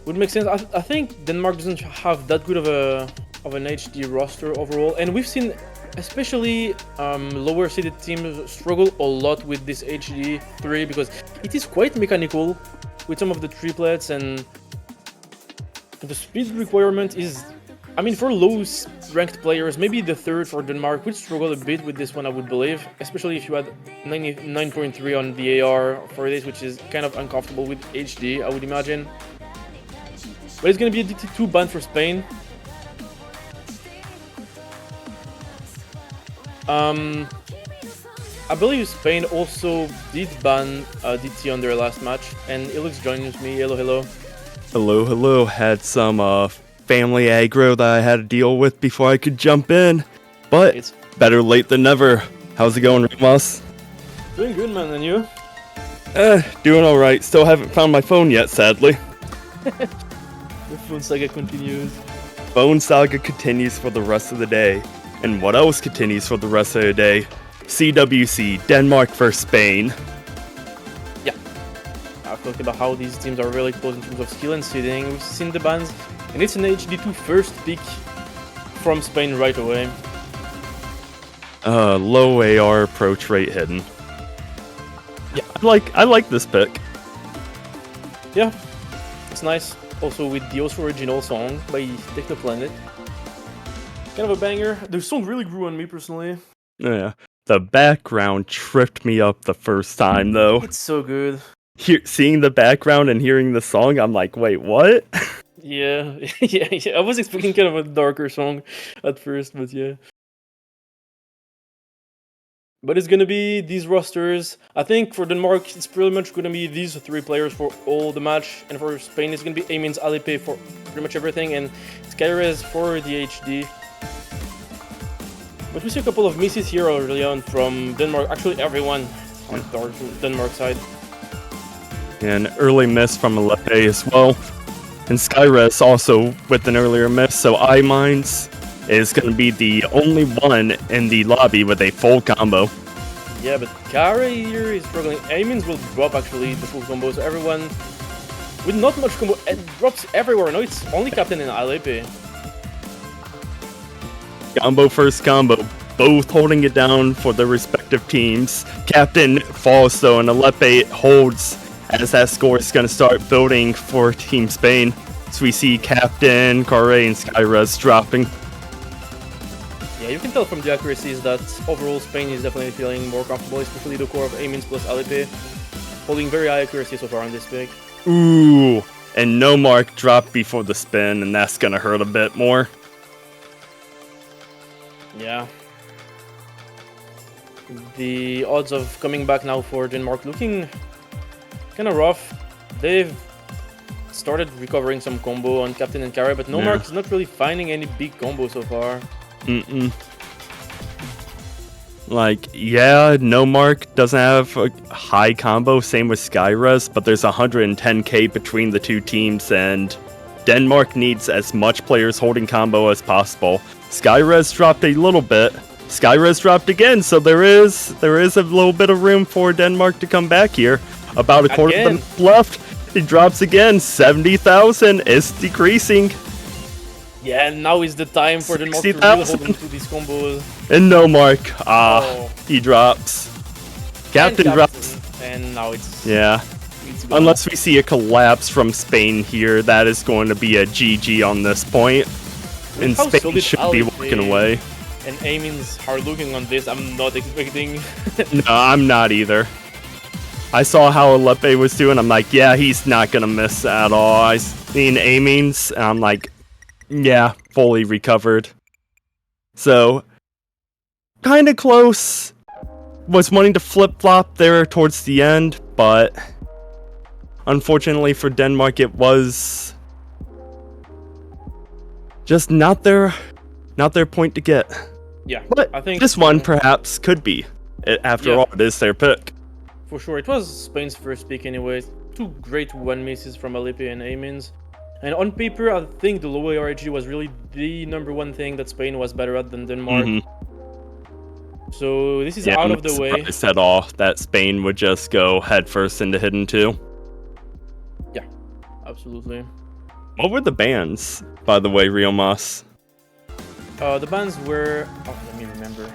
Would make sense. I think Denmark doesn't have that good of an HD roster overall, and we've seen especially lower seeded teams struggle a lot with this HD3 because it is quite mechanical with some of the triplets, and the speed requirement is, I mean, for low ranked players, maybe the third for Denmark would struggle a bit with this one, I would believe, especially if you had 99.3 on the AR for this, which is kind of uncomfortable with HD, I would imagine. But it's gonna be a DT2 ban for Spain. I believe Spain also did ban DT on their last match, and Elix joins me. Hello, hello. Hello, hello. Had some family aggro that I had to deal with before I could jump in, but It's better late than never. How's it going, Rimas? doing good, man, and you? Doing alright. Still haven't found my phone yet, sadly. The phone saga continues. Bone Saga continues for the rest of the day. And what else continues for the rest of the day? CWC, Denmark vs Spain. I've talked about how these teams are really close in terms of skill and seeding. We've seen the bans, and it's an HD2 first pick from Spain right away. Low AR approach rate hidden. Yeah, I like this pick. Yeah, it's nice. Also with the Osu original song by Technoplanet. Kind of a banger. The song really grew on me personally. Yeah, the background tripped me up the first time though. It's so good. Seeing the background and hearing the song, I'm like, wait, what? Yeah, yeah. I was expecting kind of a darker song at first, but yeah. But it's gonna be these rosters. I think for Denmark, it's pretty much gonna be these 3 players for all the match, and for Spain, it's gonna be Amins Alipe for pretty much everything, and Skyrez for the HD. But we see a couple of misses here early on from Denmark. Actually, everyone on the Denmark side. An early miss from Alepe as well. And Skyrez also with an earlier miss, so iMinds is going to be the only one in the lobby with a full combo. Yeah, but Kare here is struggling. Amins will drop actually the full combo, so everyone with not much combo, it drops everywhere. No, it's only Captain and Alepe. Combo first combo, both holding it down for their respective teams. Captain falls though, and Alepe holds as that score is going to start building for Team Spain. So we see Captain, Kare, and Skyrez dropping. Yeah, you can tell from the accuracies that overall Spain is definitely feeling more comfortable, especially the core of Amins plus Alepe, holding very high accuracy so far on this pick. Ooh, and no mark dropped before the spin, and that's going to hurt a bit more. Yeah. The odds of coming back now for Denmark looking kind of rough. They've started recovering some combo on Captain and Kare, but Nomark is not really finding any big combo so far. Like, yeah, Nomark doesn't have a high combo, same with Skyrez, but there's 110k between the two teams, and Denmark needs as much players holding combo as possible. Skyrez dropped a little bit. Skyrez dropped again, so there is a little bit of room for Denmark to come back here. About a quarter of them left. He drops again. 70,000 is decreasing. Yeah, and now is the time for Denmark to really hold on to these combos. And no mark. He drops. Captain drops. And now it's... Yeah. Unless we see a collapse from Spain here, that is going to be a GG on this point. And Spain should be walking away. And Amins are looking on this. I'm not expecting... No, I'm not either. I saw how Alepe was doing. I'm like, yeah, he's not going to miss at all. I seen Amins, and I'm like, yeah, fully recovered. So, kind of close. Was wanting to flip-flop there towards the end, but unfortunately for Denmark, it was just not their point to get. Yeah, but I think this one perhaps could be. After all, it is their pick. For sure, it was Spain's first pick anyway. 2 great one misses from Alepe and Amins. And on paper, I think the low ARG was really the #1 thing that Spain was better at than Denmark. So this is out of the way. I said all that Spain would just go headfirst into Hidden 2. Yeah, absolutely. What were the bans, by the way, Real Moss? The bans were... Oh, let me remember.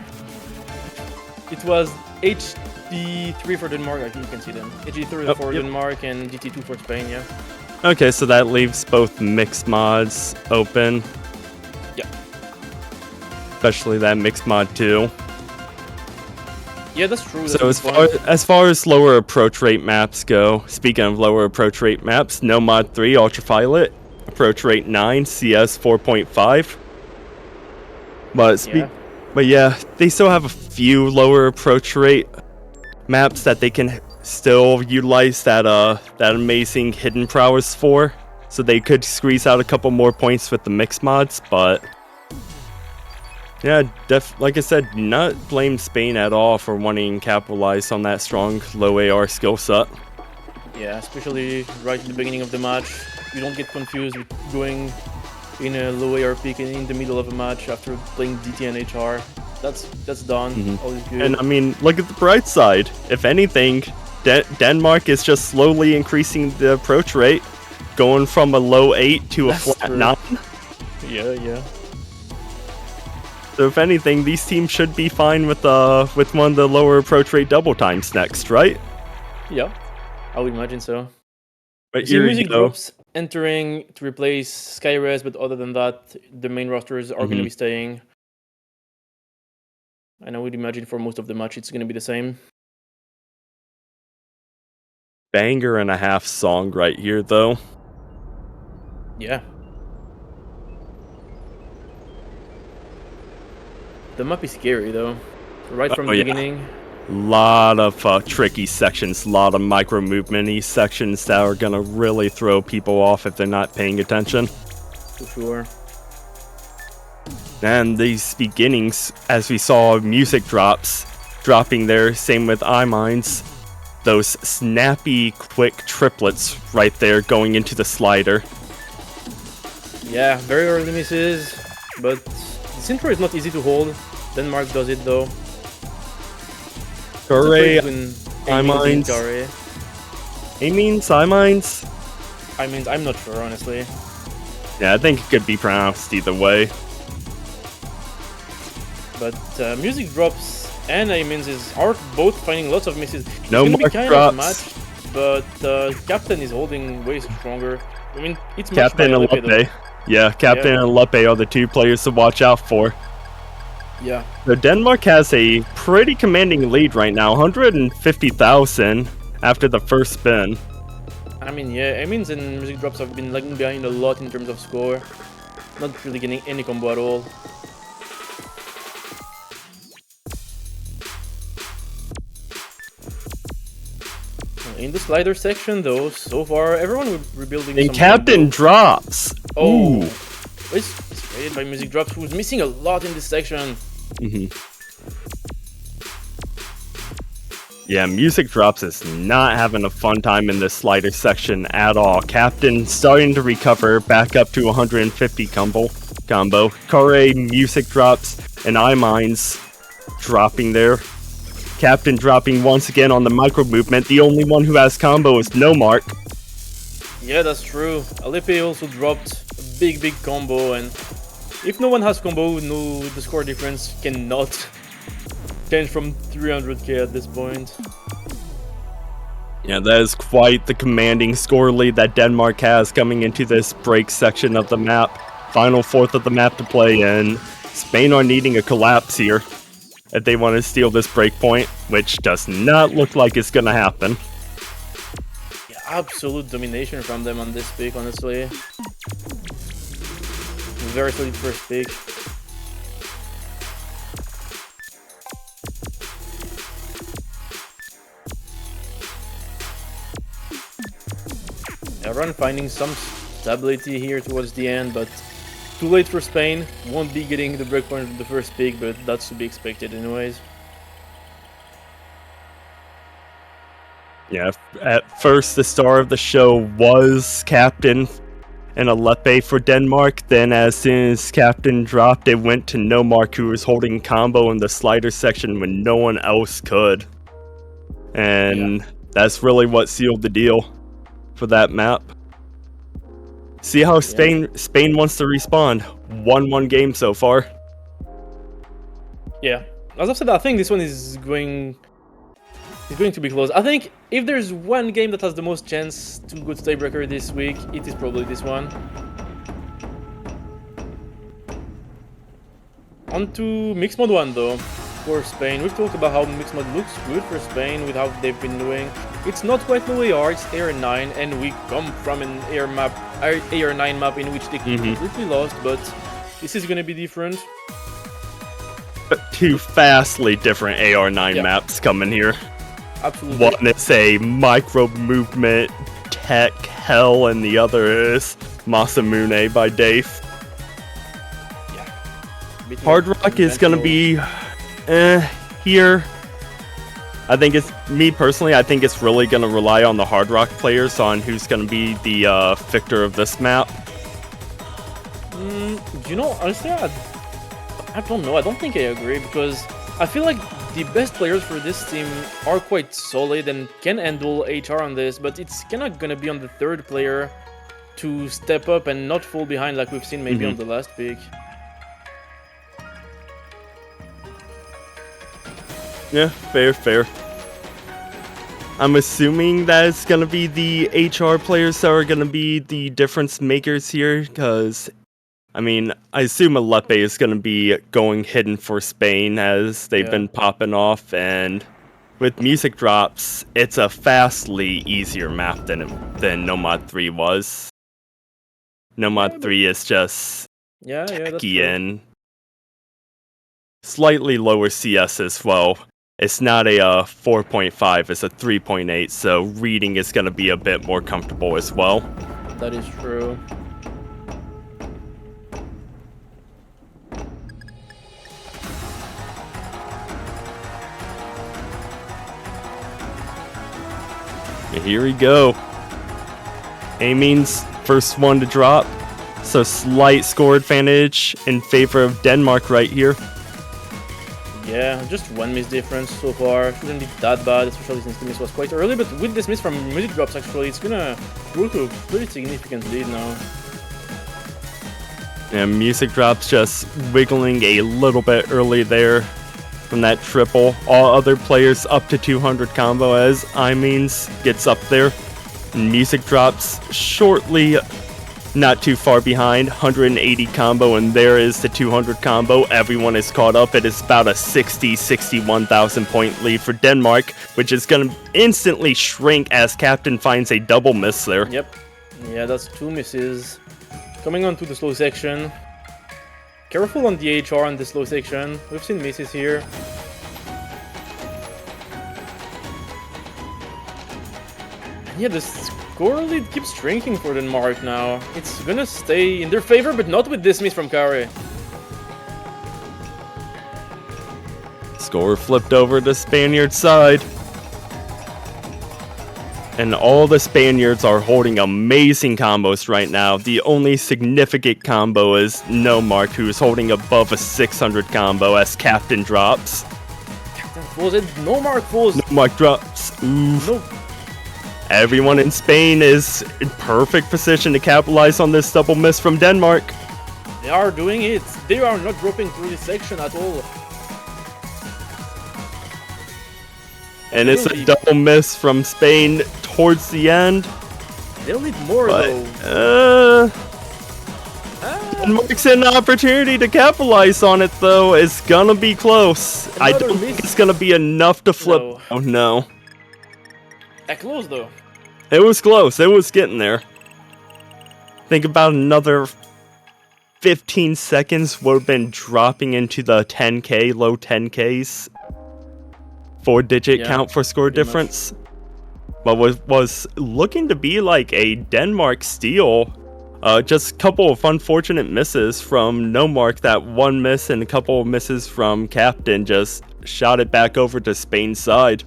It was HD3 for Denmark, I think you can see them. HD3 for Denmark and DT2 for Spain, yeah. Okay, so that leaves both mixed mods open. Yeah. Especially that mixed mod 2. Yeah, that's true. So as far as lower approach rate maps go, speaking of lower approach rate maps, No Mod 3 Ultraviolet, approach rate 9, CS 4.5. But yeah, they still have a few lower approach rate maps that they can still utilize that amazing hidden prowess for. So they could squeeze out a couple more points with the mix mods, but yeah, like I said, not blame Spain at all for wanting to capitalize on that strong low AR skill set. Yeah, especially right at the beginning of the match. You don't get confused with going in a low AR pick in the middle of a match after playing DT and HR. That's done. All is good. And I mean, look at the bright side. If anything, Denmark is just slowly increasing the approach rate, going from a low 8 to a That's flat true. 9. Yeah. So if anything, these teams should be fine with one of the lower approach rate double times next, right? Yeah, I would imagine so. But You see here music you go. drops entering to replace Skyres, but other than that, the main rosters are going to be staying. And I would imagine for most of the match, it's going to be the same. Banger and a half song right here, though. Yeah. The map is scary though. Right from the yeah. beginning. Lot of tricky sections, lot of micro movement-y sections that are gonna really throw people off if they're not paying attention. For sure. And these beginnings, as we saw music drops dropping there, same with iMines, those snappy, quick triplets right there going into the slider. Yeah, very early misses, but this intro is not easy to hold. Denmark does it though. Corey, iMines. Amines, iMines? I mean, I'm not sure honestly. Yeah, I think it could be pronounced either way. But music drops and iMines are both finding lots of misses. It's No gonna be more kind drops. of a match, but Captain is holding way stronger. I mean, it's much Captain by and Lepe, though. Lepe. Yeah, Captain and Lepe are the two players to watch out for. Yeah. So Denmark has a pretty commanding lead right now, 150,000 after the first spin. I mean, yeah, iMines and music drops have been lagging behind a lot in terms of score. Not really getting any combo at all. In the slider section, though, so far everyone rebuilding. And some Captain combo. drops. Oh, Ooh. it's rated by music drops, who's missing a lot in this section. Yeah, music drops is not having a fun time in this slider section at all. Captain starting to recover back up to 150 combo. Kare, music drops, and iMines dropping there. Captain dropping once again on the micro movement. The only one who has combo is No Mark. Yeah, that's true. Lepe also dropped a big combo, and if no one has combo, the score difference cannot change from 300k at this point. Yeah, that is quite the commanding score lead that Denmark has coming into this break section of the map. Final fourth of the map to play in. Spain are needing a collapse here if they want to steal this break point, which does not look like it's gonna happen. Yeah, absolute domination from them on this pick, honestly. Very solid first pick. Everyone finding some stability here towards the end, but too late for Spain. Won't be getting the breakpoint with the first pick, but that's to be expected anyways. Yeah, at first the star of the show was Captain and a Lepe for Denmark. Then as soon as Captain dropped, it went to No Mark, who was holding combo in the slider section when no one else could. And that's really what sealed the deal for that map. See how Spain wants to respond. 1-1 game so far. Yeah, as I've said, I think this one is going to be close. I think if there's one game that has the most chance to go to tiebreaker this week, it is probably this one. On to mixed mode 1 though, for Spain. We've talked about how mixed mode looks good for Spain with how they've been doing. It's not quite low AR, it's AR9, and we come from an AR9 map in which they completely lost, but this is gonna be different. But two vastly different AR9 maps coming here. Absolutely. One is a micro movement tech hell, and the other is Masamune by Dave. Yeah. Hard Rock is gonna be here. I think me personally, I think it's really gonna rely on the Hard Rock players on who's gonna be the victor of this map. You know, honestly, I don't know. I don't think I agree because I feel like the best players for this team are quite solid and can handle HR on this, but it's kind of gonna be on the third player to step up and not fall behind like we've seen maybe on the last pick. Yeah, fair. I'm assuming that it's gonna be the HR players that are gonna be the difference makers here, because I mean, I assume Alepe is gonna be going hidden for Spain as they've been popping off, and with music drops, it's a vastly easier map than Nomad 3 was. Nomad 3 is just Yeah, that's techy true. and slightly lower CS as well. It's not a 4.5, it's a 3.8, so reading is going to be a bit more comfortable as well. That is true. And here we go. Aming's first one to drop, so slight score advantage in favor of Denmark right here. Yeah, just one miss difference so far. Shouldn't be that bad, especially since the miss was quite early, but with this miss from music drops actually, it's gonna grow to a pretty significant lead now. And music drops just wiggling a little bit early there from that triple. All other players up to 200 combo as Imings gets up there. And music drops shortly, not too far behind, 180 combo, and there is the 200 combo. Everyone is caught up. It is about a 61,000 point lead for Denmark, which is going to instantly shrink as Captain finds a double miss there. Yep. Yeah, that's two misses. Coming on to the slow section. Careful on the HR on the slow section. We've seen misses here. Yeah, the score lead keeps shrinking for Denmark now. It's gonna stay in their favor, but not with this miss from Kari. Score flipped over to Spaniard side. And all the Spaniards are holding amazing combos right now. The only significant combo is Nomark, who's holding above a 600 combo as Captain drops. Captain falls it. Nomark falls. Nomark drops. Oof. No. Everyone in Spain is in perfect position to capitalize on this double miss from Denmark. They are doing it. They are not dropping through this section at all. And it's a double miss from Spain towards the end. They'll need more though. Denmark's an opportunity to capitalize on it though. It's gonna be close. I don't think it's gonna be enough to flip. No. Oh no. That close though. It was close. It was getting there. Think about another 15 seconds would have been dropping into the 10k, low 10ks. 4-digit count for score difference. But was looking to be like a Denmark steal. Just a couple of unfortunate misses from Nomark. That one miss and a couple of misses from Captain just shot it back over to Spain's side.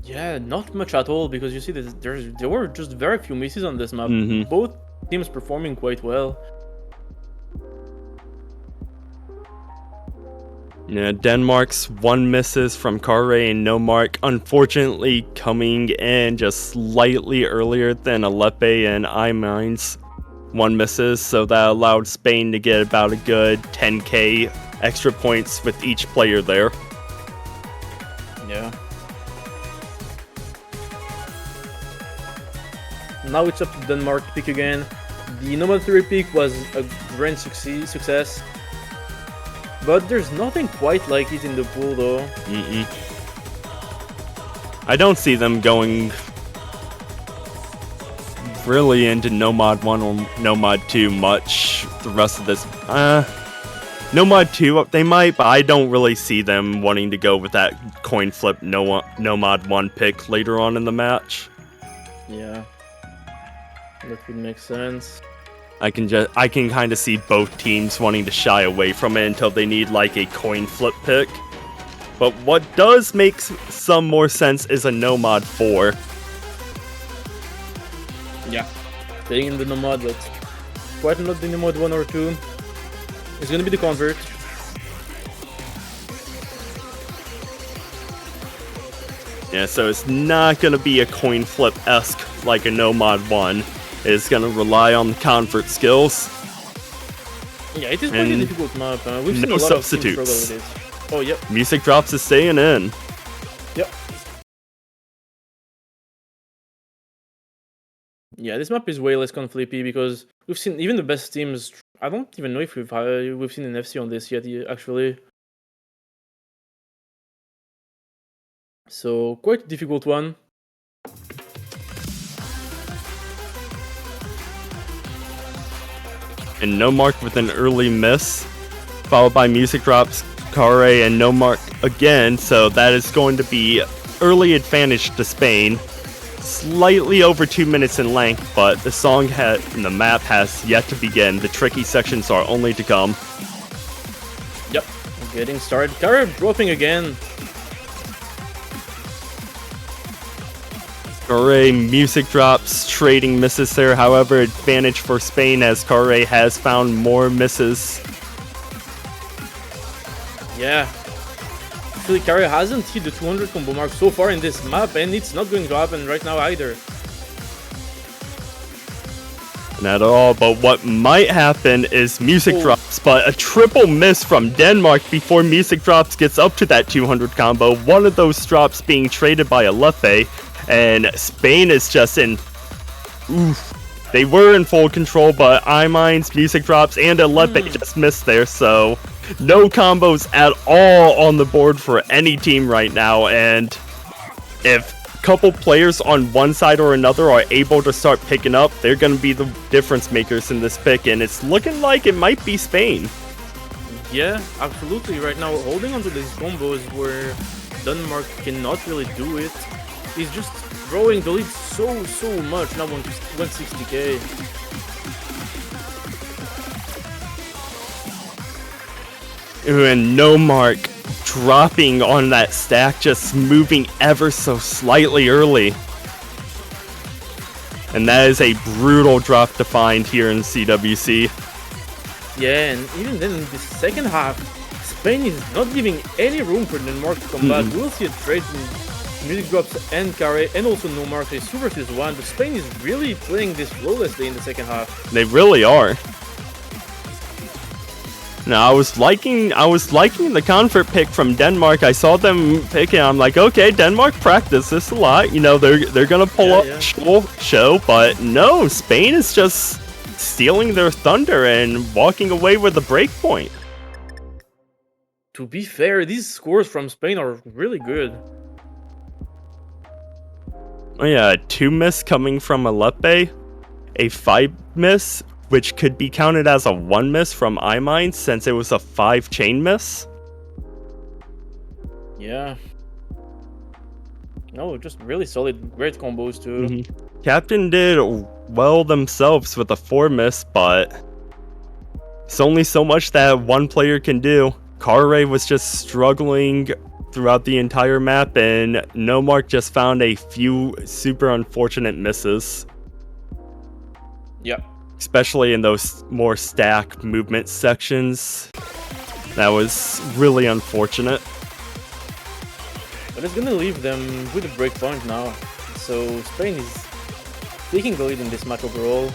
Yeah, not much at all, because you see that there were just very few misses on this map. Both teams performing quite well. Yeah, Denmark's one misses from Kare and Nomark, unfortunately coming in just slightly earlier than Alepe and Imings. One misses, so that allowed Spain to get about a good 10k extra points with each player there. Yeah. Now it's up to Denmark to pick again. The Nomad 3 pick was a grand success. But there's nothing quite like it in the pool though. I don't see them going really into Nomad 1 or Nomad 2 much the rest of this. Nomad 2, they might, but I don't really see them wanting to go with that coin flip Nomad 1 pick later on in the match. Yeah. That would make sense. I can kind of see both teams wanting to shy away from it until they need like a coin flip pick. But what does make some more sense is a Nomad 4. Yeah. Staying in the Nomad, but quite not in the mode 1 or 2. It's gonna be the convert. Yeah, so it's not gonna be a coin flip-esque like a No Mod 1. It's gonna rely on the convert skills. Yeah, it is quite a And difficult map. We've seen no a lot of teams substitutes. struggle with it. Oh, yep. Music Drops is staying in. Yep. Yeah, this map is way less conflippy because we've seen even the best teams. I don't even know if we've seen an FC on this yet, actually. So quite a difficult one. And No Mark with an early miss, followed by Music Drops, Kare, and No Mark again. So that is going to be early advantage to Spain. Slightly over 2 minutes in length, but the song and the map has yet to begin. The tricky sections are only to come. Yep, getting started. Kare dropping again. Kare, Music Drops, trading misses there. However, advantage for Spain as Kare has found more misses. Yeah. Actually, Kare hasn't hit the 200 combo mark so far in this map, and it's not going to happen right now either. Not at all, but what might happen is Music Drops, but a triple miss from Denmark before Music Drops gets up to that 200 combo. One of those drops being traded by Alepe, and Spain is just in... Oof. They were in full control, but iMinds, Music Drops, and Alepe just missed there, so... No combos at all on the board for any team right now, and if a couple players on one side or another are able to start picking up, they're going to be the difference makers in this pick, and it's looking like it might be Spain. Yeah, absolutely. Right now, holding onto these combos where Denmark cannot really do it. He's just growing the lead so much, now 160k. And No Mark dropping on that stack, just moving ever so slightly early. And that is a brutal drop to find here in CWC. Yeah, and even then in the second half, Spain is not giving any room for Denmark to come back. We'll see a trade in Music Drops and Kare, and also No Mark is 2 versus 1, but Spain is really playing this flawlessly in the second half. They really are. Now, I was liking the convert pick from Denmark. I saw them picking. I'm like, okay, Denmark practice this a lot. You know, they're gonna pull up show, but no, Spain is just stealing their thunder and walking away with a break point. To be fair, these scores from Spain are really good. Oh yeah, 2 miss coming from Alepe, a 5 miss, which could be counted as a 1 miss from iMinds since it was a 5 chain miss. Yeah. No, just really solid, great combos too. Captain did well themselves with a 4 miss, but it's only so much that one player can do. Kare was just struggling throughout the entire map, and No Mark just found a few super unfortunate misses. Yeah. Especially in those more stack movement sections. That was really unfortunate. But it's gonna leave them with a break point now. So Spain is taking the lead in this match overall.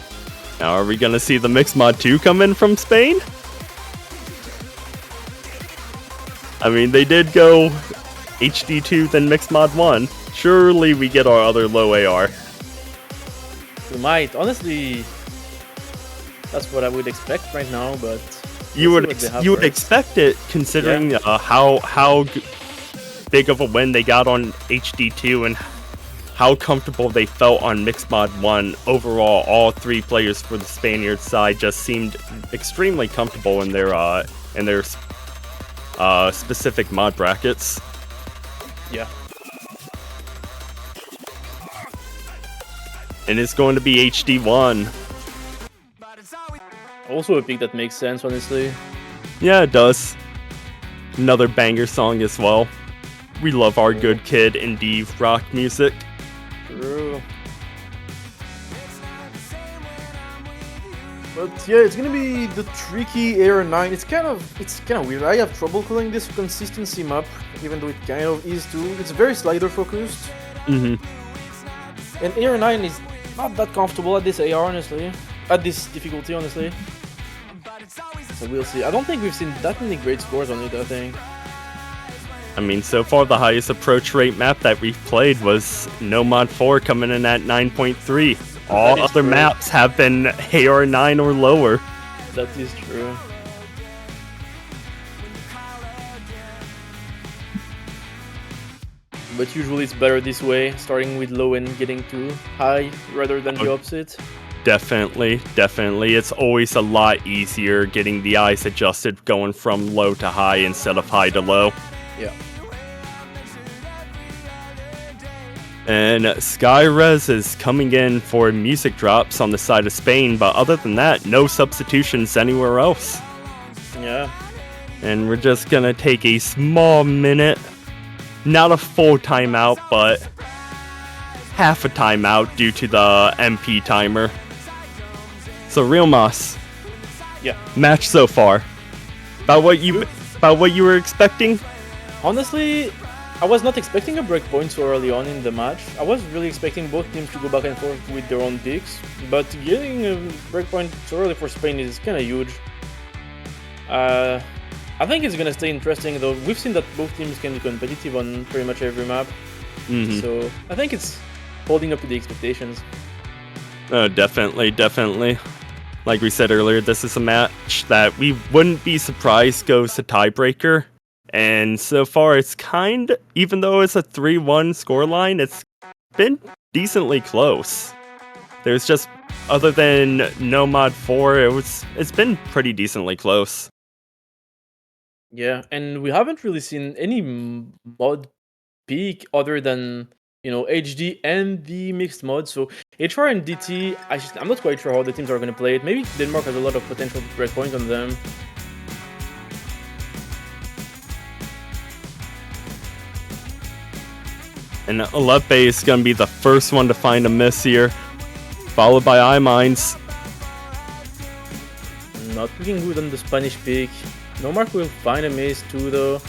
Now are we gonna see the Mixed Mod 2 come in from Spain? I mean, they did go HD2 then Mixed Mod 1. Surely we get our other low AR. We might. Honestly, that's what I would expect right now, but You would expect it considering how big of a win they got on HD2 and how comfortable they felt on Mixed Mod 1. Overall, all 3 players for the Spaniard side just seemed extremely comfortable in their specific mod brackets. Yeah. And it's going to be HD1. Also a pick that makes sense, honestly. Yeah, it does. Another banger song as well. We love our good kid indie rock music. True. But yeah, it's gonna be the tricky AR9. It's kind of weird. I have trouble calling this a consistency map, even though it kind of is too. It's very slider focused. Mm-hmm. And AR9 is not that comfortable at this AR, honestly. At this difficulty, honestly. So we'll see. I don't think we've seen that many great scores on it, I think. I mean, so far the highest approach rate map that we've played was Nomad 4 coming in at 9.3. All other true. maps have been AR9 or lower. That is true. But usually it's better this way, starting with low and getting to high, rather than the opposite. Definitely. It's always a lot easier getting the eyes adjusted going from low to high instead of high to low. Yeah. And Skyrez is coming in for music drops on the side of Spain, but other than that, no substitutions anywhere else. Yeah. And we're just gonna take a small minute, not a full timeout, but half a timeout due to the MP timer. So Real Moss, Yeah. match so far. About what you were expecting? Honestly, I was not expecting a breakpoint so early on in the match. I was really expecting both teams to go back and forth with their own picks, but getting a breakpoint so early for Spain is kind of huge. I think it's gonna stay interesting though. We've seen that both teams can be competitive on pretty much every map, so I think it's holding up to the expectations. Oh, definitely. Like we said earlier, this is a match that we wouldn't be surprised goes to tiebreaker. And so far, it's even though it's a 3-1 scoreline, it's been decently close. There's just, other than Nomad 4, it's been pretty decently close. Yeah, and we haven't really seen any mod peak other than, HD and the mixed mod. So HR and DT, I'm not quite sure how the teams are going to play it. Maybe Denmark has a lot of potential breakpoint on them. And Alepe is going to be the first one to find a miss here, followed by iMines. Not looking good on the Spanish pick. Nomark will find a miss too, though.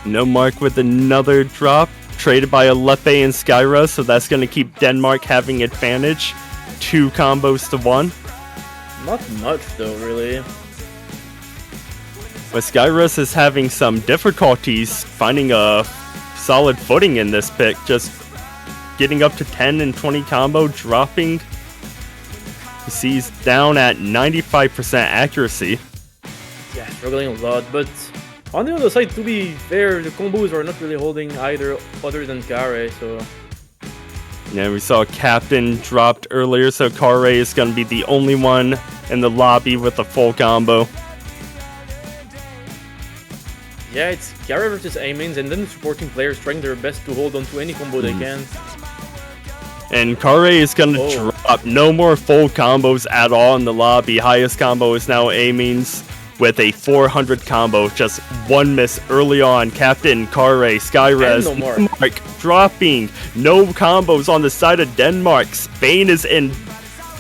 No mark with another drop, traded by Alepe and Skyra, so that's going to keep Denmark having advantage. 2 combos to 1. Not much, though, really. But Skyrus is having some difficulties finding a solid footing in this pick, just getting up to 10 and 20 combo, dropping. You see he's down at 95% accuracy. Yeah, struggling a lot, but on the other side, to be fair, the combos are not really holding either other than Kare, so... Yeah, we saw Captain dropped earlier, so Kare is going to be the only one in the lobby with a full combo. Yeah, it's Kara versus Amins, and then the supporting players trying their best to hold on to any combo they can. And Kare is going to drop no more full combos at all in the lobby. Highest combo is now Amins with a 400 combo. Just one miss early on. Captain, Kare, Skyrez, Denmark dropping. No combos on the side of Denmark. Spain is in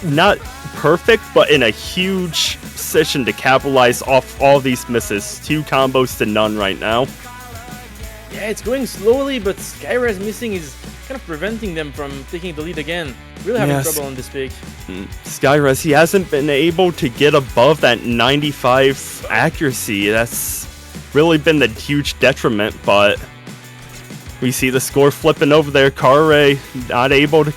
not perfect, but in a huge position to capitalize off all these misses. 2 combos to none right now. Yeah, it's going slowly, but Skyrez missing is kind of preventing them from taking the lead again. Really having trouble on this pick. Skyrez, he hasn't been able to get above that 95 accuracy. That's really been the huge detriment, but we see the score flipping over there. Kare not able to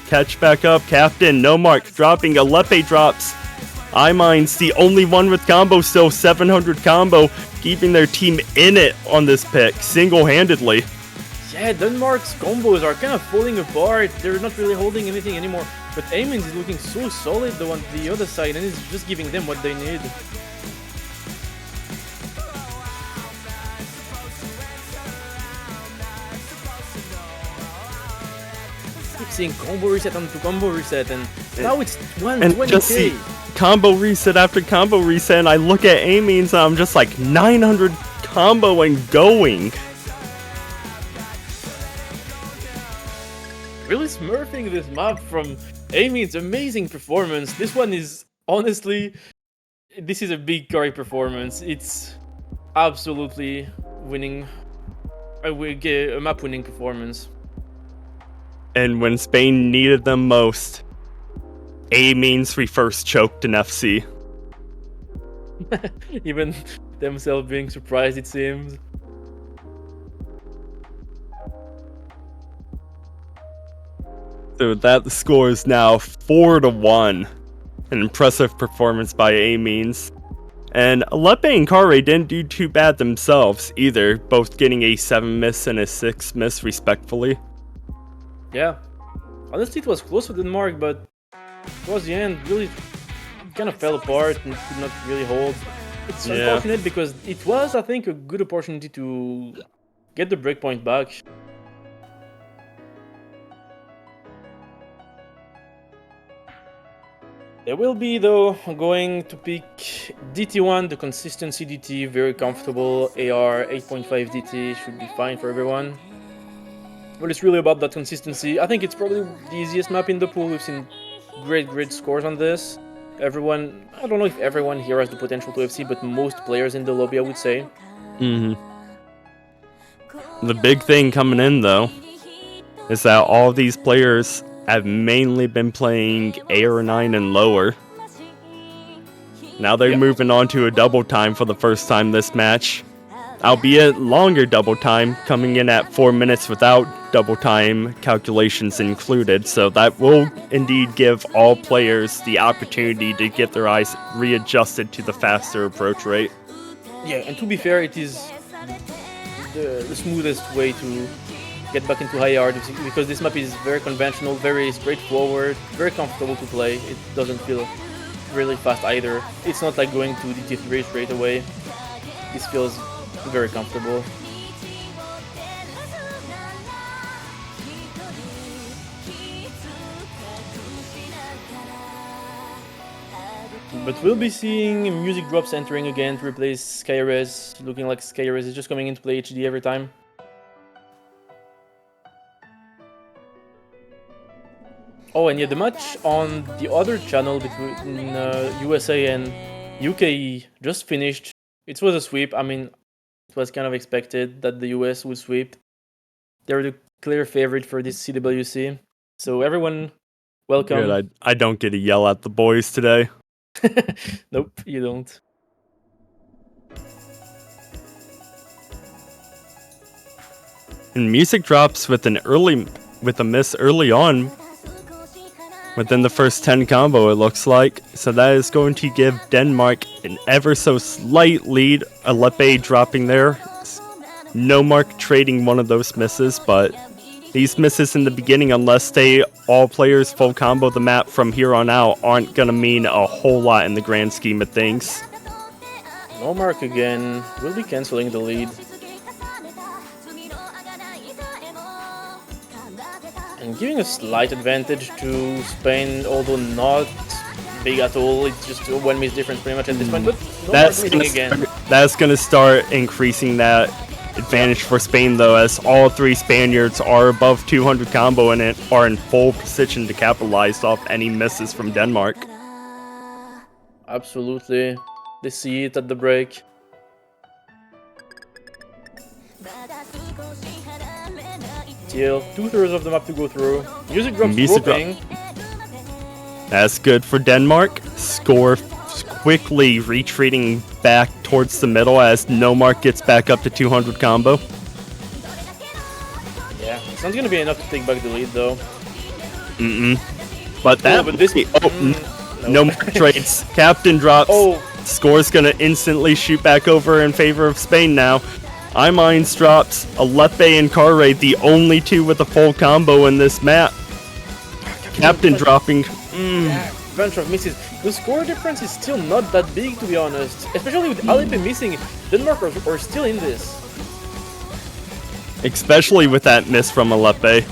catch back up. Captain, no mark, dropping. Alepe drops. iMines, the only one with combo still, 700 combo, keeping their team in it on this pick, single-handedly. Yeah, Denmark's combos are kind of falling apart. They're not really holding anything anymore. But Amins is looking so solid though on the other side, and it's just giving them what they need. Keep seeing combo reset onto combo reset, and now it's 120k. And just see combo reset after combo reset, and I look at Amins and I'm just like 900 combo and going. really smurfing this map from Amy's amazing performance. This one is honestly, this is a big Kari performance. It's absolutely winning, a map winning performance. And when Spain needed them most, A-Means reverse choked an FC. Even themselves being surprised, it seems. So that score is now 4-1. An impressive performance by A-Means. And Alepe and Kare didn't do too bad themselves either, both getting a 7 miss and a 6 miss respectfully. Yeah. Honestly, it was close to Denmark, but towards the end, really kind of fell apart and could not really hold. It's unfortunate because it was, I think, a good opportunity to get the breakpoint back. They will be, though, going to pick DT1, the consistency DT, very comfortable. AR 8.5 DT should be fine for everyone. But it's really about that consistency. I think it's probably the easiest map in the pool. We've seen great scores on this. Everyone, I don't know if everyone here has the potential to FC, but most players in the lobby, I would say. The big thing coming in, though, is that all these players have mainly been playing AR9 and lower. Now they're moving on to a double time for the first time this match. Albeit longer double time, coming in at 4 minutes without double time calculations included, so that will indeed give all players the opportunity to get their eyes readjusted to the faster approach rate. Yeah, and to be fair, it is the smoothest way to get back into high art because this map is very conventional, very straightforward, very comfortable to play. It doesn't feel really fast either. It's not like going to DT3 straight away. This feels very comfortable. But we'll be seeing music drops entering again to replace Skyres, looking like Skyres is just coming into play HD every time. Oh, and yeah, the match on the other channel between USA and UK just finished. It was a sweep. I mean, it was kind of expected that the US would sweep. They're the clear favorite for this CWC. So everyone, welcome. Good, I don't get to yell at the boys today. Nope, you don't. And music drops with a miss early on within the first 10 combo, it looks like. So that is going to give Denmark an ever so slight lead. Alepe dropping there. Nomark trading one of those misses, but these misses in the beginning, unless they all players full combo the map from here on out, aren't gonna mean a whole lot in the grand scheme of things. Nomark again will be cancelling the lead. And giving a slight advantage to Spain, although not big at all. It's just a 1 miss difference pretty much at this point, but that's gonna start increasing that advantage for Spain, though, as all 3 Spaniards are above 200 combo and are in full position to capitalize off any misses from Denmark. Absolutely. They see it at the break. Still 2/3 of the map to go through. Music drops dropping. That's good for Denmark. Score quickly retreating back towards the middle as Nomark gets back up to 200 combo. Yeah, it's not gonna be enough to take back the lead though. But that. But this. No more trades. Captain drops. Score's gonna instantly shoot back over in favor of Spain now. iMines drops. Alepe and Kare, the only 2 with a full combo in this map. Captain dropping. Yeah, bunch of misses. The score difference is still not that big, to be honest. Especially with Alepe missing, Denmark are still in this. Especially with that miss from Alepe.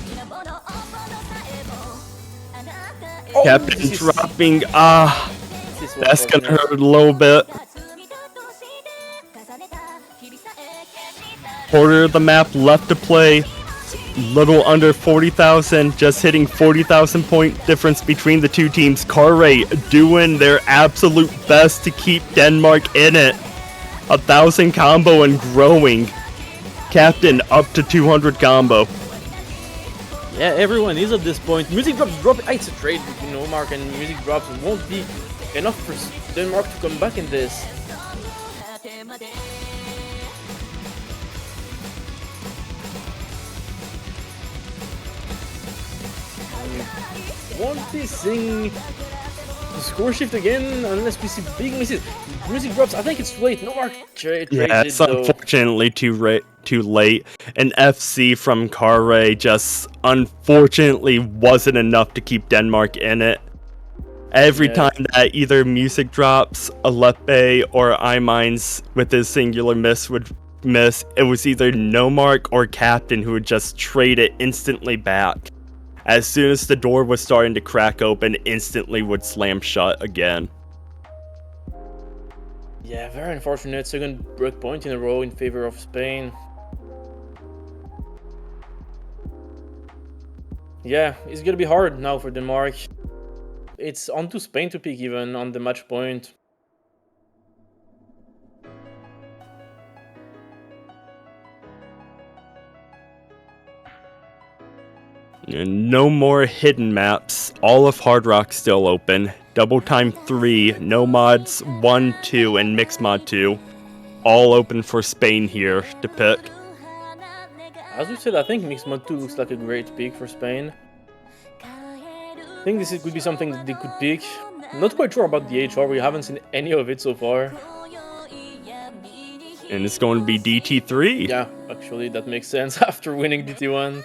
Captain dropping. That's gonna hurt a little bit. Quarter of the map left to play. little under 40,000, just hitting 40,000 point difference between the two teams. Carre doing their absolute best to keep Denmark in it. 1,000 combo and growing. Captain up to 200 combo. Yeah, everyone is at this point. Music drops drop. It's a trade between Omar and music drops. It won't be enough for Denmark to come back in this. Won't they sing the score shift again unless we see big misses? Music drops. I think it's too late. No mark. Yeah, it's unfortunately too late. An FC from Carre just unfortunately wasn't enough to keep Denmark in it. Every time that either music drops, Alepe or iMinds with his singular miss would miss, it was either No Mark or Captain who would just trade it instantly back. As soon as the door was starting to crack open, instantly would slam shut again. Yeah, very unfortunate. Second break point in a row in favor of Spain. Yeah, it's gonna be hard now for Denmark. It's on to Spain to pick even on the match point. And no more hidden maps. All of Hard Rock still open. Double Time 3, No Mods 1, 2, and Mix Mod 2. All open for Spain here to pick. As we said, I think Mix Mod 2 looks like a great pick for Spain. I think this could be something that they could pick. Not quite sure about the HR, we haven't seen any of it so far. And it's going to be DT3. Yeah, actually that makes sense after winning DT1.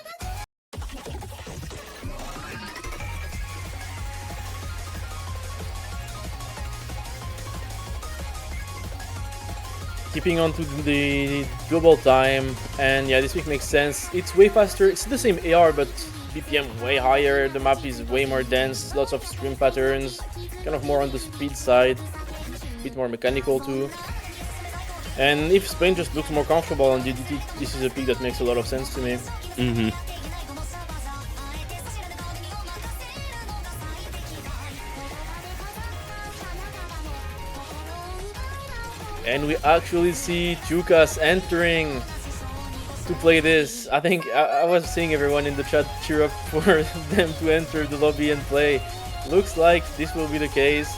Keeping on to the global time, and yeah, this week makes sense. It's way faster, it's the same AR, but BPM way higher, the map is way more dense, lots of stream patterns, kind of more on the speed side, a bit more mechanical too. And if Spain just looks more comfortable on DDT, this is a pick that makes a lot of sense to me. And we actually see Jukas entering to play this. I think I was seeing everyone in the chat cheer up for them to enter the lobby and play. Looks like this will be the case.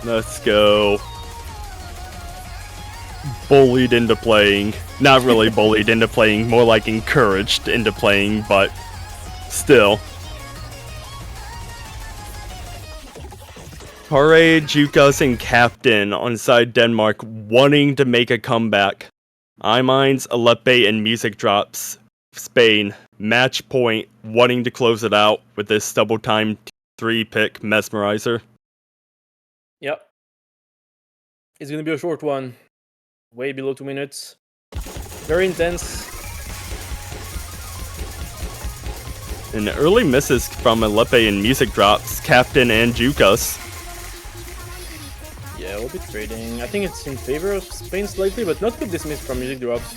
Let's go. Bullied into playing. Not really bullied into playing, more like encouraged into playing, but still. Carre, Jukas, and Captain on side Denmark wanting to make a comeback. iMinds, Alepe, and Music Drops. Spain, match point, wanting to close it out with this double time 3 pick Mesmerizer. Yep. It's gonna be a short one. Way below 2 minutes. Very intense. And early misses from Alepe and Music Drops, Captain and Jukas. Yeah, we'll be trading. I think it's in favor of Spain slightly, but not good dismiss from Music Drops.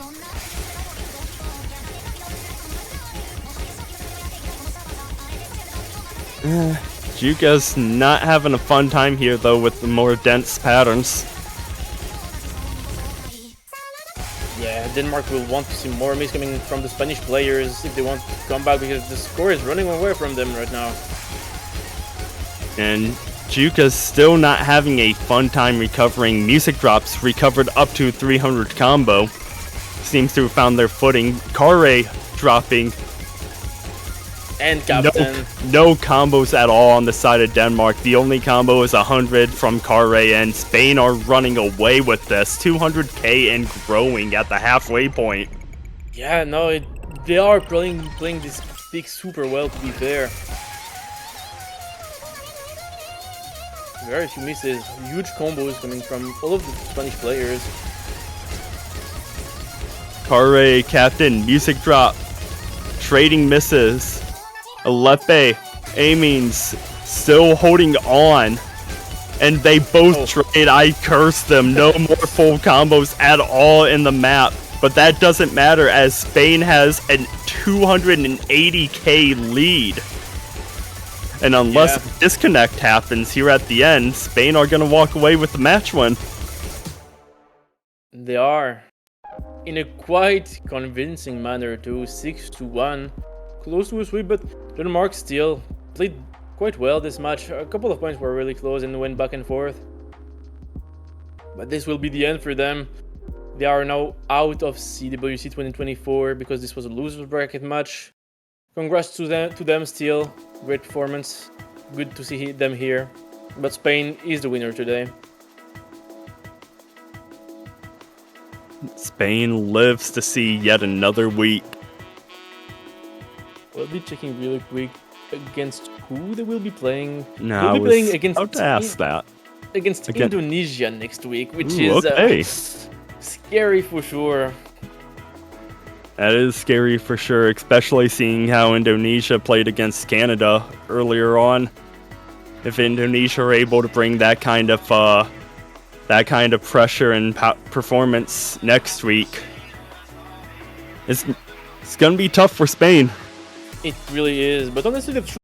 Jukas not having a fun time here though with the more dense patterns. Yeah, Denmark will want to see more miss coming from the Spanish players if they want to come back, because the score is running away from them right now. And Jukas still not having a fun time recovering. Music Drops recovered up to 300 combo. Seems to have found their footing. Carre dropping. And Captain. No combos at all on the side of Denmark. The only combo is 100 from Carre, and Spain are running away with this. 200k and growing at the halfway point. Yeah, no, they are playing this pick super well, to be fair. Very few misses, huge combos coming from all of the Spanish players. Carre, Captain, Music Drop, trading misses. Alepe, Amines, still holding on. And they both trade. I curse them. No more full combos at all in the map. but that doesn't matter as Spain has a 280k lead. And unless a disconnect happens here at the end, Spain are going to walk away with the match win. They are. In a quite convincing manner too, 6-1. Close to a sweep, but Denmark still played quite well this match. A couple of points were really close and went back and forth. But this will be the end for them. They are now out of CWC 2024 because this was a loser's bracket match. Congrats to them still. Great performance. Good to see them here. But Spain is the winner today. Spain lives to see yet another week. We'll be checking really quick against who they will be playing. No, They'll I be playing was against about to ask that. against Indonesia next week, which Ooh, is okay. scary for sure. That is scary for sure, especially seeing how Indonesia played against Canada earlier on. If Indonesia are able to bring that kind of pressure and performance next week, it's gonna be tough for Spain. It really is, but honestly, the